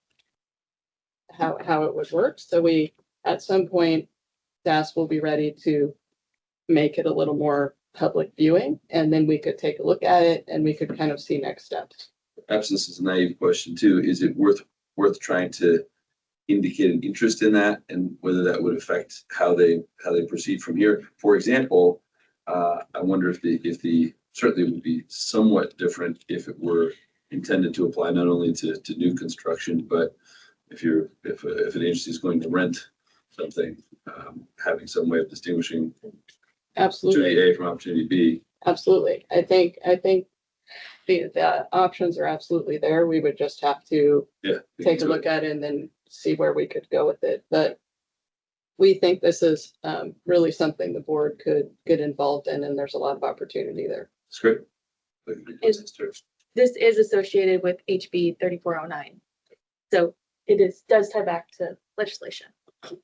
how it would work. So we, at some point, DAS will be ready to make it a little more public viewing, and then we could take a look at it and we could kind of see next steps. Perhaps this is a naive question too. Is it worth trying to indicate an interest in that, and whether that would affect how they proceed from here? For example, I wonder if the certainly would be somewhat different if it were intended to apply not only to new construction, but if an agency is going to rent something, having some way of distinguishing Absolutely. opportunity A from opportunity B. Absolutely. I think the options are absolutely there. We would just have to take a look at it and then see where we could go with it. But we think this is really something the board could get involved in, and there's a lot of opportunity there. That's great. This is associated with HB 3409. So it does tie back to legislation.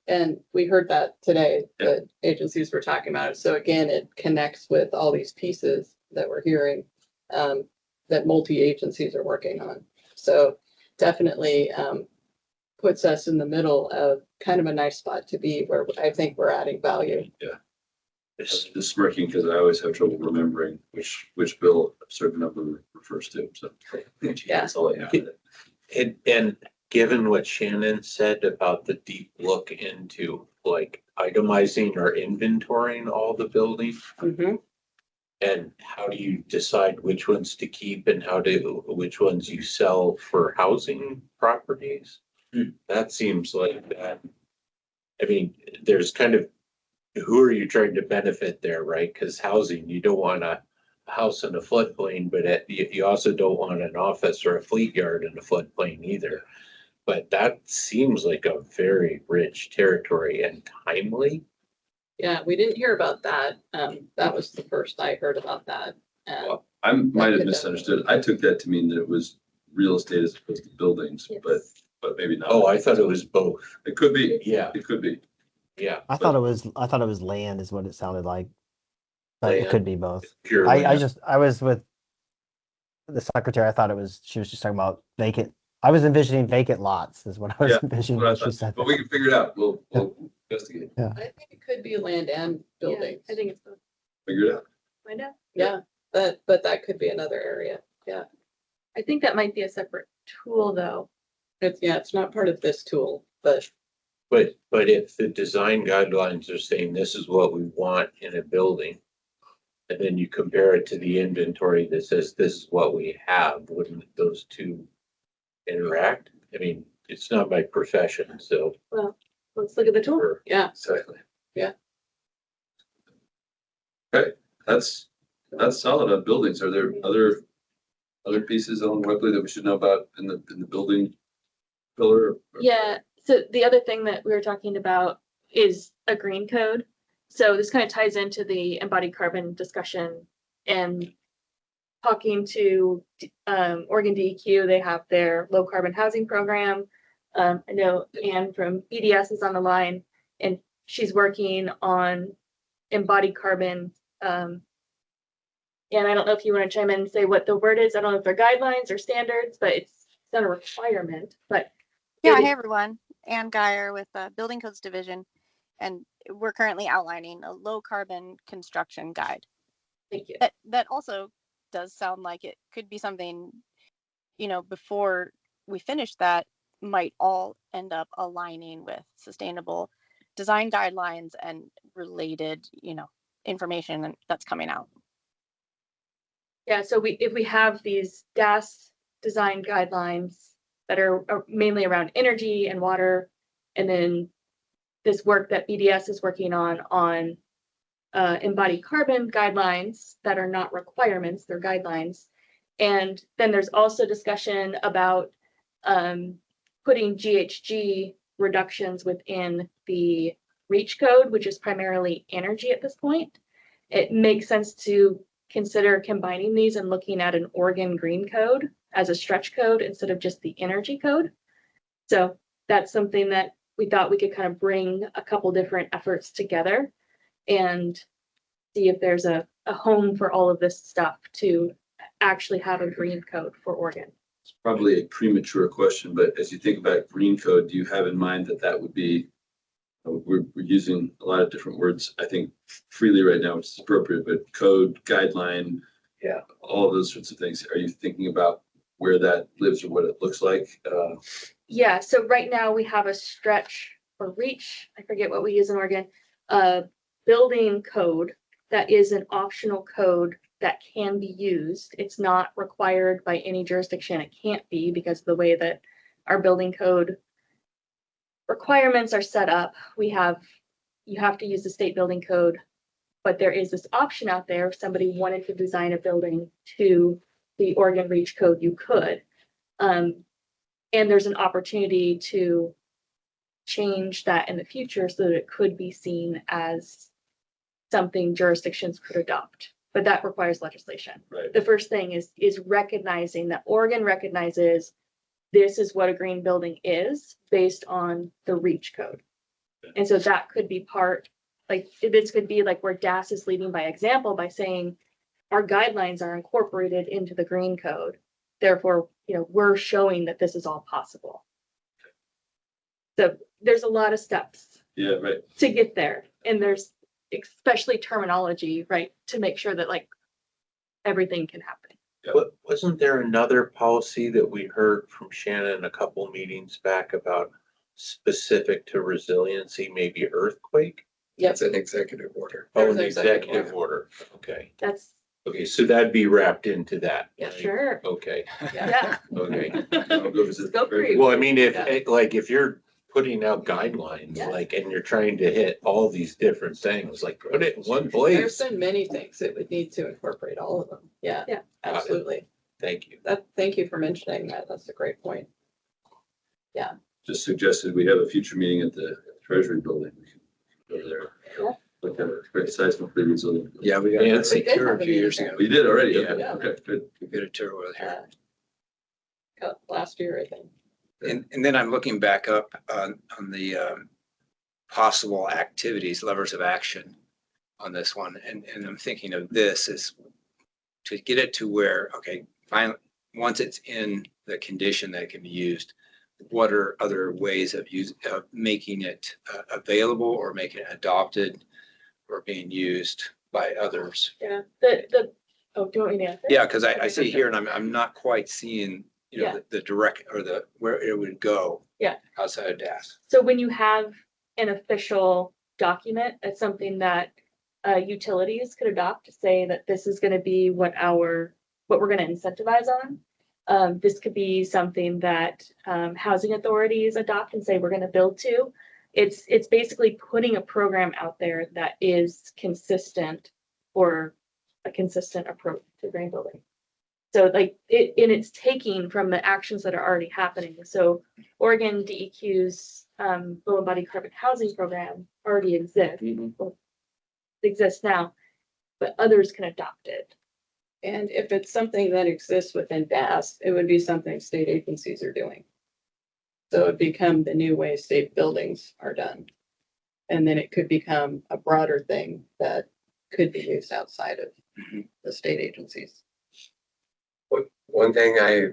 And we heard that today, that agencies were talking about it. So again, it connects with all these pieces that we're hearing that multi-agencies are working on. So definitely puts us in the middle of kind of a nice spot to be, where I think we're adding value. Yeah. It's just smirking because I always have trouble remembering which bill a certain number refers to. So Yeah. that's all I have. And given what Shannon said about the deep look into like itemizing or inventorying all the buildings, and how do you decide which ones to keep and which ones you sell for housing properties? That seems like that. I mean, there's kind of, who are you trying to benefit there, right? Because housing, you don't want a house in a floodplain, but you also don't want an office or a fleet yard in a floodplain either. But that seems like a very rich territory and timely. Yeah, we didn't hear about that. That was the first I heard about that. Well, I might have misunderstood. I took that to mean that it was real estate as opposed to buildings, but maybe not. Oh, I thought it was both. It could be. Yeah. It could be. Yeah. I thought it was land is what it sounded like. But it Land. could be both. Pure I land. was with the secretary. I thought she was just talking about vacant. I was envisioning vacant lots is what I was envisioning What I when she thought. said But that. we can figure it out. We'll investigate. Yeah. I think it could be land and buildings. I think it's both. Figure it out. Find out. Yeah, but that could be another area. Yeah. I think that might be a separate tool though. It's not part of this tool, but But if the design guidelines are saying this is what we want in a building, and then you compare it to the inventory that says this is what we have, wouldn't those two interact? I mean, it's not my profession, so. Well, let's look at the tool. yeah, Exactly. yeah. Okay, that's solid on buildings. Are there other pieces on Webley that we should know about in the building pillar? Yeah, so the other thing that we were talking about is a green code. So this kind of ties into the embodied carbon discussion and talking to Oregon DEQ. They have their low carbon housing program. I know Anne from BDS is on the line and she's working on embodied carbon. And I don't know if you want to chime in and say what the word is. I don't know if they're guidelines or standards, but it's not a requirement, but. Yeah, hey everyone, Ann Geyer with the Building Codes Division, and we're currently outlining a low carbon construction guide. Thank you. That also does sound like it could be something, before we finish that, might all end up aligning with sustainable design guidelines and related, information that's coming out. Yeah, so if we have these DAS design guidelines that are mainly around energy and water, and then this work that BDS is working on embodied carbon guidelines that are not requirements, they're guidelines. And then there's also discussion about putting GHG reductions within the REACH code, which is primarily energy at this point. It makes sense to consider combining these and looking at an Oregon green code as a stretch code instead of just the energy code. So that's something that we thought we could kind of bring a couple different efforts together and see if there's a home for all of this stuff to actually have a green code for Oregon. It's probably a premature question, but as you think about green code, do you have in mind that would be, we're using a lot of different words, I think freely right now, which is appropriate, but code, guideline, all those sorts of things. Are you thinking about where that lives or what it looks like? Yeah, so right now we have a stretch or reach, I forget what we use in Oregon, building code that is an optional code that can be used. It's not required by any jurisdiction. It can't be because of the way that our building code requirements are set up. You have to use the state building code, but there is this option out there. If somebody wanted to design a building to the Oregon REACH code, you could. And there's an opportunity to change that in the future so that it could be seen as something jurisdictions could adopt. But that requires legislation. Right. The first thing is recognizing that Oregon recognizes this is what a green building is based on the REACH code. And so that could be part, like this could be like where DAS is leading by example by saying our guidelines are incorporated into the green code. Therefore, we're showing that this is all possible. So there's a lot of steps to get there. And there's especially terminology, right, to make sure that like everything can happen. Wasn't there another policy that we heard from Shannon a couple meetings back about specific to resiliency, maybe earthquake? It's an executive order. Oh, an executive order. Okay. That's, Okay, so that'd be wrapped into that. yeah, right? sure. Okay, Yeah. okay. Go for it. Well, I mean, if, Yeah. like, if you're putting out guidelines, Yeah. like, and you're trying to hit all these different things, like, put it in one place. There's so many things that would need to incorporate all of them. Yeah. Yeah. Absolutely. Thank you. Thank you for mentioning that. That's a great point. Yeah. Just suggested we have a future meeting at the Treasury Building. We can go there. Yeah. Look at a great seismically resilient. Yeah, we got Yeah, a it's We did tour have a a few years meeting ago. We did already? Yeah. Yeah. Okay, good. We did a tour with her. Last year, I think. And then I'm looking back up on the possible activities, levers of action on this one. And I'm thinking of this as to get it to where, okay, finally, once it's in the condition that it can be used, what are other ways of making it available or making it adopted or being used by others? Yeah, oh, do you want me to answer? Yeah, because I see here and I'm not quite seeing, you know, Yeah. the direct or where it would go. Yeah. Outside of DAS. So when you have an official document, it's something that utilities could adopt to say that this is going to be what we're going to incentivize on. This could be something that housing authorities adopt and say we're going to build to. It's basically putting a program out there that is consistent or a consistent approach to green building. So like it's taking from the actions that are already happening. So Oregon DEQ's low embodied carbon housing program already exists. Well, it exists now, but others can adopt it. And if it's something that exists within DAS, it would be something state agencies are doing. So it become the new way state buildings are done. And then it could become a broader thing that could be used outside of the state agencies. One thing I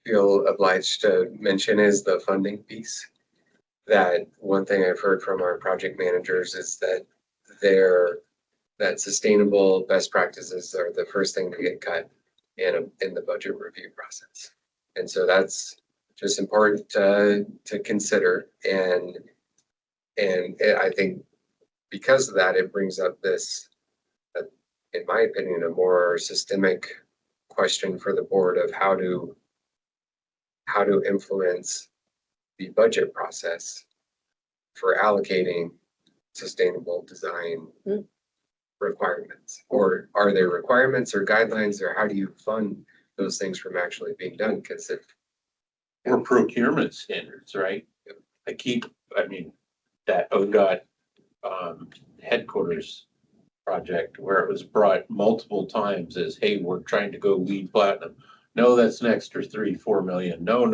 feel obliged to mention is the funding piece. That one thing I've heard from our project managers is that that sustainable best practices are the first thing to get cut in the budget review process. And so that's just important to consider. And I think because of that, it brings up this, in my opinion, a more systemic question for the board of how to influence the budget process for allocating sustainable design requirements. Or are there requirements or guidelines, or how do you fund those things from actually being done? Because if Or procurement standards, right? I mean, that ODOT headquarters project where it was brought multiple times as, hey, we're trying to go LEED platinum. No, that's an extra 3-4 million. No.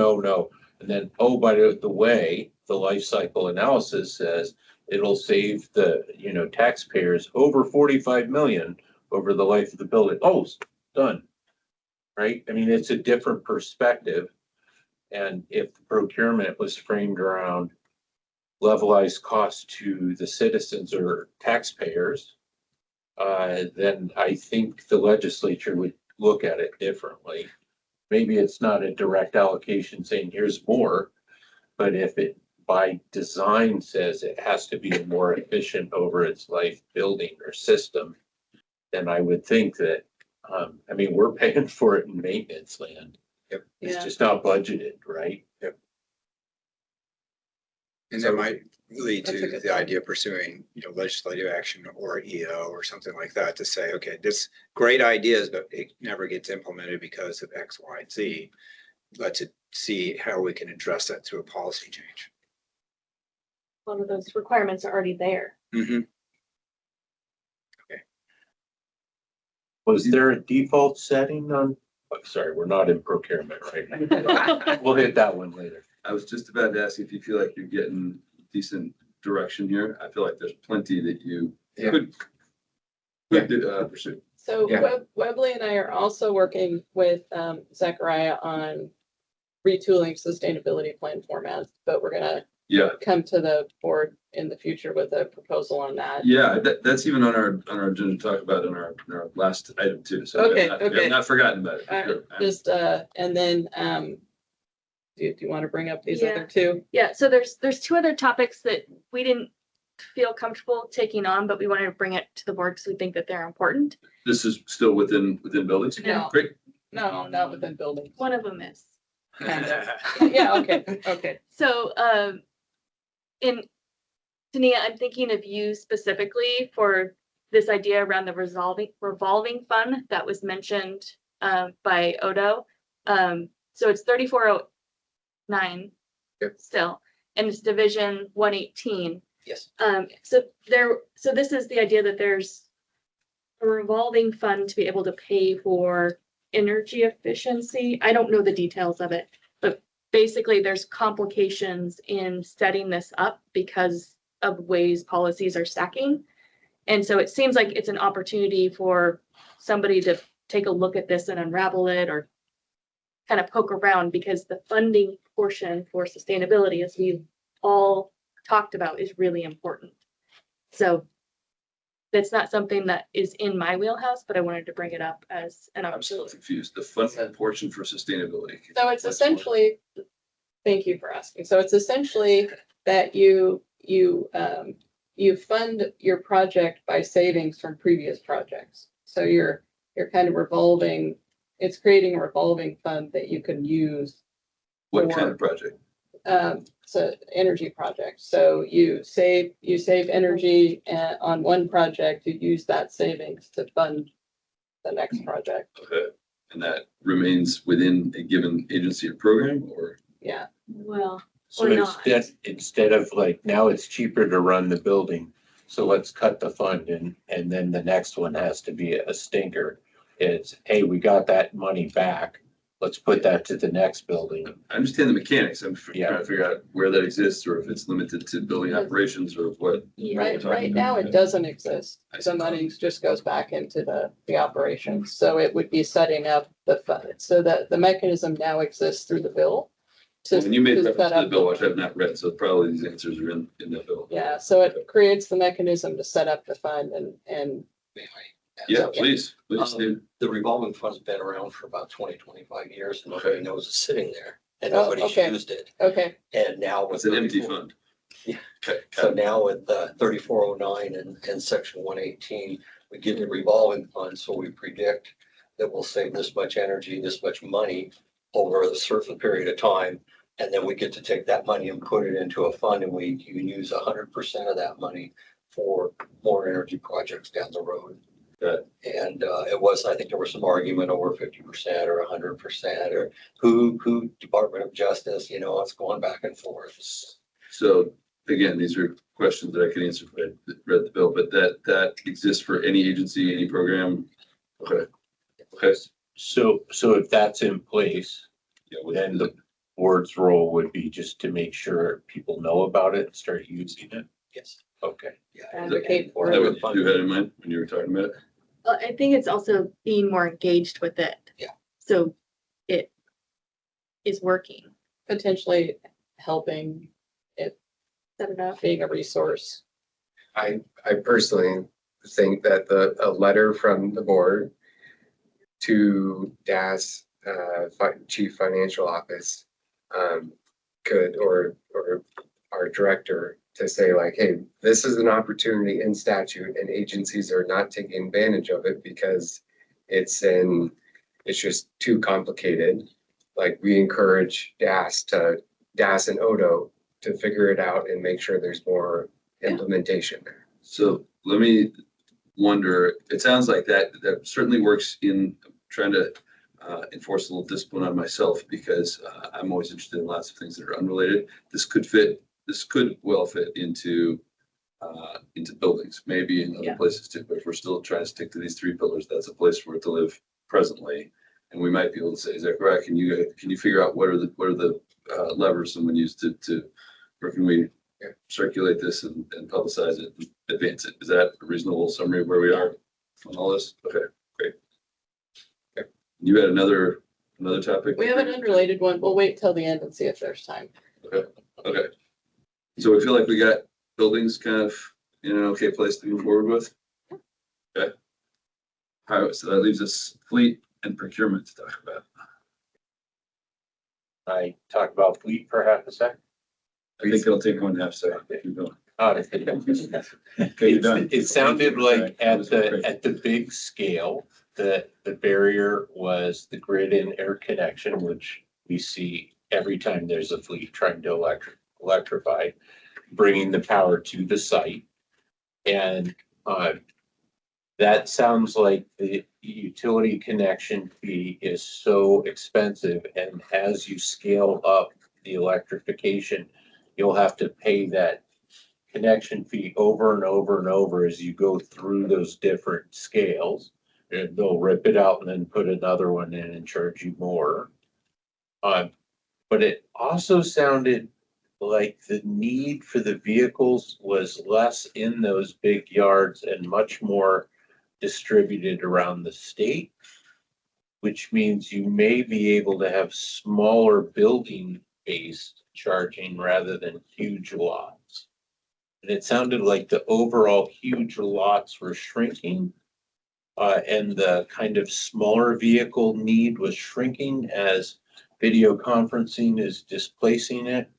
And then, oh, by the way, the life cycle analysis says it'll save the, taxpayers over 45 million over the life of the building. Oh, done. Right? I mean, it's a different perspective. And if the procurement was framed around levelized cost to the citizens or taxpayers, then I think the legislature would look at it differently. Maybe it's not a direct allocation saying here's more, but if it by design says it has to be more efficient over its life building or system, then I would think that, we're paying for it in maintenance land. Yep. It's just not budgeted, right? Yep. And that might lead That's a to good the point. idea of pursuing, legislative action or EO or something like that to say, okay, this great ideas, but it never gets implemented because of X, Y, and Z. Let's see how we can address that through a policy change. A lot of those requirements are already there. Mm-hmm. Was there a default setting on, sorry, we're not in procurement right now. We'll hit that one later. I was just about to ask if you feel like you're getting decent direction here. I feel like there's plenty that you could pursue. So Webley and I are also working with Zachariah on retooling sustainability plan formats, but we're gonna Yeah, come to the board in the future with a proposal on that. yeah, that's even on our agenda to talk about in our last item too. So we Okay, have not- we have okay. not forgotten about it. for sure. Just, and then, do you want to bring up these Yeah. other two? Yeah, so there's two other topics that we didn't feel comfortable taking on, but we wanted to bring it to the board because we think that they're important. This is still within buildings? No. Great. No, not within buildings. One of them is. Kind of. Yeah, okay, okay. So, in Tania, I'm thinking of you specifically for this idea around the revolving fund that was mentioned by Odo. So it's 3409 still, and it's Division 118. Yes. So this is the idea that there's a revolving fund to be able to pay for energy efficiency. I don't know the details of it, but basically there's complications in setting this up because of ways policies are stacking. And so it seems like it's an opportunity for somebody to take a look at this and unravel it or kind of poke around, because the funding portion for sustainability, as we've all talked about, is really important. So that's not something that is in my wheelhouse, but I wanted to bring it up as an I'm still opportunity. confused. The funding portion for sustainability. So it's essentially, thank you for asking. So it's essentially that you fund your project by savings from previous projects. So you're kind of revolving, it's creating a revolving fund that you can use. What kind of project? So energy project. So you save energy on one project, you use that savings to fund the next project. Okay. And that remains within a given agency or program, or? Yeah. Well, So instead of like, now it's cheaper to run the building, so let's cut the fund and then the next one has to be a stinker. It's, hey, we got that money back. Let's put that to the next building. I understand the mechanics. I'm trying to figure out where that exists, or if it's limited to building operations, or what. Right now, it doesn't exist. The money just goes back into the operations. So it would be setting up the fund, so that the mechanism now exists through the bill. When you made to reference set to the up bill, which I've not read, so probably these answers are in that bill. Yeah, so it creates the mechanism to set up the fund and. Yeah, please, do. The revolving fund's been around for about 25 years and nobody knows it's sitting there and Oh, nobody's okay. used it. Okay. And now with. It's an empty 34 fund. Yeah. Okay. So now with 3409 and section 118, we get the revolving fund, so we predict that we'll save this much energy, this much money over a certain period of time. And then we get to take that money and put it into a fund, and you can use 100% of that money for more energy projects down the road. And I think there was some argument over 50% or 100%, or who Department of Justice, it's going back and forth. So again, these are questions that I can answer if I read the bill, but that exists for any agency, any program. Okay. Okay. So if that's in place, then the board's role would be just to make sure people know about it and start using it. Yes. Okay. Advocate for Is that it. what you had in mind when you were talking about it? Well, I think it's also being more engaged with it. Yeah. So it is working. Potentially helping it, Set it up. being a resource. I personally think that a letter from the board to DAS Chief Financial Office could, or our director, to say like, hey, this is an opportunity in statute and agencies are not taking advantage of it because it's just too complicated. Like, we encourage DAS and Odo to figure it out and make sure there's more implementation there. So let me wonder, it sounds like that certainly works in trying to enforce a little discipline on myself, because I'm always interested in lots of things that are unrelated. This could well fit into buildings, maybe in other places too, but if we're still trying to stick to these three pillars, that's a place for it to live presently. And we might be able to say, Zachariah, can you figure out what are the levers someone used to, or can we circulate this and publicize it and advance it? Is that a reasonable summary of where we are on all this? Okay, great. Okay. You had another topic? We have an unrelated one. We'll wait till the end and see if there's time. Okay. So we feel like we got buildings kind of in an okay place to move forward with. Okay. All right, so that leaves us fleet and procurement to talk about. I talk about fleet for half a second. I think it'll take 1.5 seconds if you go. Okay, you're done. It sounded like at the big scale, the barrier was the grid and air connection, which we see every time there's a fleet trying to electrify, bringing the power to the site. And that sounds like the utility connection fee is so expensive, and as you scale up the electrification, you'll have to pay that connection fee over and over and over as you go through those different scales. And they'll rip it out and then put another one in and charge you more. But it also sounded like the need for the vehicles was less in those big yards and much more distributed around the state, which means you may be able to have smaller building-based charging rather than huge lots. And it sounded like the overall huge lots were shrinking, and the kind of smaller vehicle need was shrinking as video conferencing is displacing it.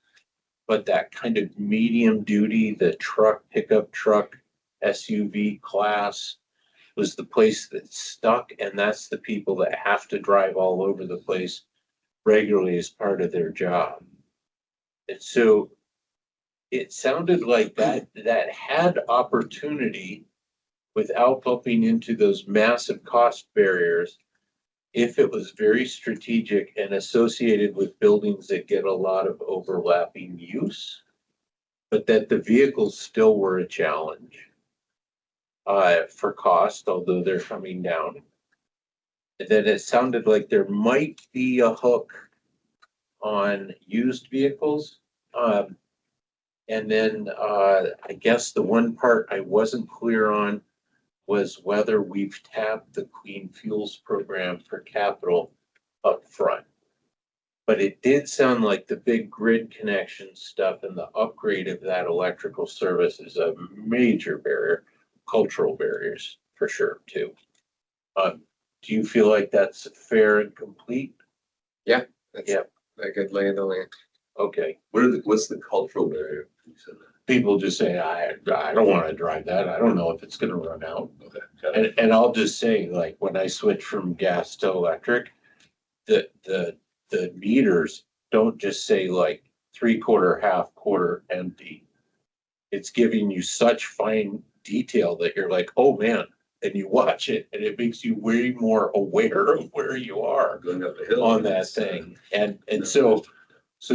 But that kind of medium duty, the truck, pickup truck, SUV class was the place that's stuck, and that's the people that have to drive all over the place regularly as part of their job. And so it sounded like that had opportunity without bumping into those massive cost barriers if it was very strategic and associated with buildings that get a lot of overlapping use, but that the vehicles still were a challenge for cost, although they're coming down. And then it sounded like there might be a hook on used vehicles. And then I guess the one part I wasn't clear on was whether we've tapped the Clean Fuels program for capital up front. But it did sound like the big grid connection stuff and the upgrade of that electrical service is a major barrier, cultural barriers for sure too. Do you feel like that's fair and complete? Yeah, that's a good lay of the land. Okay. What's the cultural barrier? People just say, I don't want to drive that. I don't know if it's going to run out. Okay. And I'll just say, like, when I switch from gas to electric, the meters don't just say like 3/4, half, quarter empty. It's giving you such fine detail that you're like, oh man, and you watch it and it makes you way more aware of where you are Going up a hill on that thing. And so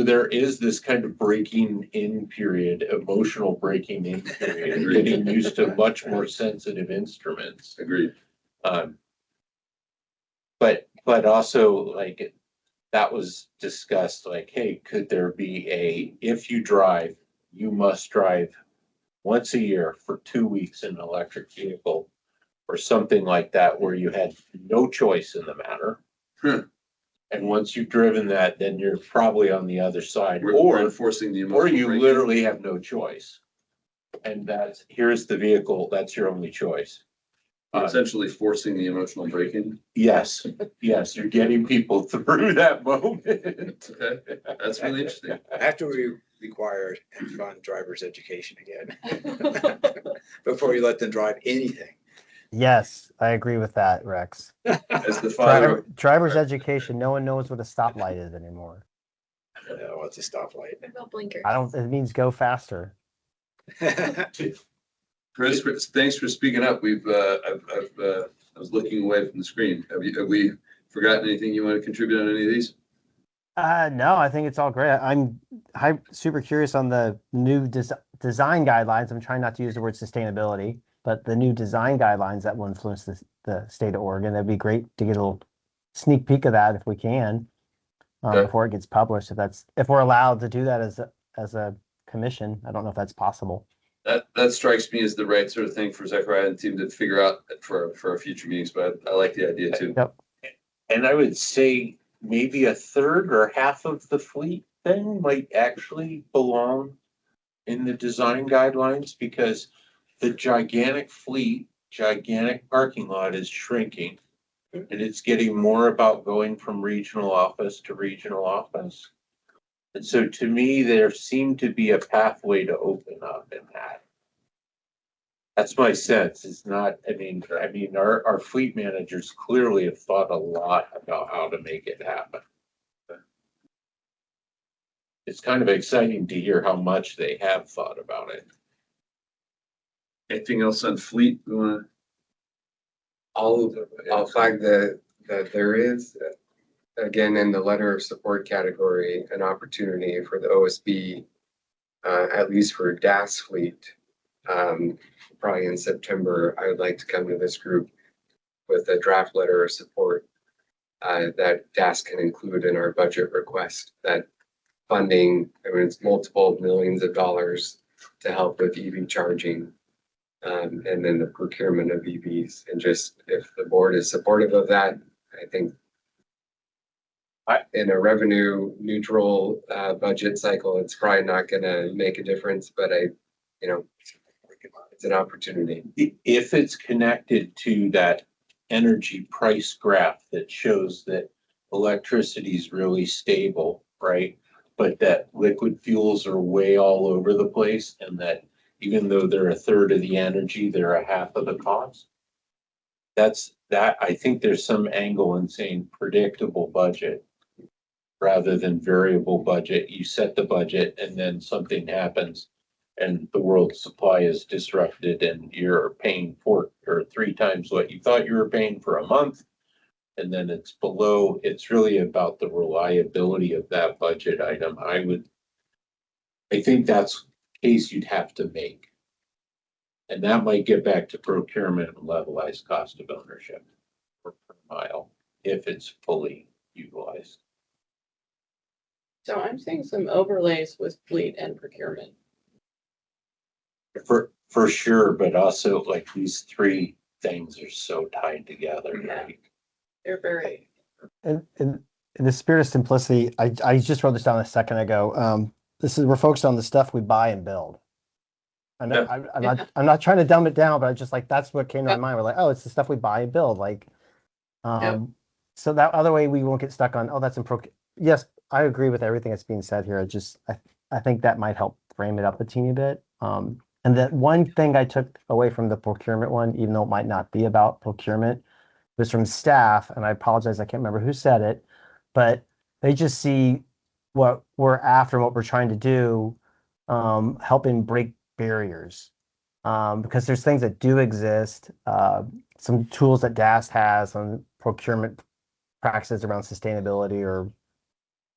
there is this kind of breaking in period, emotional breaking in period, getting used to much more sensitive instruments. Agreed. But also like that was discussed like, hey, could there be if you drive, you must drive once a year for 2 weeks in an electric vehicle or something like that, where you had no choice in the matter. And once you've driven that, then you're probably on the other side, We're enforcing the emotional or you braking. literally have no choice. And here's the vehicle, that's your only choice. We're essentially forcing the emotional braking. Yes, you're getting people through that moment. Okay, that's really interesting. After we require and fund driver's education again, before you let them drive anything. Yes, I agree with that, Rex. As the father, Driver's education, no one knows what a stoplight is anymore. What's a stoplight? Blinker. It means go faster. Chris, thanks for speaking up. I was looking away from the screen. Have we forgotten anything you want to contribute on any of these? No, I think it's all great. I'm super curious on the new design guidelines. I'm trying not to use the word sustainability, but the new design guidelines that will influence the state of Oregon. That'd be great to get a little sneak peek of that if we can, before it gets published. If we're allowed to do that as a commission. I don't know if that's possible. That strikes me as the right sort of thing for Zechariah and the team to figure out for our future meetings, but I like the idea too. Yep. And I would say maybe a third or half of the fleet then might actually belong in the design guidelines because the gigantic fleet, gigantic parking lot is shrinking. And it's getting more about going from regional office to regional office. And so to me, there seemed to be a pathway to open up in that. That's my sense. It's not, I mean, our fleet managers clearly have thought a lot about how to make it happen. It's kind of exciting to hear how much they have thought about it. Anything else on fleet? You wanna- I'll flag that there is, again, in the letter of support category, an opportunity for the OSB, at least for DAS fleet. Probably in September, I would like to come to this group with a draft letter of support that DAS can include in our budget request. That funding, I mean, it's multiple millions of dollars to help with EV charging. And then the procurement of EVs, and just if the board is supportive of that, I think in a revenue neutral budget cycle, it's probably not gonna make a difference, but it's an opportunity. If it's connected to that energy price graph that shows that electricity is really stable, right? But that liquid fuels are way all over the place, and that even though they're a third of the energy, they're a half of the cost. I think there's some angle in saying predictable budget rather than variable budget. You set the budget and then something happens and the world supply is disrupted and you're paying 4 or 3 times what you thought you were paying for a month. And then it's below. It's really about the reliability of that budget item. I think that's case you'd have to make. And that might get back to procurement and levelized cost of ownership per mile if it's fully utilized. So I'm seeing some overlays with fleet and procurement. For sure, but also like these 3 things are so tied together, right? They're very. In the spirit of simplicity, I just wrote this down a second ago. We're focused on the stuff we buy and build. I know, I'm not trying to dumb it down, but I just like, that's what came to my mind. We're like, oh, it's the stuff we buy and build. Like, so that other way we won't get stuck on, oh, that's in yes, I agree with everything that's being said here. I think that might help frame it up a teeny bit. And that one thing I took away from the procurement one, even though it might not be about procurement, was from staff, and I apologize, I can't remember who said it, but they just see what we're after and what we're trying to do, helping break barriers. Because there's things that do exist, some tools that DAS has on procurement practices around sustainability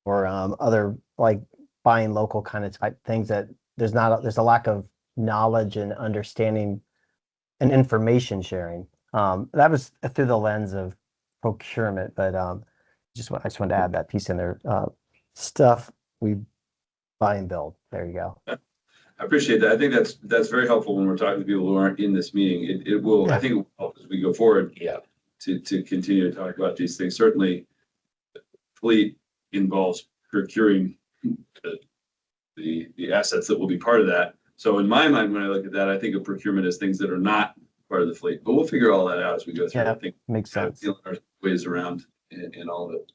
or other like buying local kind of type things that there's a lack of knowledge and understanding and information sharing. That was through the lens of procurement, but I just wanted to add that piece in there. Stuff we buy and build. There you go. I appreciate that. I think that's very helpful when we're talking to people who aren't in this meeting. It will, I think it will help as we go forward. Yeah. To continue to talk about these things. Certainly, fleet involves procuring the assets that will be part of that. So in my mind, when I look at that, I think of procurement as things that are not part of the fleet. But we'll figure all that out as we go through. Yeah, I think makes sense. feeling our ways around in all of it.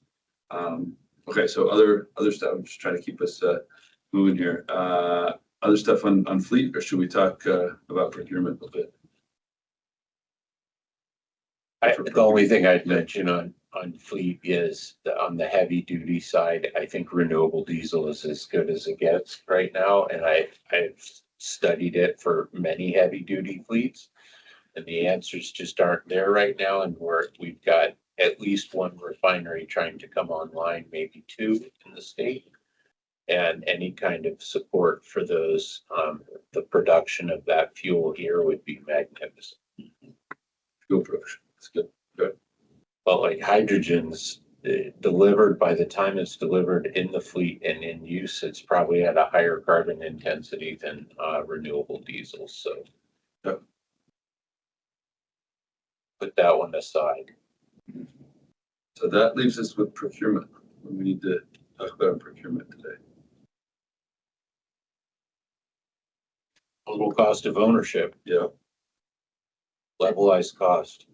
Okay, so other stuff. I'm just trying to keep us moving here. Other stuff on fleet, or should we talk about procurement a little bit? The only thing I'd mention on fleet is on the heavy duty side, I think renewable diesel is as good as it gets right now. And I've studied it for many heavy duty fleets, and the answers just aren't there right now. And we've got at least 1 refinery trying to come online, maybe 2 in the state. And any kind of support for those, the production of that fuel here would be magnificent. Fuel production, that's good. Good. But like hydrogen's delivered, by the time it's delivered in the fleet and in use, it's probably at a higher carbon intensity than renewable diesel. So put that one aside. So that leaves us with procurement. We need to talk about procurement today. Total cost of ownership, Yeah. levelized cost.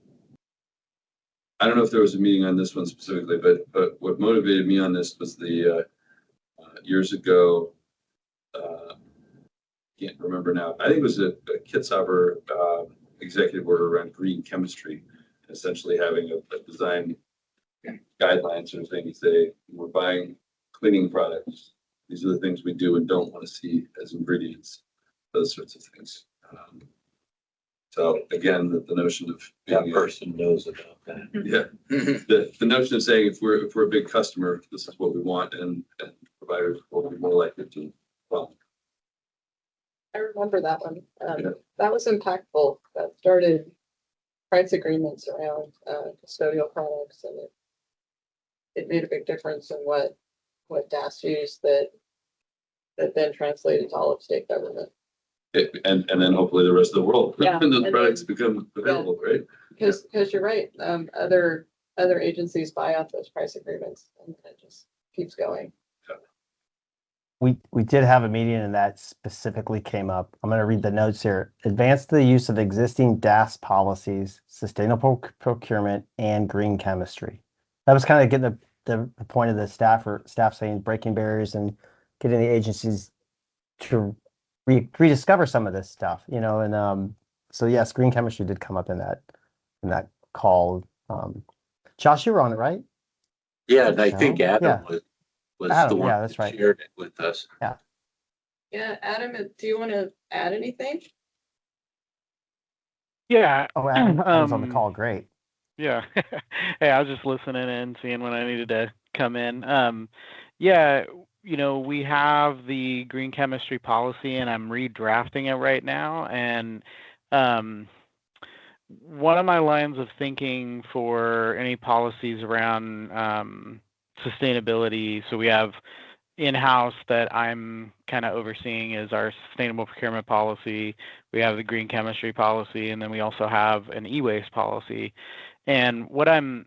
I don't know if there was a meeting on this one specifically, but what motivated me on this was the years ago. Can't remember now. I think it was a Kitzhaber executive order around green chemistry, essentially having a design guidelines or things. We're buying cleaning products. These are the things we do and don't want to see as ingredients. Those sorts of things. So again, the notion of That person knows about that. yeah, the notion of saying if we're a big customer, this is what we want, and providers will be more likely to. Well, I remember that one. Yeah. That was impactful. That started price agreements around custodial products, and it made a big difference in what DAS used that then translated to all of state government. and then hopefully the rest of the world, Yeah, when those and products become available, right? Because you're right, other agencies buy out those price agreements, and it just keeps going. We did have a meeting and that specifically came up. I'm going to read the notes here. Advance the use of existing DAS policies, sustainable procurement, and green chemistry. That was kind of getting the point of the staff saying breaking barriers and getting the agencies to rediscover some of this stuff, and so yes, green chemistry did come up in that call. Josh, you were on it, right? Yeah, and I think Yeah. Adam was Adam, the one yeah, that's that right. shared it with us. Yeah, Adam, do you want to add anything? Yeah. Oh, Adam was on the call. Great. Yeah. Hey, I was just listening and seeing when I needed to come in. Yeah, we have the green chemistry policy and I'm redrafting it right now. And one of my lines of thinking for any policies around sustainability, so we have in-house that I'm kind of overseeing is our sustainable procurement policy. We have the green chemistry policy, and then we also have an e-waste policy. And what I'm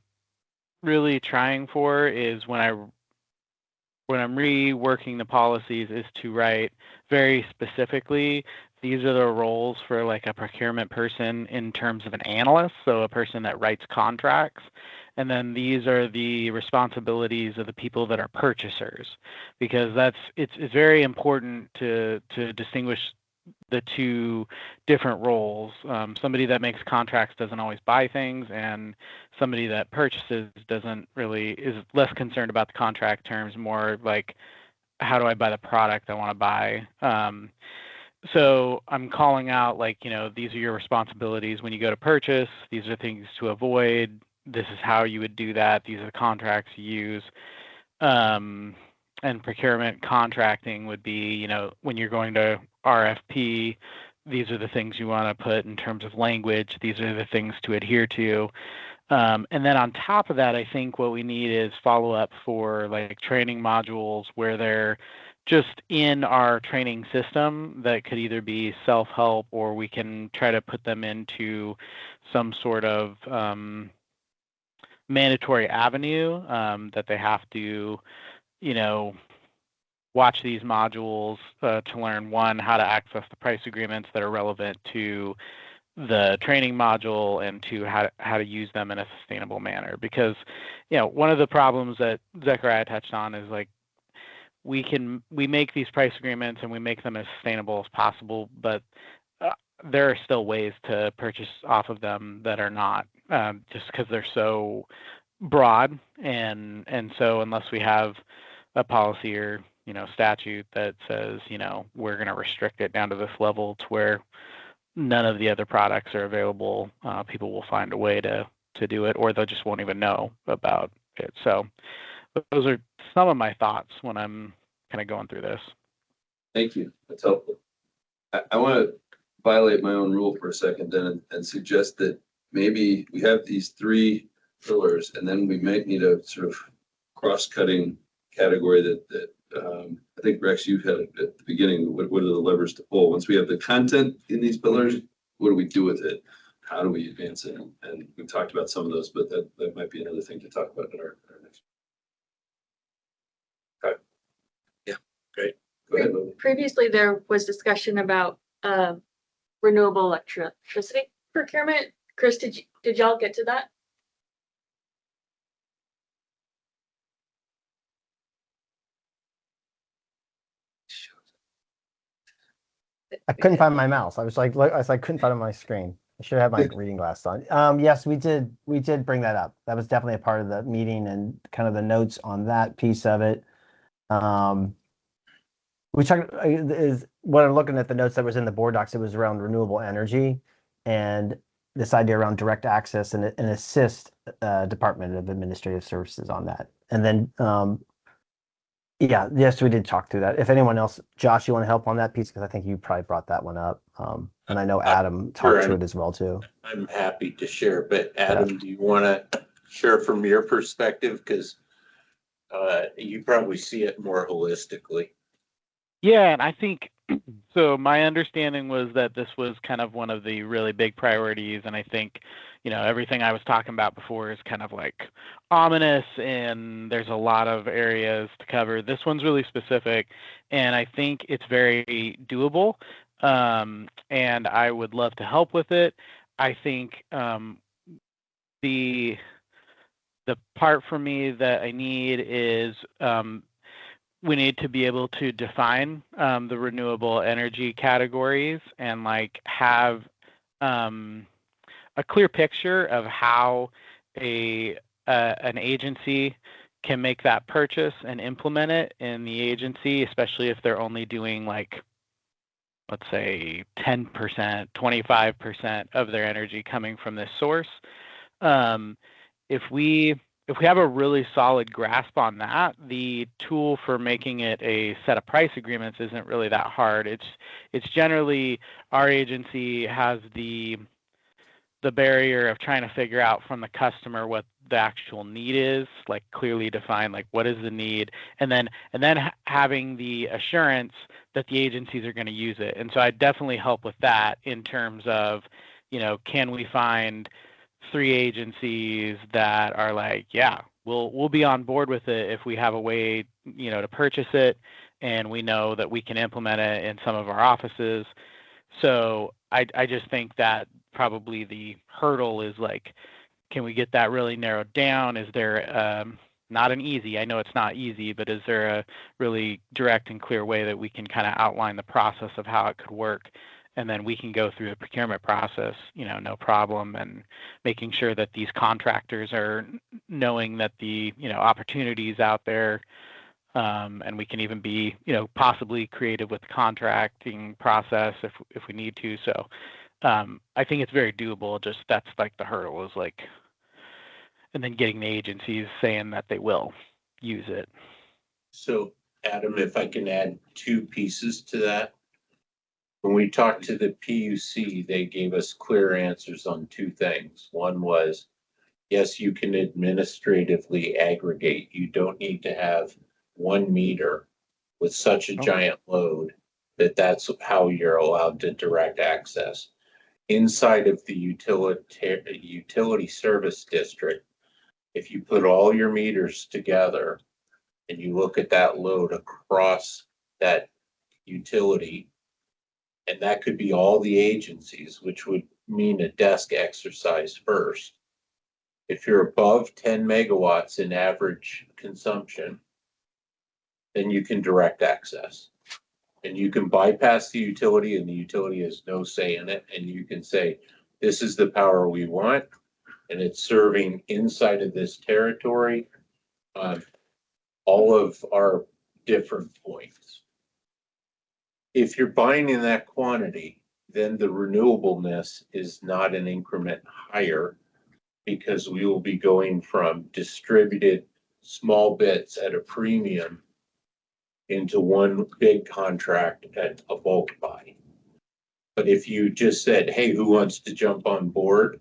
really trying for is when I'm reworking the policies is to write very specifically, these are the roles for like a procurement person in terms of an analyst, so a person that writes contracts. And then these are the responsibilities of the people that are purchasers, because it's very important to distinguish the two different roles. Somebody that makes contracts doesn't always buy things, and somebody that purchases is less concerned about the contract terms, more like, how do I buy the product I want to buy? So I'm calling out these are your responsibilities when you go to purchase. These are things to avoid. This is how you would do that. These are the contracts you use. And procurement contracting would be, when you're going to RFP, these are the things you want to put in terms of language. These are the things to adhere to. And then on top of that, I think what we need is follow-up for training modules where they're just in our training system that could either be self-help or we can try to put them into some sort of mandatory avenue that they have to, watch these modules to learn, one, how to access the price agreements that are relevant to the training module, and two, how to use them in a sustainable manner. Because, one of the problems that Zechariah touched on is we make these price agreements and we make them as sustainable as possible, but there are still ways to purchase off of them that are not, just because they're so broad. And so unless we have a policy or, statute that says, we're going to restrict it down to this level to where none of the other products are available, people will find a way to do it, or they just won't even know about it. So those are some of my thoughts when I'm kind of going through this. Thank you. That's helpful. I want to violate my own rule for a second then and suggest that maybe we have these three pillars and then we might need a sort of cross-cutting category that I think, Rex, you had at the beginning. What are the levers to pull? Once we have the content in these pillars, what do we do with it? How do we advance it? And we talked about some of those, but that might be another thing to talk about in our next. Okay. Yeah, great. Go ahead, Lily. Previously, there was discussion about renewable electricity procurement. Chris, did y'all get to that? I couldn't find my mouse. I was like, couldn't find it on my screen. I should have my reading glasses on. Yes, we did bring that up. That was definitely a part of the meeting and kind of the notes on that piece of it. We talked is when I'm looking at the notes that was in the board docs, it was around renewable energy and this idea around direct access and assist Department of Administrative Services on that. And then yeah, yes, we did talk through that. If anyone else, Josh, you want to help on that piece? Because I think you probably brought that one up. And I know Adam talked to it as well too. I'm happy to share, but Adam, do you want to share from your perspective? Because you probably see it more holistically. Yeah, and I think so. My understanding was that this was kind of one of the really big priorities, and I think, you know, everything I was talking about before is kind of like ominous, and there's a lot of areas to cover. This one's really specific, and I think it's very doable, and I would love to help with it. I think the part for me that I need is we need to be able to define the renewable energy categories and like have a clear picture of how an agency can make that purchase and implement it in the agency, especially if they're only doing like, let's say 10%, 25% of their energy coming from this source. If we have a really solid grasp on that, the tool for making it a set of price agreements isn't really that hard. It's generally our agency has the barrier of trying to figure out from the customer what the actual need is, like clearly define like what is the need, and then having the assurance that the agencies are going to use it. And so I definitely help with that in terms of, you know, can we find 3 agencies that are like, yeah, we'll be on board with it if we have a way, you know, to purchase it and we know that we can implement it in some of our offices. So I just think that probably the hurdle is like, can we get that really narrowed down? Is there not an easy, I know it's not easy, but is there a really direct and clear way that we can kind of outline the process of how it could work? And then we can go through the procurement process, you know, no problem, and making sure that these contractors are knowing that the, you know, opportunities out there, and we can even be, you know, possibly creative with the contracting process if we need to. So I think it's very doable. Just that's like the hurdle is like, and then getting the agencies saying that they will use it. So Adam, if I can add 2 pieces to that. When we talked to the PUC, they gave us clear answers on 2 things. One was, yes, you can administratively aggregate. You don't need to have 1 meter with such a giant load that's how you're allowed to direct access. Inside of the utility service district, if you put all your meters together and you look at that load across that utility, and that could be all the agencies, which would mean a desk exercise first. If you're above 10 megawatts in average consumption, then you can direct access. And you can bypass the utility, and the utility has no say in it. And you can say, this is the power we want, and it's serving inside of this territory all of our different points. If you're buying in that quantity, then the renewableness is not an increment higher, because we will be going from distributed small bits at a premium into one big contract at a bulk buy. But if you just said, hey, who wants to jump on board?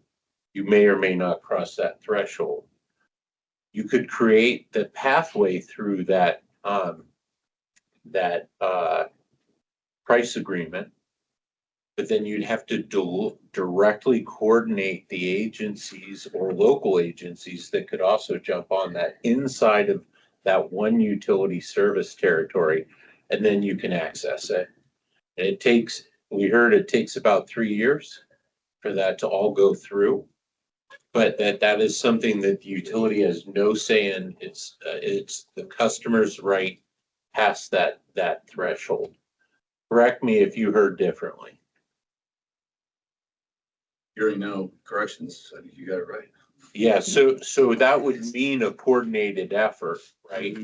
You may or may not cross that threshold. You could create the pathway through that price agreement, but then you'd have to directly coordinate the agencies or local agencies that could also jump on that inside of that one utility service territory, and then you can access it. And it takes we heard it takes about 3 years for that to all go through. But that is something that the utility has no say in. It's the customer's right past that threshold. Correct me if you heard differently. Hearing no corrections, I think you got it right. Yeah, so that would mean a coordinated effort, right?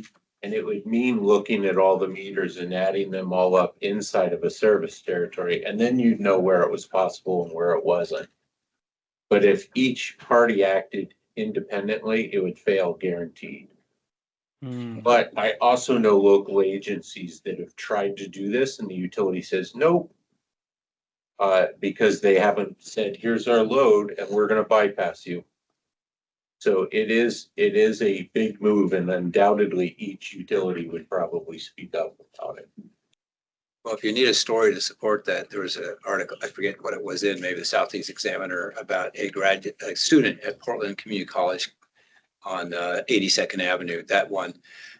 And it would mean looking at all the meters and adding them all up inside of a service territory, and then you'd know where it was possible and where it wasn't. But if each party acted independently, it would fail guaranteed. But I also know local agencies that have tried to do this and the utility says, nope. Because they haven't said, here's our load and we're gonna bypass you. So it is a big move, and undoubtedly each utility would probably speak up about it. Well, if you need a story to support that, there was an article, I forget what it was in, maybe the Southeast Examiner, about a student at Portland Community College on 82nd Avenue, that one,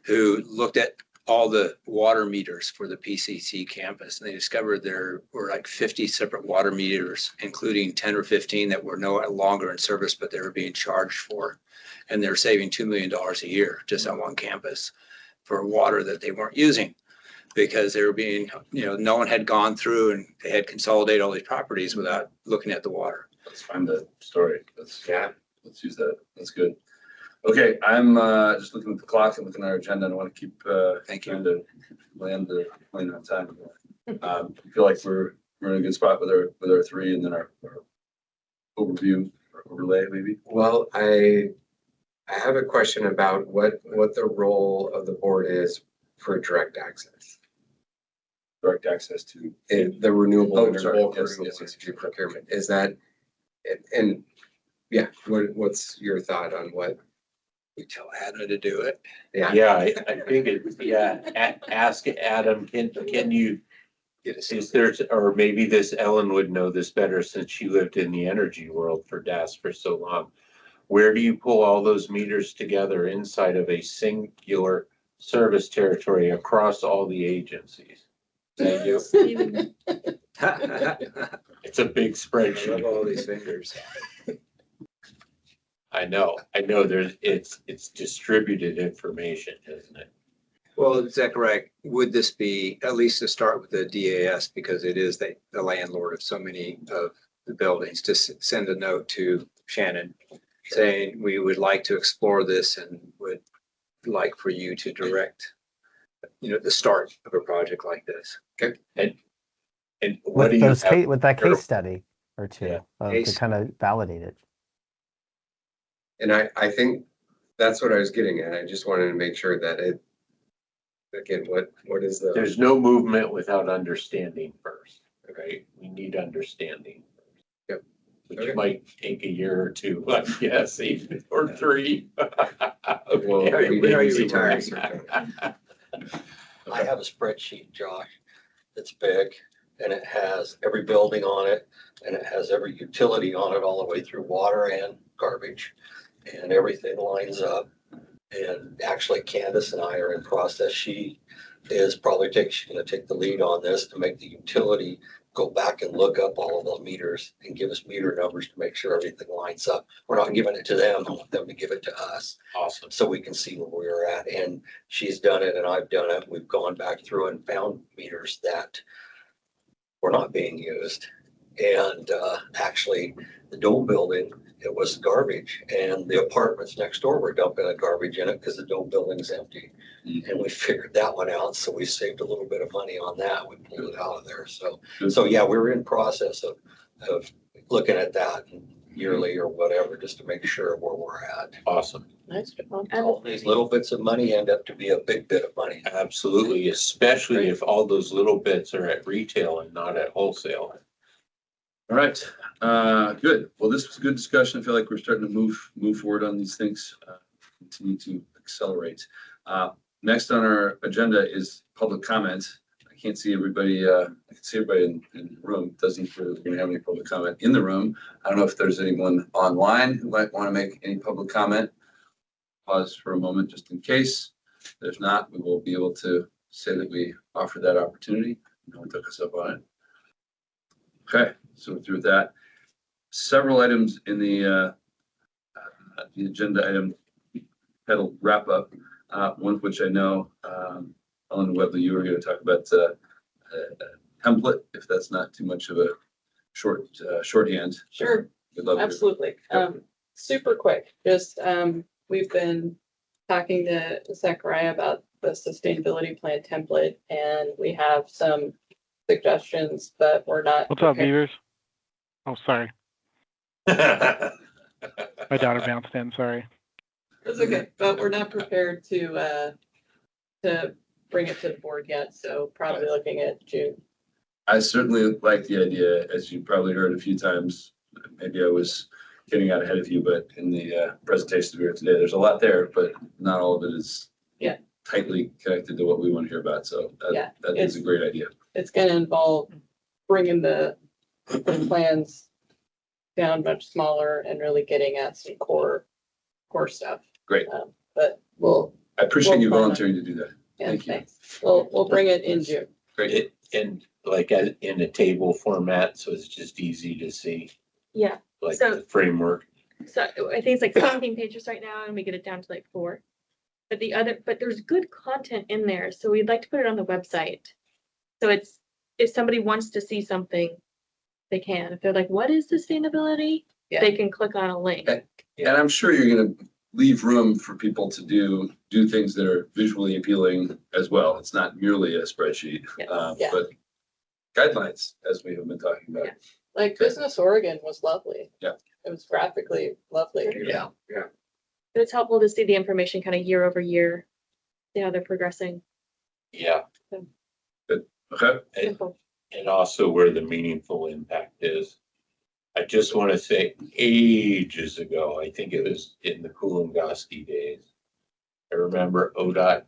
who looked at all the water meters for the PCC campus. And they discovered there were like 50 separate water meters, including 10 or 15 that were no longer in service, but they were being charged for. And they're saving $2 million a year just on one campus for water that they weren't using, because they were being, no one had gone through and they had consolidated all these properties without looking at the water. Let's find the story. Let's use that. That's good. Okay, I'm just looking at the clock and looking at our agenda, and I want to keep trying to land the plane on time. I feel like we're in a good spot with our three, and then our overview or overlay maybe. Well, I have a question about what the role of the board is for direct access. Direct access to the renewable energy, renewable energy procurement. Is that, and yeah, what's your thought on what? We tell Adam to do it. Yeah, I think ask Adam, can you, is there, or maybe Ellen would know this better since she lived in the energy world for DAS for so long. Where do you pull all those meters together inside of a singular service territory across all the agencies? Thank you. It's a big spreadsheet. I love all these fingers. I know. It's distributed information, isn't it? Well, Zachariah, would this be, at least to start with the DAS, because it is the landlord of so many of the buildings, to send a note to Shannon saying we would like to explore this and would like for you to direct, the start of a project like this. Okay. And what do with you have? with that case study or two Yeah. to kind of validate it. And I think that's what I was getting at. I just wanted to make sure that again, what is the? There's no movement without understanding first, right? We need understanding. Yep. Which might take a year or two, I guess, even or 3. Well, we already retired. I have a spreadsheet, Josh, that's big, and it has every building on it, and it has every utility on it, all the way through water and garbage, and everything lines up. And actually Candace and I are in process. She is probably she's gonna take the lead on this to make the utility go back and look up all of those meters and give us meter numbers to make sure everything lines up. We're not giving it to them, I want them to give it to us. Awesome. So we can see where we're at. And she's done it and I've done it. We've gone back through and found meters that were not being used. And actually the Dole building, it was garbage, and the apartments next door were dumping the garbage in it because the Dole building's empty. And we figured that one out, so we saved a little bit of money on that. We pulled it out of there. So yeah, we're in process of looking at that yearly or whatever, just to make sure where we're at. Awesome. Nice. All these little bits of money end up to be a big bit of money. Absolutely, especially if all those little bits are at retail and not at wholesale. All right, good. Well, this was a good discussion. I feel like we're starting to move forward on these things, continue to accelerate. Next on our agenda is public comment. I can't see everybody. I can see everybody in the room. Doesn't appear that we're going to have any public comment in the room. I don't know if there's anyone online who might want to make any public comment. Pause for a moment just in case. If there's not, we will be able to say that we offered that opportunity. No one took us up on it. Okay, so through that, several items in the agenda item titled wrap up, one of which I know, Ellen Webley, you were going to talk about a template, if that's not too much of a shorthand. Sure, We'd love to- absolutely. Super quick, just, we've been talking to Zachariah about the sustainability plan template, and we have some suggestions, but we're not. What's up, prepared- Beavers? Oh, sorry. My daughter bounced in, sorry. That's okay, but we're not prepared to bring it to the board yet, so probably looking at June. I certainly like the idea, as you probably heard a few times. Maybe I was getting out ahead of you, but in the presentation we heard today, there's a lot there, but not all of it is Yeah. tightly connected to what we want to hear about. So Yeah, that is a great idea. It's gonna involve bringing the plans down much smaller and really getting at some core stuff. Great. But we'll. I appreciate you plan on- volunteering to do that. Yeah, Thank you. thanks. We'll bring it in June. Great. And like in a table format, so it's just easy to see, Yeah, like So- the framework. so I think it's like 16 pages right now and we get it down to like 4. But there's good content in there, so we'd like to put it on the website. So it's, if somebody wants to see something, they can. If they're like, what is sustainability? Yeah. They can click on a link. And I'm sure you're going to leave room for people to do things that are visually appealing as well. It's not merely a spreadsheet, Yeah. but guidelines, as we have been talking about. Like Business Oregon was lovely. Yeah. It was graphically lovely. Yeah. But it's helpful to see the information kind of year over year, see how they're progressing. Yeah. Okay. And also where the meaningful impact is. I just want to say ages ago, I think it was in the Kulingoski days. I remember ODOT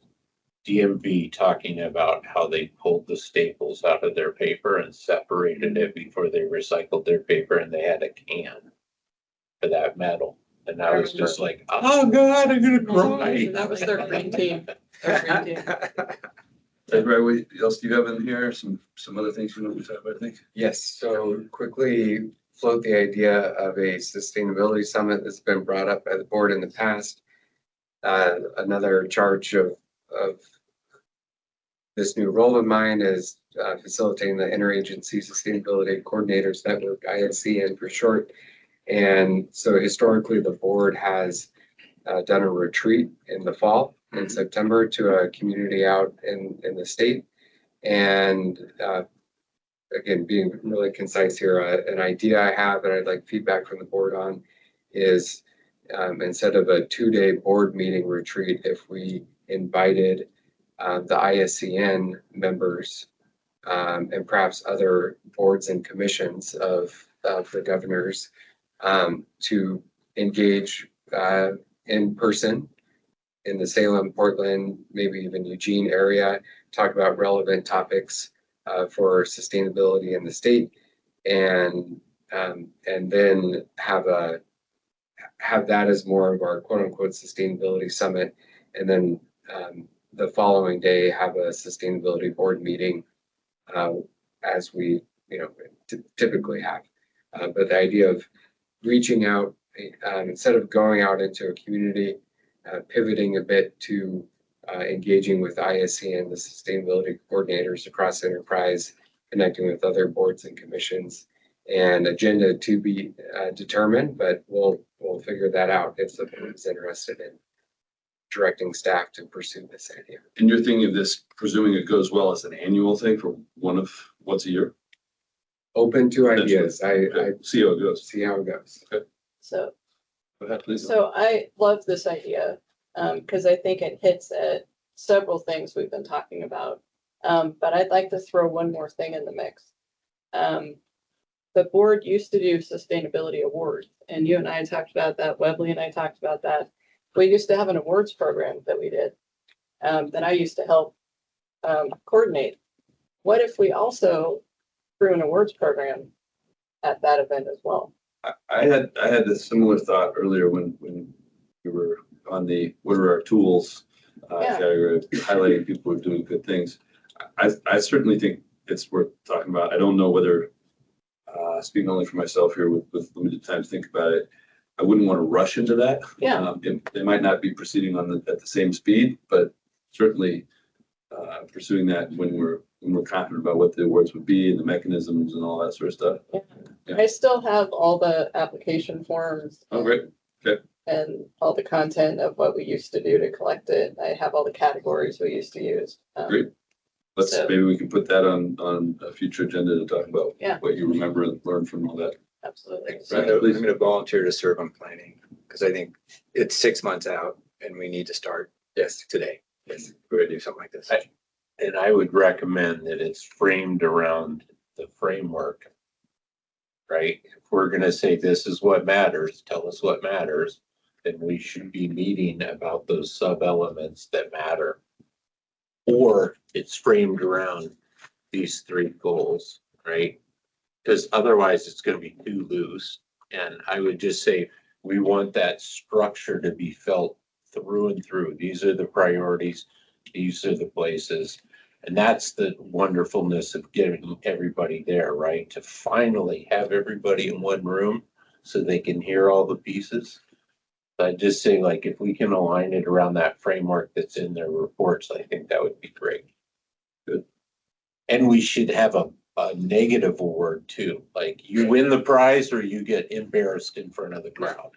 DMV talking about how they pulled the staples out of their paper and separated it before they recycled their paper, and they had a can for that metal. And I was just like, oh God, I'm gonna cry. That was their green team. Their green team. Right, what else do you have in here? Some other things you want to talk about, I think? Yes, so quickly float the idea of a sustainability summit that's been brought up by the board in the past. Another charge of this new role of mine is facilitating the Interagency Sustainability Coordinators Network, ISCN for short. And so historically, the board has done a retreat in the fall, in September, to a community out in the state. And again, being really concise here, an idea I have and I'd like feedback from the board on is instead of a 2-day board meeting retreat, if we invited the ISCN members and perhaps other boards and commissions of the governors to engage in person in the Salem, Portland, maybe even Eugene area, talk about relevant topics for sustainability in the state, and then have that as more of our quote unquote sustainability summit, and then the following day have a sustainability board meeting as we typically have. But the idea of reaching out instead of going out into a community, pivoting a bit to engaging with ISCN, the sustainability coordinators across enterprise, connecting with other boards and commissions, and agenda to be determined, but we'll figure that out if the board is interested in directing staff to pursue this idea. And you're thinking of this, presuming it goes well, as an annual thing for once a year? Open to ideas. I see how it goes. See how it goes. Okay. So, Go ahead, please. so I love this idea because I think it hits at several things we've been talking about. But I'd like to throw one more thing in the mix. The board used to do sustainability awards, and you and I talked about that. Webley and I talked about that. We used to have an awards program that we did that I used to help coordinate. What if we also threw an awards program at that event as well? I had a similar thought earlier when we were on the what are our tools category, highlighting people who are doing good things. I certainly think it's worth talking about. I don't know whether speaking only for myself here with limited time to think about it, I wouldn't want to rush into that. Yeah. They might not be proceeding at the same speed, but certainly pursuing that when we're confident about what the awards would be and the mechanisms and all that sort of stuff. Yeah. I still have all the application forms. Oh, great. Okay. And all the content of what we used to do to collect it. I have all the categories we used to use. Great. Maybe we can put that on a future agenda to talk about what you remember and learn from all that. Absolutely. So I'm going to volunteer to serve on planning because I think it's 6 months out and we need to start today. Yes, we're going to do something like this. And I would recommend that it's framed around the framework, right? If we're gonna say this is what matters, tell us what matters, then we should be meeting about those sub-elements that matter. Or it's framed around these 3 goals, right? Because otherwise it's gonna be too loose. And I would just say, we want that structure to be felt through and through. These are the priorities. These are the places. And that's the wonderfulness of getting everybody there, right? To finally have everybody in one room so they can hear all the pieces. I just say, like, if we can align it around that framework that's in their reports, I think that would be great. Good. And we should have a negative award too. Like, you win the prize or you get embarrassed in front of the crowd.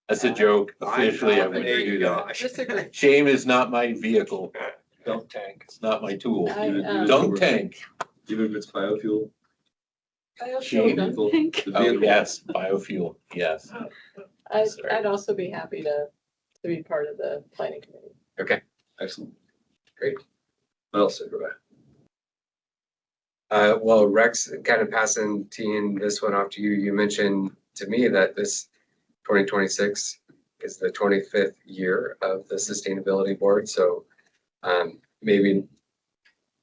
That's a joke. Officially, I wouldn't do that. Shame is not my vehicle. Don't tank. It's not my tool. Don't tank. Even if it's biofuel. Shame. Oh, yes, biofuel, yes. I'd also be happy to be part of the planning committee. Okay. Excellent. Great. What else, Rebecca? Well, Rex, kind of teeing this one off to you. You mentioned to me that this 2026 is the 25th year of the Sustainability Board. So maybe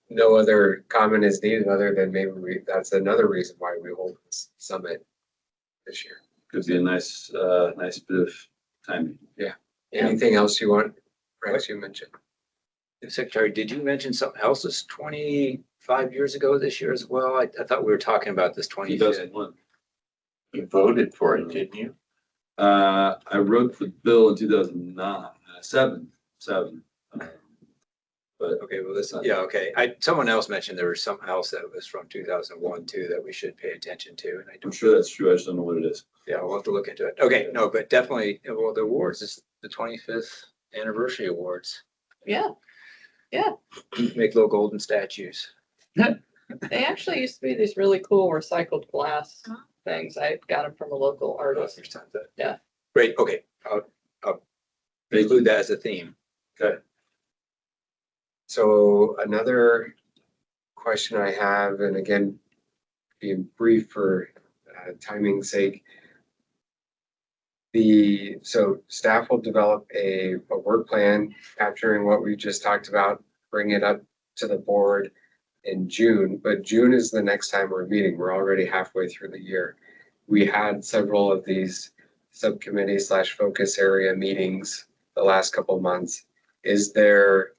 no other comment is needed other than maybe that's another reason why we hold this summit this year. Could be a nice bit of timing. Yeah. Anything else you want, Rex, you mentioned? Secretary, did you mention something else that's 25 years ago this year as well? I thought we were talking about this 2001. You voted for it, didn't you? I wrote the bill in 2009, seven. But okay, well, this, okay. Someone else mentioned there was something else that was from 2001 too that we should pay attention to, and I'm sure that's true. I just don't know what it is. Yeah, we'll have to look into it. Okay, no, but definitely, well, the awards is the 25th anniversary awards. Yeah. Yeah. Make little golden statues. They actually used to be these really cool recycled glass things. I got them from a local artist. Yeah. Great. Okay. I'll include that as a theme. Okay. So another question I have, and again, being brief for timing's sake, so staff will develop a work plan capturing what we just talked about, bring it up to the board in June, but June is the next time we're meeting. We're already halfway through the year. We had several of these subcommittee / focus area meetings the last couple of months. Is there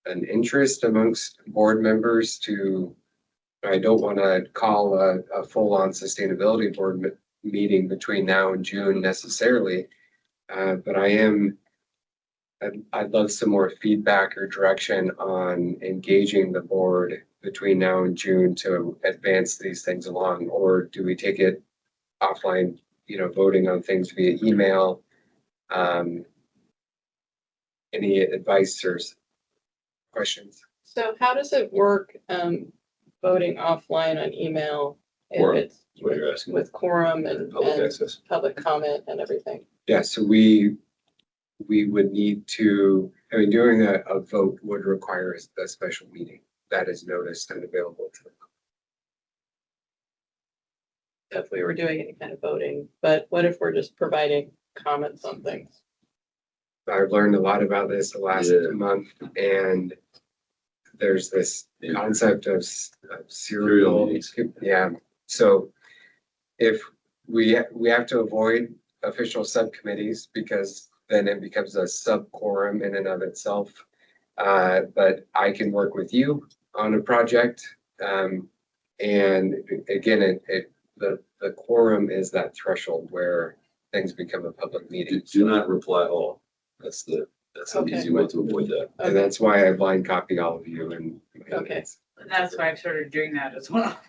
an interest amongst board members to, I don't want to call a full-on sustainability board meeting between now and June necessarily, but I'd love some more feedback or direction on engaging the board between now and June to advance these things along, or do we take it offline, voting on things via email? Any advice or questions? So how does it work, voting offline on email? Quorum, If it's is what you're asking. with quorum and Public access. public comment and everything? Yeah, so we would need to, doing a vote would require a special meeting that is noticed and available to them. If we were doing any kind of voting, but what if we're just providing comments on things? I've learned a lot about this the last month, and there's this concept of serial meetings. Yeah, so if we have to avoid official subcommittees because then it becomes a sub-quorum in and of itself. But I can work with you on a project And again, the quorum is that threshold where things become a public meeting. Do not reply all. That's an Okay. easy way to avoid that. And that's why I blind copy all of you and. Okay. And that's why I've started doing that as well.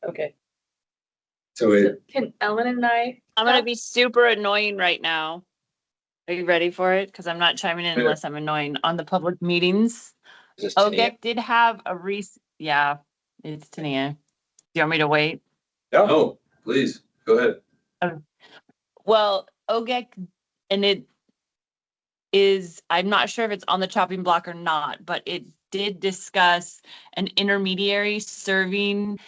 Okay. So it, Can Ellen and I? I'm gonna be super annoying right now. Are you ready for it? Because I'm not chiming in unless I'm annoying on the public meetings. Just Tania. OGEC did have a yeah, it's Tania. Do you want me to wait? No, please, go ahead. Well, OGEC, and it is, I'm not sure if it's on the chopping block or not, but it did discuss an intermediary serving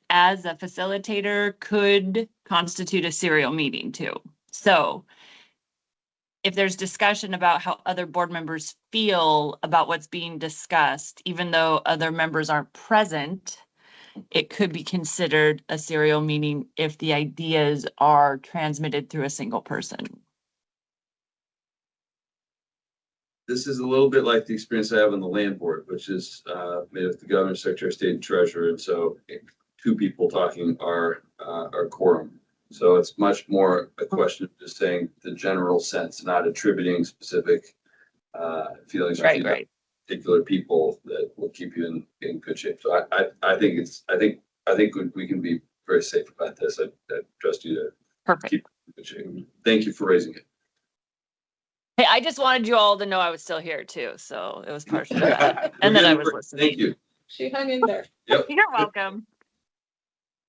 as a facilitator could constitute a serial meeting too. So if there's discussion about how other board members feel about what's being discussed, even though other members aren't present, it could be considered a serial meeting if the ideas are transmitted through a single person. This is a little bit like the experience I have on the land board, which is made up the governor, secretary of state, and treasurer. And so two people talking are quorum. So it's much more a question of just saying the general sense, not attributing specific feelings or feedback to particular people that will keep you in good shape. So I think we can be very safe about this. I trust you to keep in good shape. Thank you for raising it. Hey, I just wanted you all to know I was still here too, so it was partially that. And then I was listening. Thank you. She hung in there. Yep. You're welcome.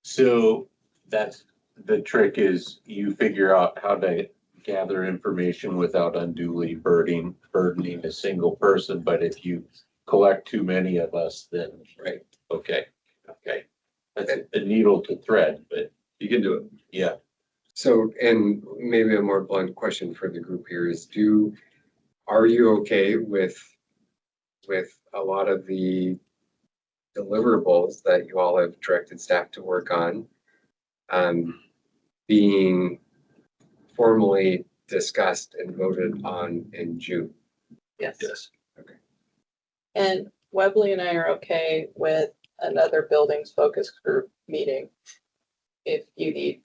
So that's the trick, is you figure out how to gather information without unduly burdening a single person. But if you collect too many of us, then right. Okay. That's a needle to thread, but you can do it. Yeah. So, and maybe a more blunt question for the group here is, are you okay with a lot of the deliverables that you all have directed staff to work on being formally discussed and voted on in June? Yes. Yes. Okay. And Webley and I are okay with another buildings focus group meeting if you need.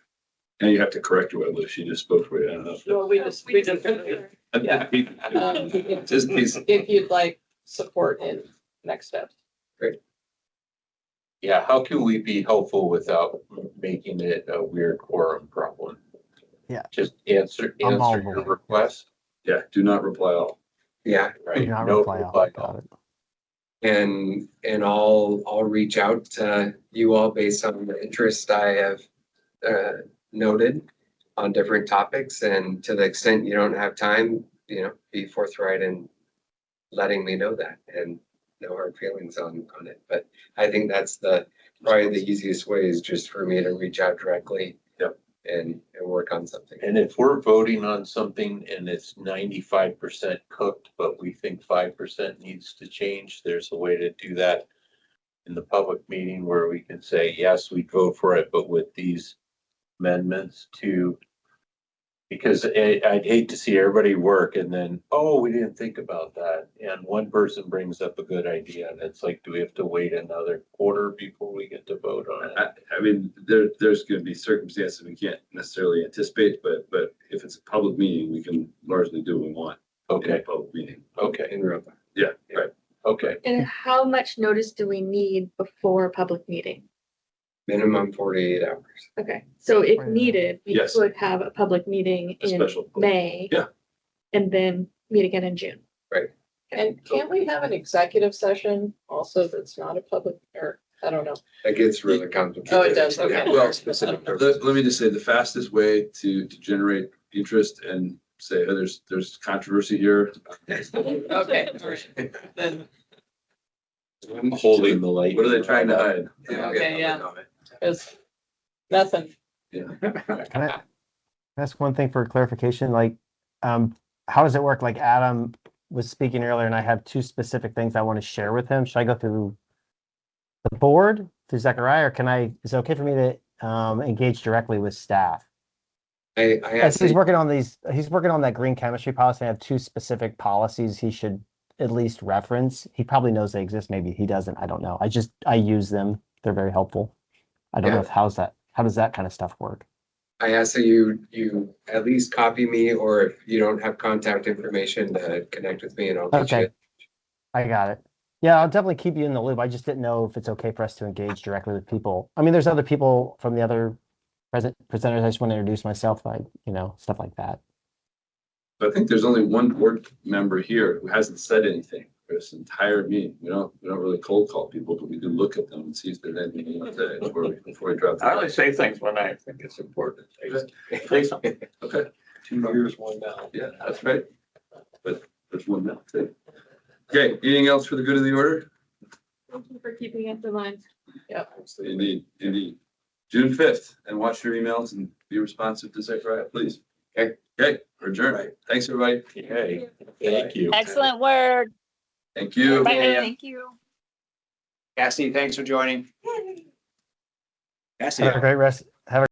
And you have to correct your Webley. She just spoke for you. I don't know. Well, we just. Yeah. If you'd like support in next steps. Great. Yeah, how can we be helpful without making it a weird quorum problem? Yeah. Just answer your request. Yeah, do not reply all. Yeah. Right. Do not No reply all. Got it. And I'll reach out to you all based on the interest I have noted on different topics, and to the extent you don't have time, be forthright in letting me know that, and no hard feelings on it. But I think that's probably the easiest way, is just for me to reach out directly. Yep. And work on something. And if we're voting on something and it's 95% cooked, but we think 5% needs to change, there's a way to do that in the public meeting where we can say, yes, we vote for it, but with these amendments to, because I'd hate to see everybody work and then, oh, we didn't think about that. And one person brings up a good idea and it's like, do we have to wait another quarter before we get to vote on it? I mean, there's going to be circumstances we can't necessarily anticipate, but if it's a public meeting, we can largely do what we want. In a public meeting. Okay. Yeah, right. Okay. And how much notice do we need before a public meeting? Minimum 48 hours. Okay, so if needed, we Yes. could have a public meeting A in special- May. Yeah. And then meet again in June. Right. And can't we have an executive session also that's not a public, or I don't know. That gets really complicated. Oh, it does, okay. Yeah, Well, specific let me just say the fastest way to generate interest and say, oh, there's controversy here. Okay, all right. Then, I'm holding the light. What are they trying to hide? okay, yeah. It's nothing. Can I ask one thing for clarification? Like, how does it work? Like Adam was speaking earlier and I have two specific things I want to share with him. Should I go through the board, through Zechariah, or is it okay for me to engage directly with staff? As he's working on that green chemistry policy. I have two specific policies he should at least reference. He probably knows they exist. Maybe he doesn't. I don't know. I use them they're very helpful. I don't know if how does that kind of stuff work? I ask that you at least copy me, or if you don't have contact information, to connect with me and I'll get you. Okay. I got it. Yeah, I'll definitely keep you in the loop. I just didn't know if it's okay for us to engage directly with people. I mean, there's other people from the other presenters. I just want to introduce myself, stuff like that. But I think there's only one board member here who hasn't said anything for this entire meeting. We don't really cold call people, but we do look at them and see if there's anything you want to say before we drop. I only say things when I think it's important. Say something. Okay. 2 years, 1 now. Yeah, that's right. But there's one now too. Okay, anything else for the good of the order? Thank you for keeping us in line. Yep. Indeed. June 5th, and watch your emails and be responsive to Zechariah, please. Okay, we're adjourned. Thanks, everybody. Okay, thank you. Excellent work. Thank you. Bye. Yeah. Thank you. Cassie, thanks for joining. Cassie. Have a great rest. Have a